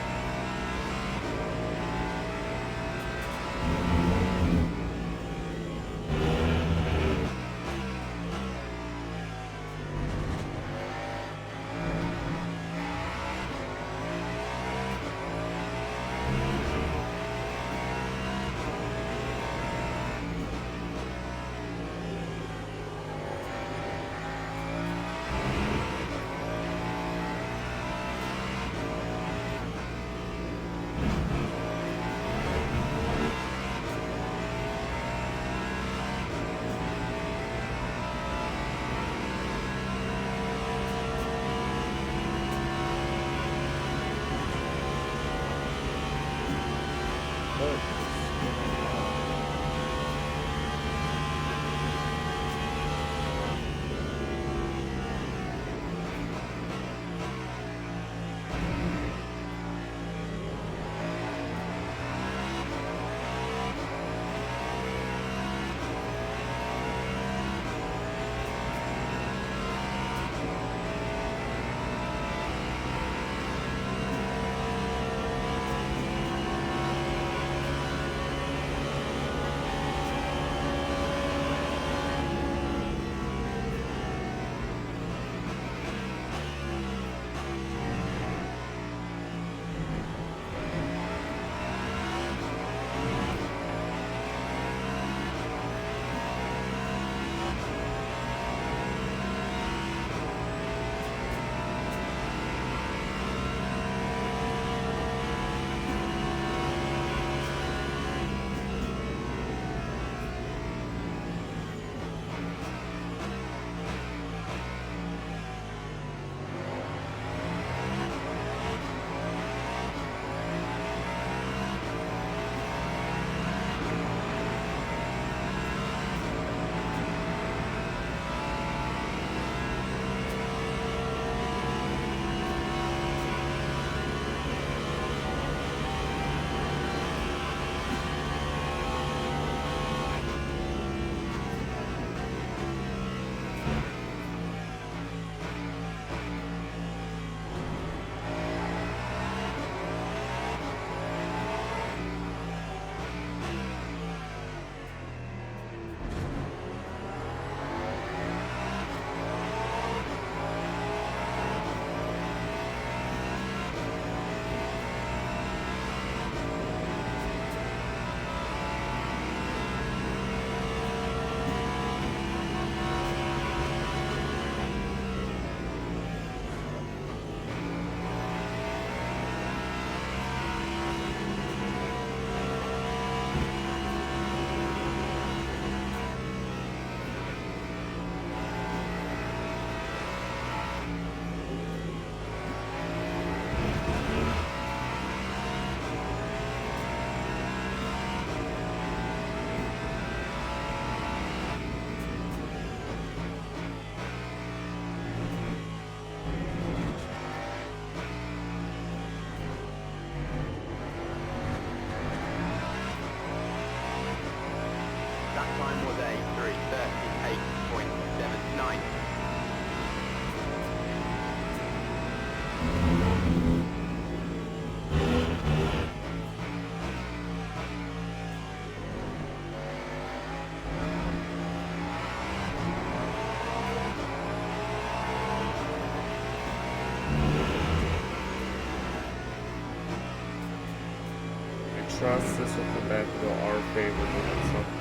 trust this will come back to go our favor at some point.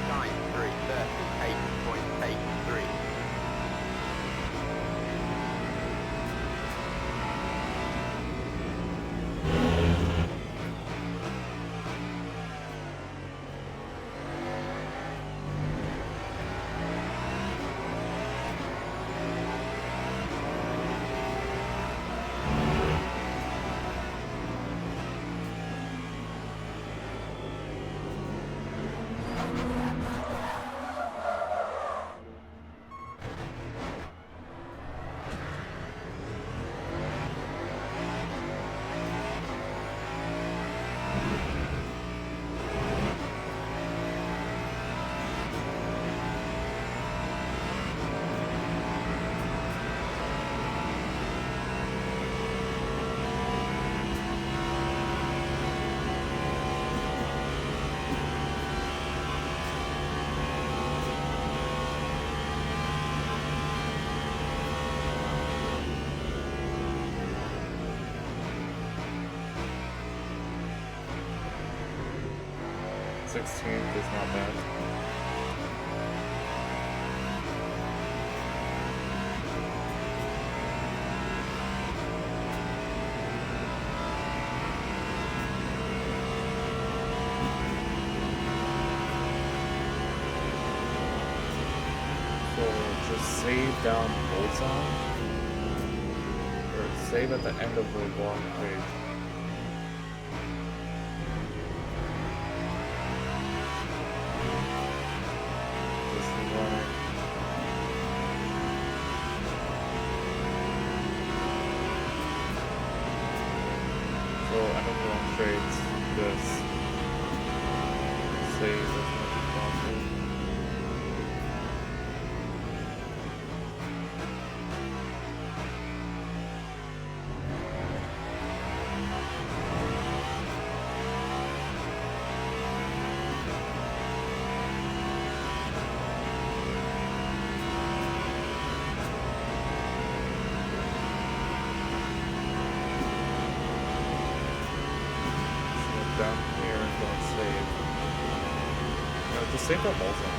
Time 3:38.83. Sixteenth is not bad. So just save down Bullseye, or save at the end of the long page. Just run it. just save as much as possible. So down here and don't save. No, just save the whole thing.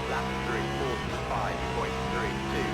Lap 345.32.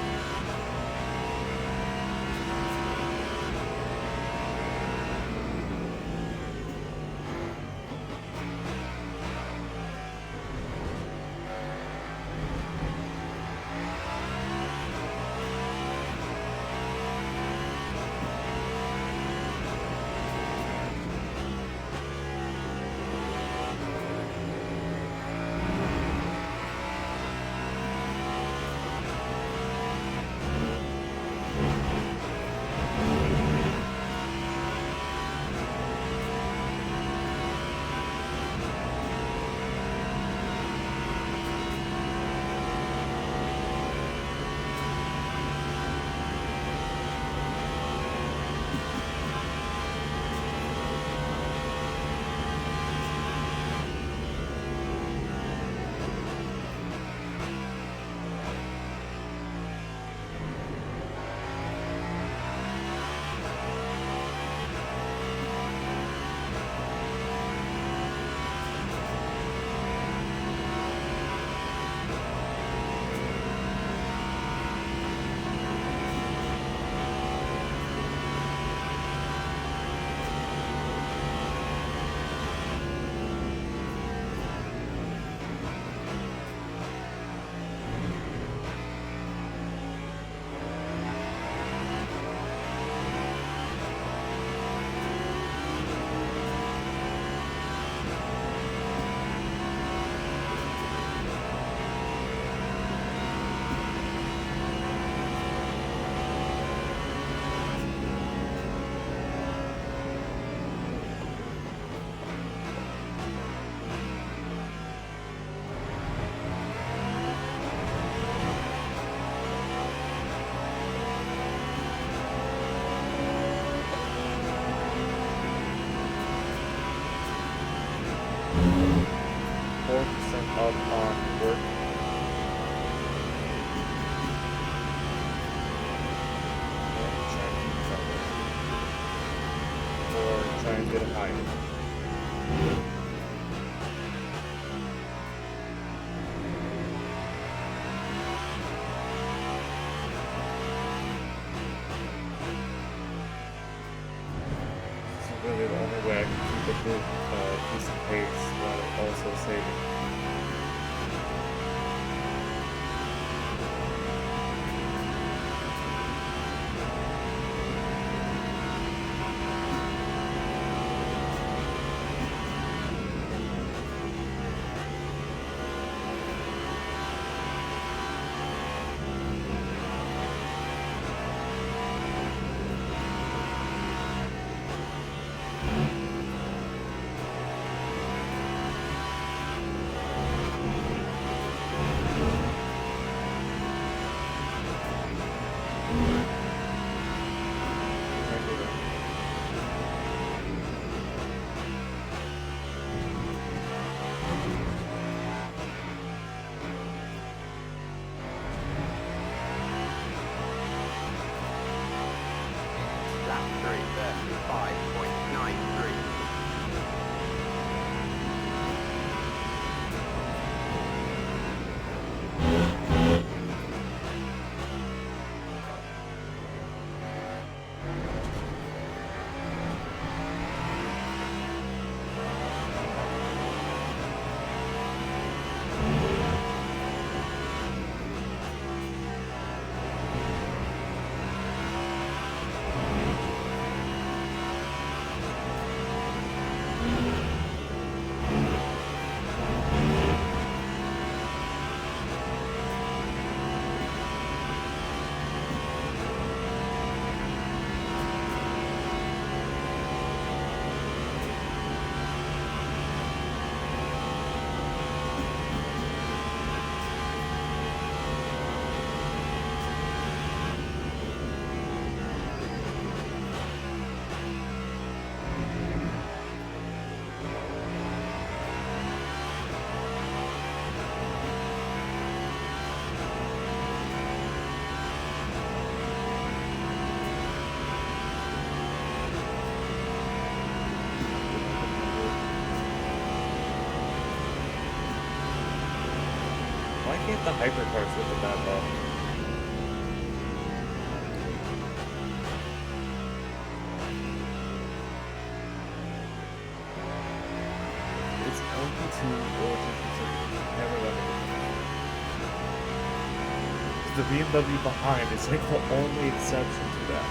Up on work. Or try and get it higher. This is really the only way I can keep a good decent pace while also saving. Why can't the hypercars hit the bad button? It's LP2 origin considered. Never let it. The BMW behind is like the only exception to that.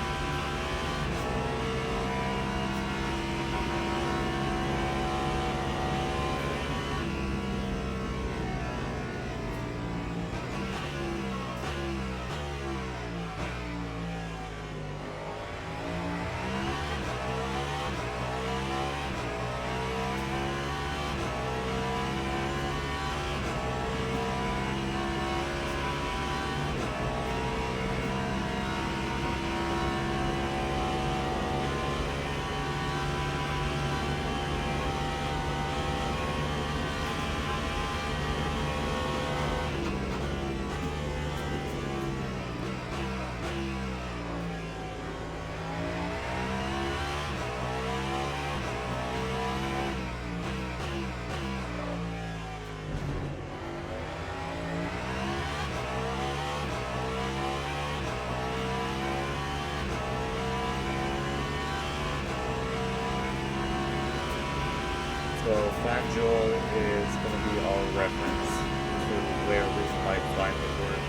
So Fanjul is going to be our reference to where we might find the word.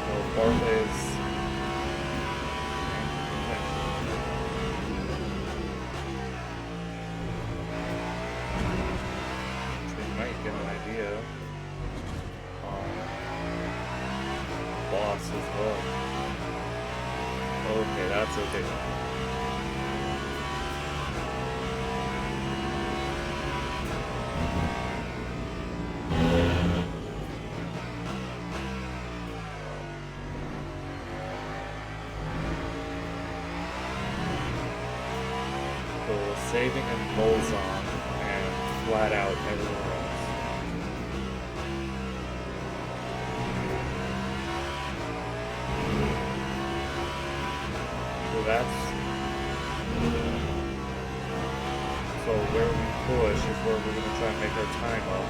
So Barley's boss as well. Okay, that's okay. So saving in Bolzon and flat out everywhere else. So where we push is where we're going to try and make our time up,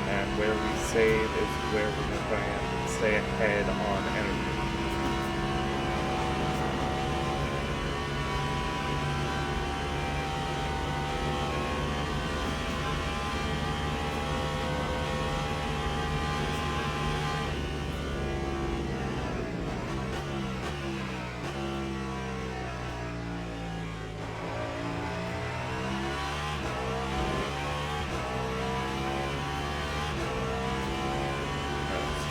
and where we save is where we're going to try and stay ahead on energy.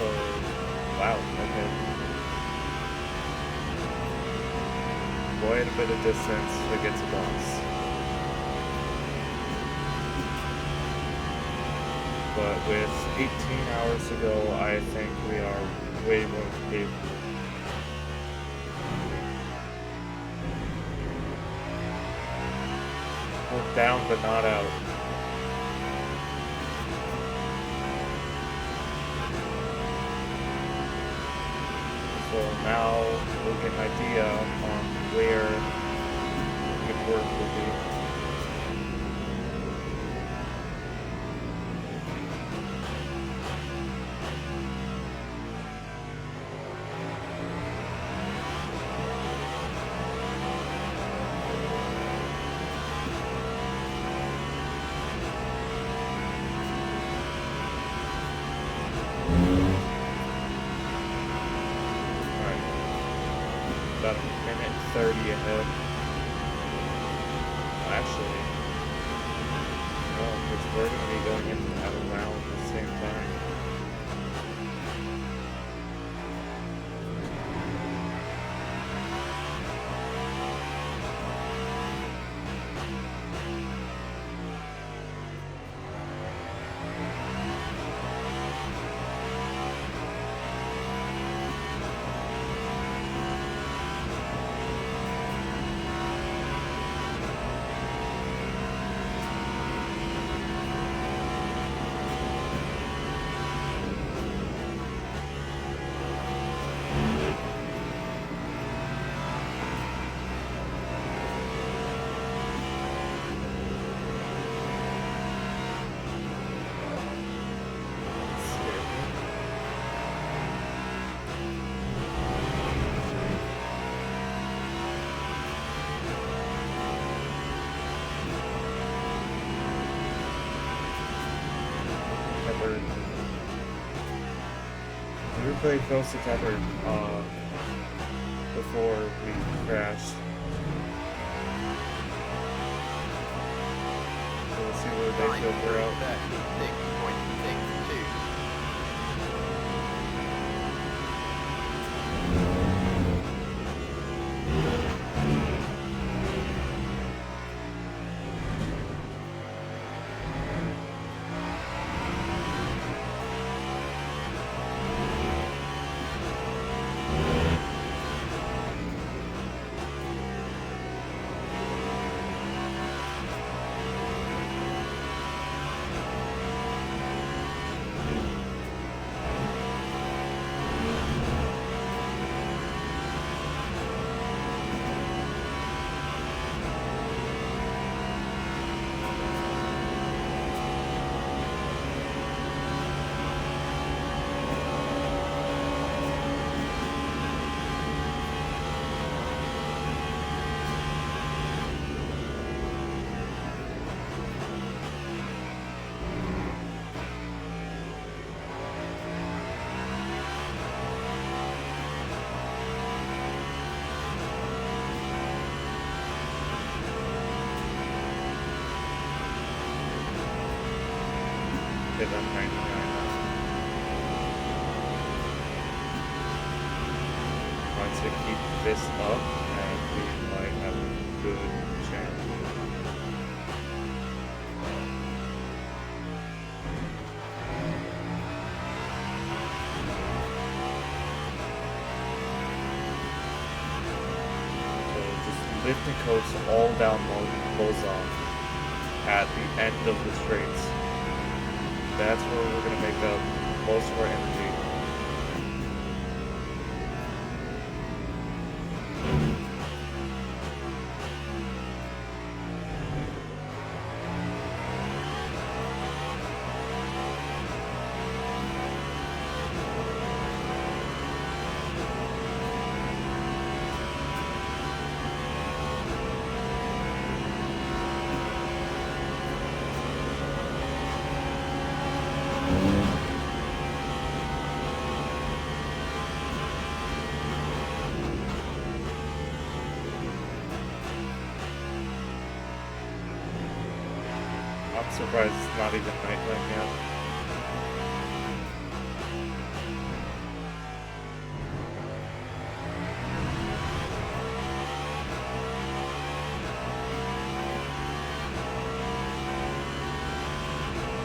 So, wow, okay. Quite a bit of distance to get to boss. But with 18 hours to go, I think we are way more capable. We're down but not out. So now we'll get an idea on where good work will be. About a minute 30 ahead. Actually, no, because we're going to be going in at around the same time. pretty close together before we crashed. So we'll see where they filter out. 36.62. Hit on 99 now. Once we keep this up, and we might have a good chance. So just lift and coast all down Lozon at the end of the straights. That's where we're going to make up most of our energy. I'm surprised it's not even nighttime yet.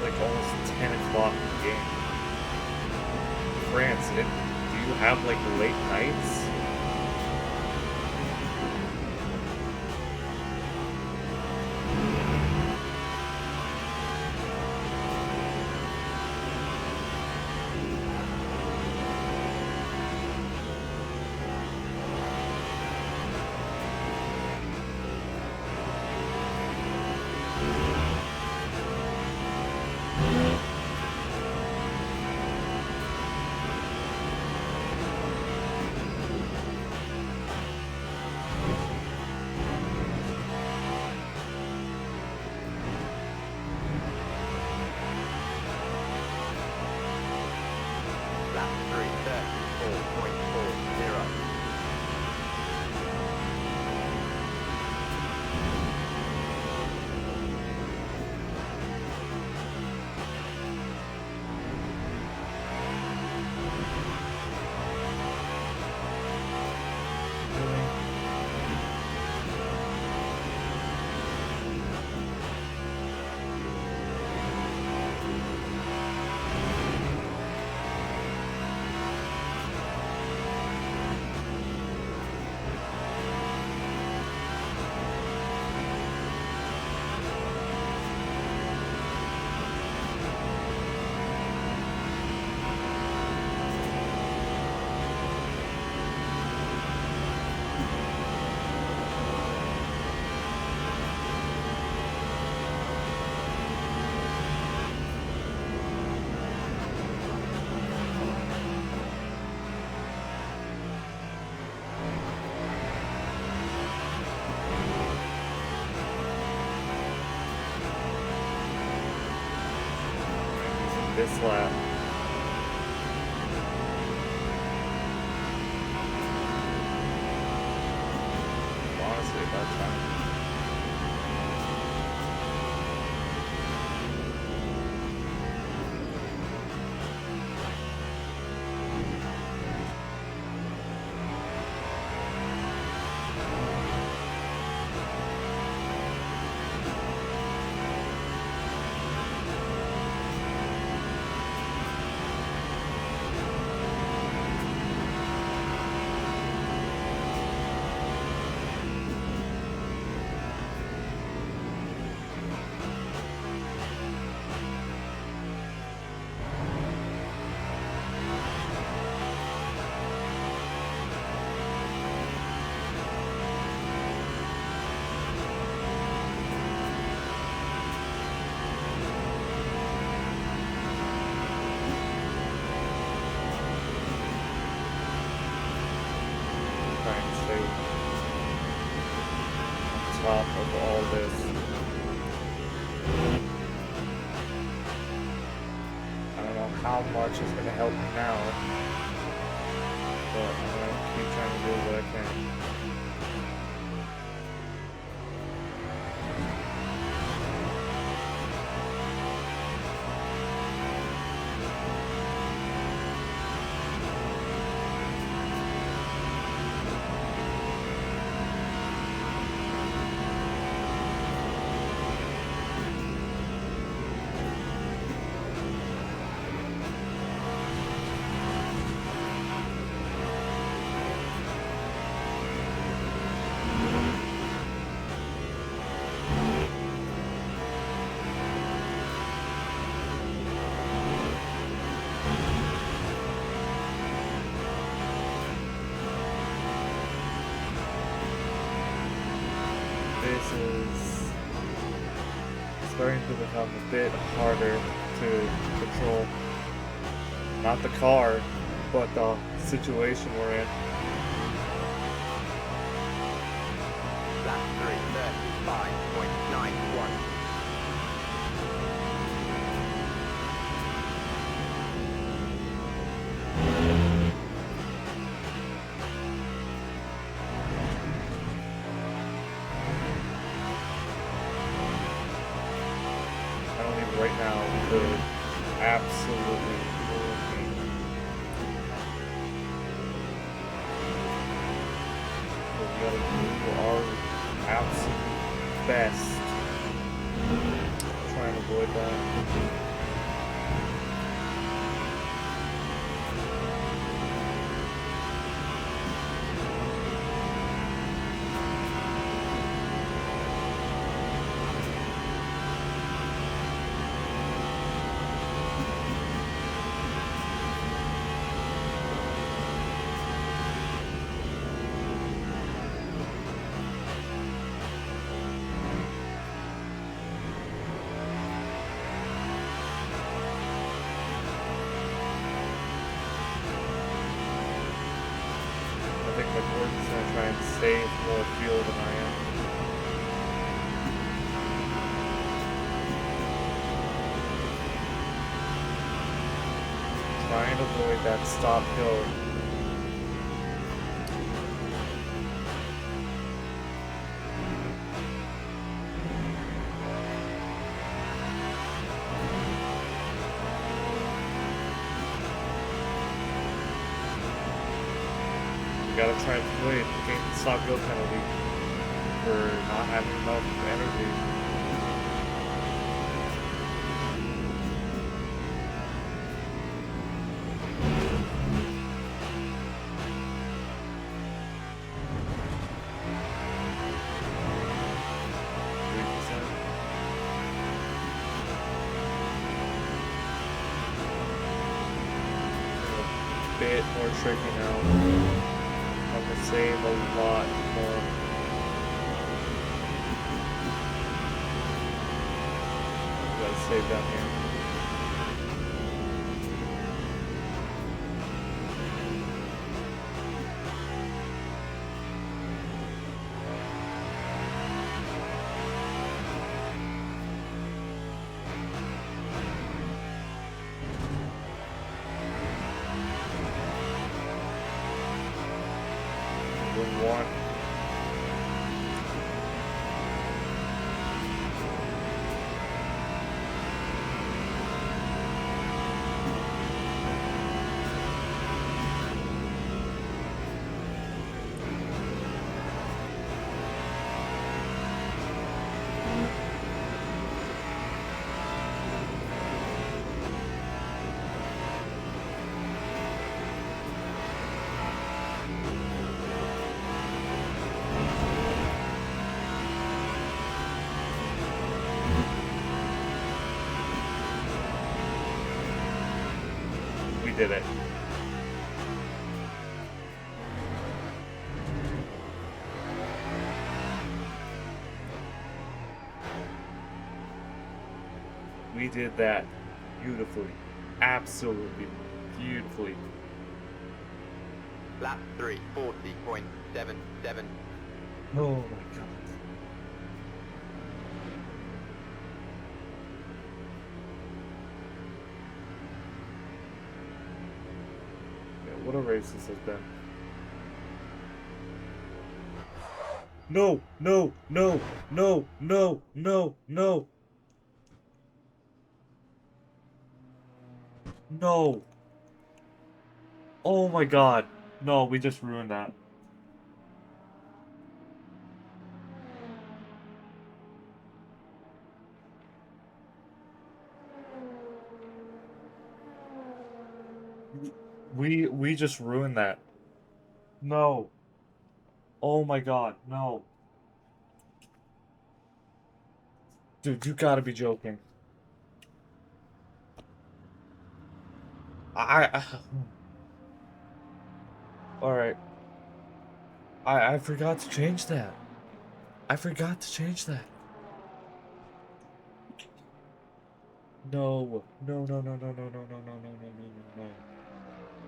Like almost 10 o'clock in the game. France, do you have like late nights? Lap 3:34.40. This lap. actually about time. Try and stay on top of all this. I don't know how much is going to help me now, but I'm going to keep trying to do what I can. This is starting to become a bit harder to control. Not the car, but the situation we're in. Lap 3:35.91. I don't even right now could absolutely ruin me. But we gotta do our absolute best. Try and avoid that. I think McWorden's gonna try and save more fuel than I am. Try and avoid that stop hill. You gotta try and avoid getting the stop hill penalty for not having enough energy. Bit more tricky now. I'm gonna save a lot more. Gotta save down here. One. did it. We did that beautifully. Absolutely beautifully. Lap 3, 40.77. Oh my god. Yeah, what a race this has been. No, no, no, no, no, no, no. No. Oh my god. No, we just ruined that. We just ruined that. No. Oh my god, no. Dude, you gotta be joking. I Alright. I forgot to change that. I forgot to change that. No. No, no, no, no, no, no, no, no, no, no, no, no, no.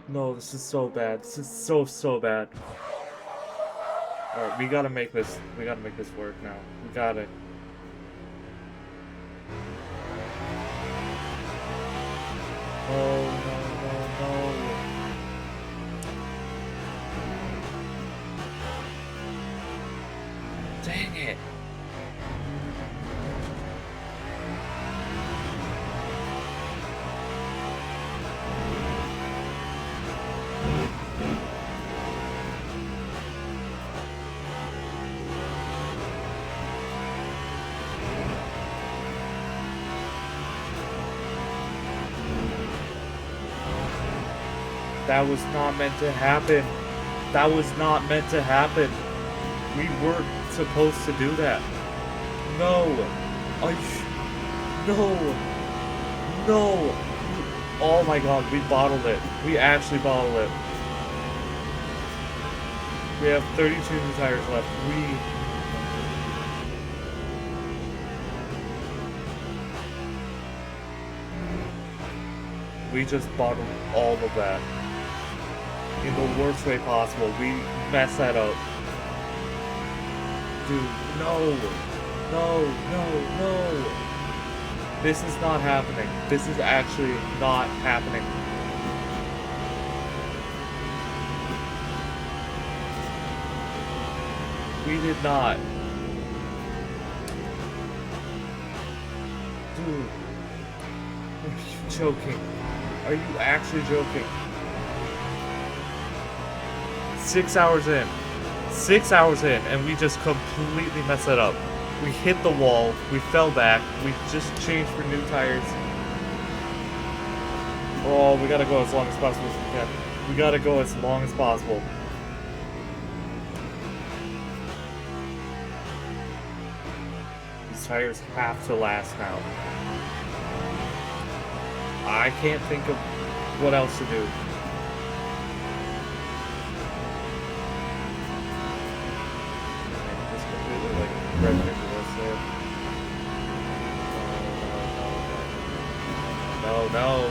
No, this is so bad. This is so bad. Alright, we gotta make this work now. We gotta. Oh no, no, no. Dang it. That was not meant to happen. That was not meant to happen. We weren't supposed to do that. No. No. No. Oh my god, we bottled it. We actually bottled it. We have 32 new tires left. We just bottled all of that. In the worst way possible. We messed that up. Dude, no. No, no, no. This is not happening. This is actually not happening. We did not. Dude. Are you joking? Are you actually joking? 6 hours in. 6 hours in, and we just completely messed it up. We hit the wall, we fell back, we just changed for new tires. Oh, we gotta go as long as possible as we can. We gotta go as long as possible. These tires have to last now. I can't think of what else to do. Just completely like ridiculous there. No.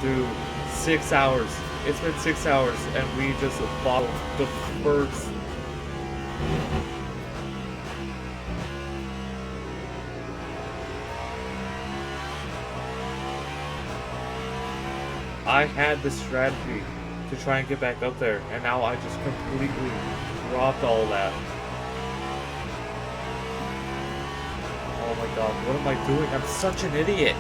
Dude, 6 hours. It's been 6 hours and we just bottled the first. I had the strategy to try and get back up there, and now I just completely dropped all that. Oh my god, what am I doing? I'm such an idiot.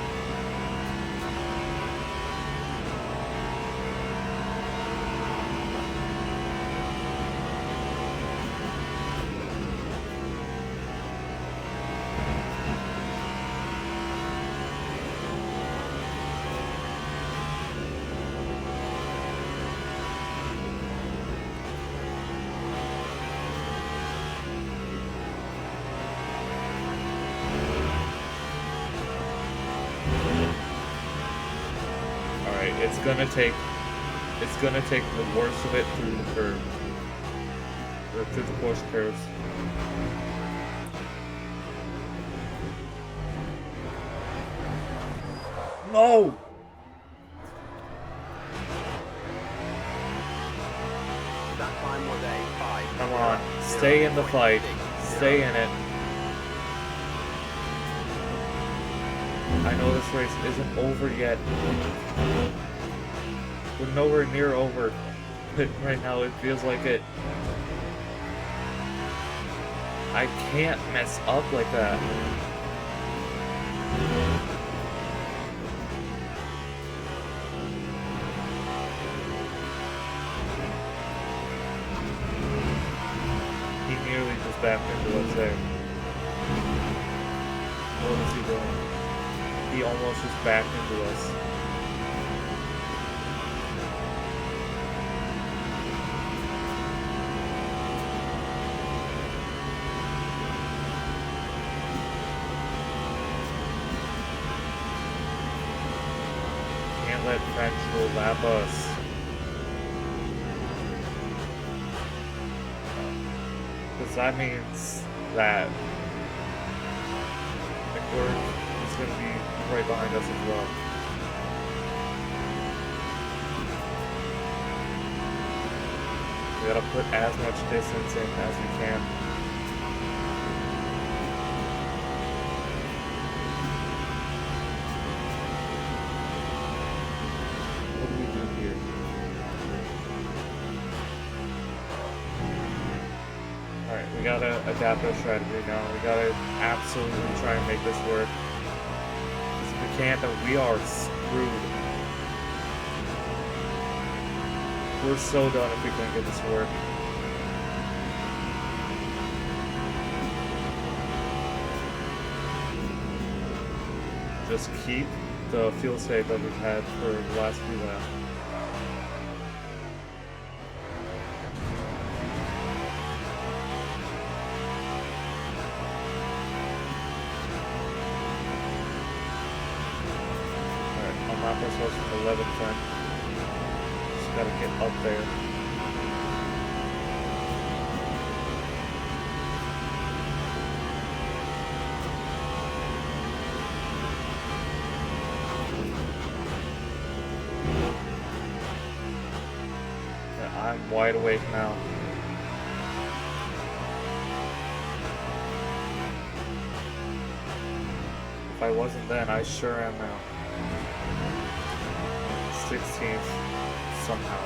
it's gonna take the worst of it through the curve. Or through the course curves. No! That time was a 5. Come on, stay in the fight. Stay in it. I know this race isn't over yet. We're nowhere near over. But right now it feels like it. I can't mess up like that. He nearly just backed into us there. What was he doing? He almost just backed into us. Can't let French lap us. Because that means that McWhirr is going to be right behind us as well. We gotta put as much distance in as we can. What do we do here? Alright, we gotta adapt our strategy now. We gotta absolutely try and make this work. Because if we can't, then we are screwed. We're so done if we can't get this to work. Just keep the fuel save that we've had for the last few laps. Alright, I'll map ourselves from 11th then. Just gotta get up there. I'm wide awake now. If I wasn't then, I sure am now. 16th, somehow.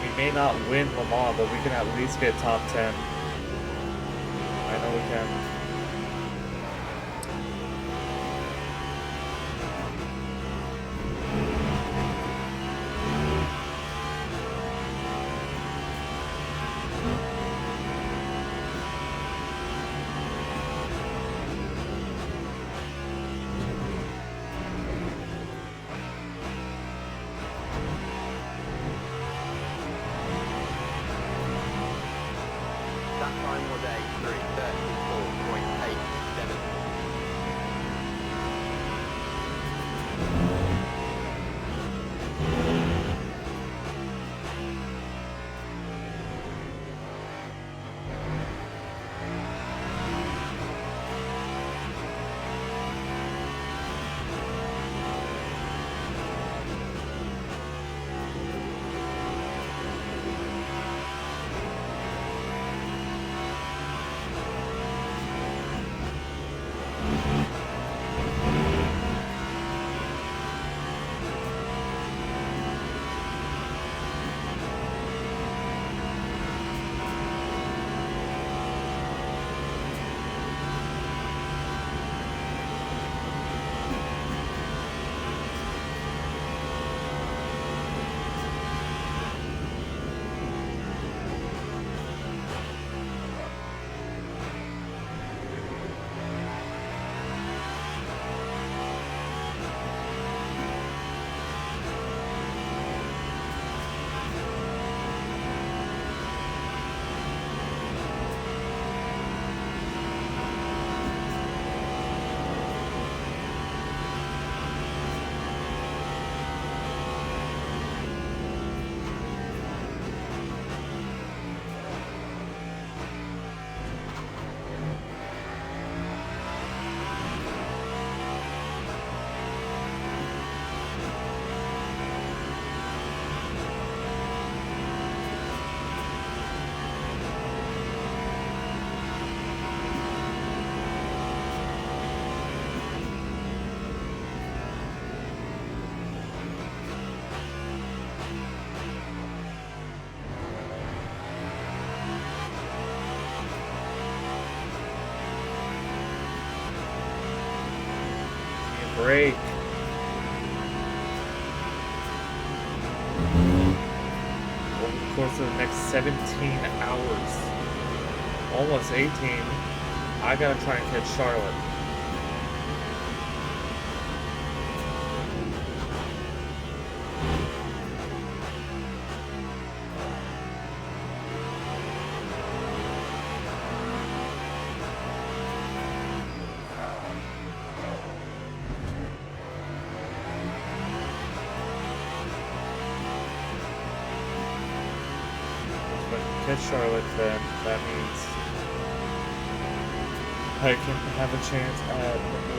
We may not win Le Mans, but we can at least get top 10. I know we can. That time was a 3:34.87. break. Over the course of the next 17 hours, almost 18, I gotta try and catch Charlotte. Catch Charlotte, then that means I can have a chance at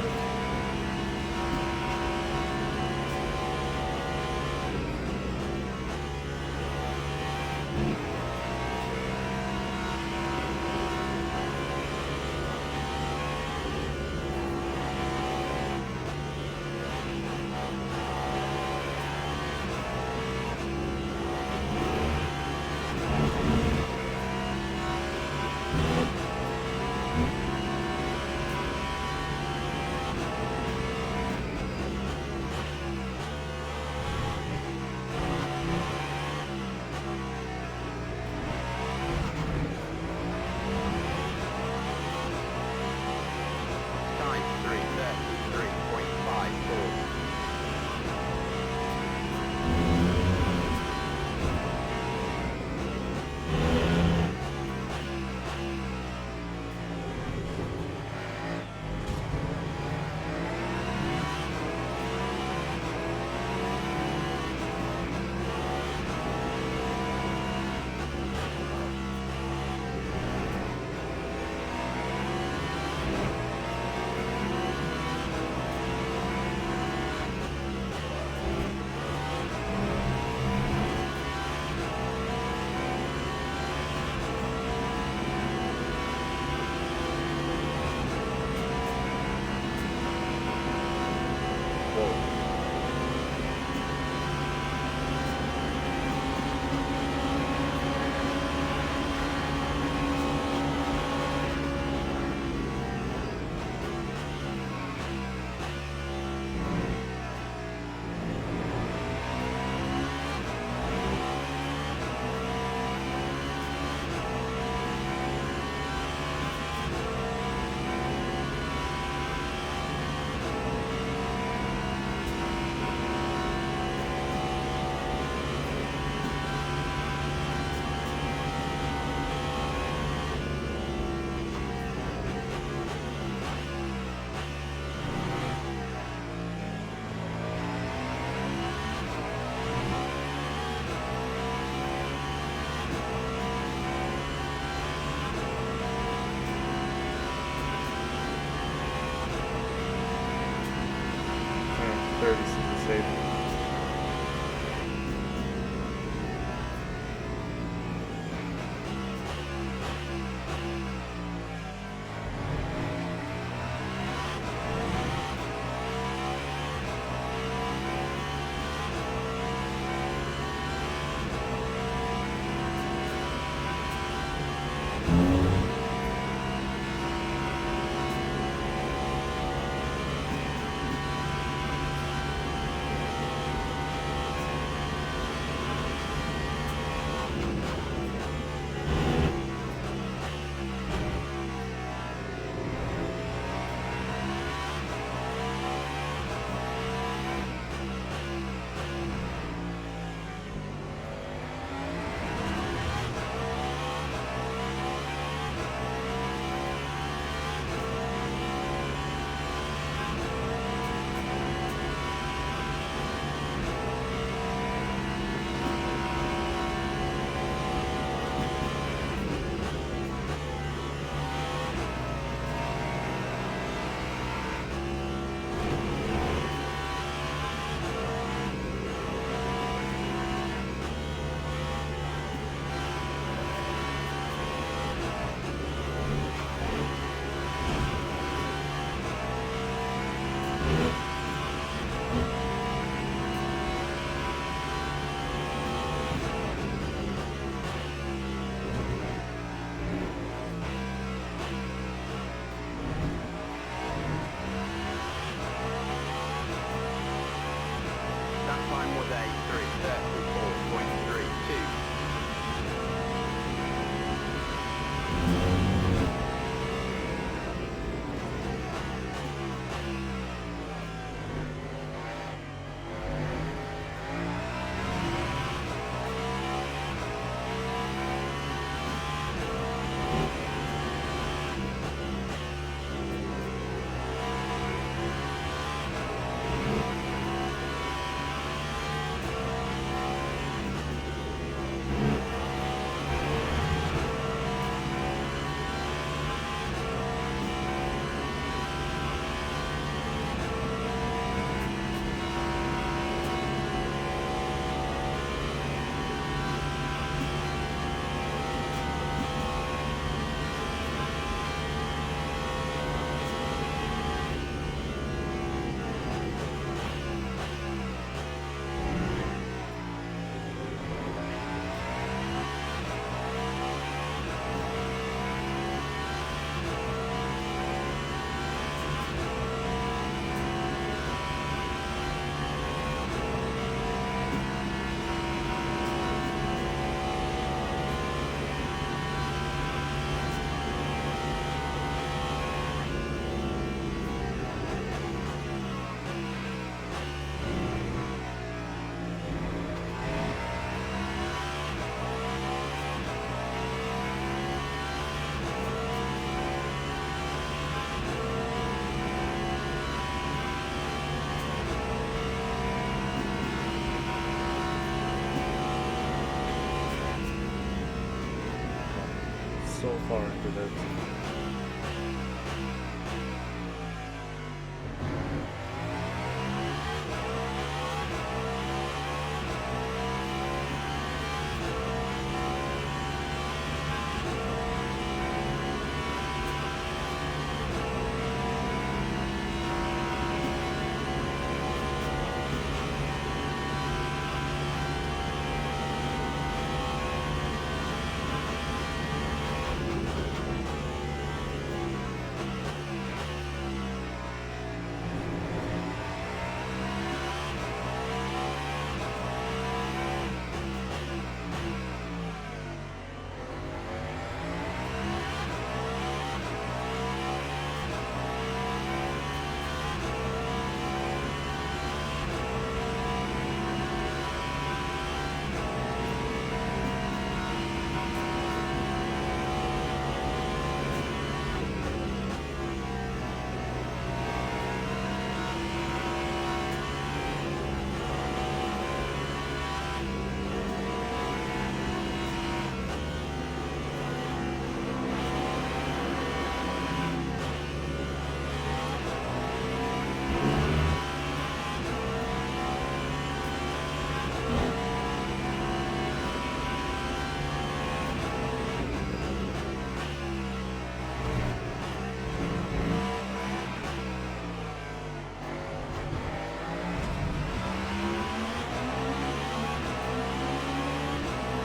so far into this.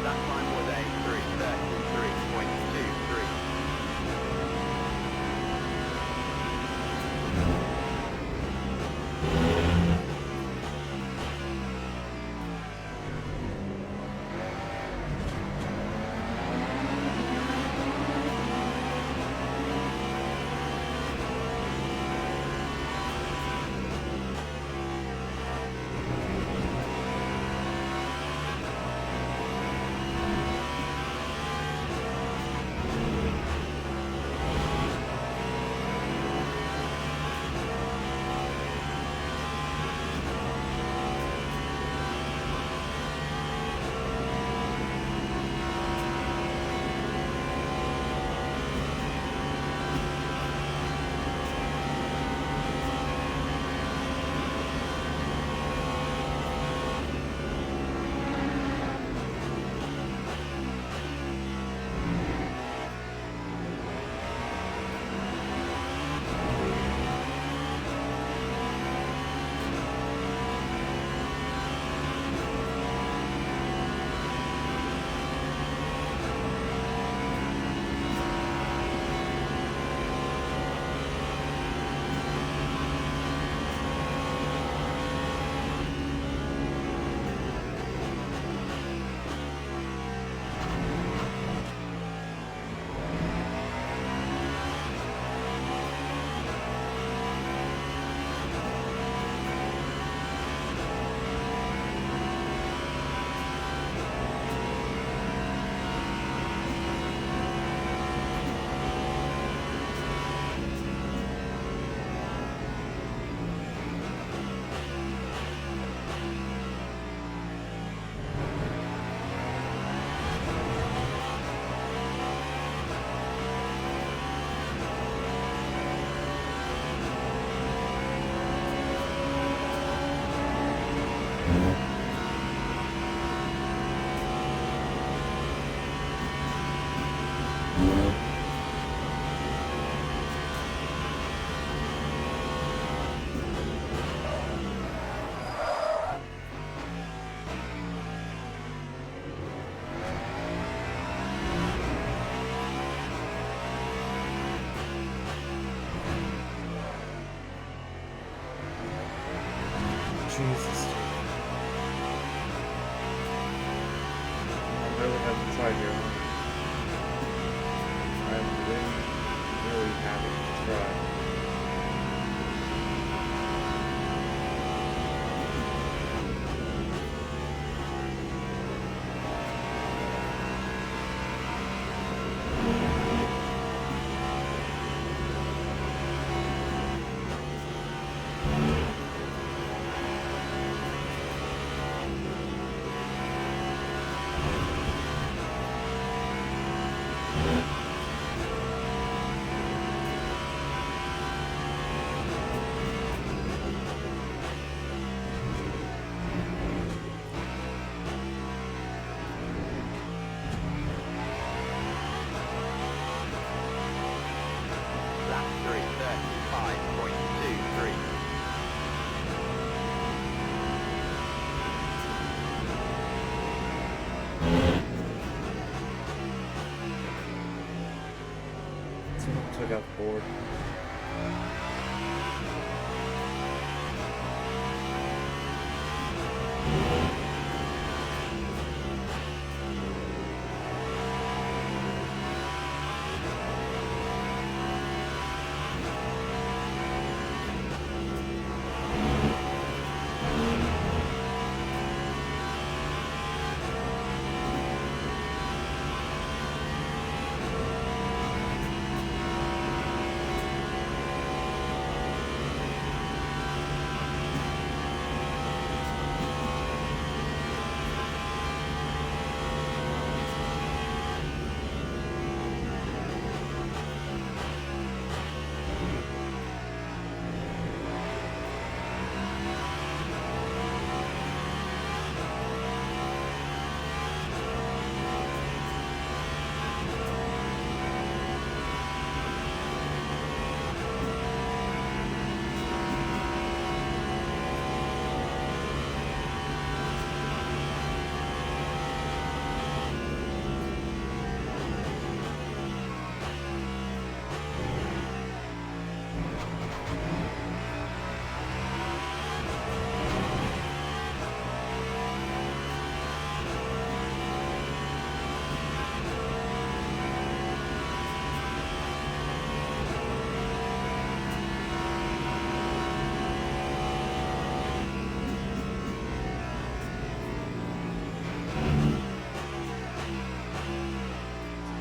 That time was a 3:33.23. Jesus. I really haven't tried here. I'm really happy to try. Someone took out the board.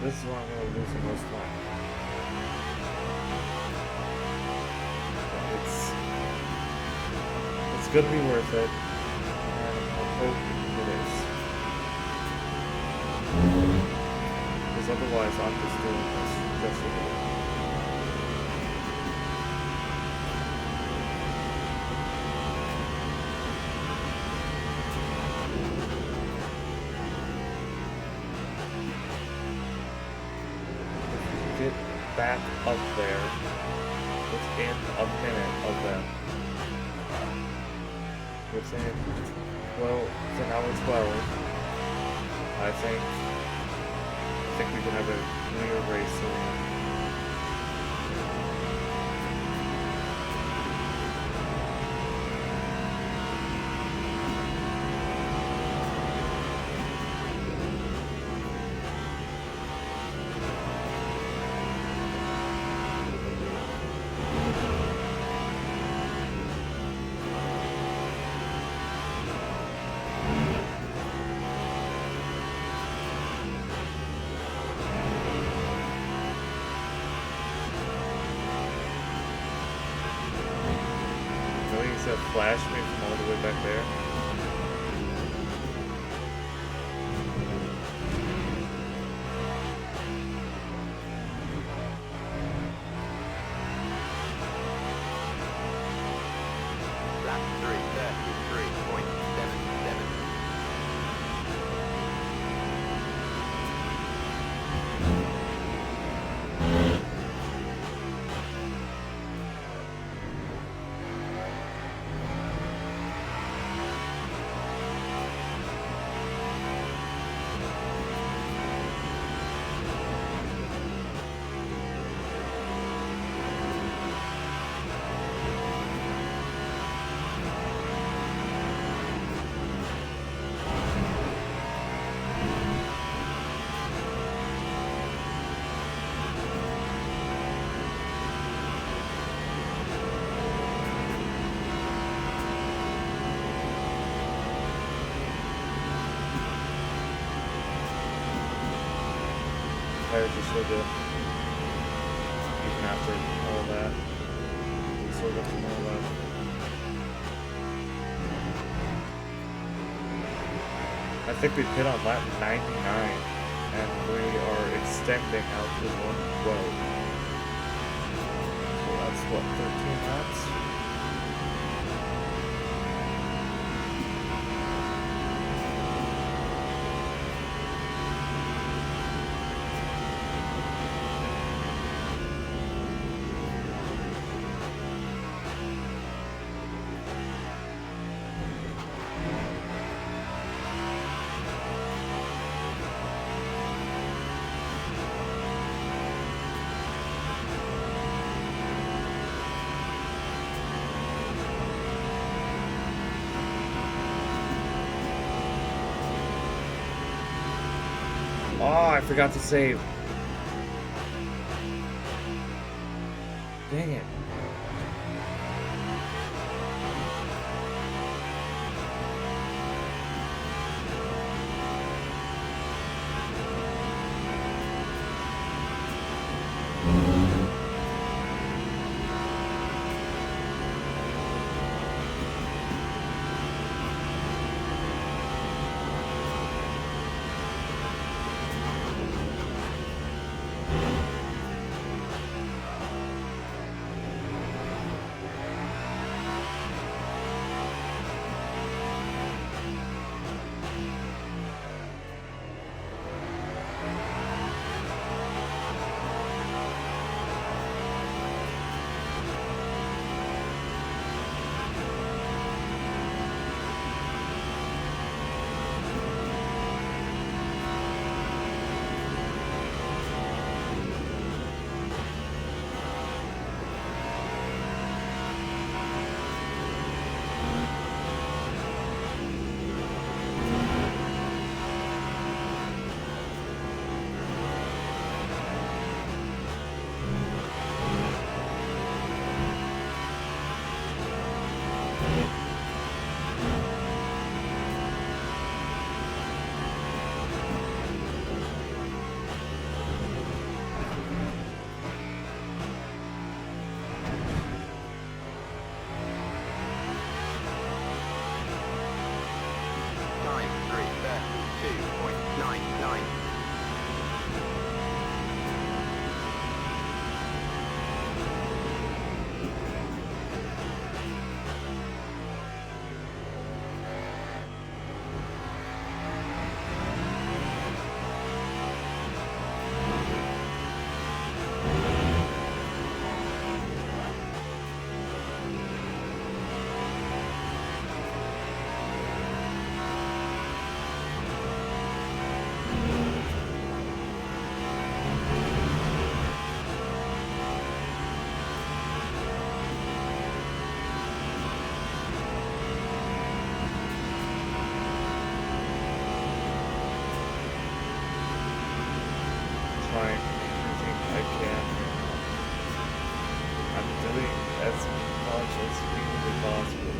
This is where I'm going to lose the most time. It's going to be worth it, and I hope it is. Because otherwise I'm just doing this just for the get back up there within a minute of them. Within hour 12, I think we can have a clear race to win. That flashed me from all the way back there. Lap 3:33.77. Tires are so good. Even after all that. We still got some more left. I think we hit on lap 99 and we are extending out to 112. So that's what, 13 laps? Oh, I forgot to save. Dang it. Time 3:32.99. Trying everything I can. I'm doing as much as humanly possible.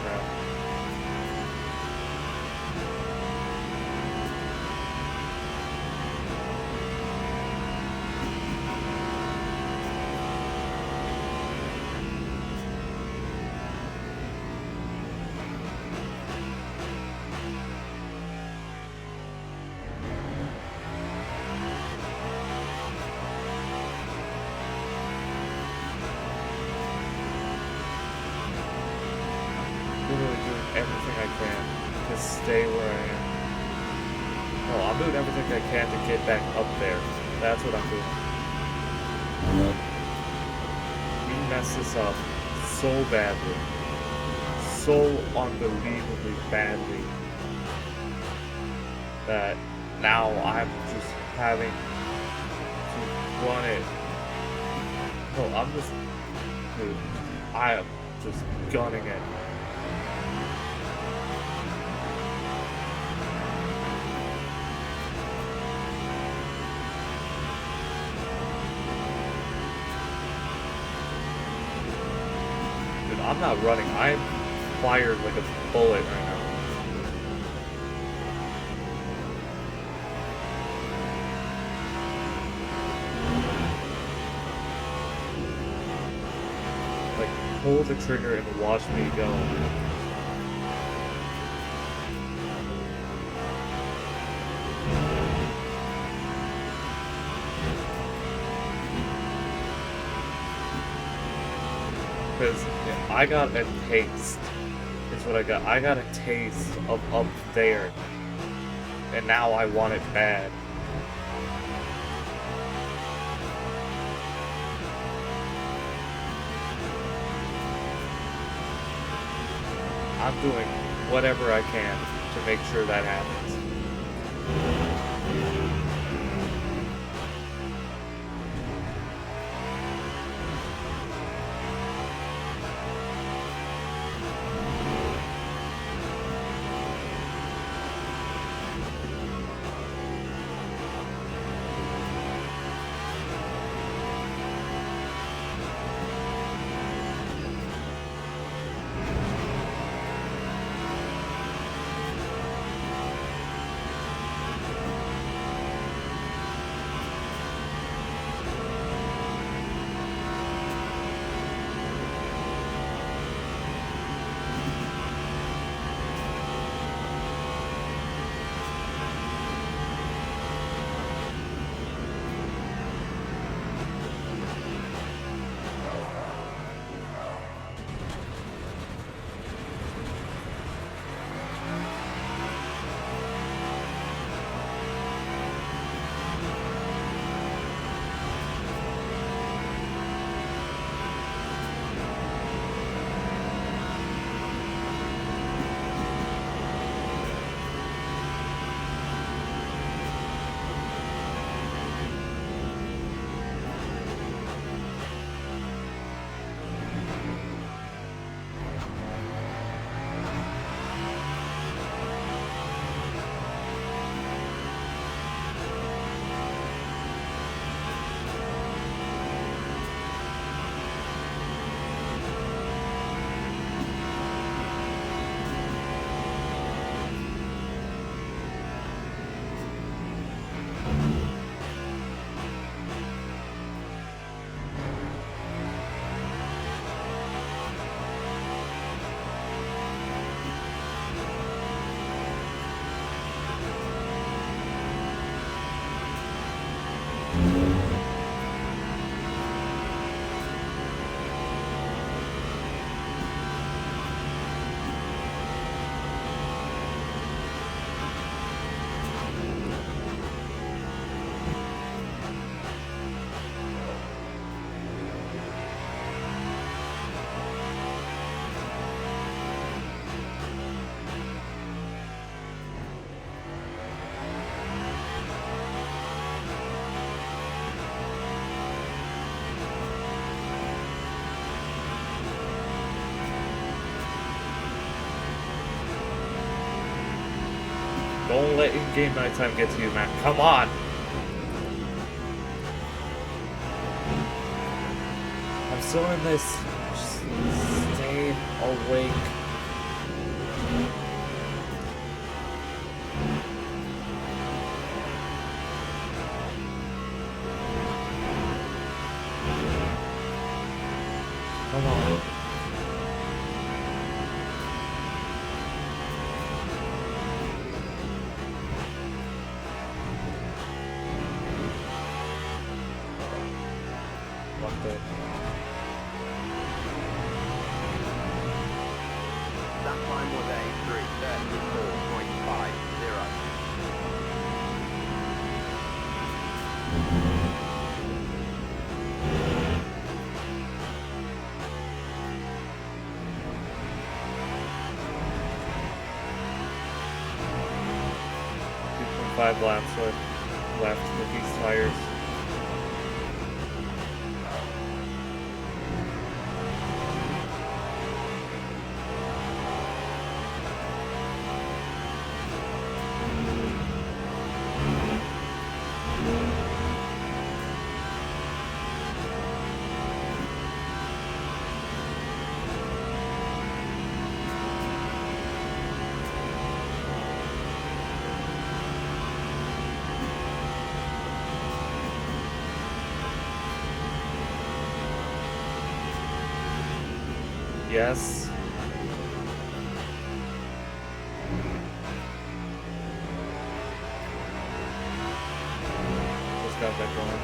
Crap. Literally doing everything I can to stay where I am. No, I'm doing everything I can to get back up there. That's what I'm doing. We messed this up so badly. So unbelievably badly. That now I'm just having to run it. No, I'm just... Dude, I am just gunning it. Dude, I'm not running. I'm fired like a bullet right now. Like, pull the trigger and watch me go. Because I got a taste. Is what I got. I got a taste of up there. And now I want it bad. I'm doing whatever I can to make sure that happens. Don't let in-game nighttime get to you, man. Come on! I'm still in this. Just stay awake. Come on. What the? That time was a 3:34.50. Five laps left with these tires. Yes. Just got that going.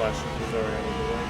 flashing is already out of the way.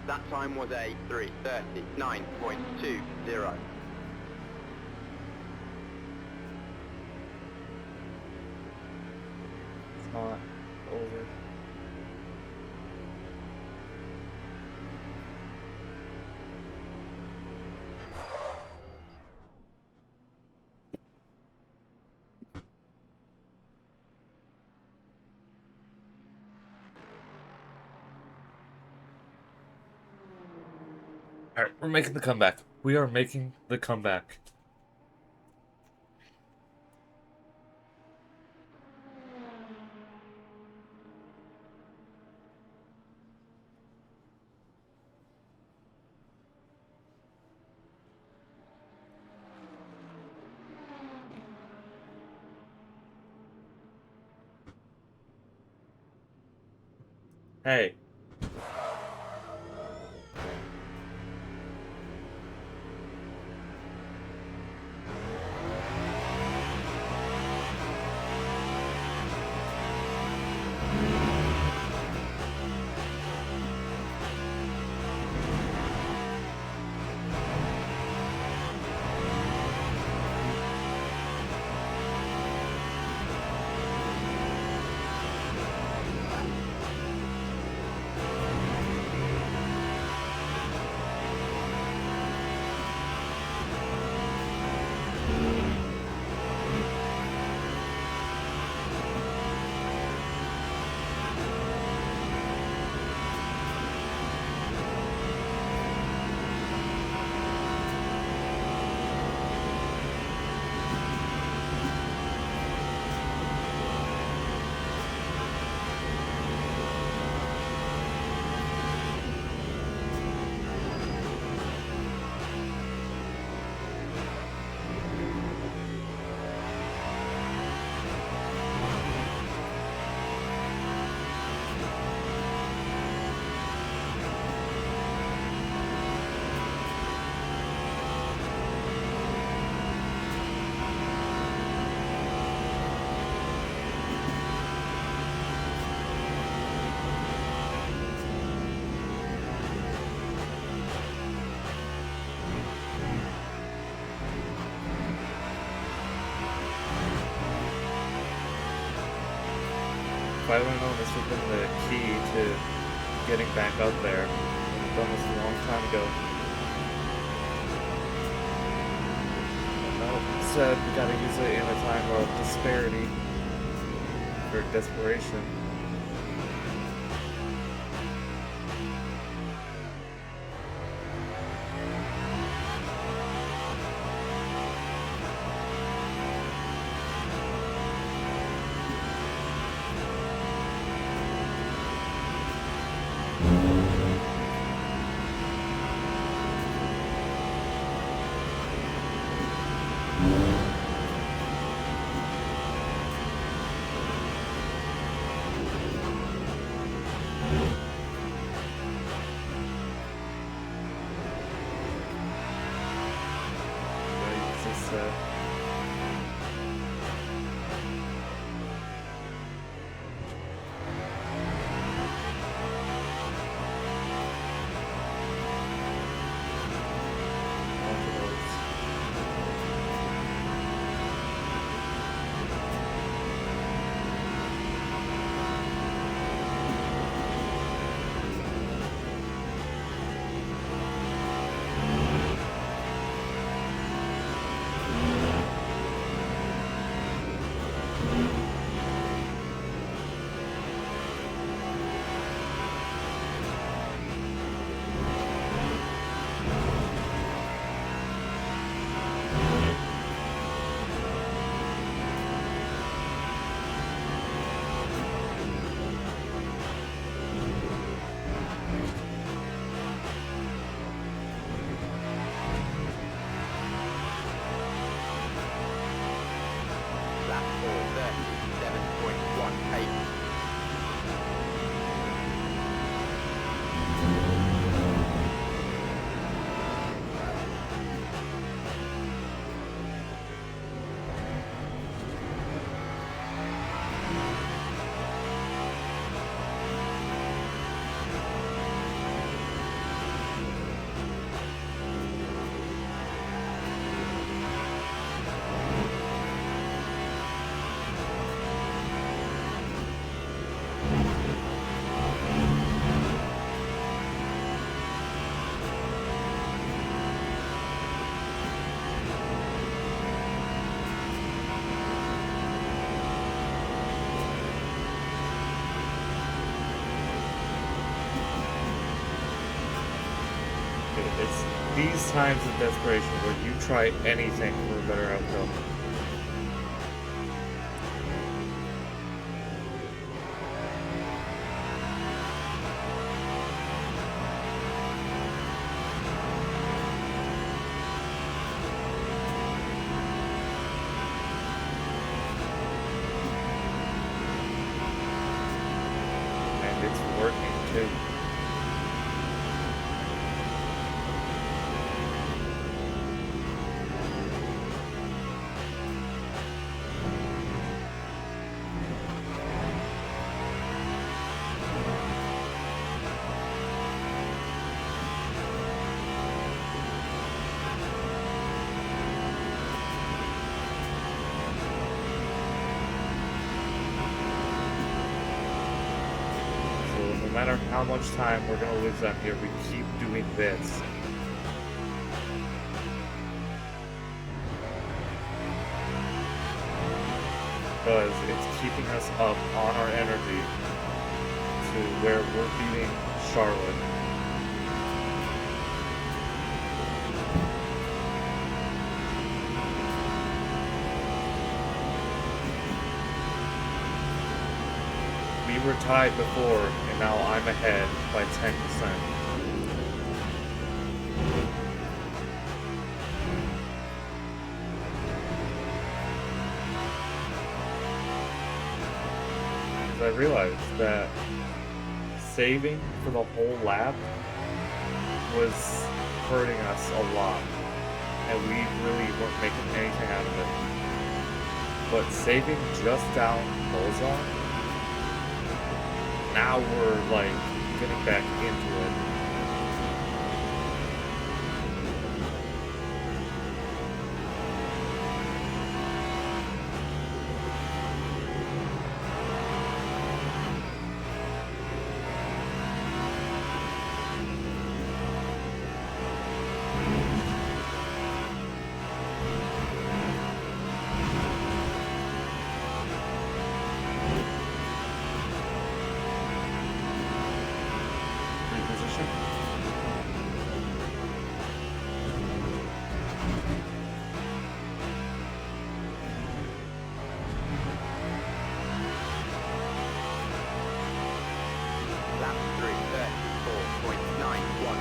That time was a 3:39.20. It's not over. Alright, we're making the comeback. We are making the comeback. Hey. I would have known this would have been the key to getting back up there, I've done this a long time ago. But no, instead we gotta use it in a time of disparity or desperation. Lap 4:37.18. It's these times of desperation where you try anything for a better outcome. And it's working too. No matter how much time we're gonna lose on here, we keep doing this. Because it's keeping us up on our energy to where we're beating Charlotte. We were tied before, and now I'm ahead by 10%. I realized that saving for the whole lap was hurting us a lot, and we really weren't making anything out of it. But saving just down Bullseye, now we're like getting back into it. position. Lap 3, 34.91.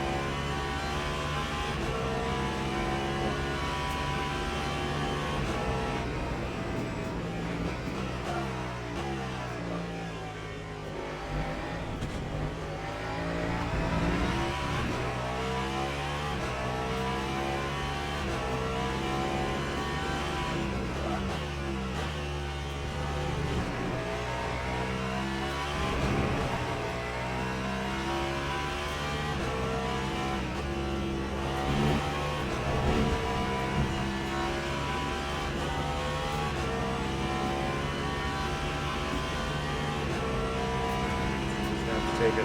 Just gonna have to take it.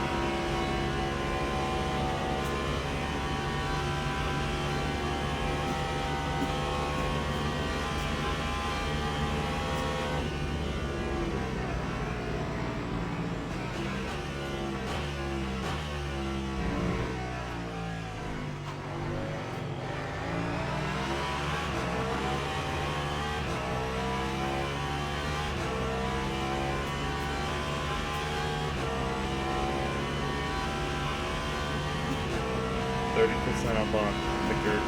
%, up on the dirt.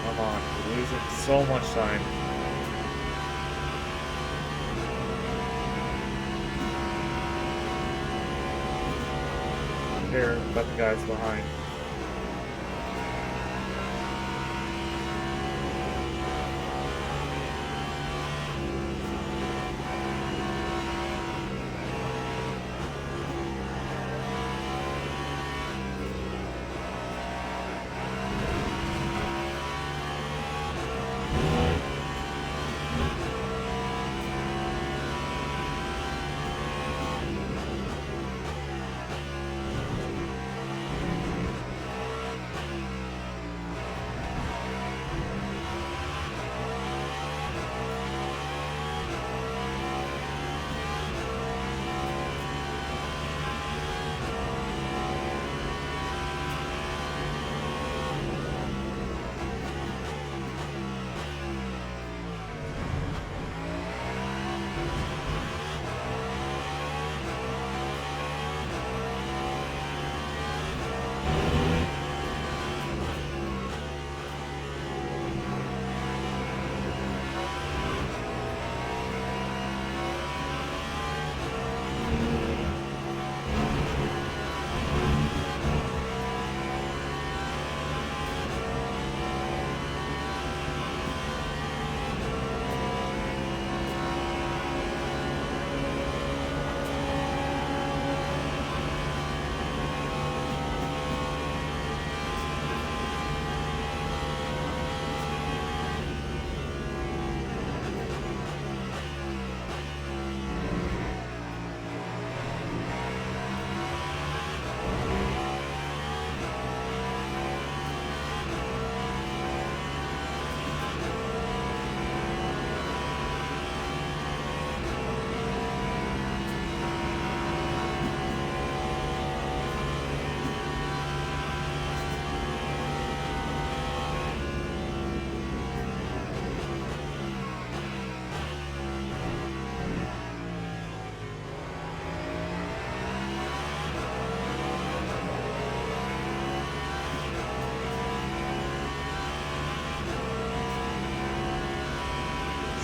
Come on, we're losing so much time. Care about the guys behind.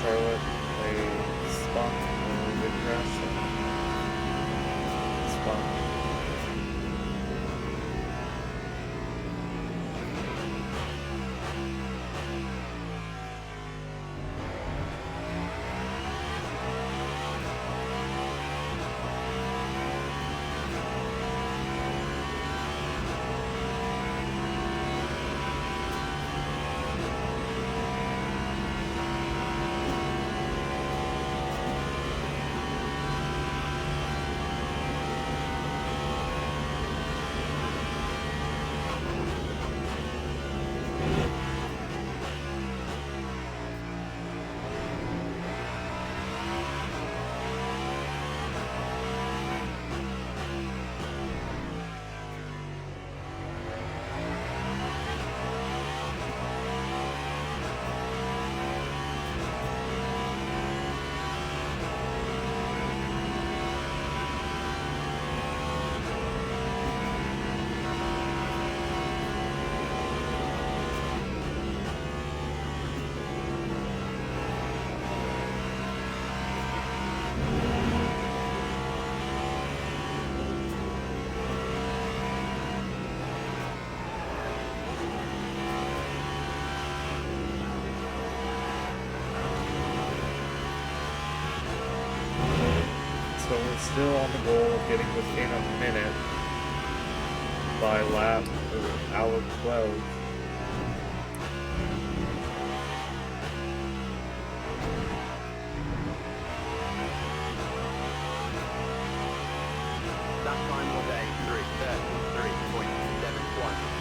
Charlotte, they spun or they crashed. Spun. So we're still on the goal of getting within a minute by lap or hour 12. That time was a 3:33.71.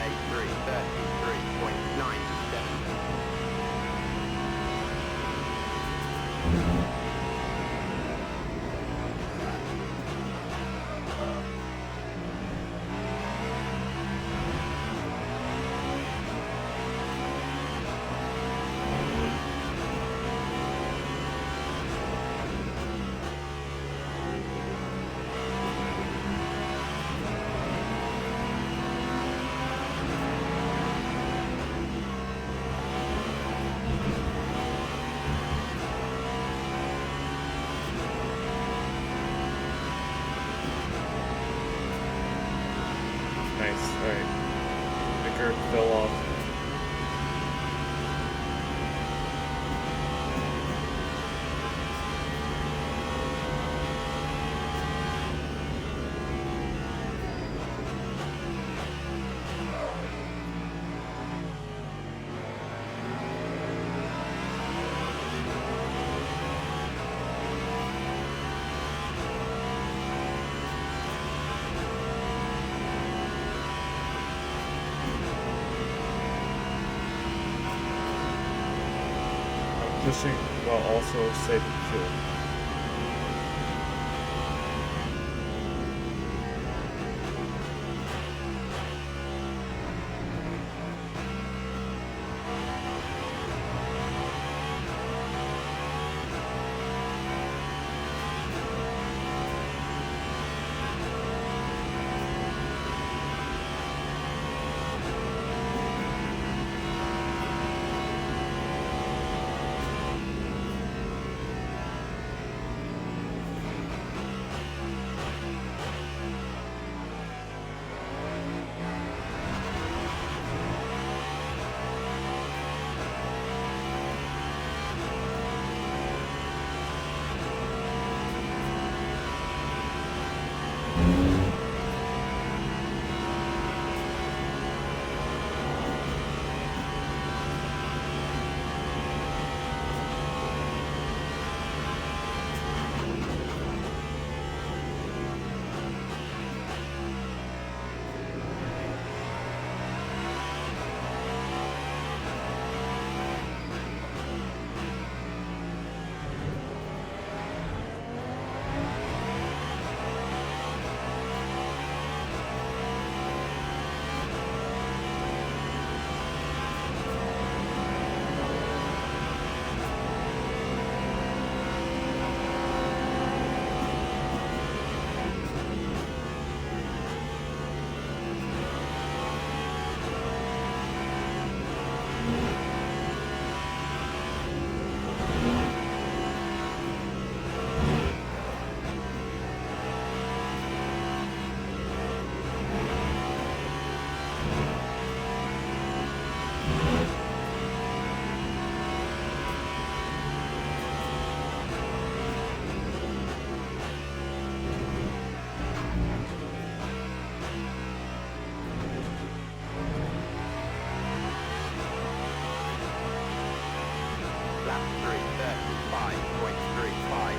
day 333.97. Nice. Alright. Vickers fell off. Pushing while also saving fuel. Lap 335.35.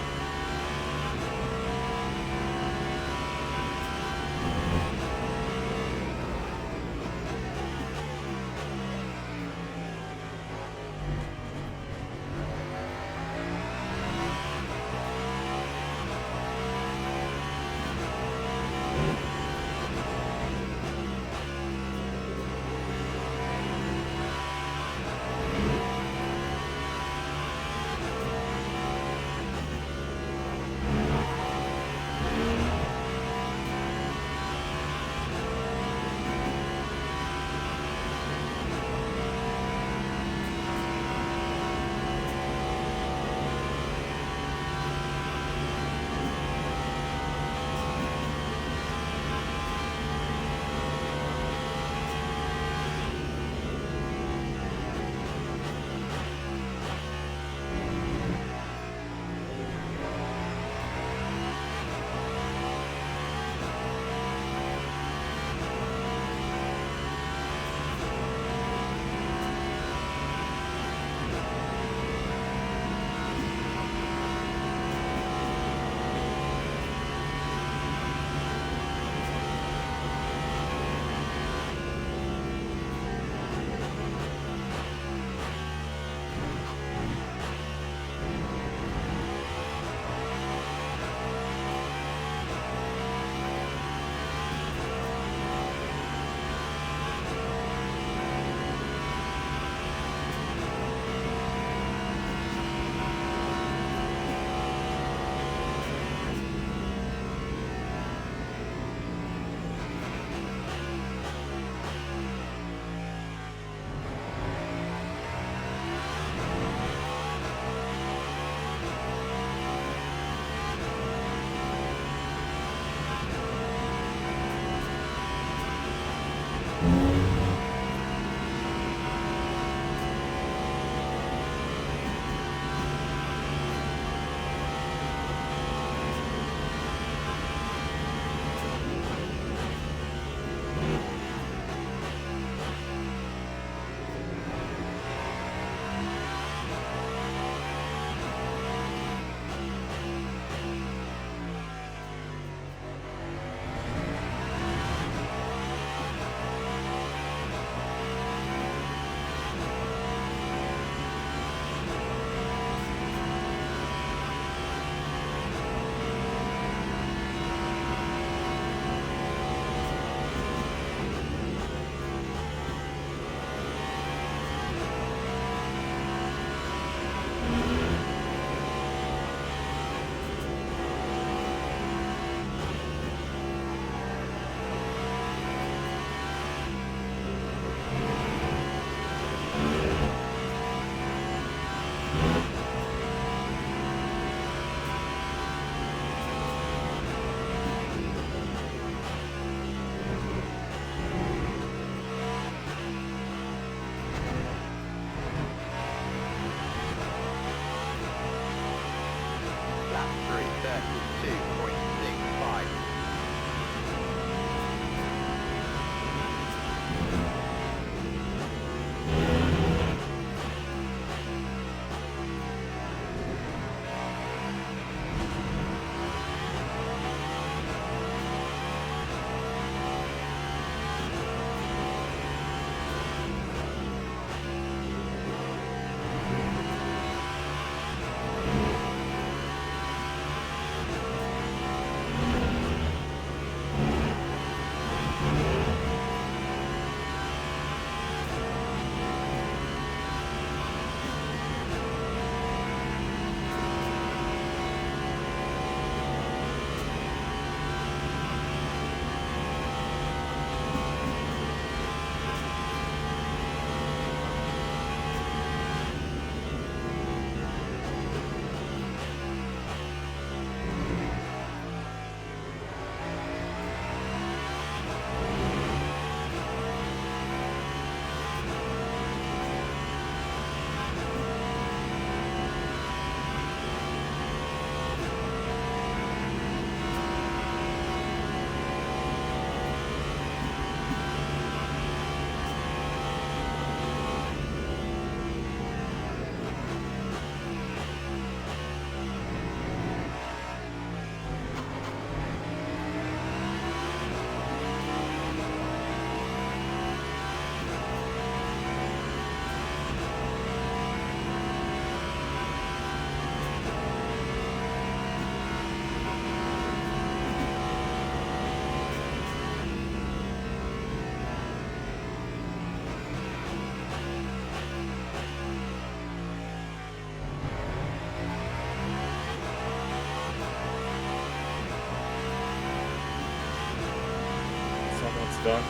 done.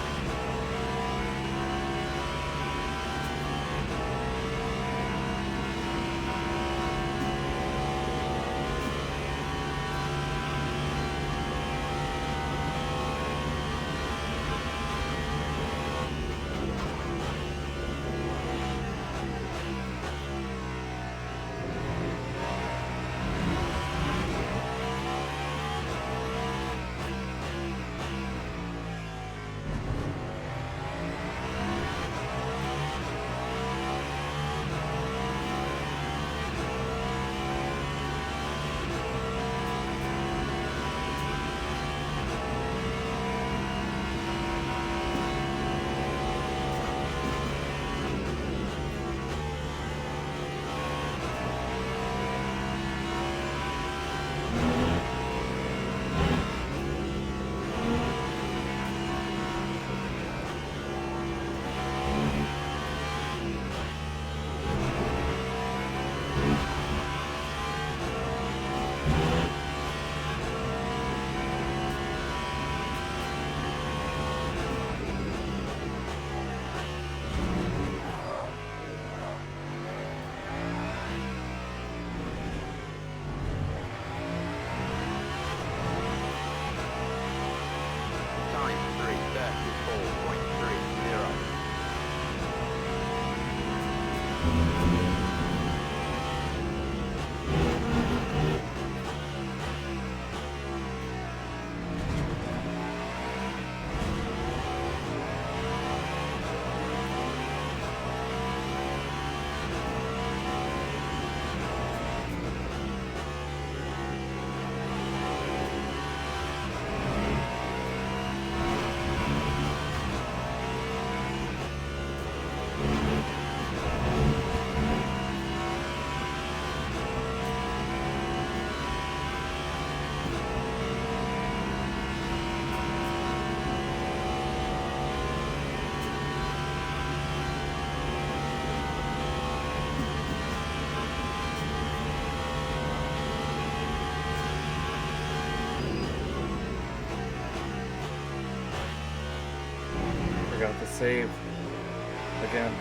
Time 3:34.30. Forgot to save again.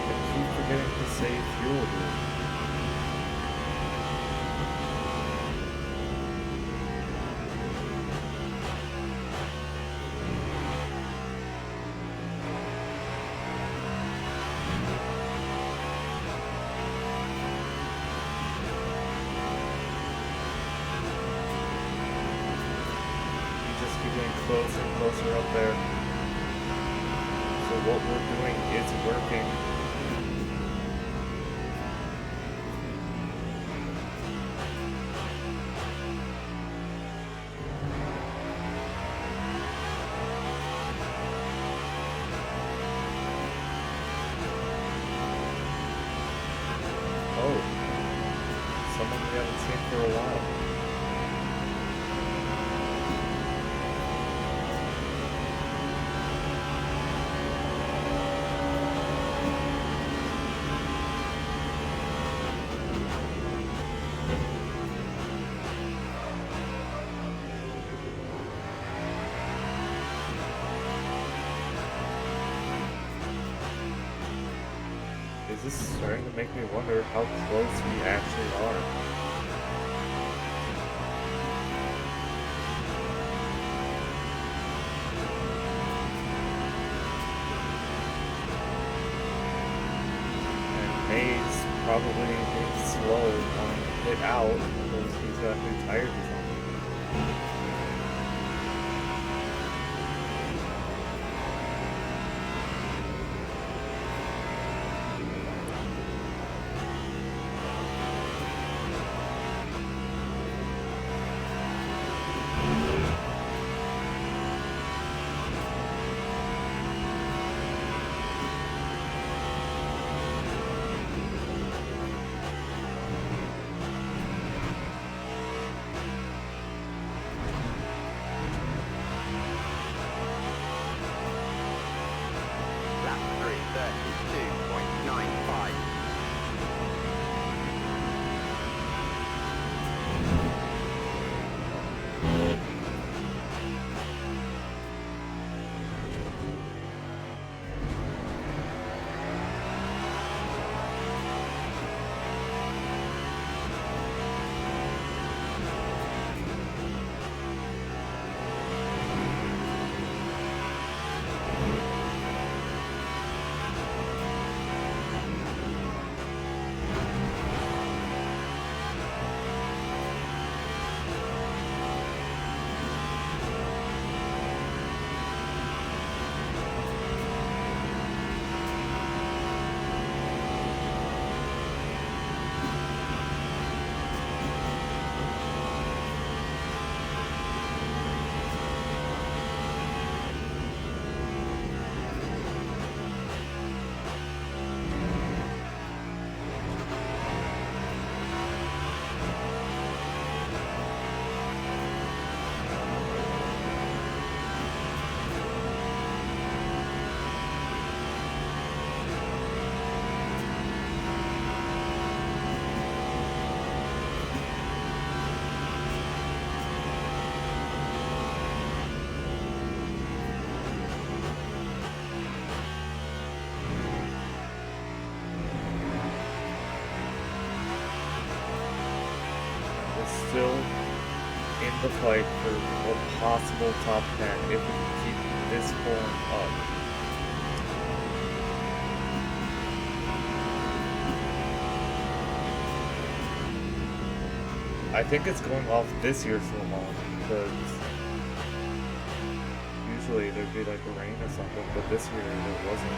I keep forgetting to save fuel, dude. You just keep getting closer and closer up there. So what we're doing is working. Oh, someone we haven't seen for a while. Is this starting to make me wonder how close we actually are? And May's probably being slow on it out because he's got new tires or something. still in the fight for a possible top 10 if we can keep this form up. I think it's going off this year's Le Mans because usually there'd be like rain or something, but this year there wasn't.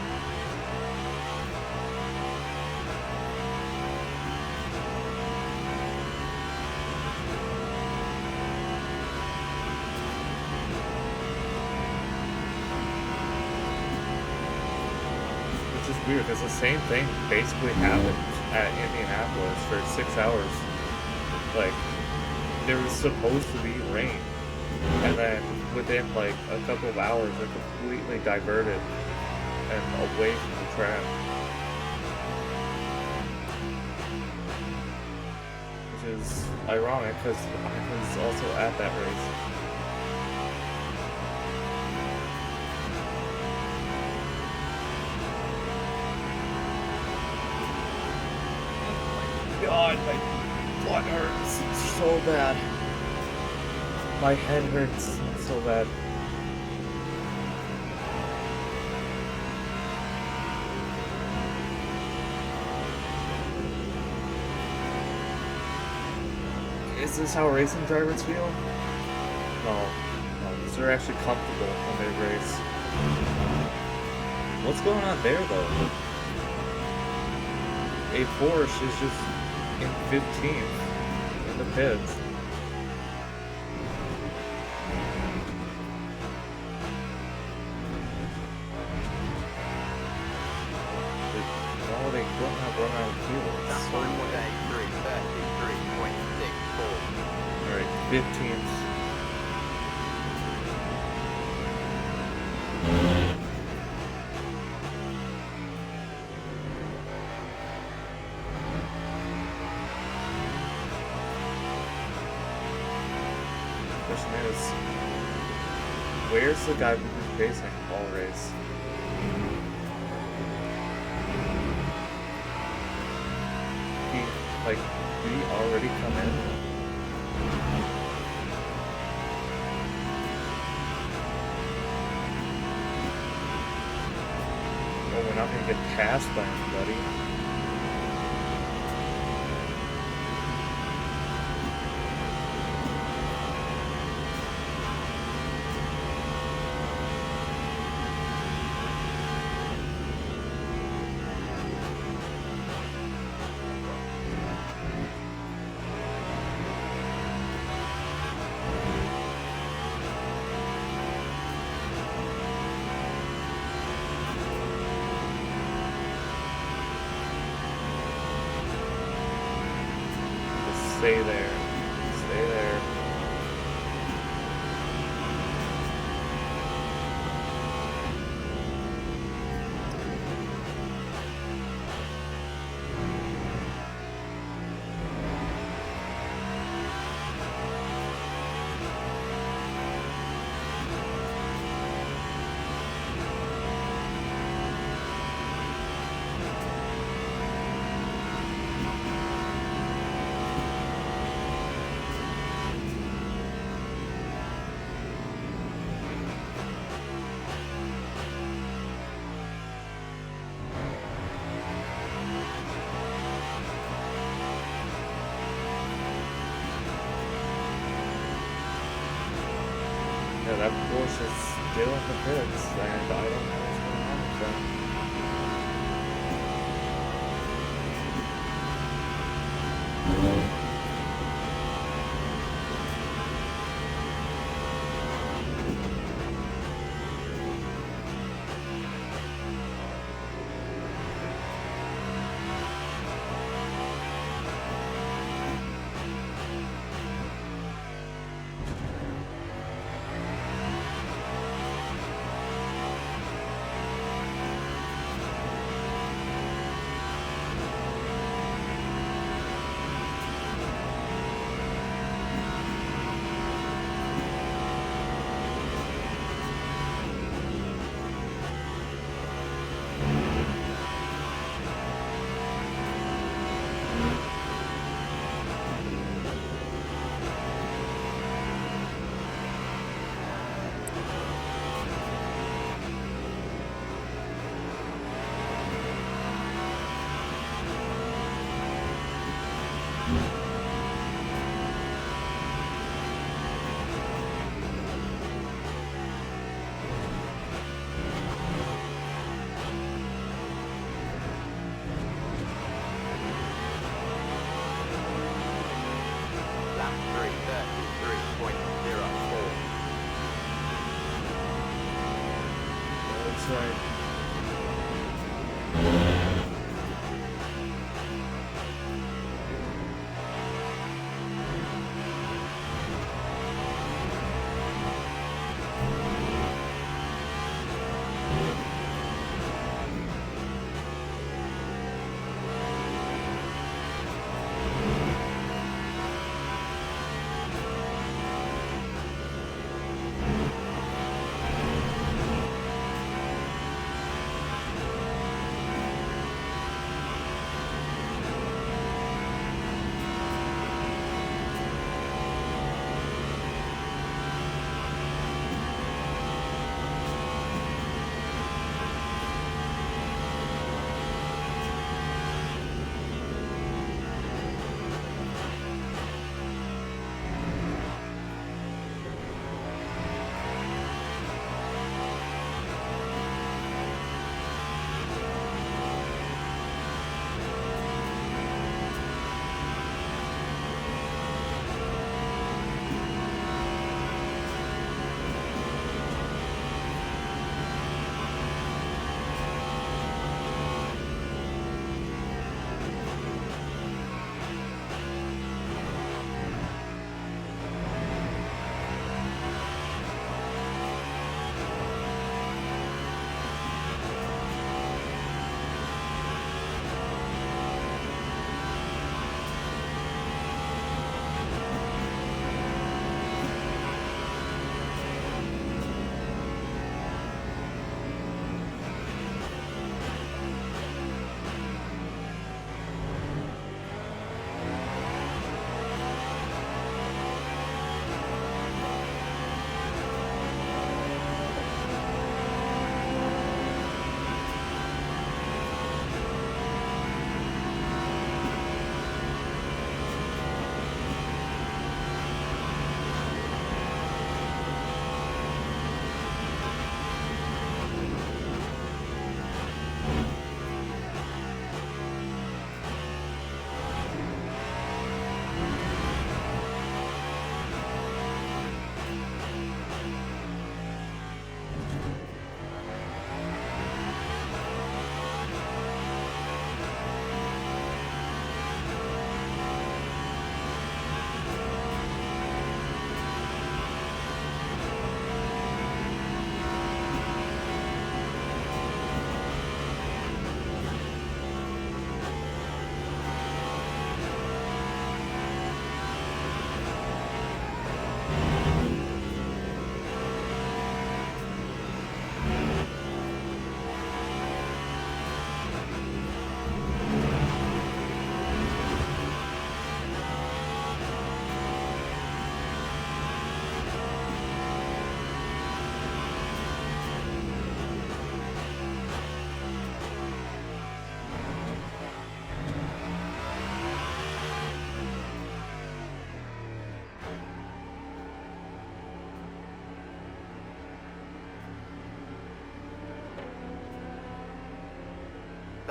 Which is weird because the same thing basically happened at Indianapolis for 6 hours. Like, there was supposed to be rain, and then within like a couple of hours, it completely diverted and away from the track. Which is ironic because I was also at that race. God, my butt hurts so bad. My head hurts so bad. Is this how racing drivers feel? No. No, because they're actually comfortable when they race. What's going on there, though? A Porsche is just in 15th in the pits. No, they don't have run out of fuel. That's So, 1.83.64. alright, 15th. Question is, where's the guy we've been facing all race? Like, we already come in? Well, we're not gonna get passed by anybody. Just stay there. Stay there. Yeah, that Porsche is still in the pits, and I don't know what's going on with them.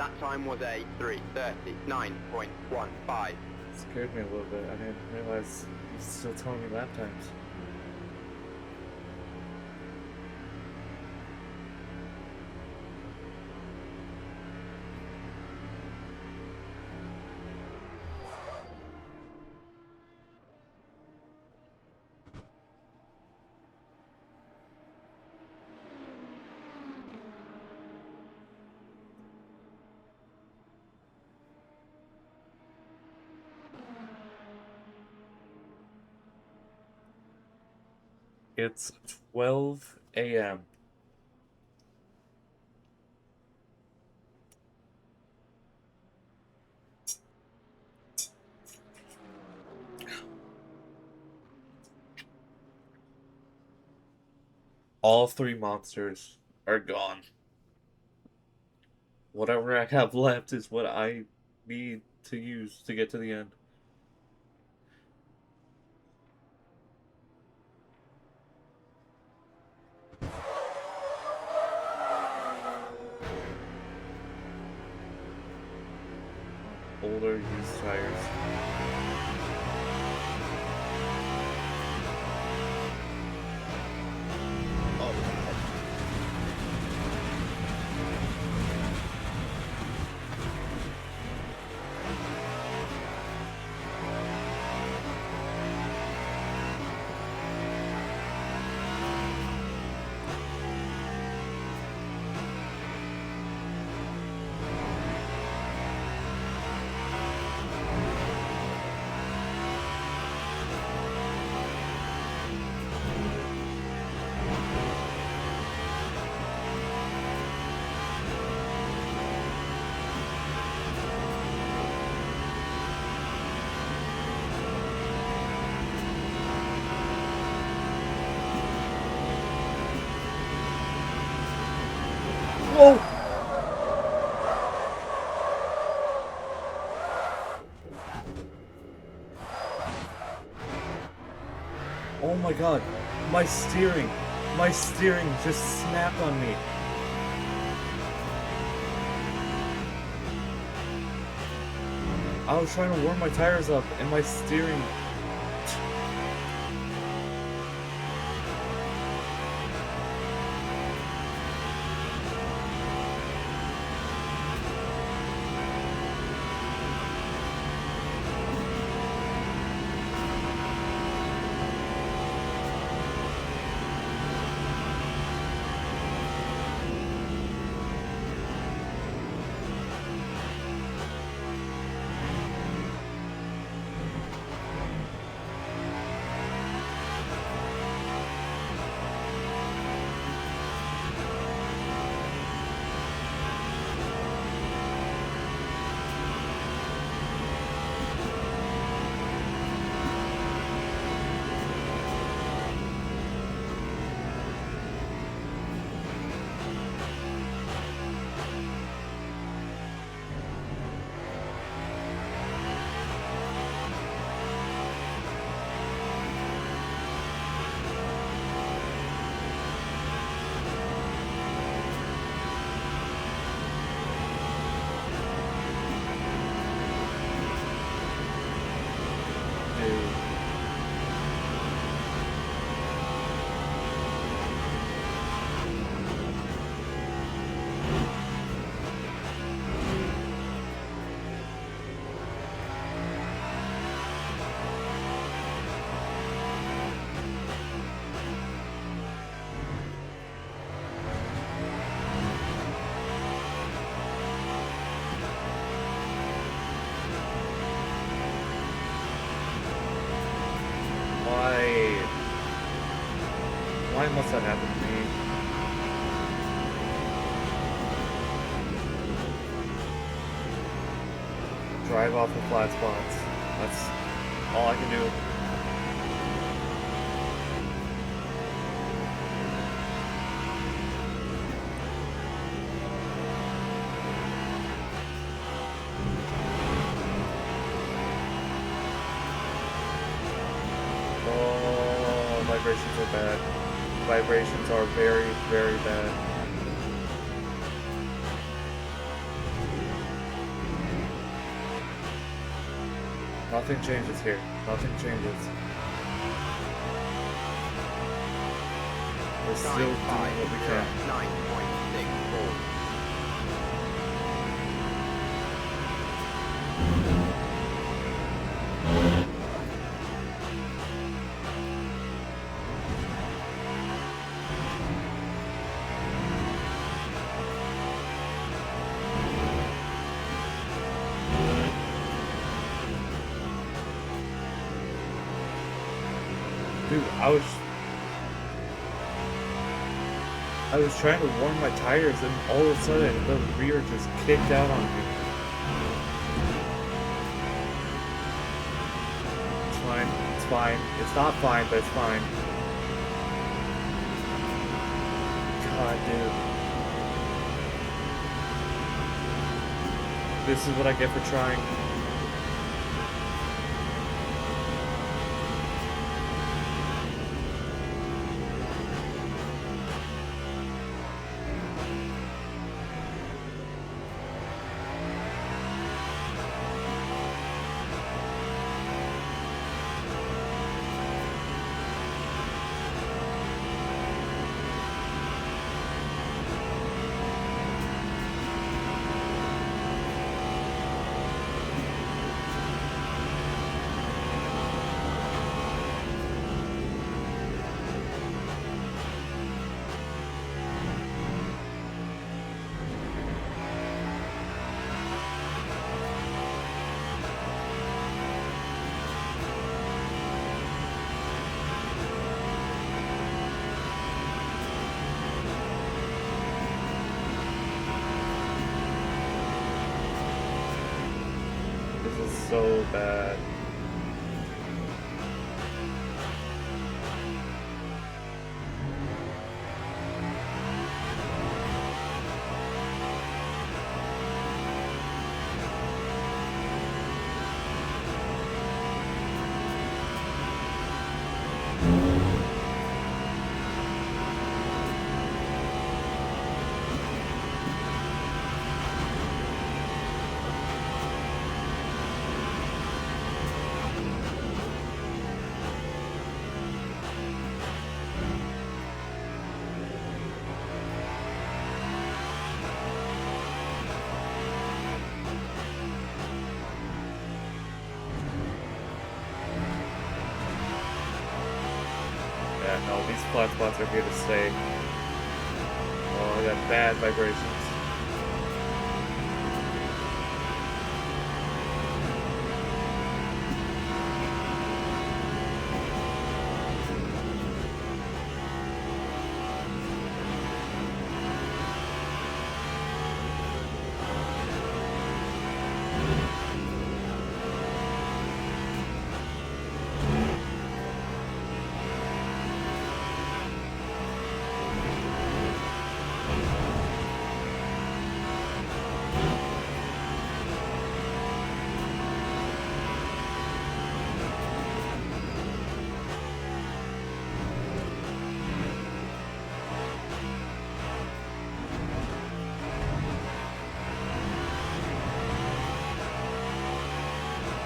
That time was a 3:39.15. Scared me a little bit. I didn't realize you're still telling me lap times. It's 12 a.m. All three monsters are gone. Whatever I have left is what I need to use to get to the end. Older used tires. Oh! Oh my god, my steering just snapped on me. I was trying to warm my tires up and my steering... Why must that happen to me? Drive off the flat spots. That's all I can do. Oh, vibrations are bad. Vibrations are very, very bad. Nothing changes here. Nothing changes. We're still doing what we can. 9.64. Dude, I was trying to warm my tires and all of a sudden the rear just kicked out on me. It's fine. It's fine. It's not fine, but it's fine. God, dude. This is what I get for trying. This is so bad. No, these flat spots are here to stay. Oh, I got bad vibrations.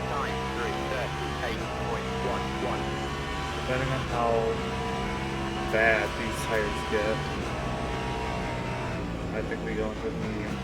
Time 3:38.11. Depending on how bad these tires get, I think we go into the mediums.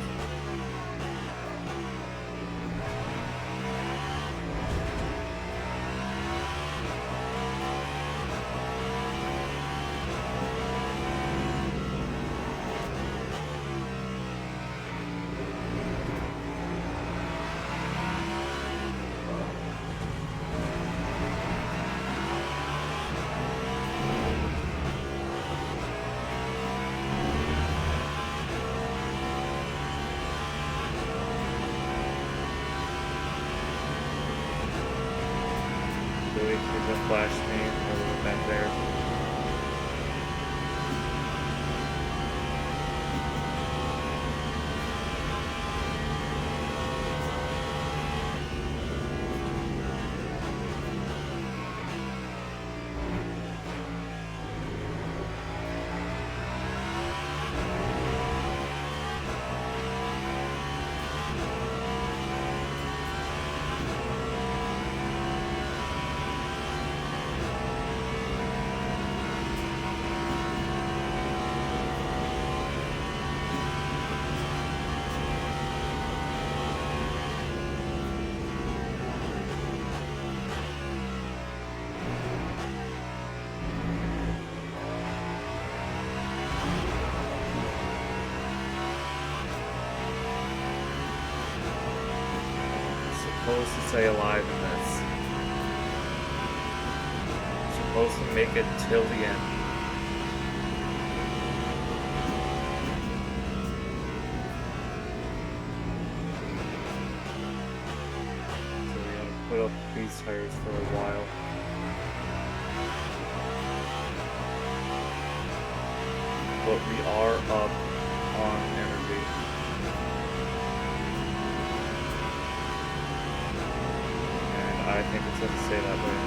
Really, there's a flash me a little bit there. Supposed to stay alive in this. Supposed to make it till the end. So we gotta put up these tires for a while. But we are up on energy. I think it's going to stay that way.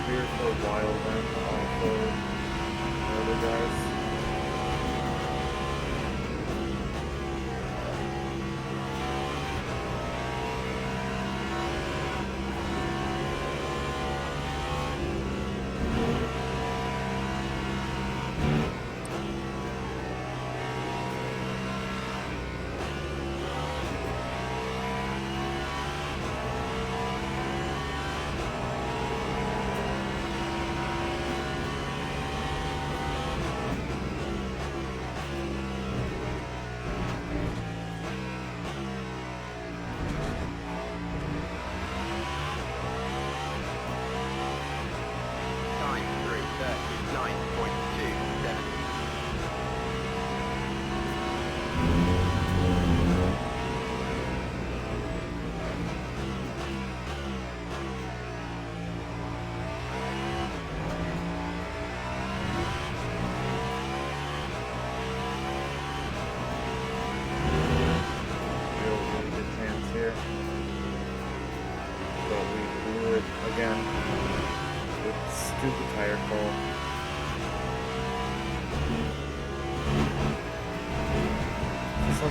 Here for a while then, for the other guys.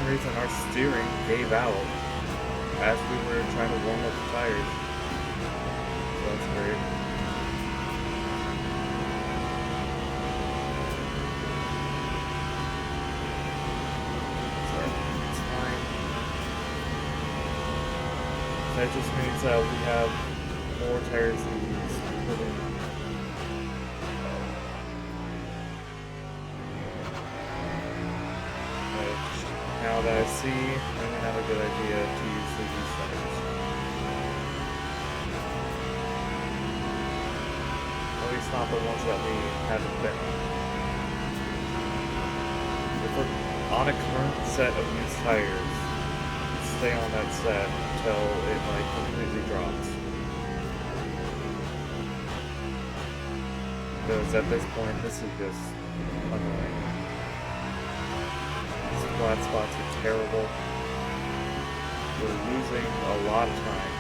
reason our steering gave out as we were trying to warm up the tires. So that's great. Sorry, it's fine. That just means that we have more tires than we put in. Now that I see, maybe not a good idea to use the used tires. At least not the ones that we haven't been on. If we're on a current set of used tires, stay on that set until it like completely drops. Because at this point, this is just annoying. Flat spots are terrible. We're losing a lot of time.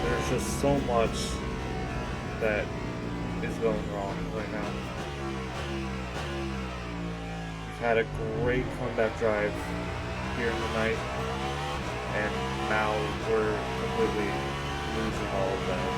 There's just so much that is going wrong right now. We've had a great comeback drive here in the night, and now we're completely losing all of that.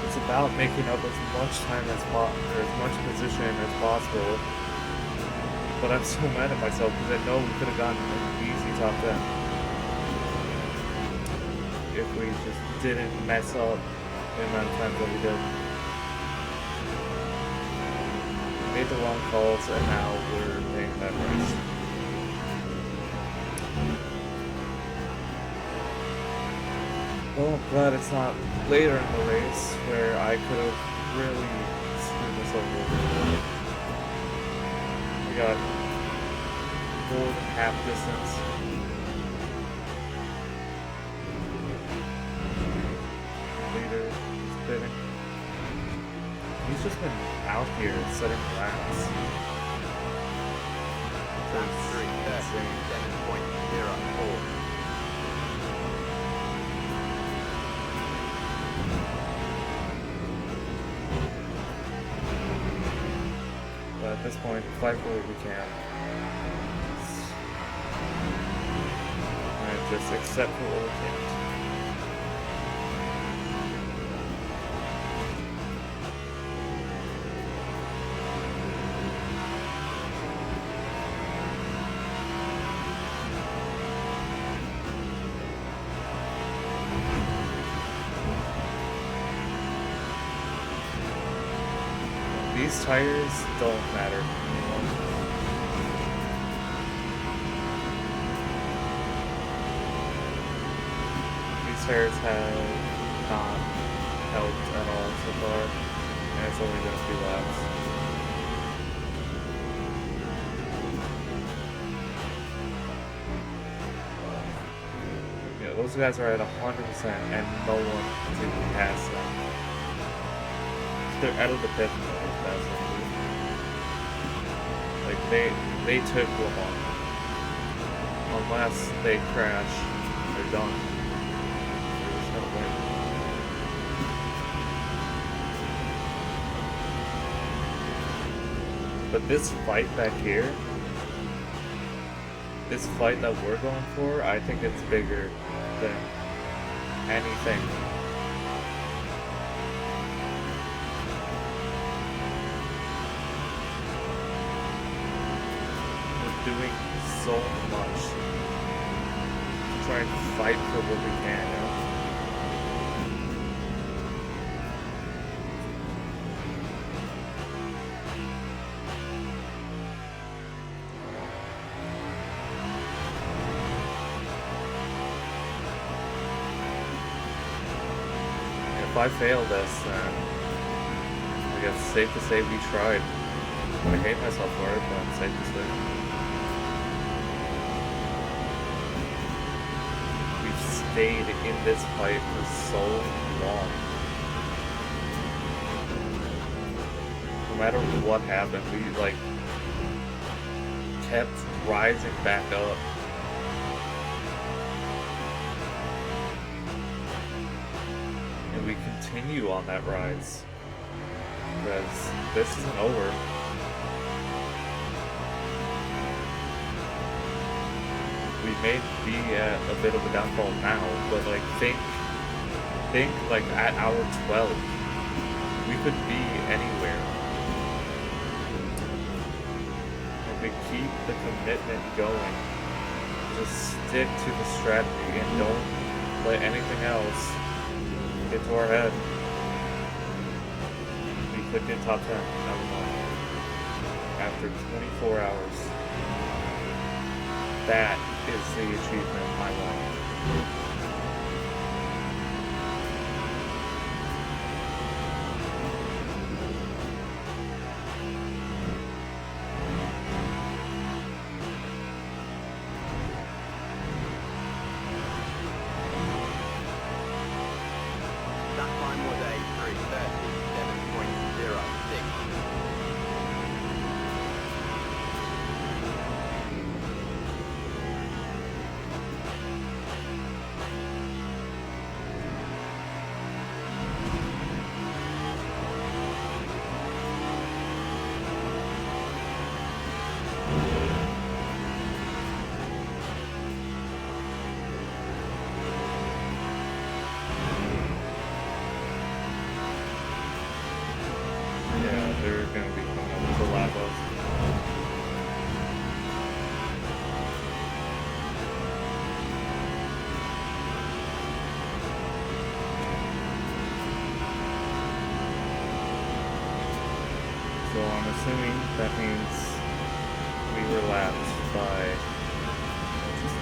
It's about making up as much time as possible, or as much position as possible. But I'm so mad at myself because I know we could have gotten an easy top 10 if we just didn't mess up the amount of times that we did. We made the wrong calls and now we're paying that price. Well, I'm glad it's not later in the race where I could have really screwed this over. We got more than half distance. Leader is pitting. He's just been out here setting laps. That's 7.04. But at this point, fight for what we can. And just accept for what we can't. These tires don't matter anymore. These tires have not helped at all so far, and it's only been a few laps. Yeah, those guys are at 100% and no one is even past them. They're out of the pit. Like they took Lamar. Unless they crash, they're done. There's no win. But this fight back here, this fight that we're going for, I think it's bigger than anything. Doing so much to try and fight for what we can, you know? I fail this, then I guess it's safe to say we tried. I hate myself for it, but it's safe to say. We've stayed in this fight for so long. No matter what happened, we like kept rising back up. And we continue on that rise. Because this isn't over. We may be at a bit of a downfall now, but like think like at hour 12, we could be anywhere. And we keep the commitment going. Just stick to the strategy and don't let anything else get to our head. We could get top 10, never mind. After 24 hours. That is the achievement I want. That time was a 3:37.06. Yeah, they're gonna be coming up to lap us. So I'm assuming that means we were lapped by what's his name?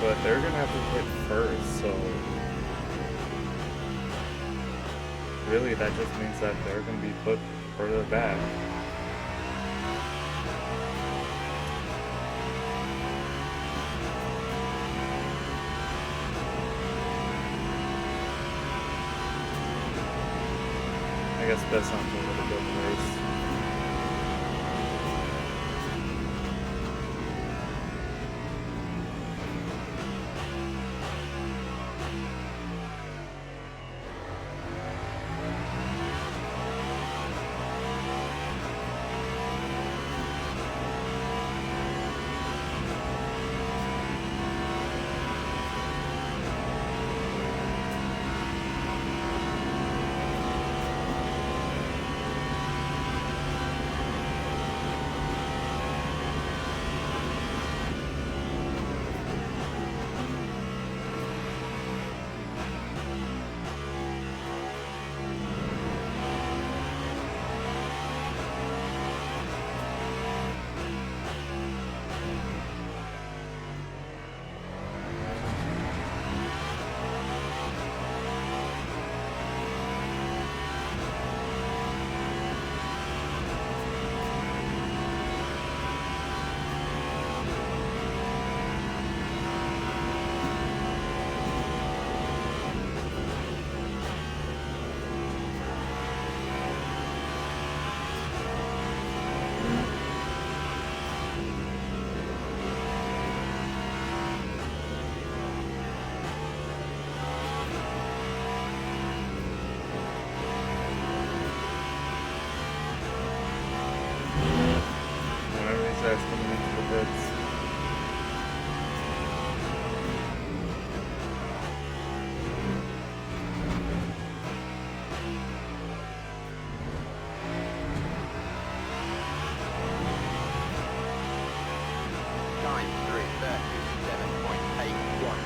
But they're gonna have to hit first, so really that just means that they're gonna be put further back. I guess best not to let it go first. That's coming into the pits. 27.81.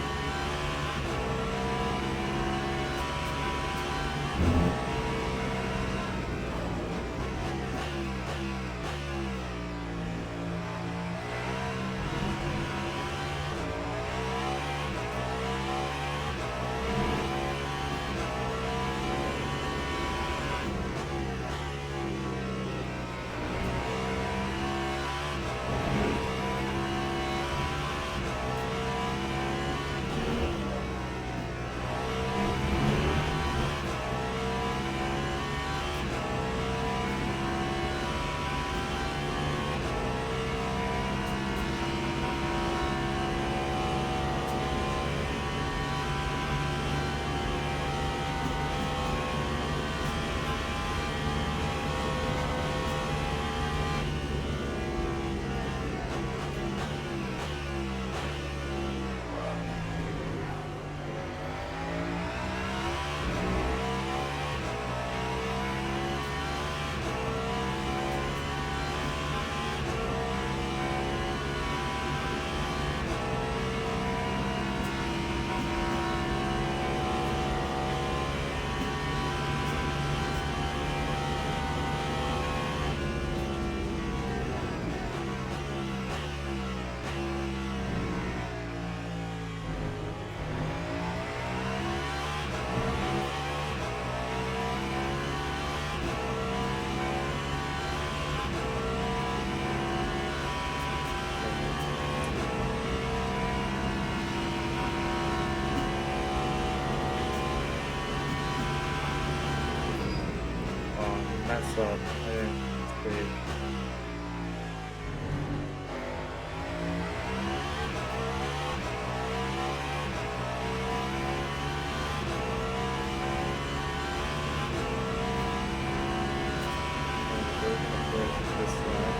Mess up. I didn't create. We're gonna put this lap.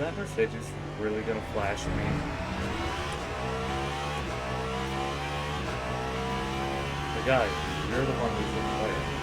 that Mercedes really gonna flash me? The guy, you're the one who's gonna play it.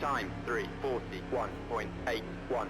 Time 3:41.81.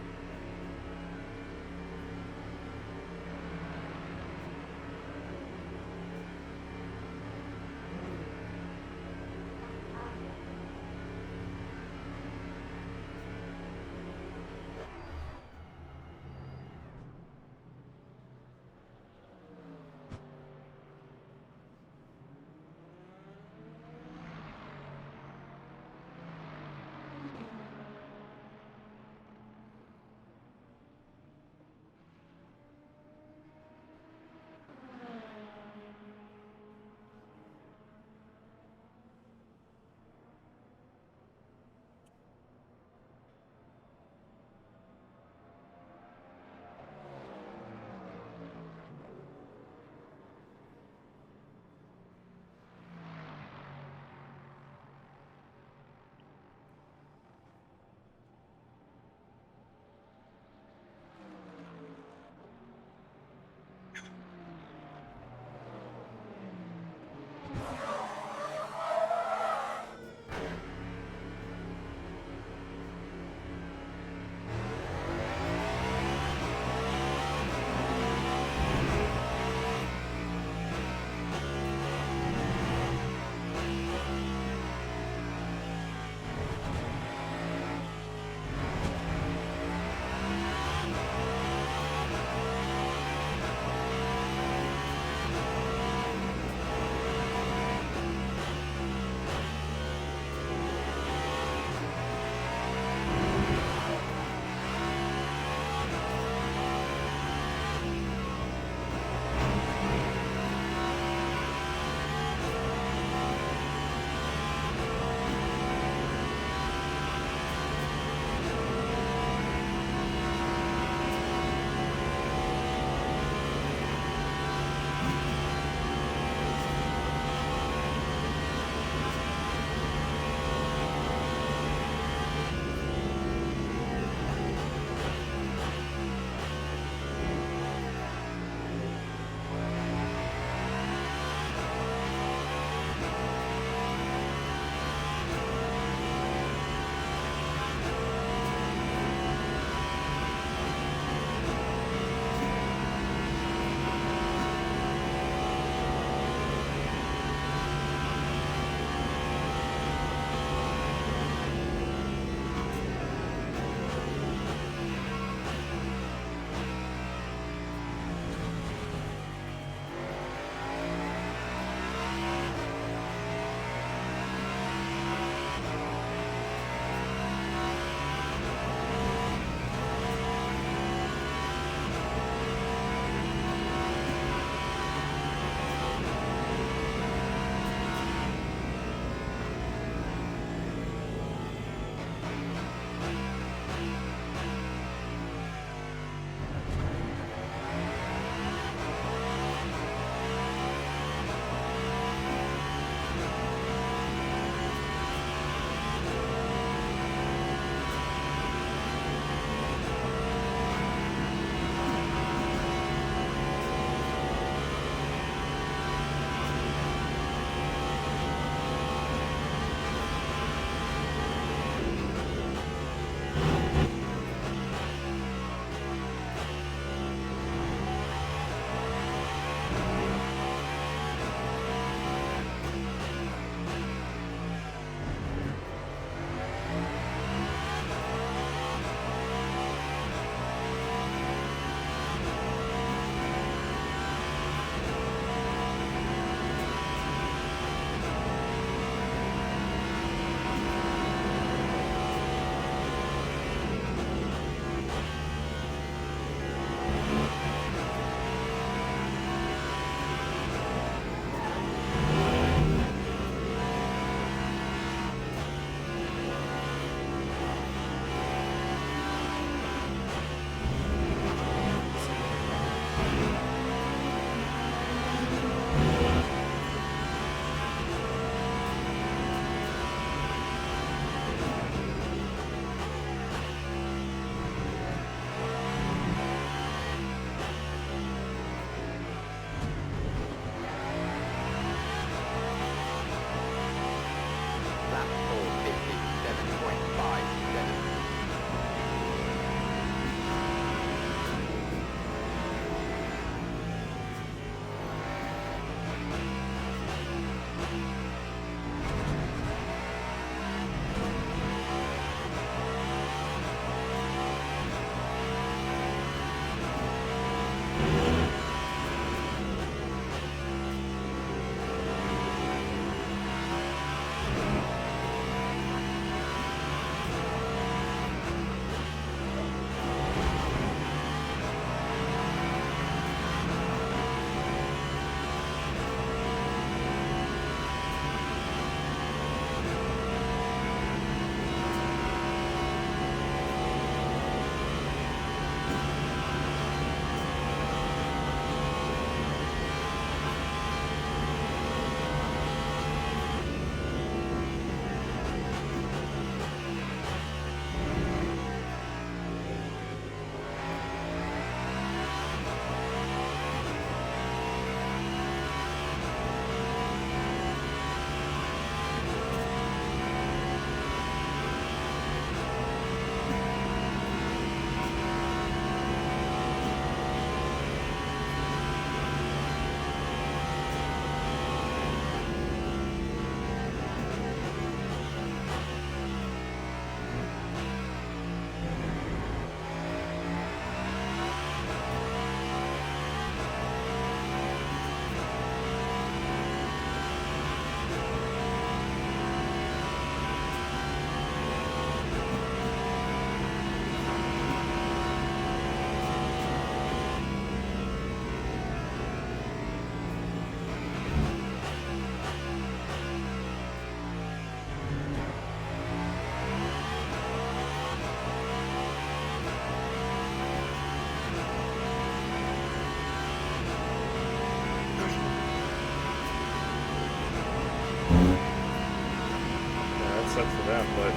sucks for them, but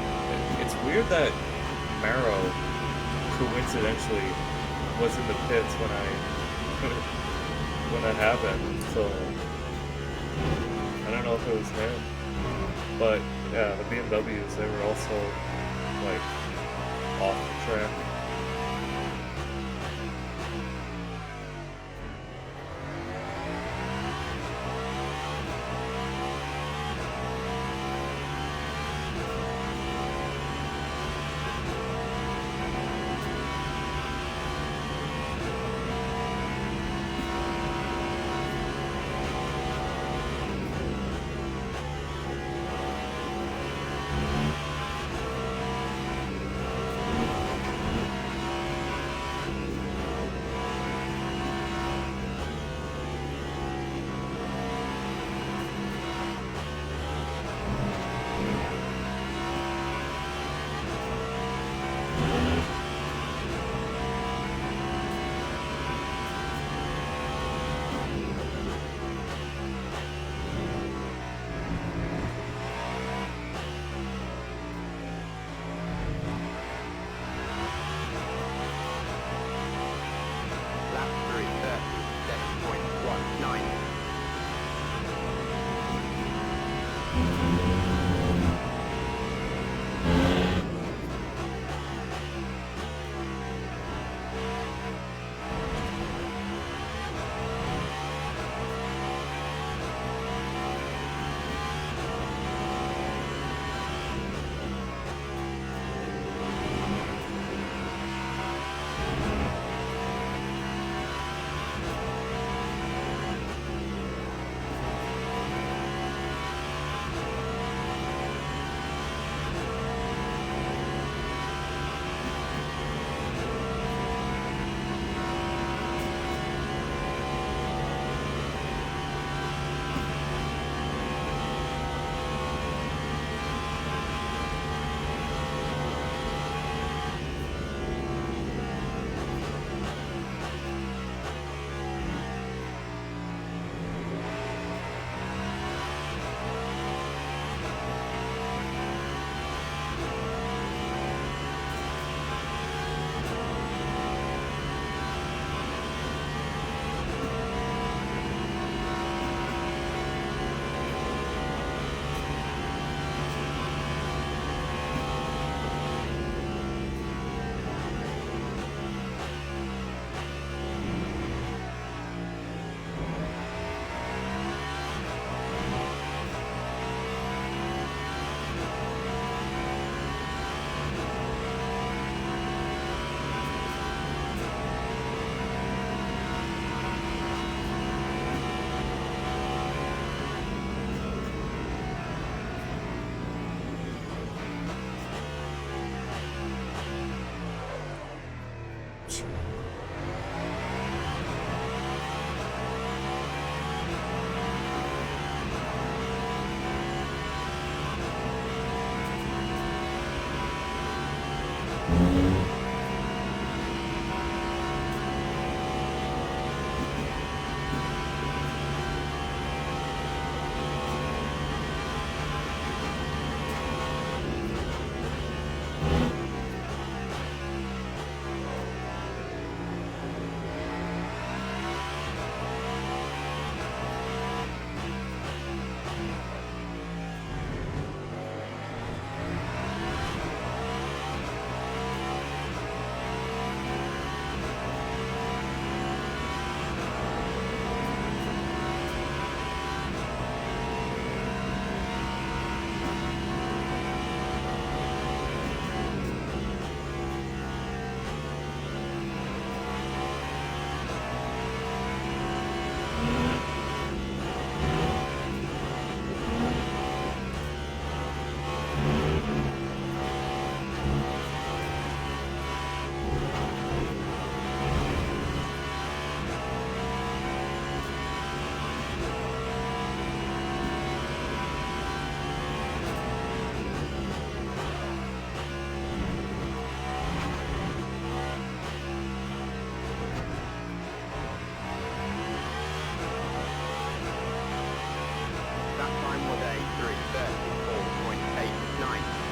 it's weird that Marrow coincidentally was in the pits when that happened. So I don't know if it was him, but yeah, the BMWs, they were also like off the track. Lap 3:30, 7.19. That time was a 3:34.89.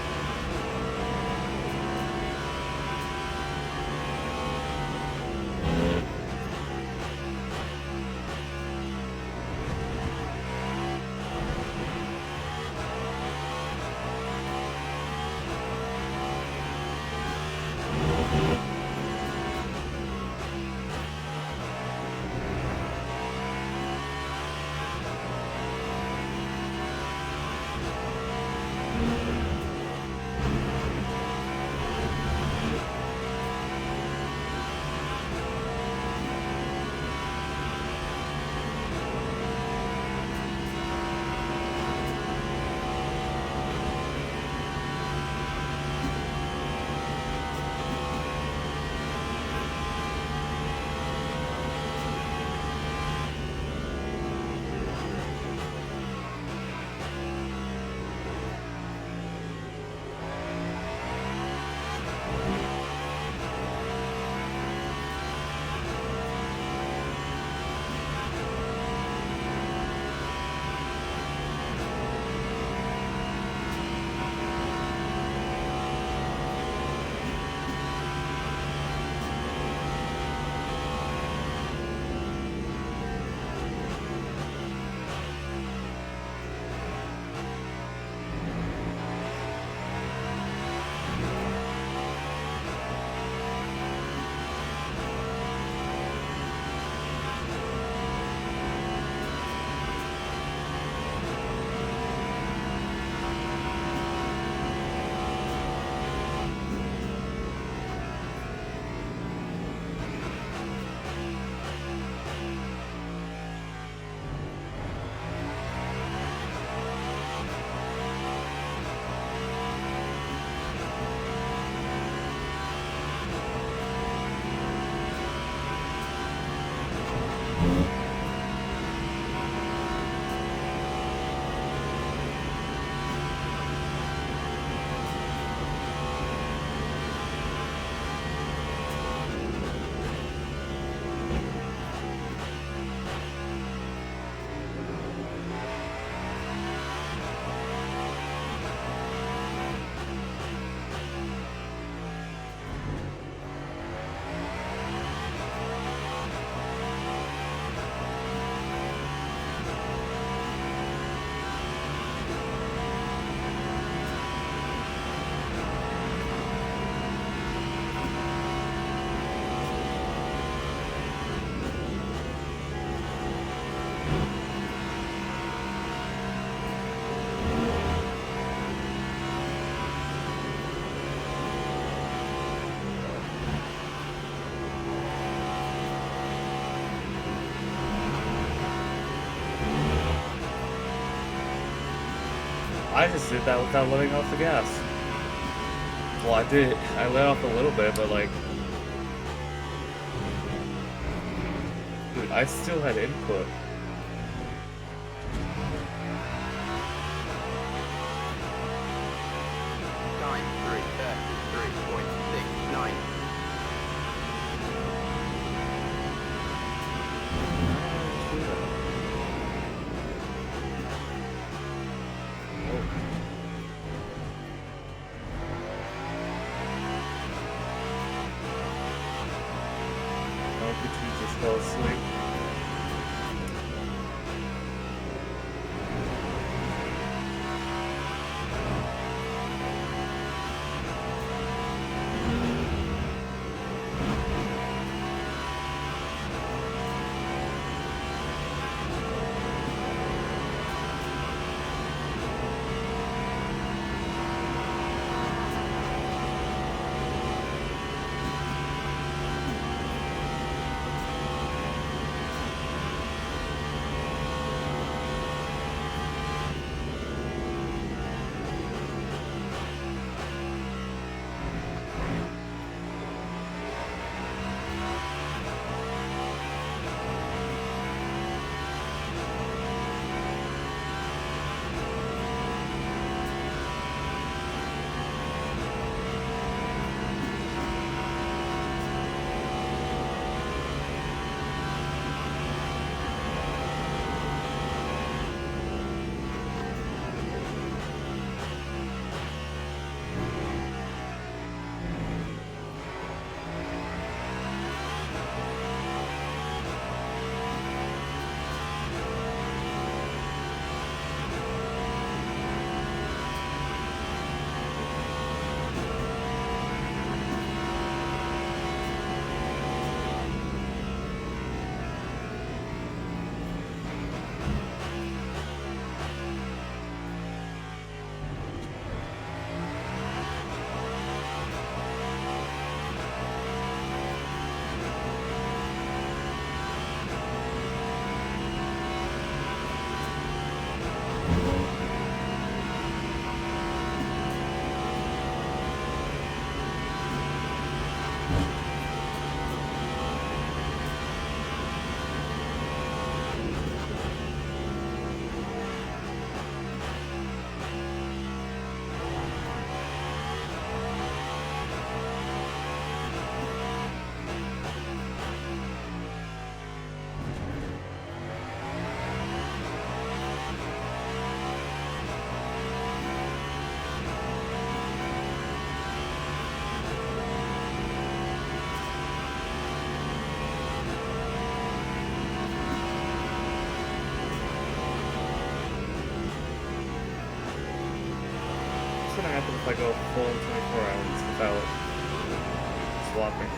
I just did that without letting off the gas. Well, I did. I let off a little bit, but like, dude, I still had input. Time 3:33.69. Just fell asleep. What's gonna happen if I go full 24 hours without swapping?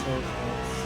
surplus.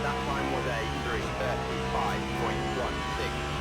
That time was a 3:35.16.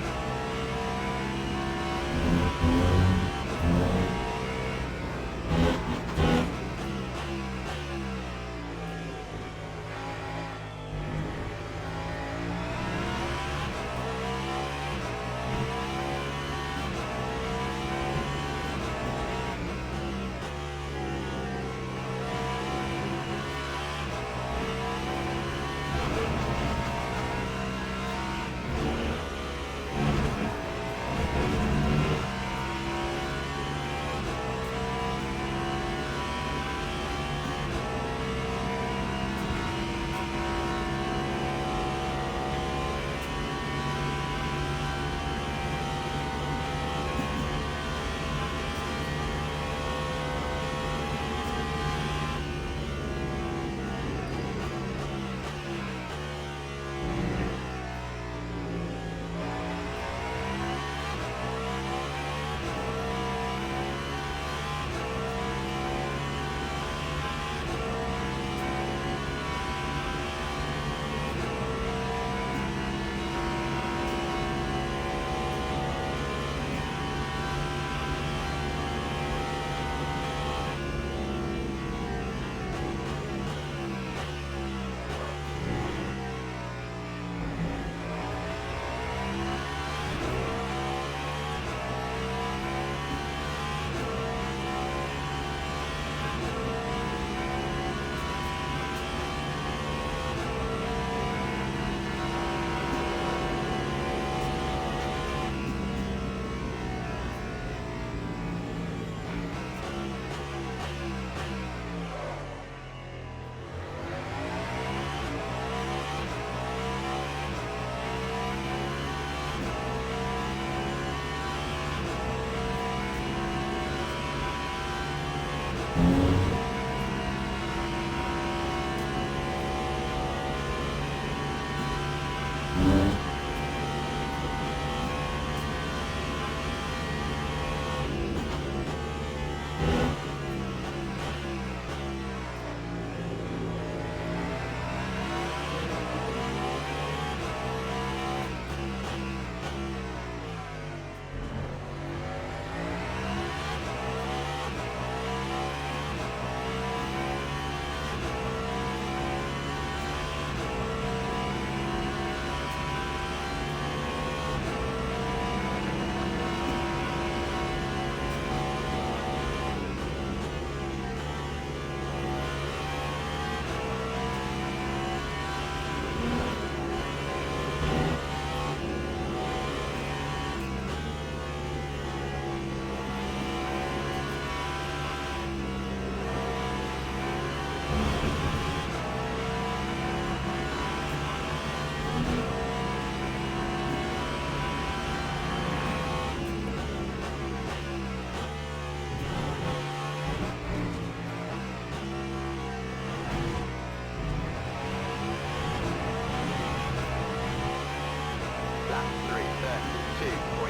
5.47.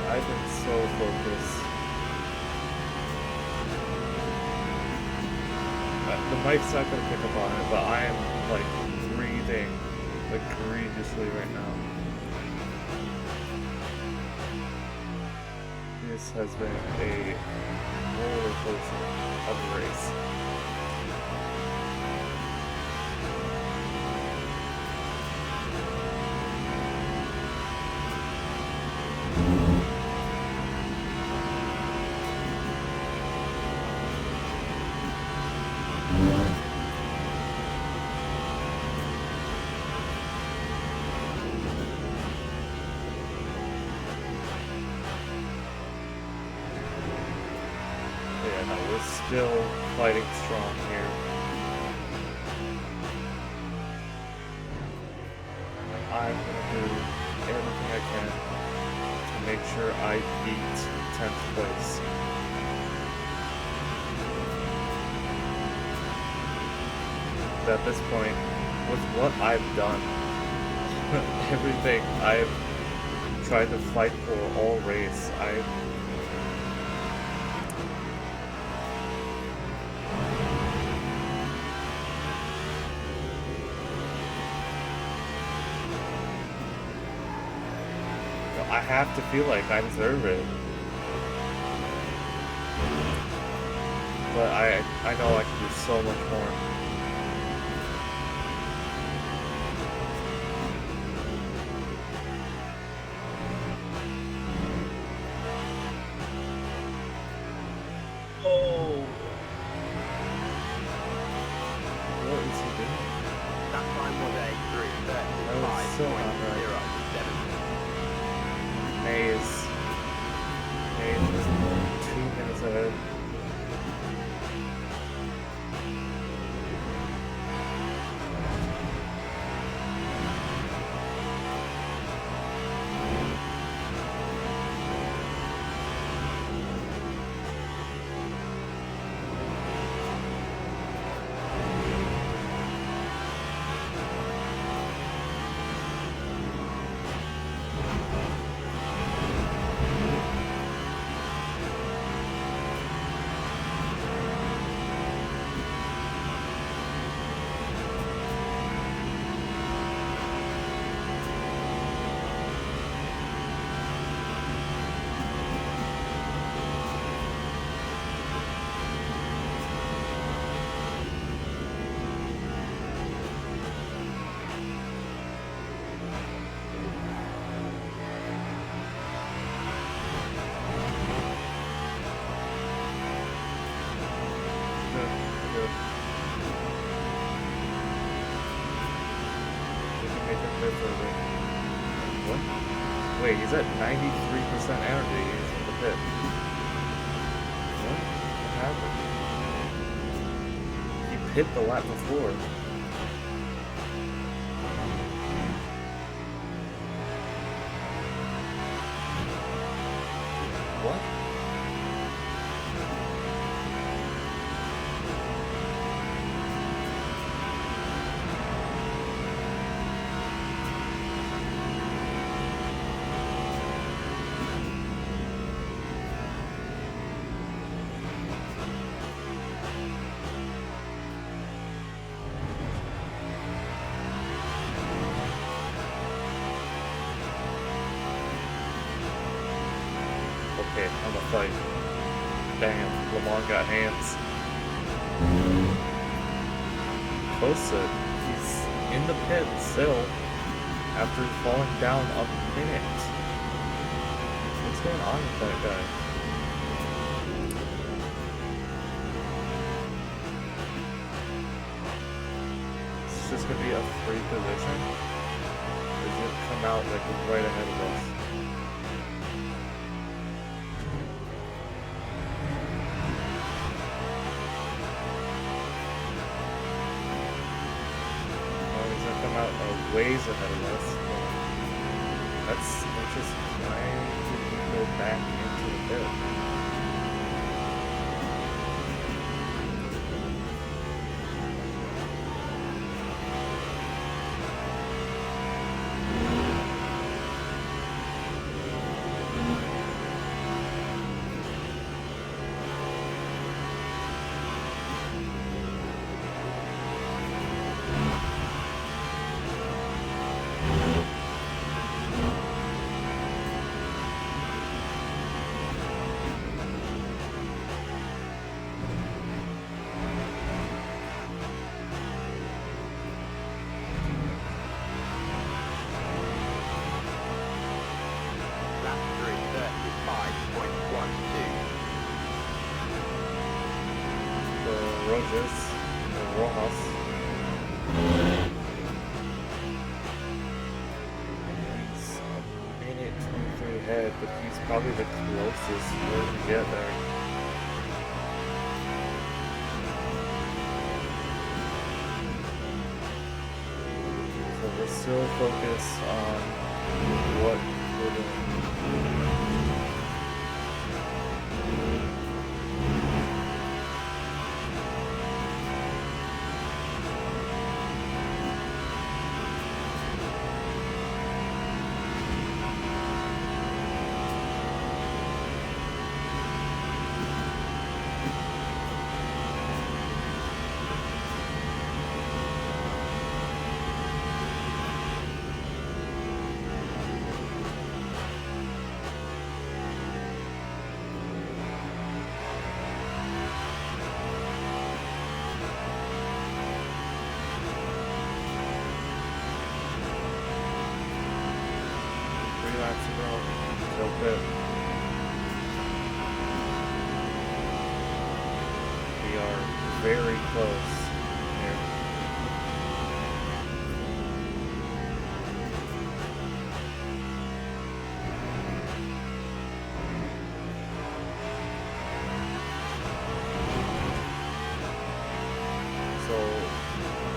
I've been so focused. The mic's not gonna pick up on it, but I am like breathing egregiously right now. This has been a roller coaster of a race. Yeah, no, we're still fighting strong here. I'm gonna do everything I can to make sure I beat 10th place. At this point, with what I've done, everything I've tried to fight for all race, I have to feel like I deserve it. But I know I can do so much more. Oh! What is he doing? That time was a That was so not right. 3:35.07. Maze is 2 minutes ahead. What? Wait, he's at 93% energy. He's in the pit. What happened? hit the lap before. What? Okay, I'm a fight. Damn, Lamont got hands. Kosa, he's in the pit still after falling down a minute. What's going on with that guy? It's just gonna be a free position. He's gonna come out like right ahead of us. Out a ways ahead of us. That's interesting. Why did we go back into the pit? Lap 3:35.12. The Rojas, the Rojas. He's a minute 23 ahead, but he's probably the closest we're gonna get there. So we're still focused on what we're doing. Laps ago, still pit. We are very close here. So,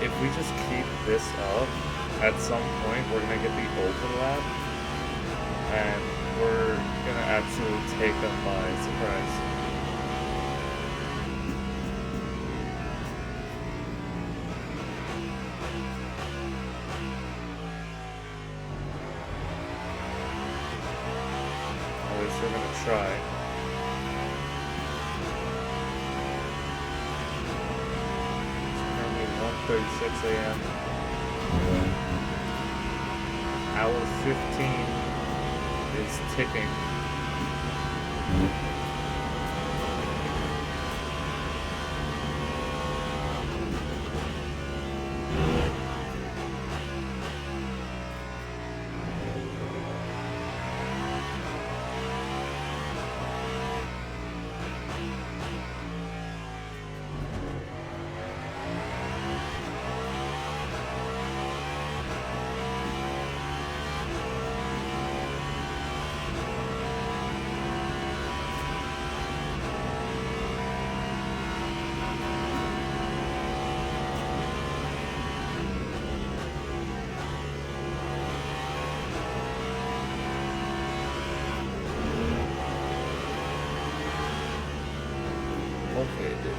if we just keep this up, at some point we're gonna get the overlap. And we're gonna absolutely take them by surprise. At least we're gonna try. It's currently 1:36 a.m. Hour 15 is ticking. Hopefully it did.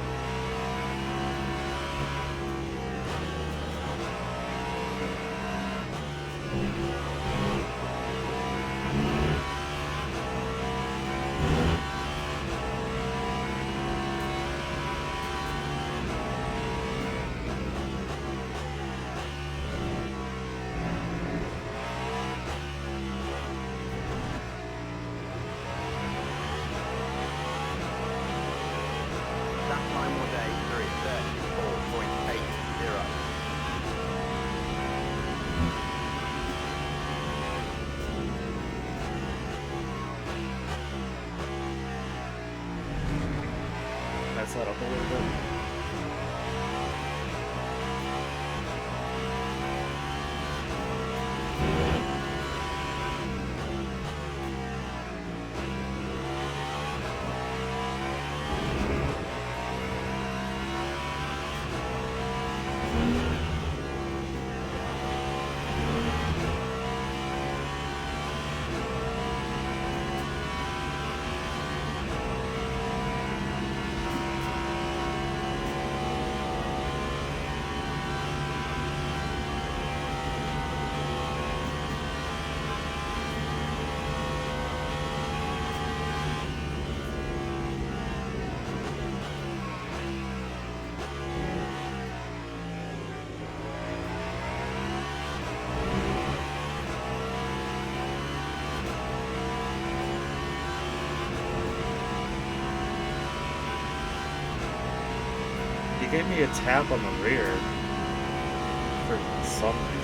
That time was a 3:34.80. Mess that up a little bit. He gave me a tap on the rear for some reason.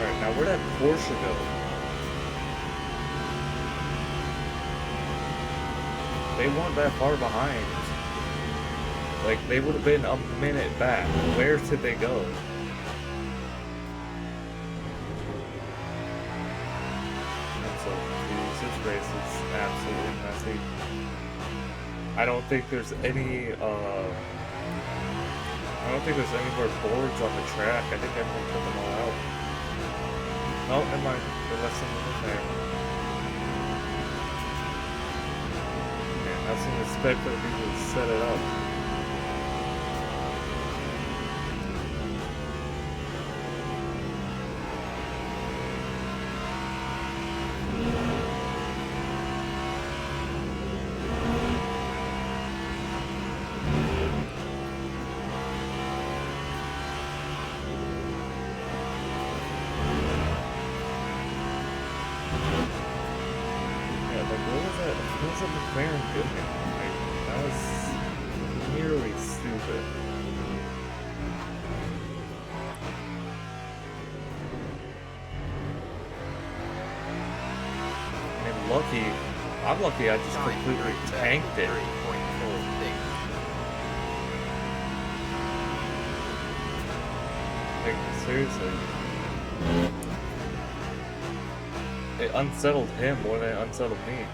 Alright, now where'd that Porsche go? They weren't that far behind. Like, they would have been a minute back. Where did they go? I'm so confused. This race is absolutely messy. I don't think there's any, I don't think there's any more boards on the track. I think everyone took them all out. No, never mind. The lesson was there. Man, I didn't expect that people would set it up. What was that McLaren doing? Like, that was nearly stupid. And I'm lucky I just completely tanked it. Like, seriously. It unsettled him more than it unsettled me.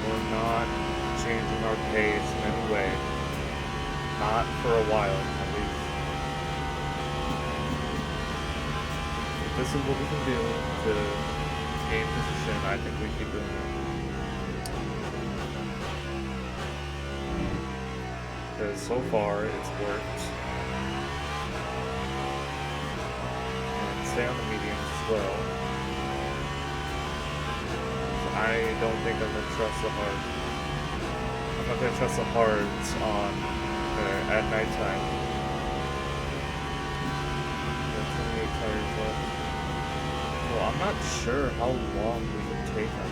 We're not changing our pace in any way. Not for a while, at least. This is what we can do to gain position, I think we keep doing it. Because so far it's worked. And stay on the mediums as well. So I don't think I'm gonna trust the hard. I'm not gonna trust the hards on at nighttime. There are 28 tires left. Well, I'm not sure how long we can take them.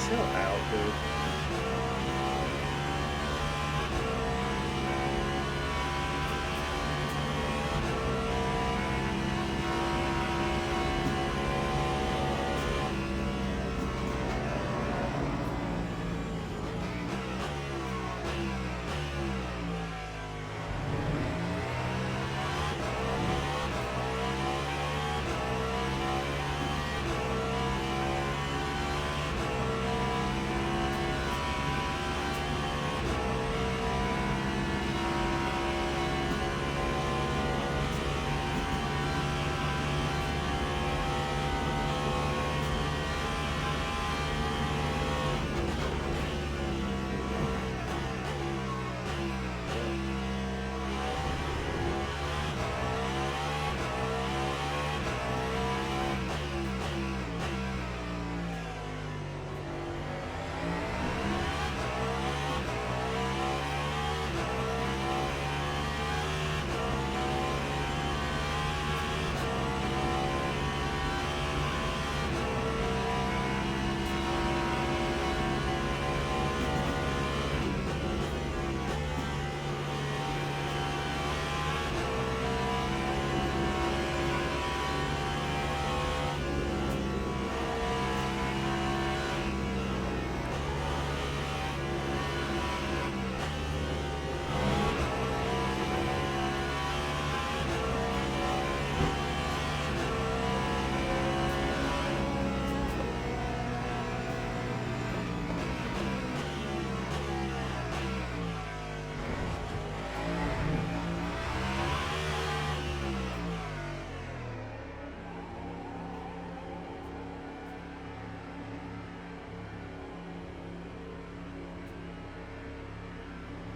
Chill out, dude.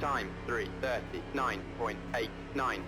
Time 3:39.89.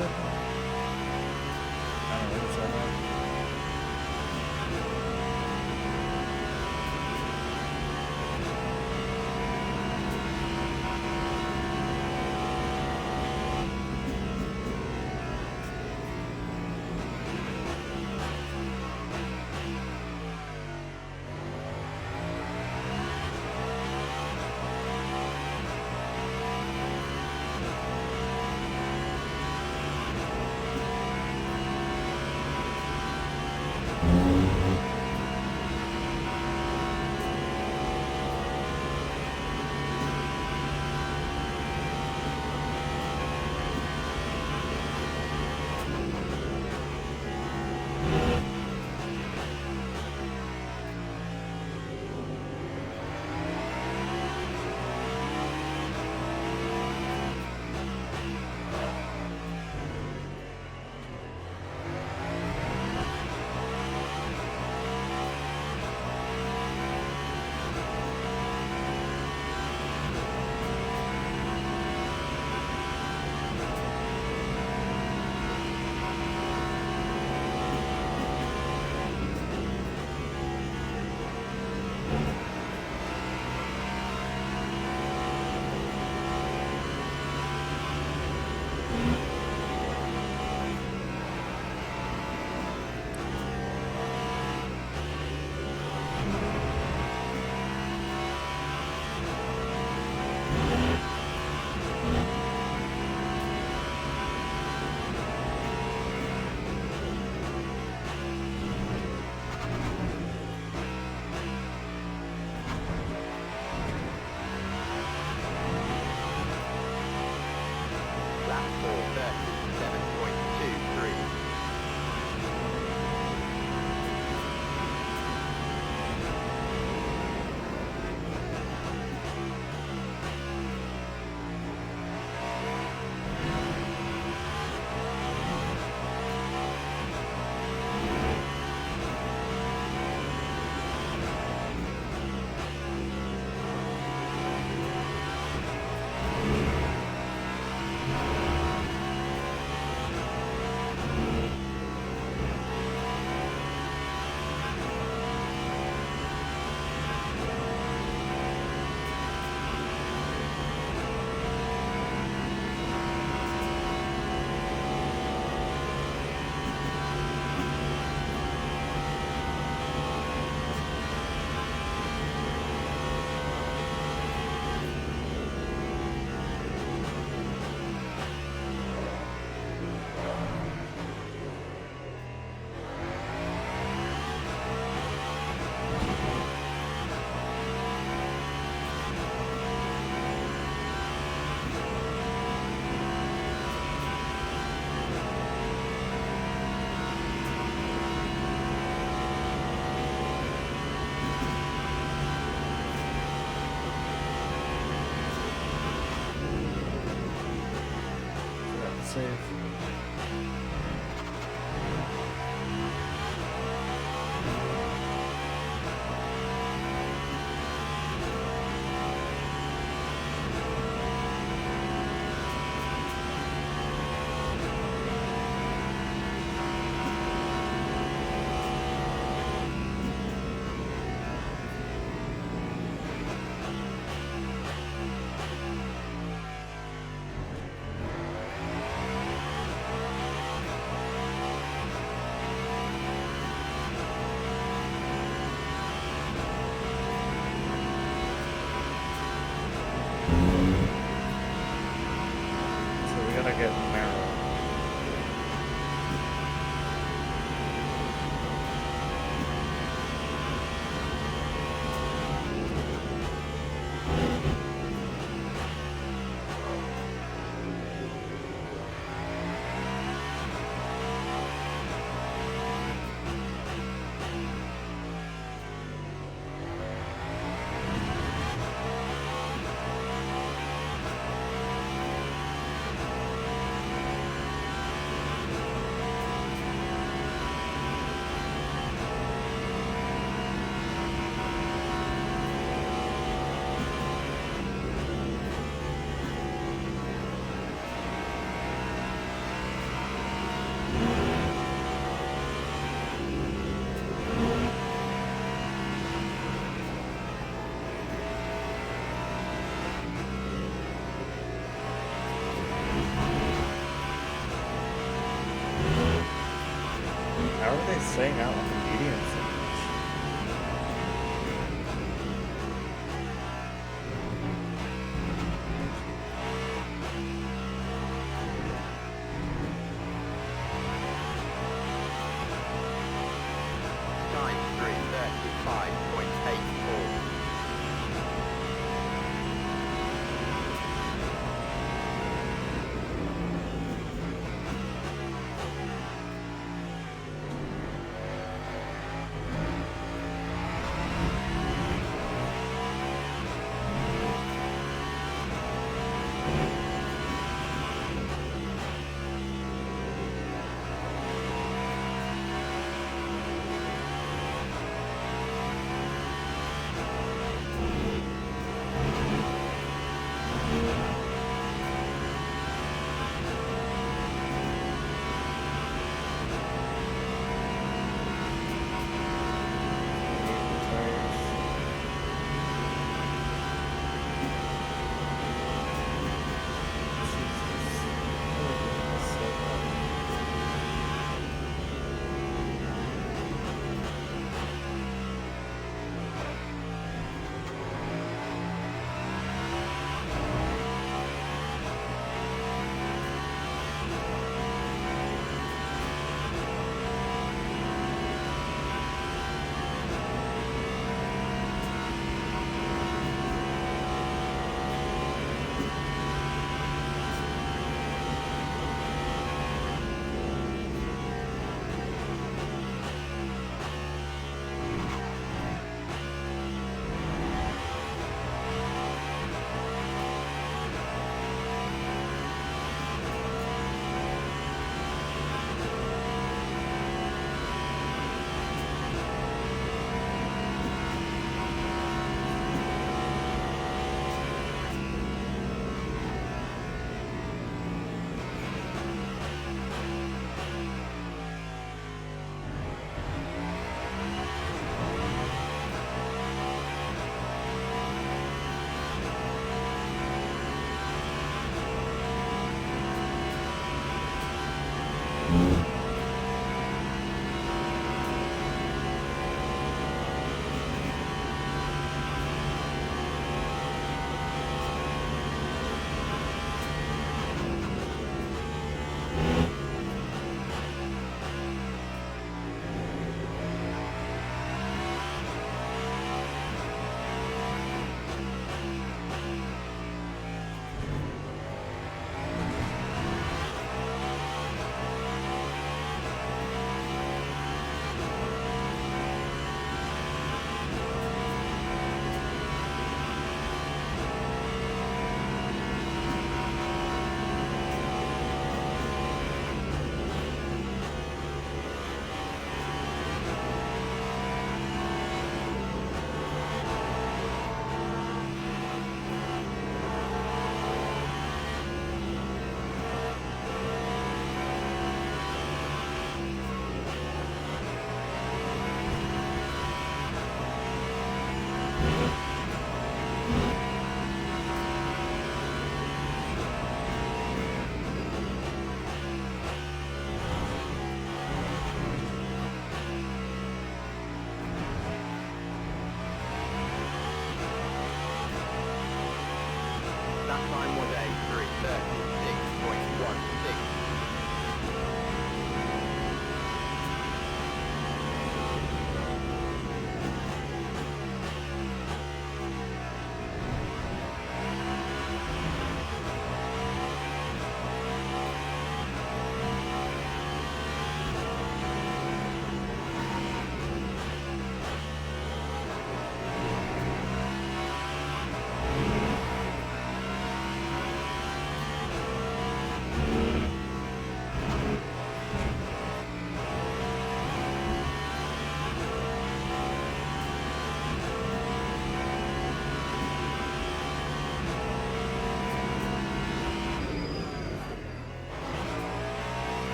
that? I don't know, what's that? staying out on the medium so much? Time 3:35.84.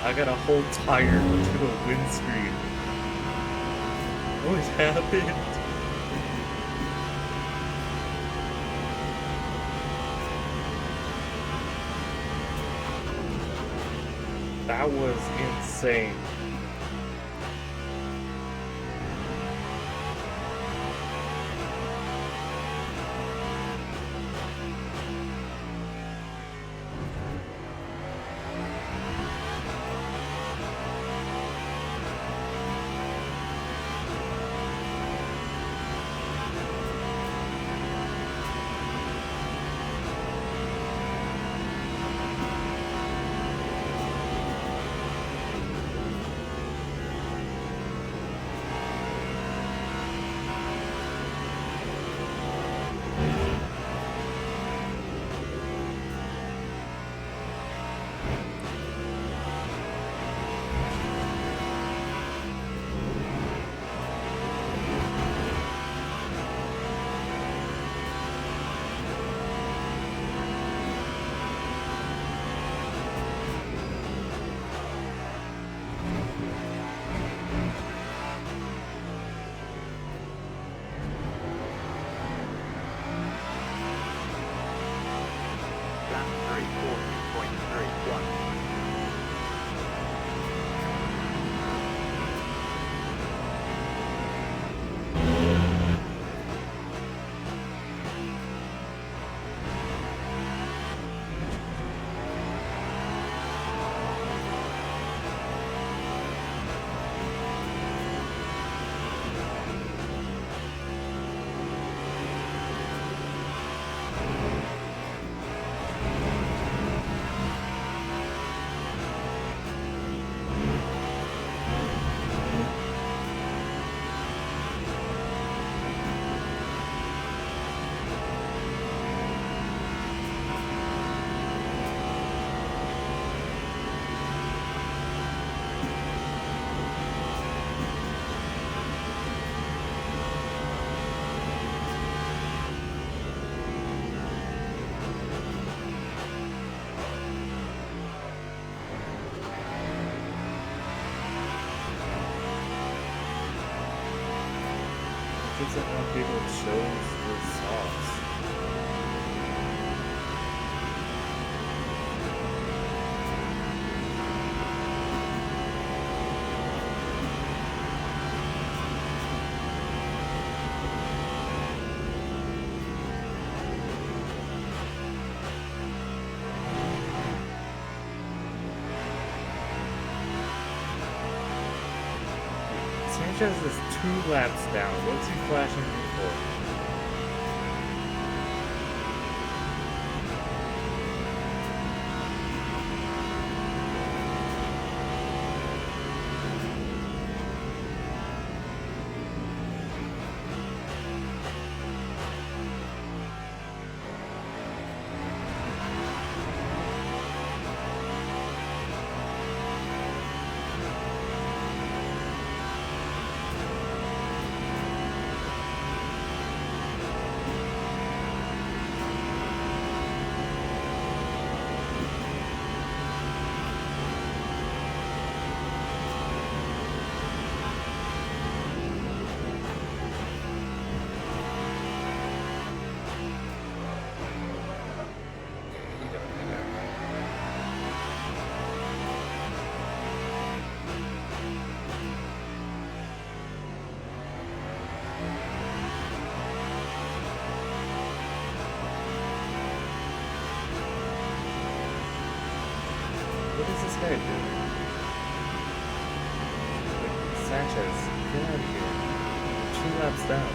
I got a whole tire to the windscreen. What happened? That was insane. Lap 340.31. Just like how people chose the sauce. Sanchez is 2 laps down. What's he flashing me for? What is this guy doing? Like, Sanchez, get out of here. 2 laps down.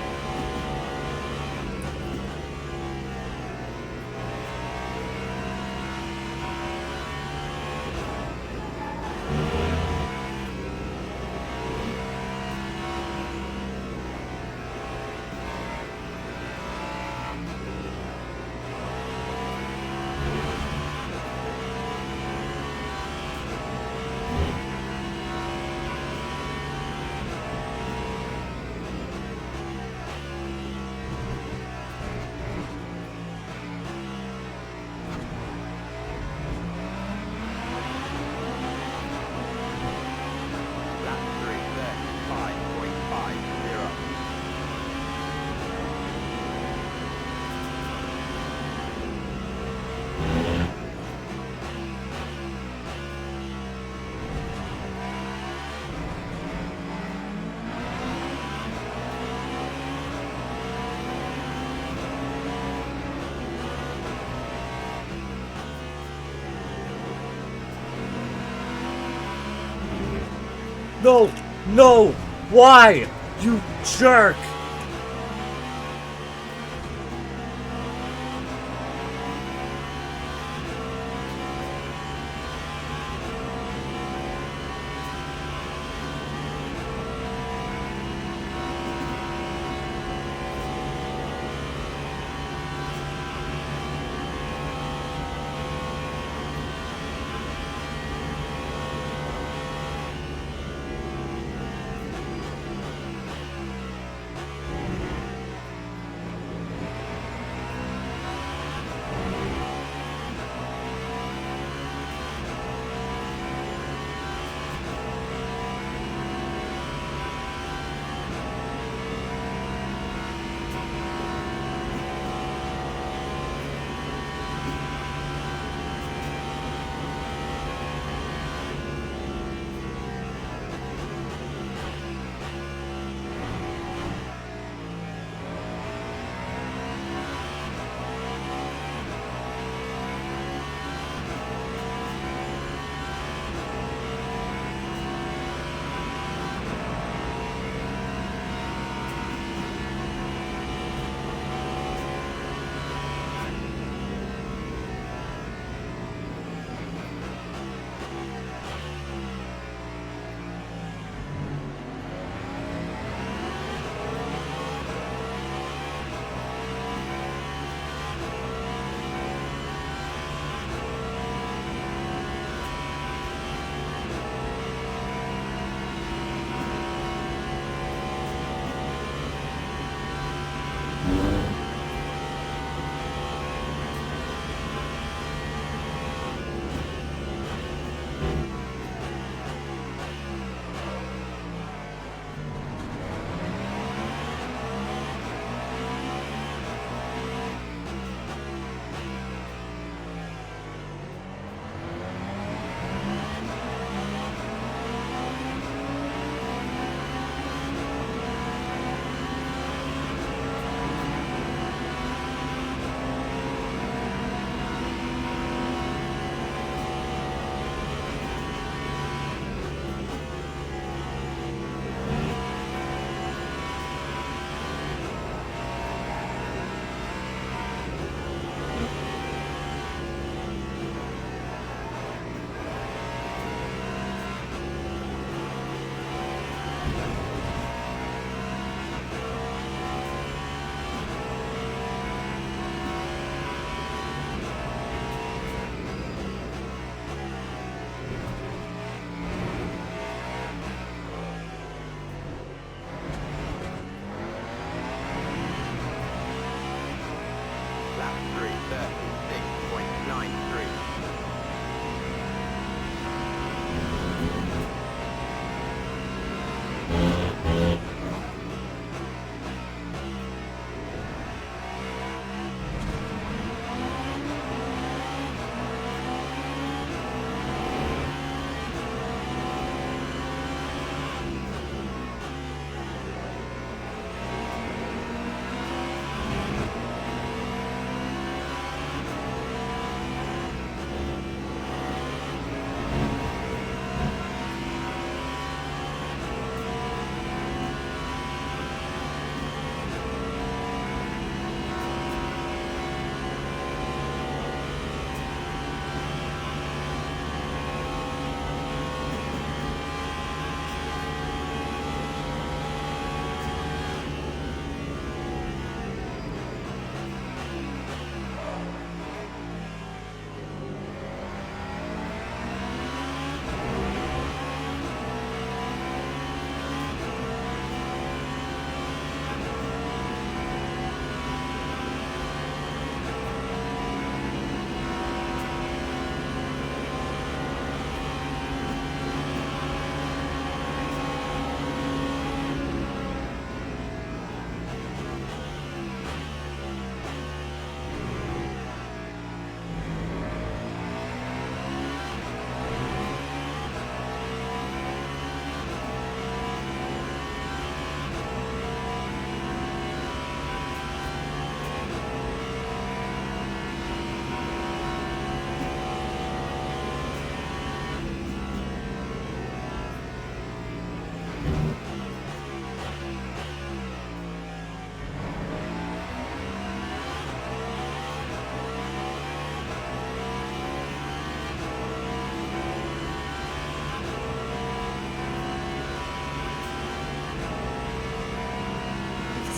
No! No! Why? You jerk!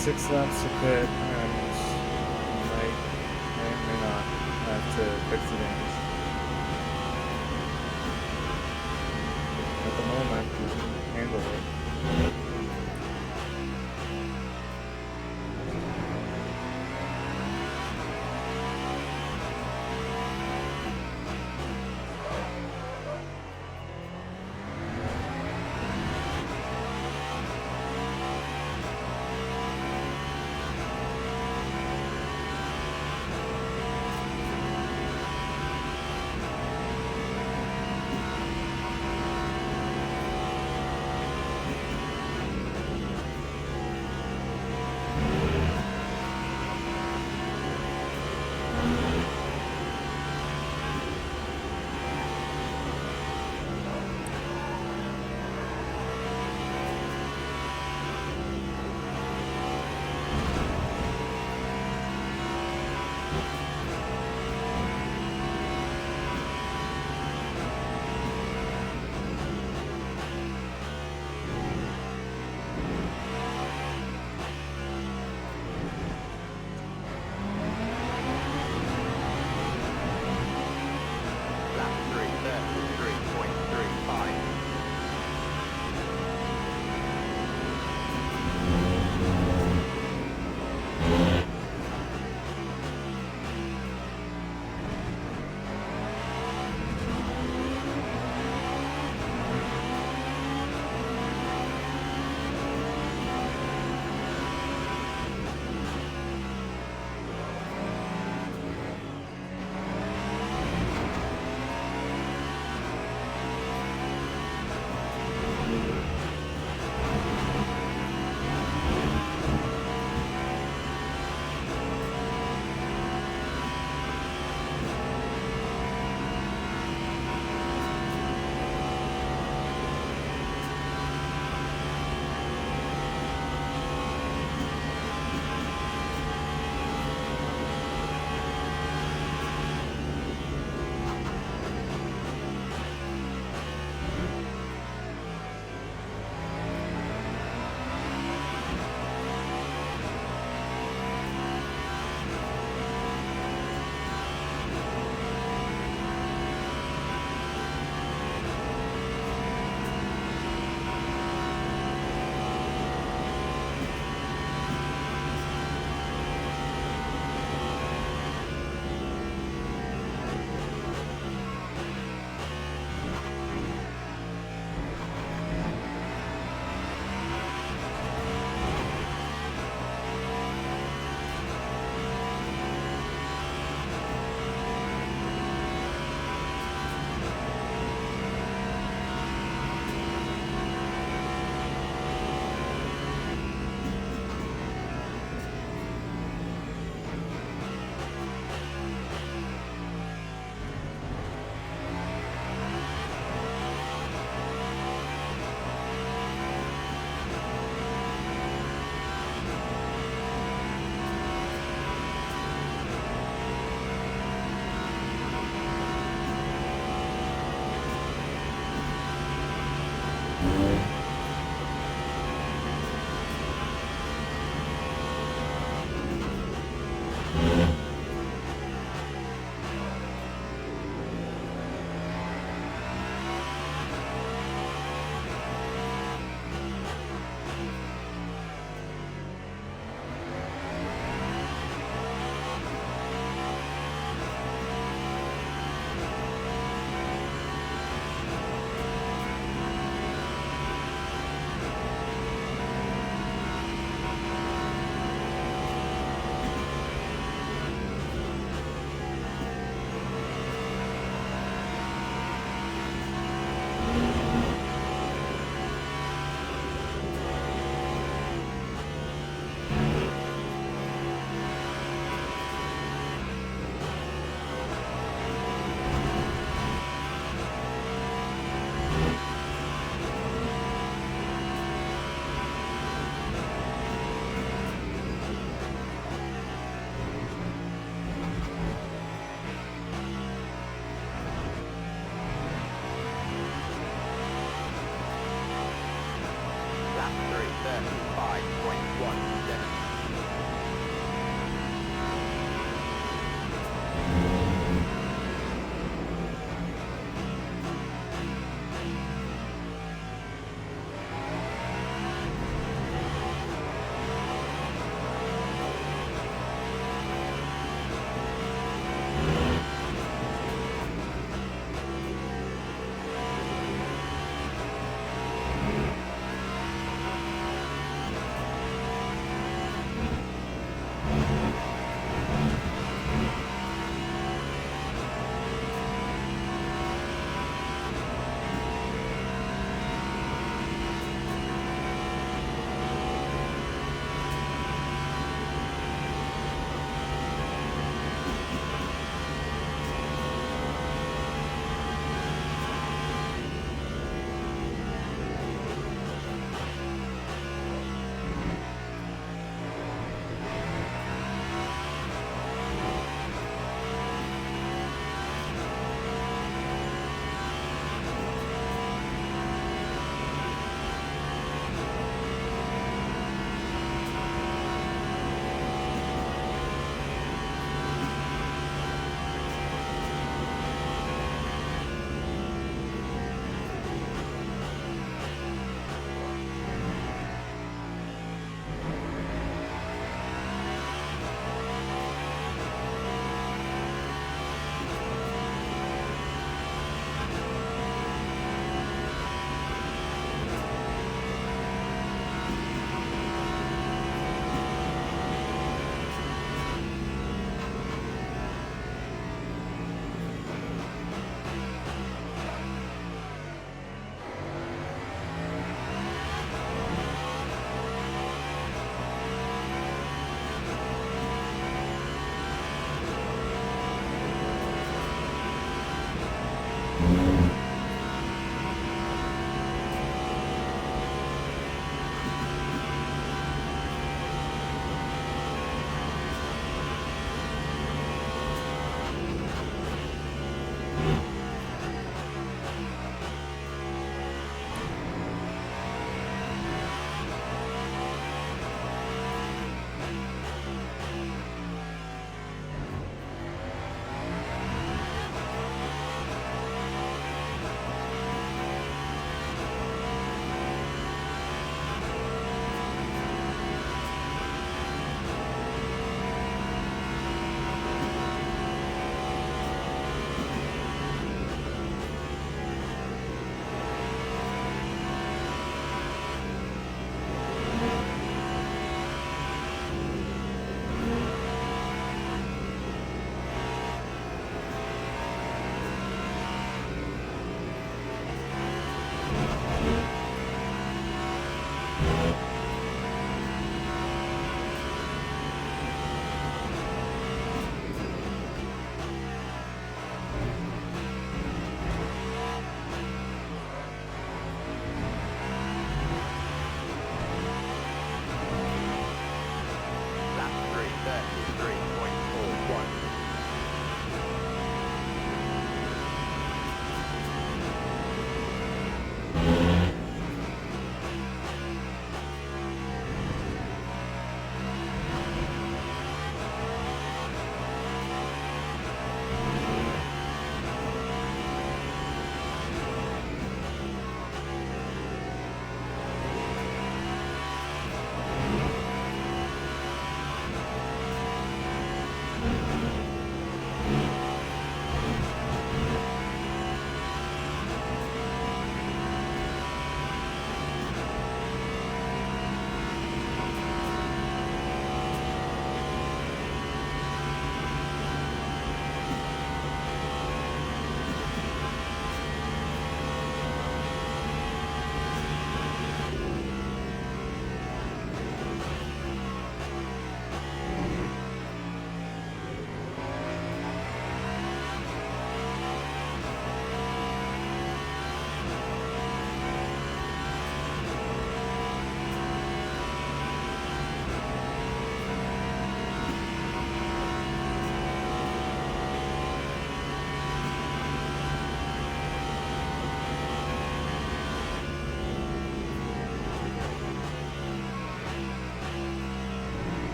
6 laps to pit, and we may not have to fix the damage. At the moment, we can handle it.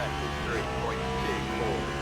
check is 3.24.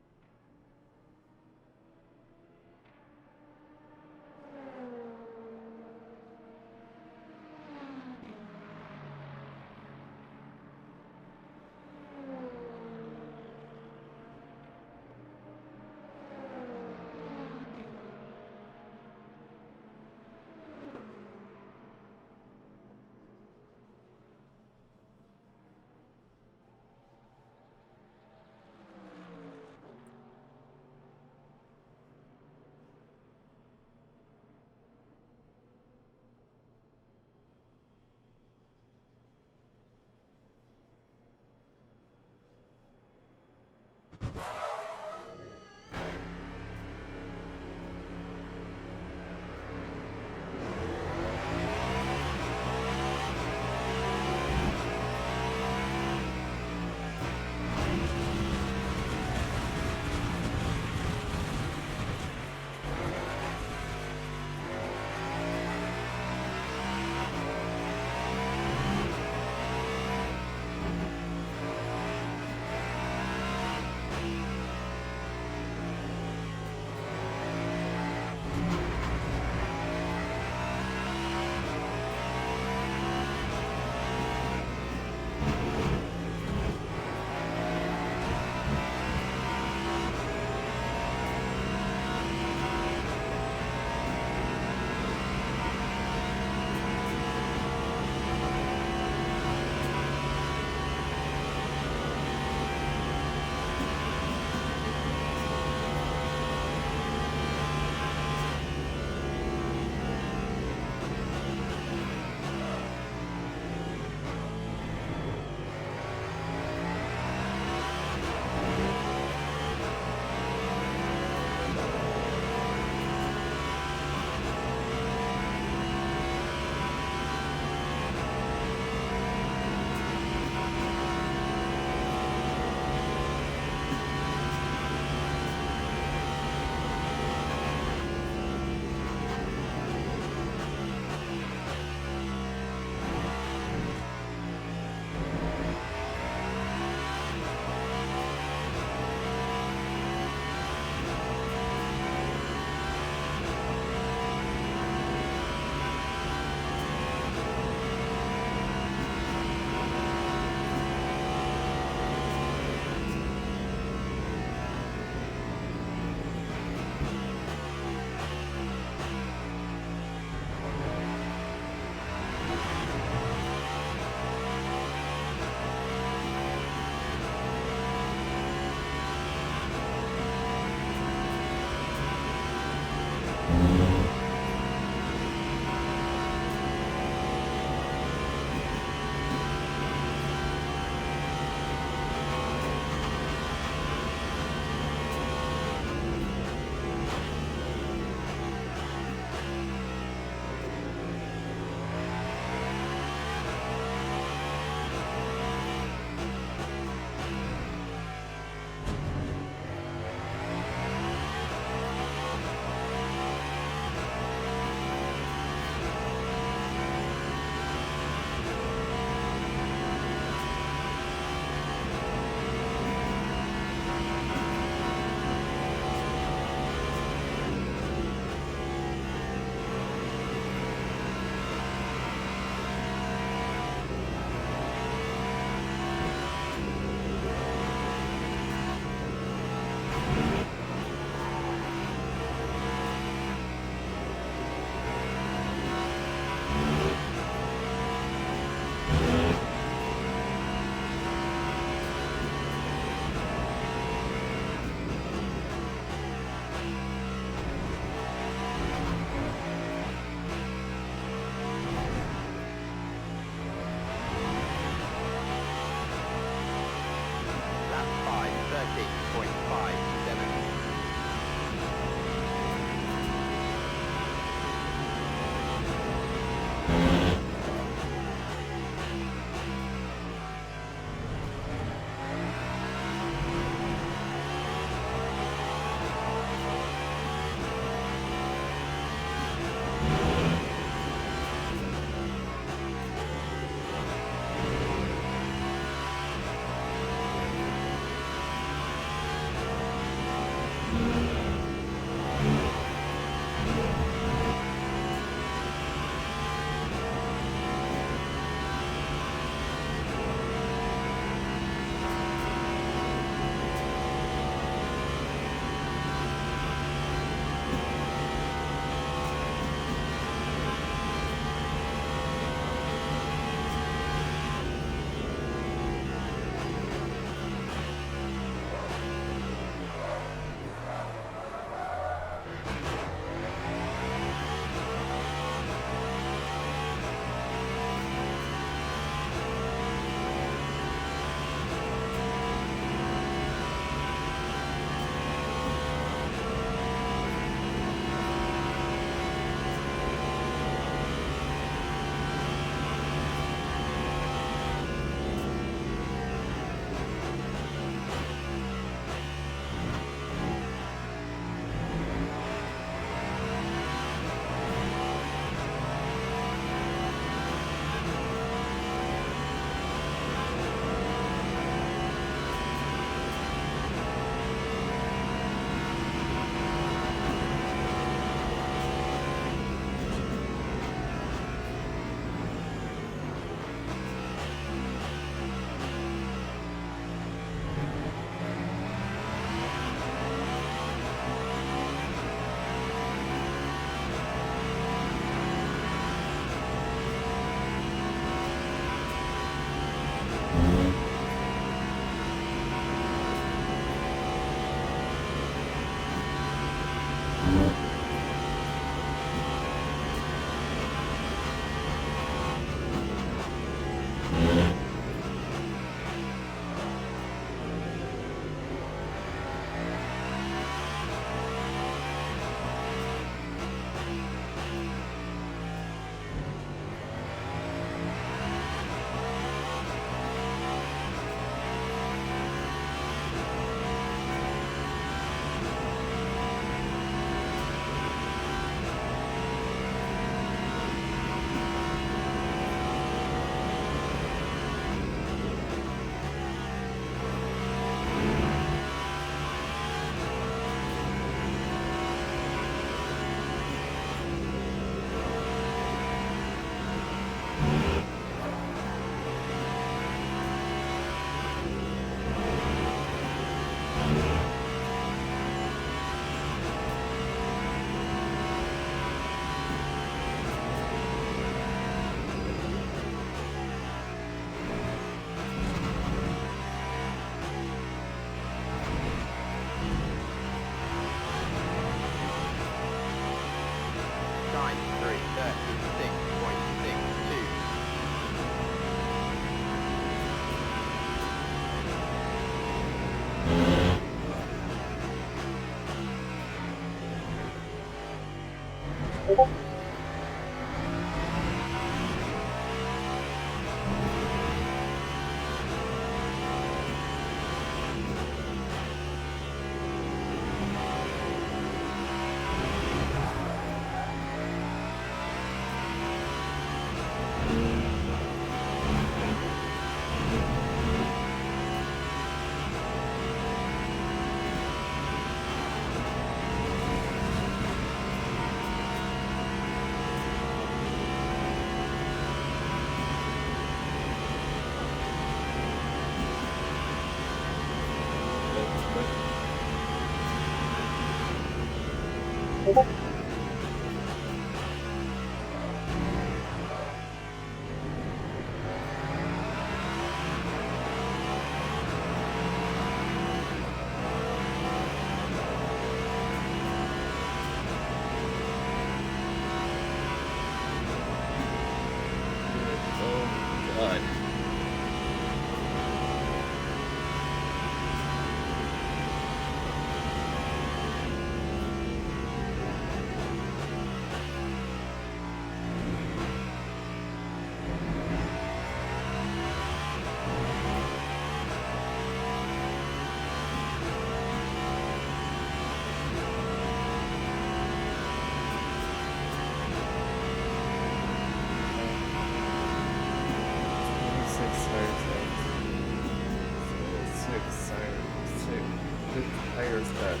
Tires that.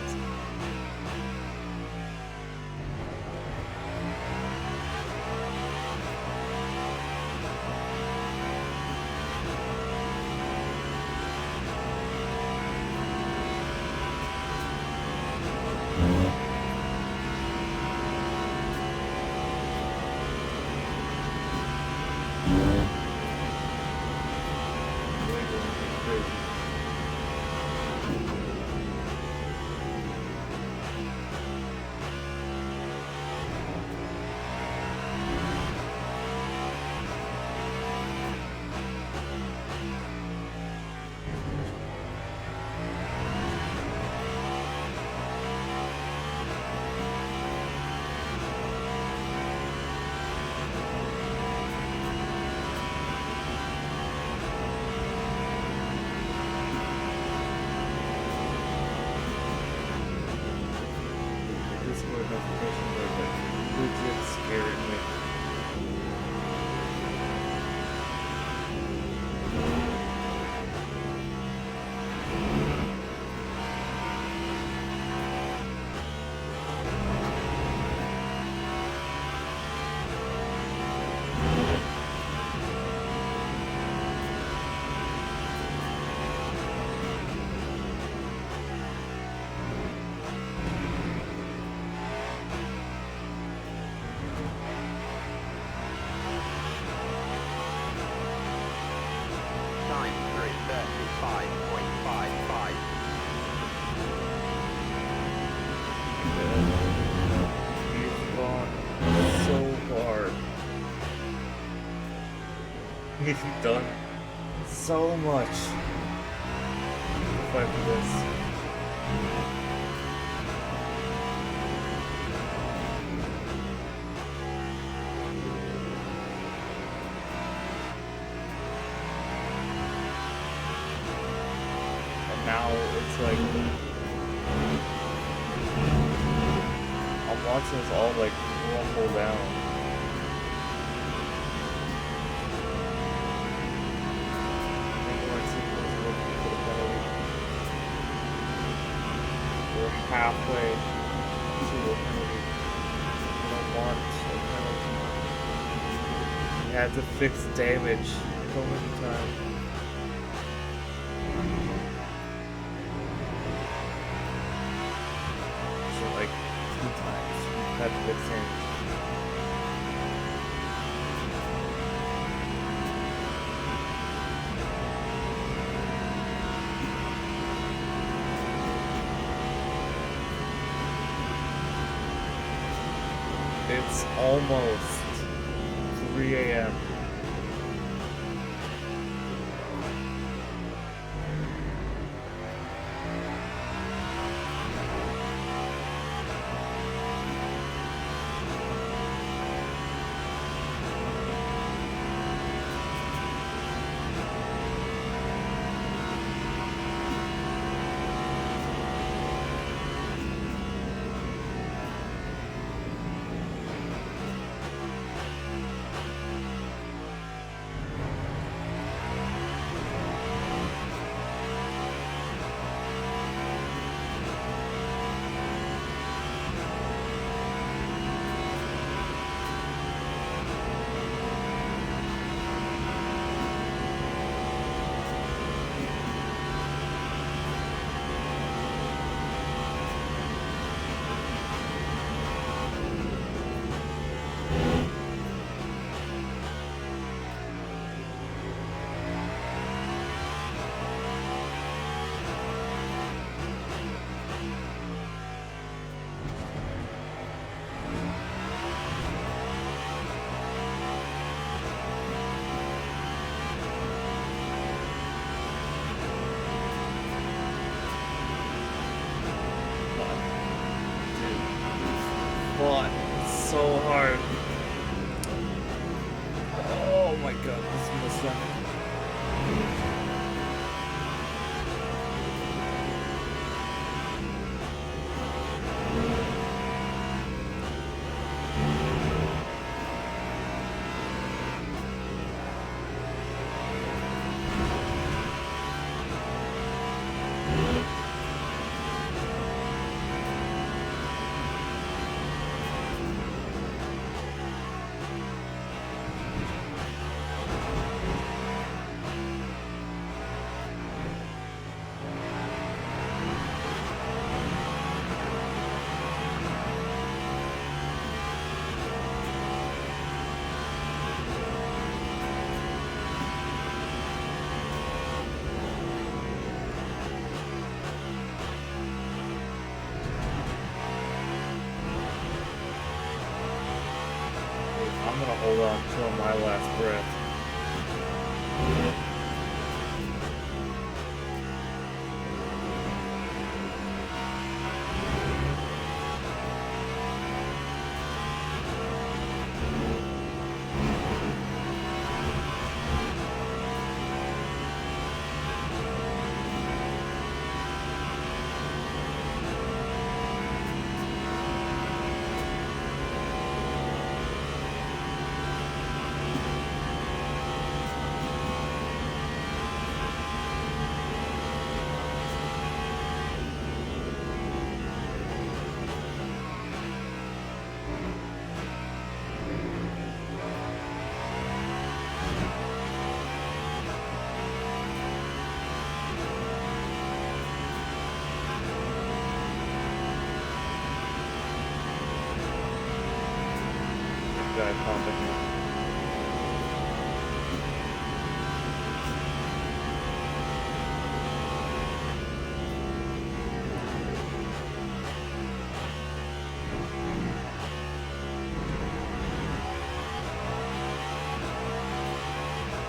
Legit scaring me. Time 3:35.55. He's gone so hard. He's done so much to fight for this. And now it's like I'm watching us all like rumble down. We're halfway to the penalty. We don't want a penalty. We had to fix damage so many times. So like 2 times we had to fix damage. It's almost 3 a.m. gonna hold on till my last breath. Guy popping in.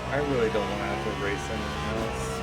I really don't want to have to race anyone else.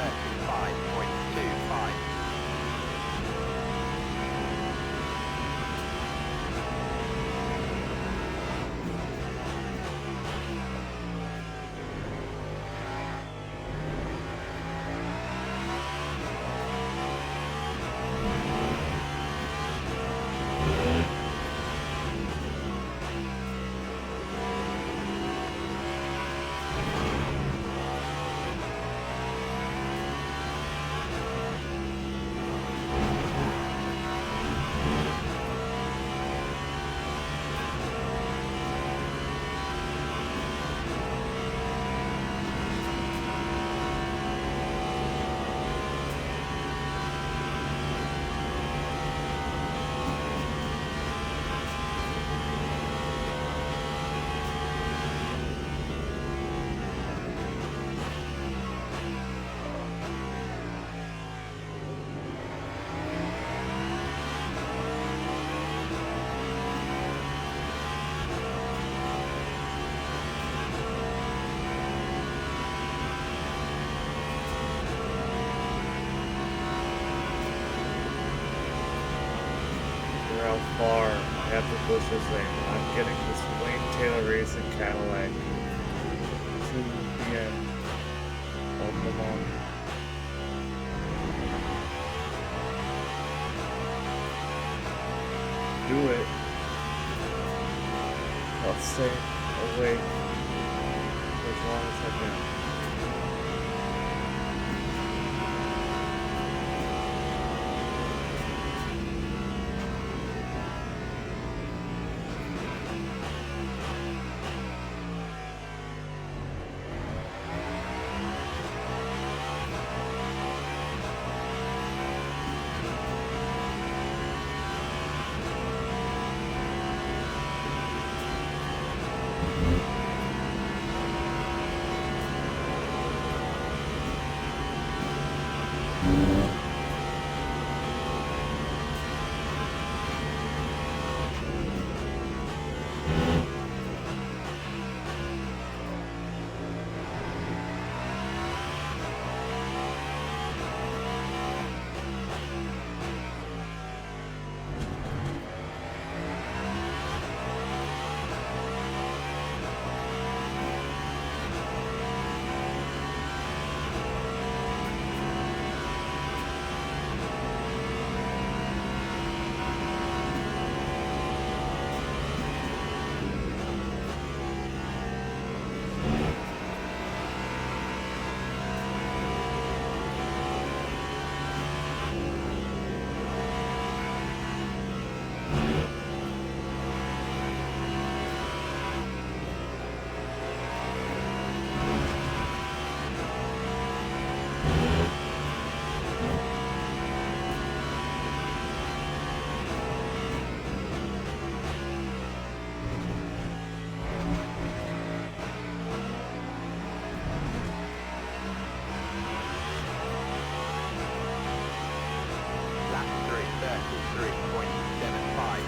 35.25. We're out far. I have to push this thing. I'm getting this Wayne Taylor Racing Cadillac to the end of the long. Do it. I'll stay awake for as long as I can. Lap 3, 33.75.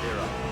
clear up.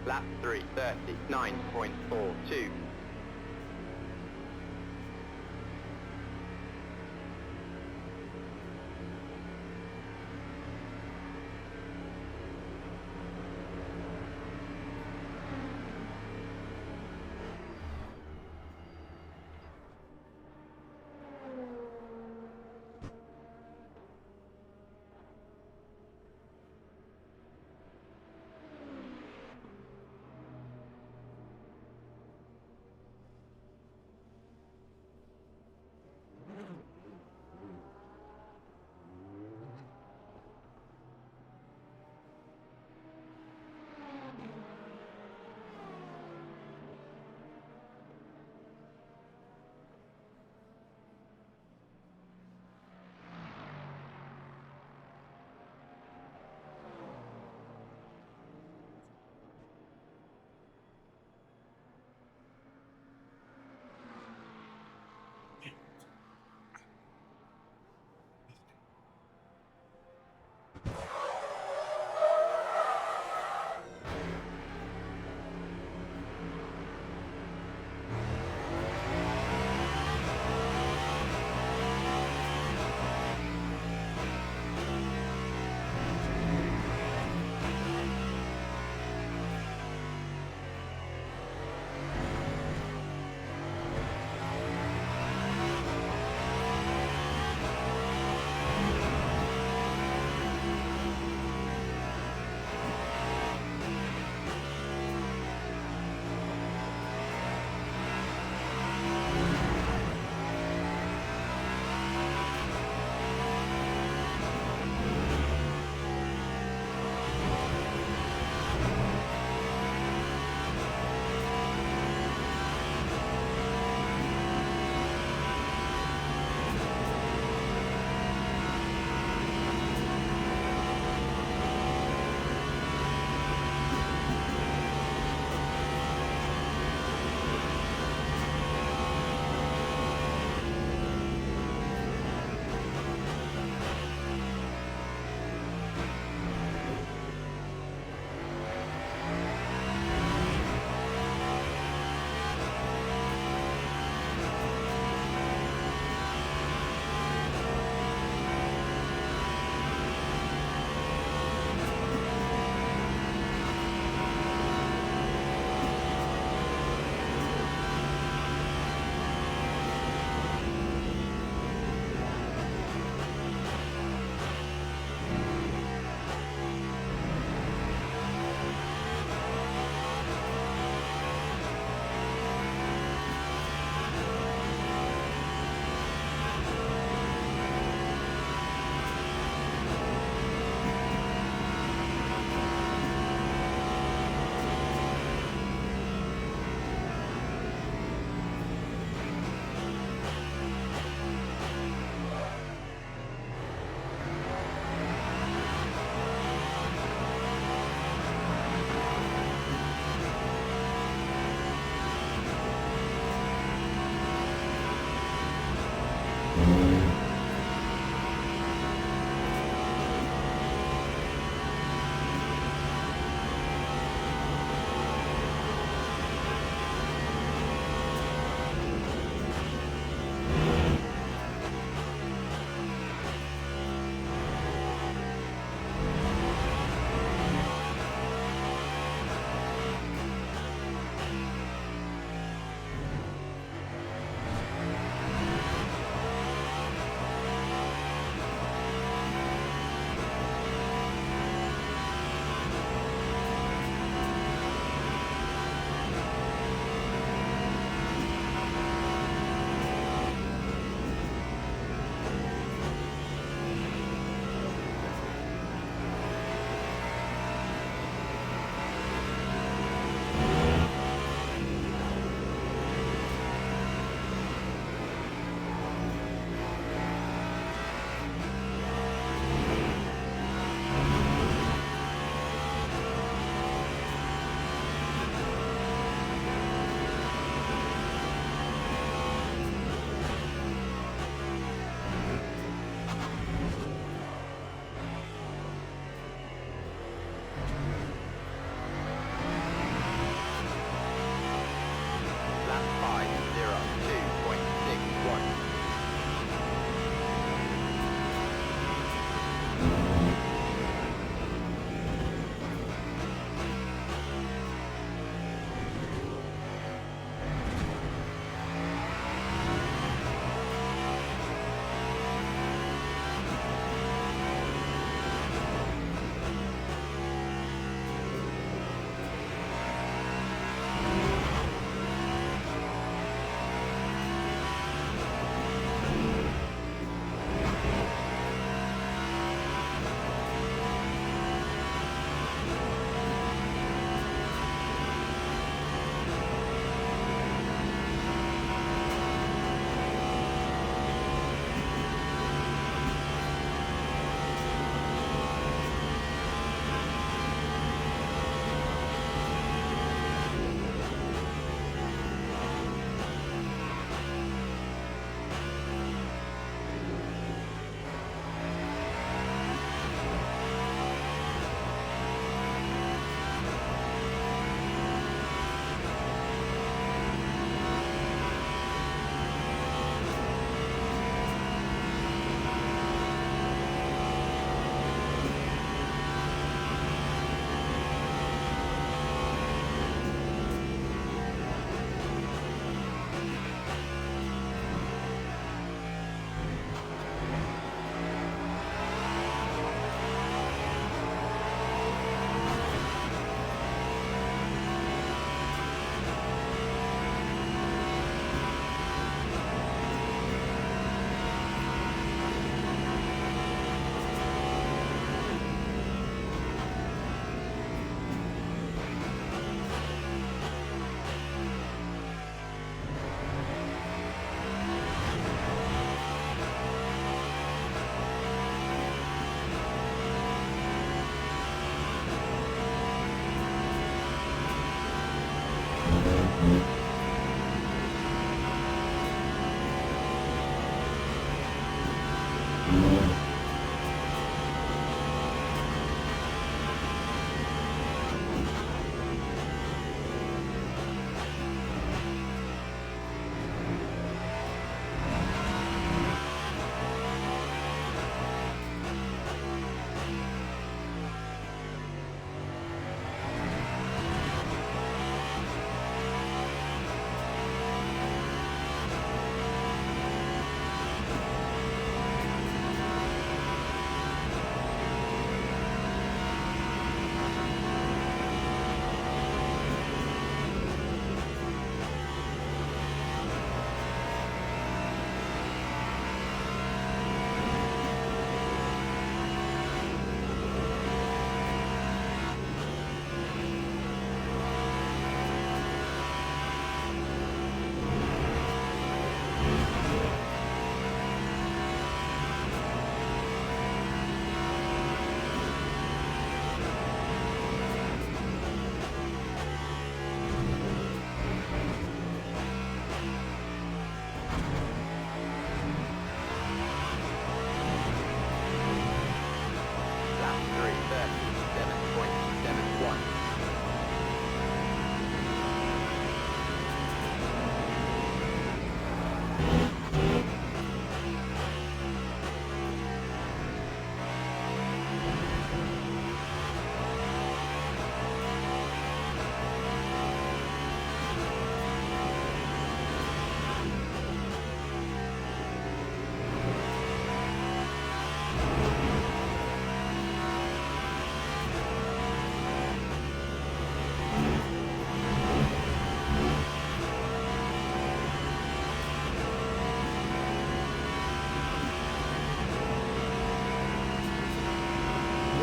Lap 3, 39.42.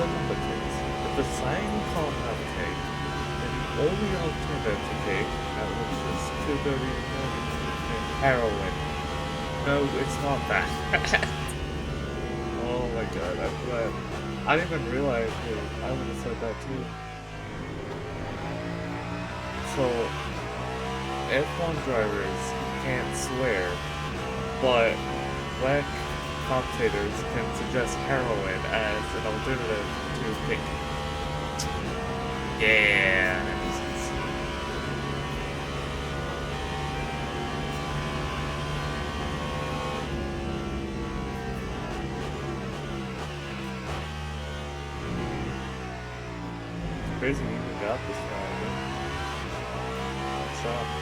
the competence. If the sign can't have cake, then the only alternative to cake, which is 2:30 in the morning, is heroin. No, it's not that. Oh my god, I'm glad. I didn't even realize it. I would have said that too. So, F1 drivers can't swear, but black commentators can suggest heroin as an alternative to pink. Yeah, that makes sense. It's crazy you even got this far, man. I'm shocked.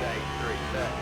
day 3:37.07.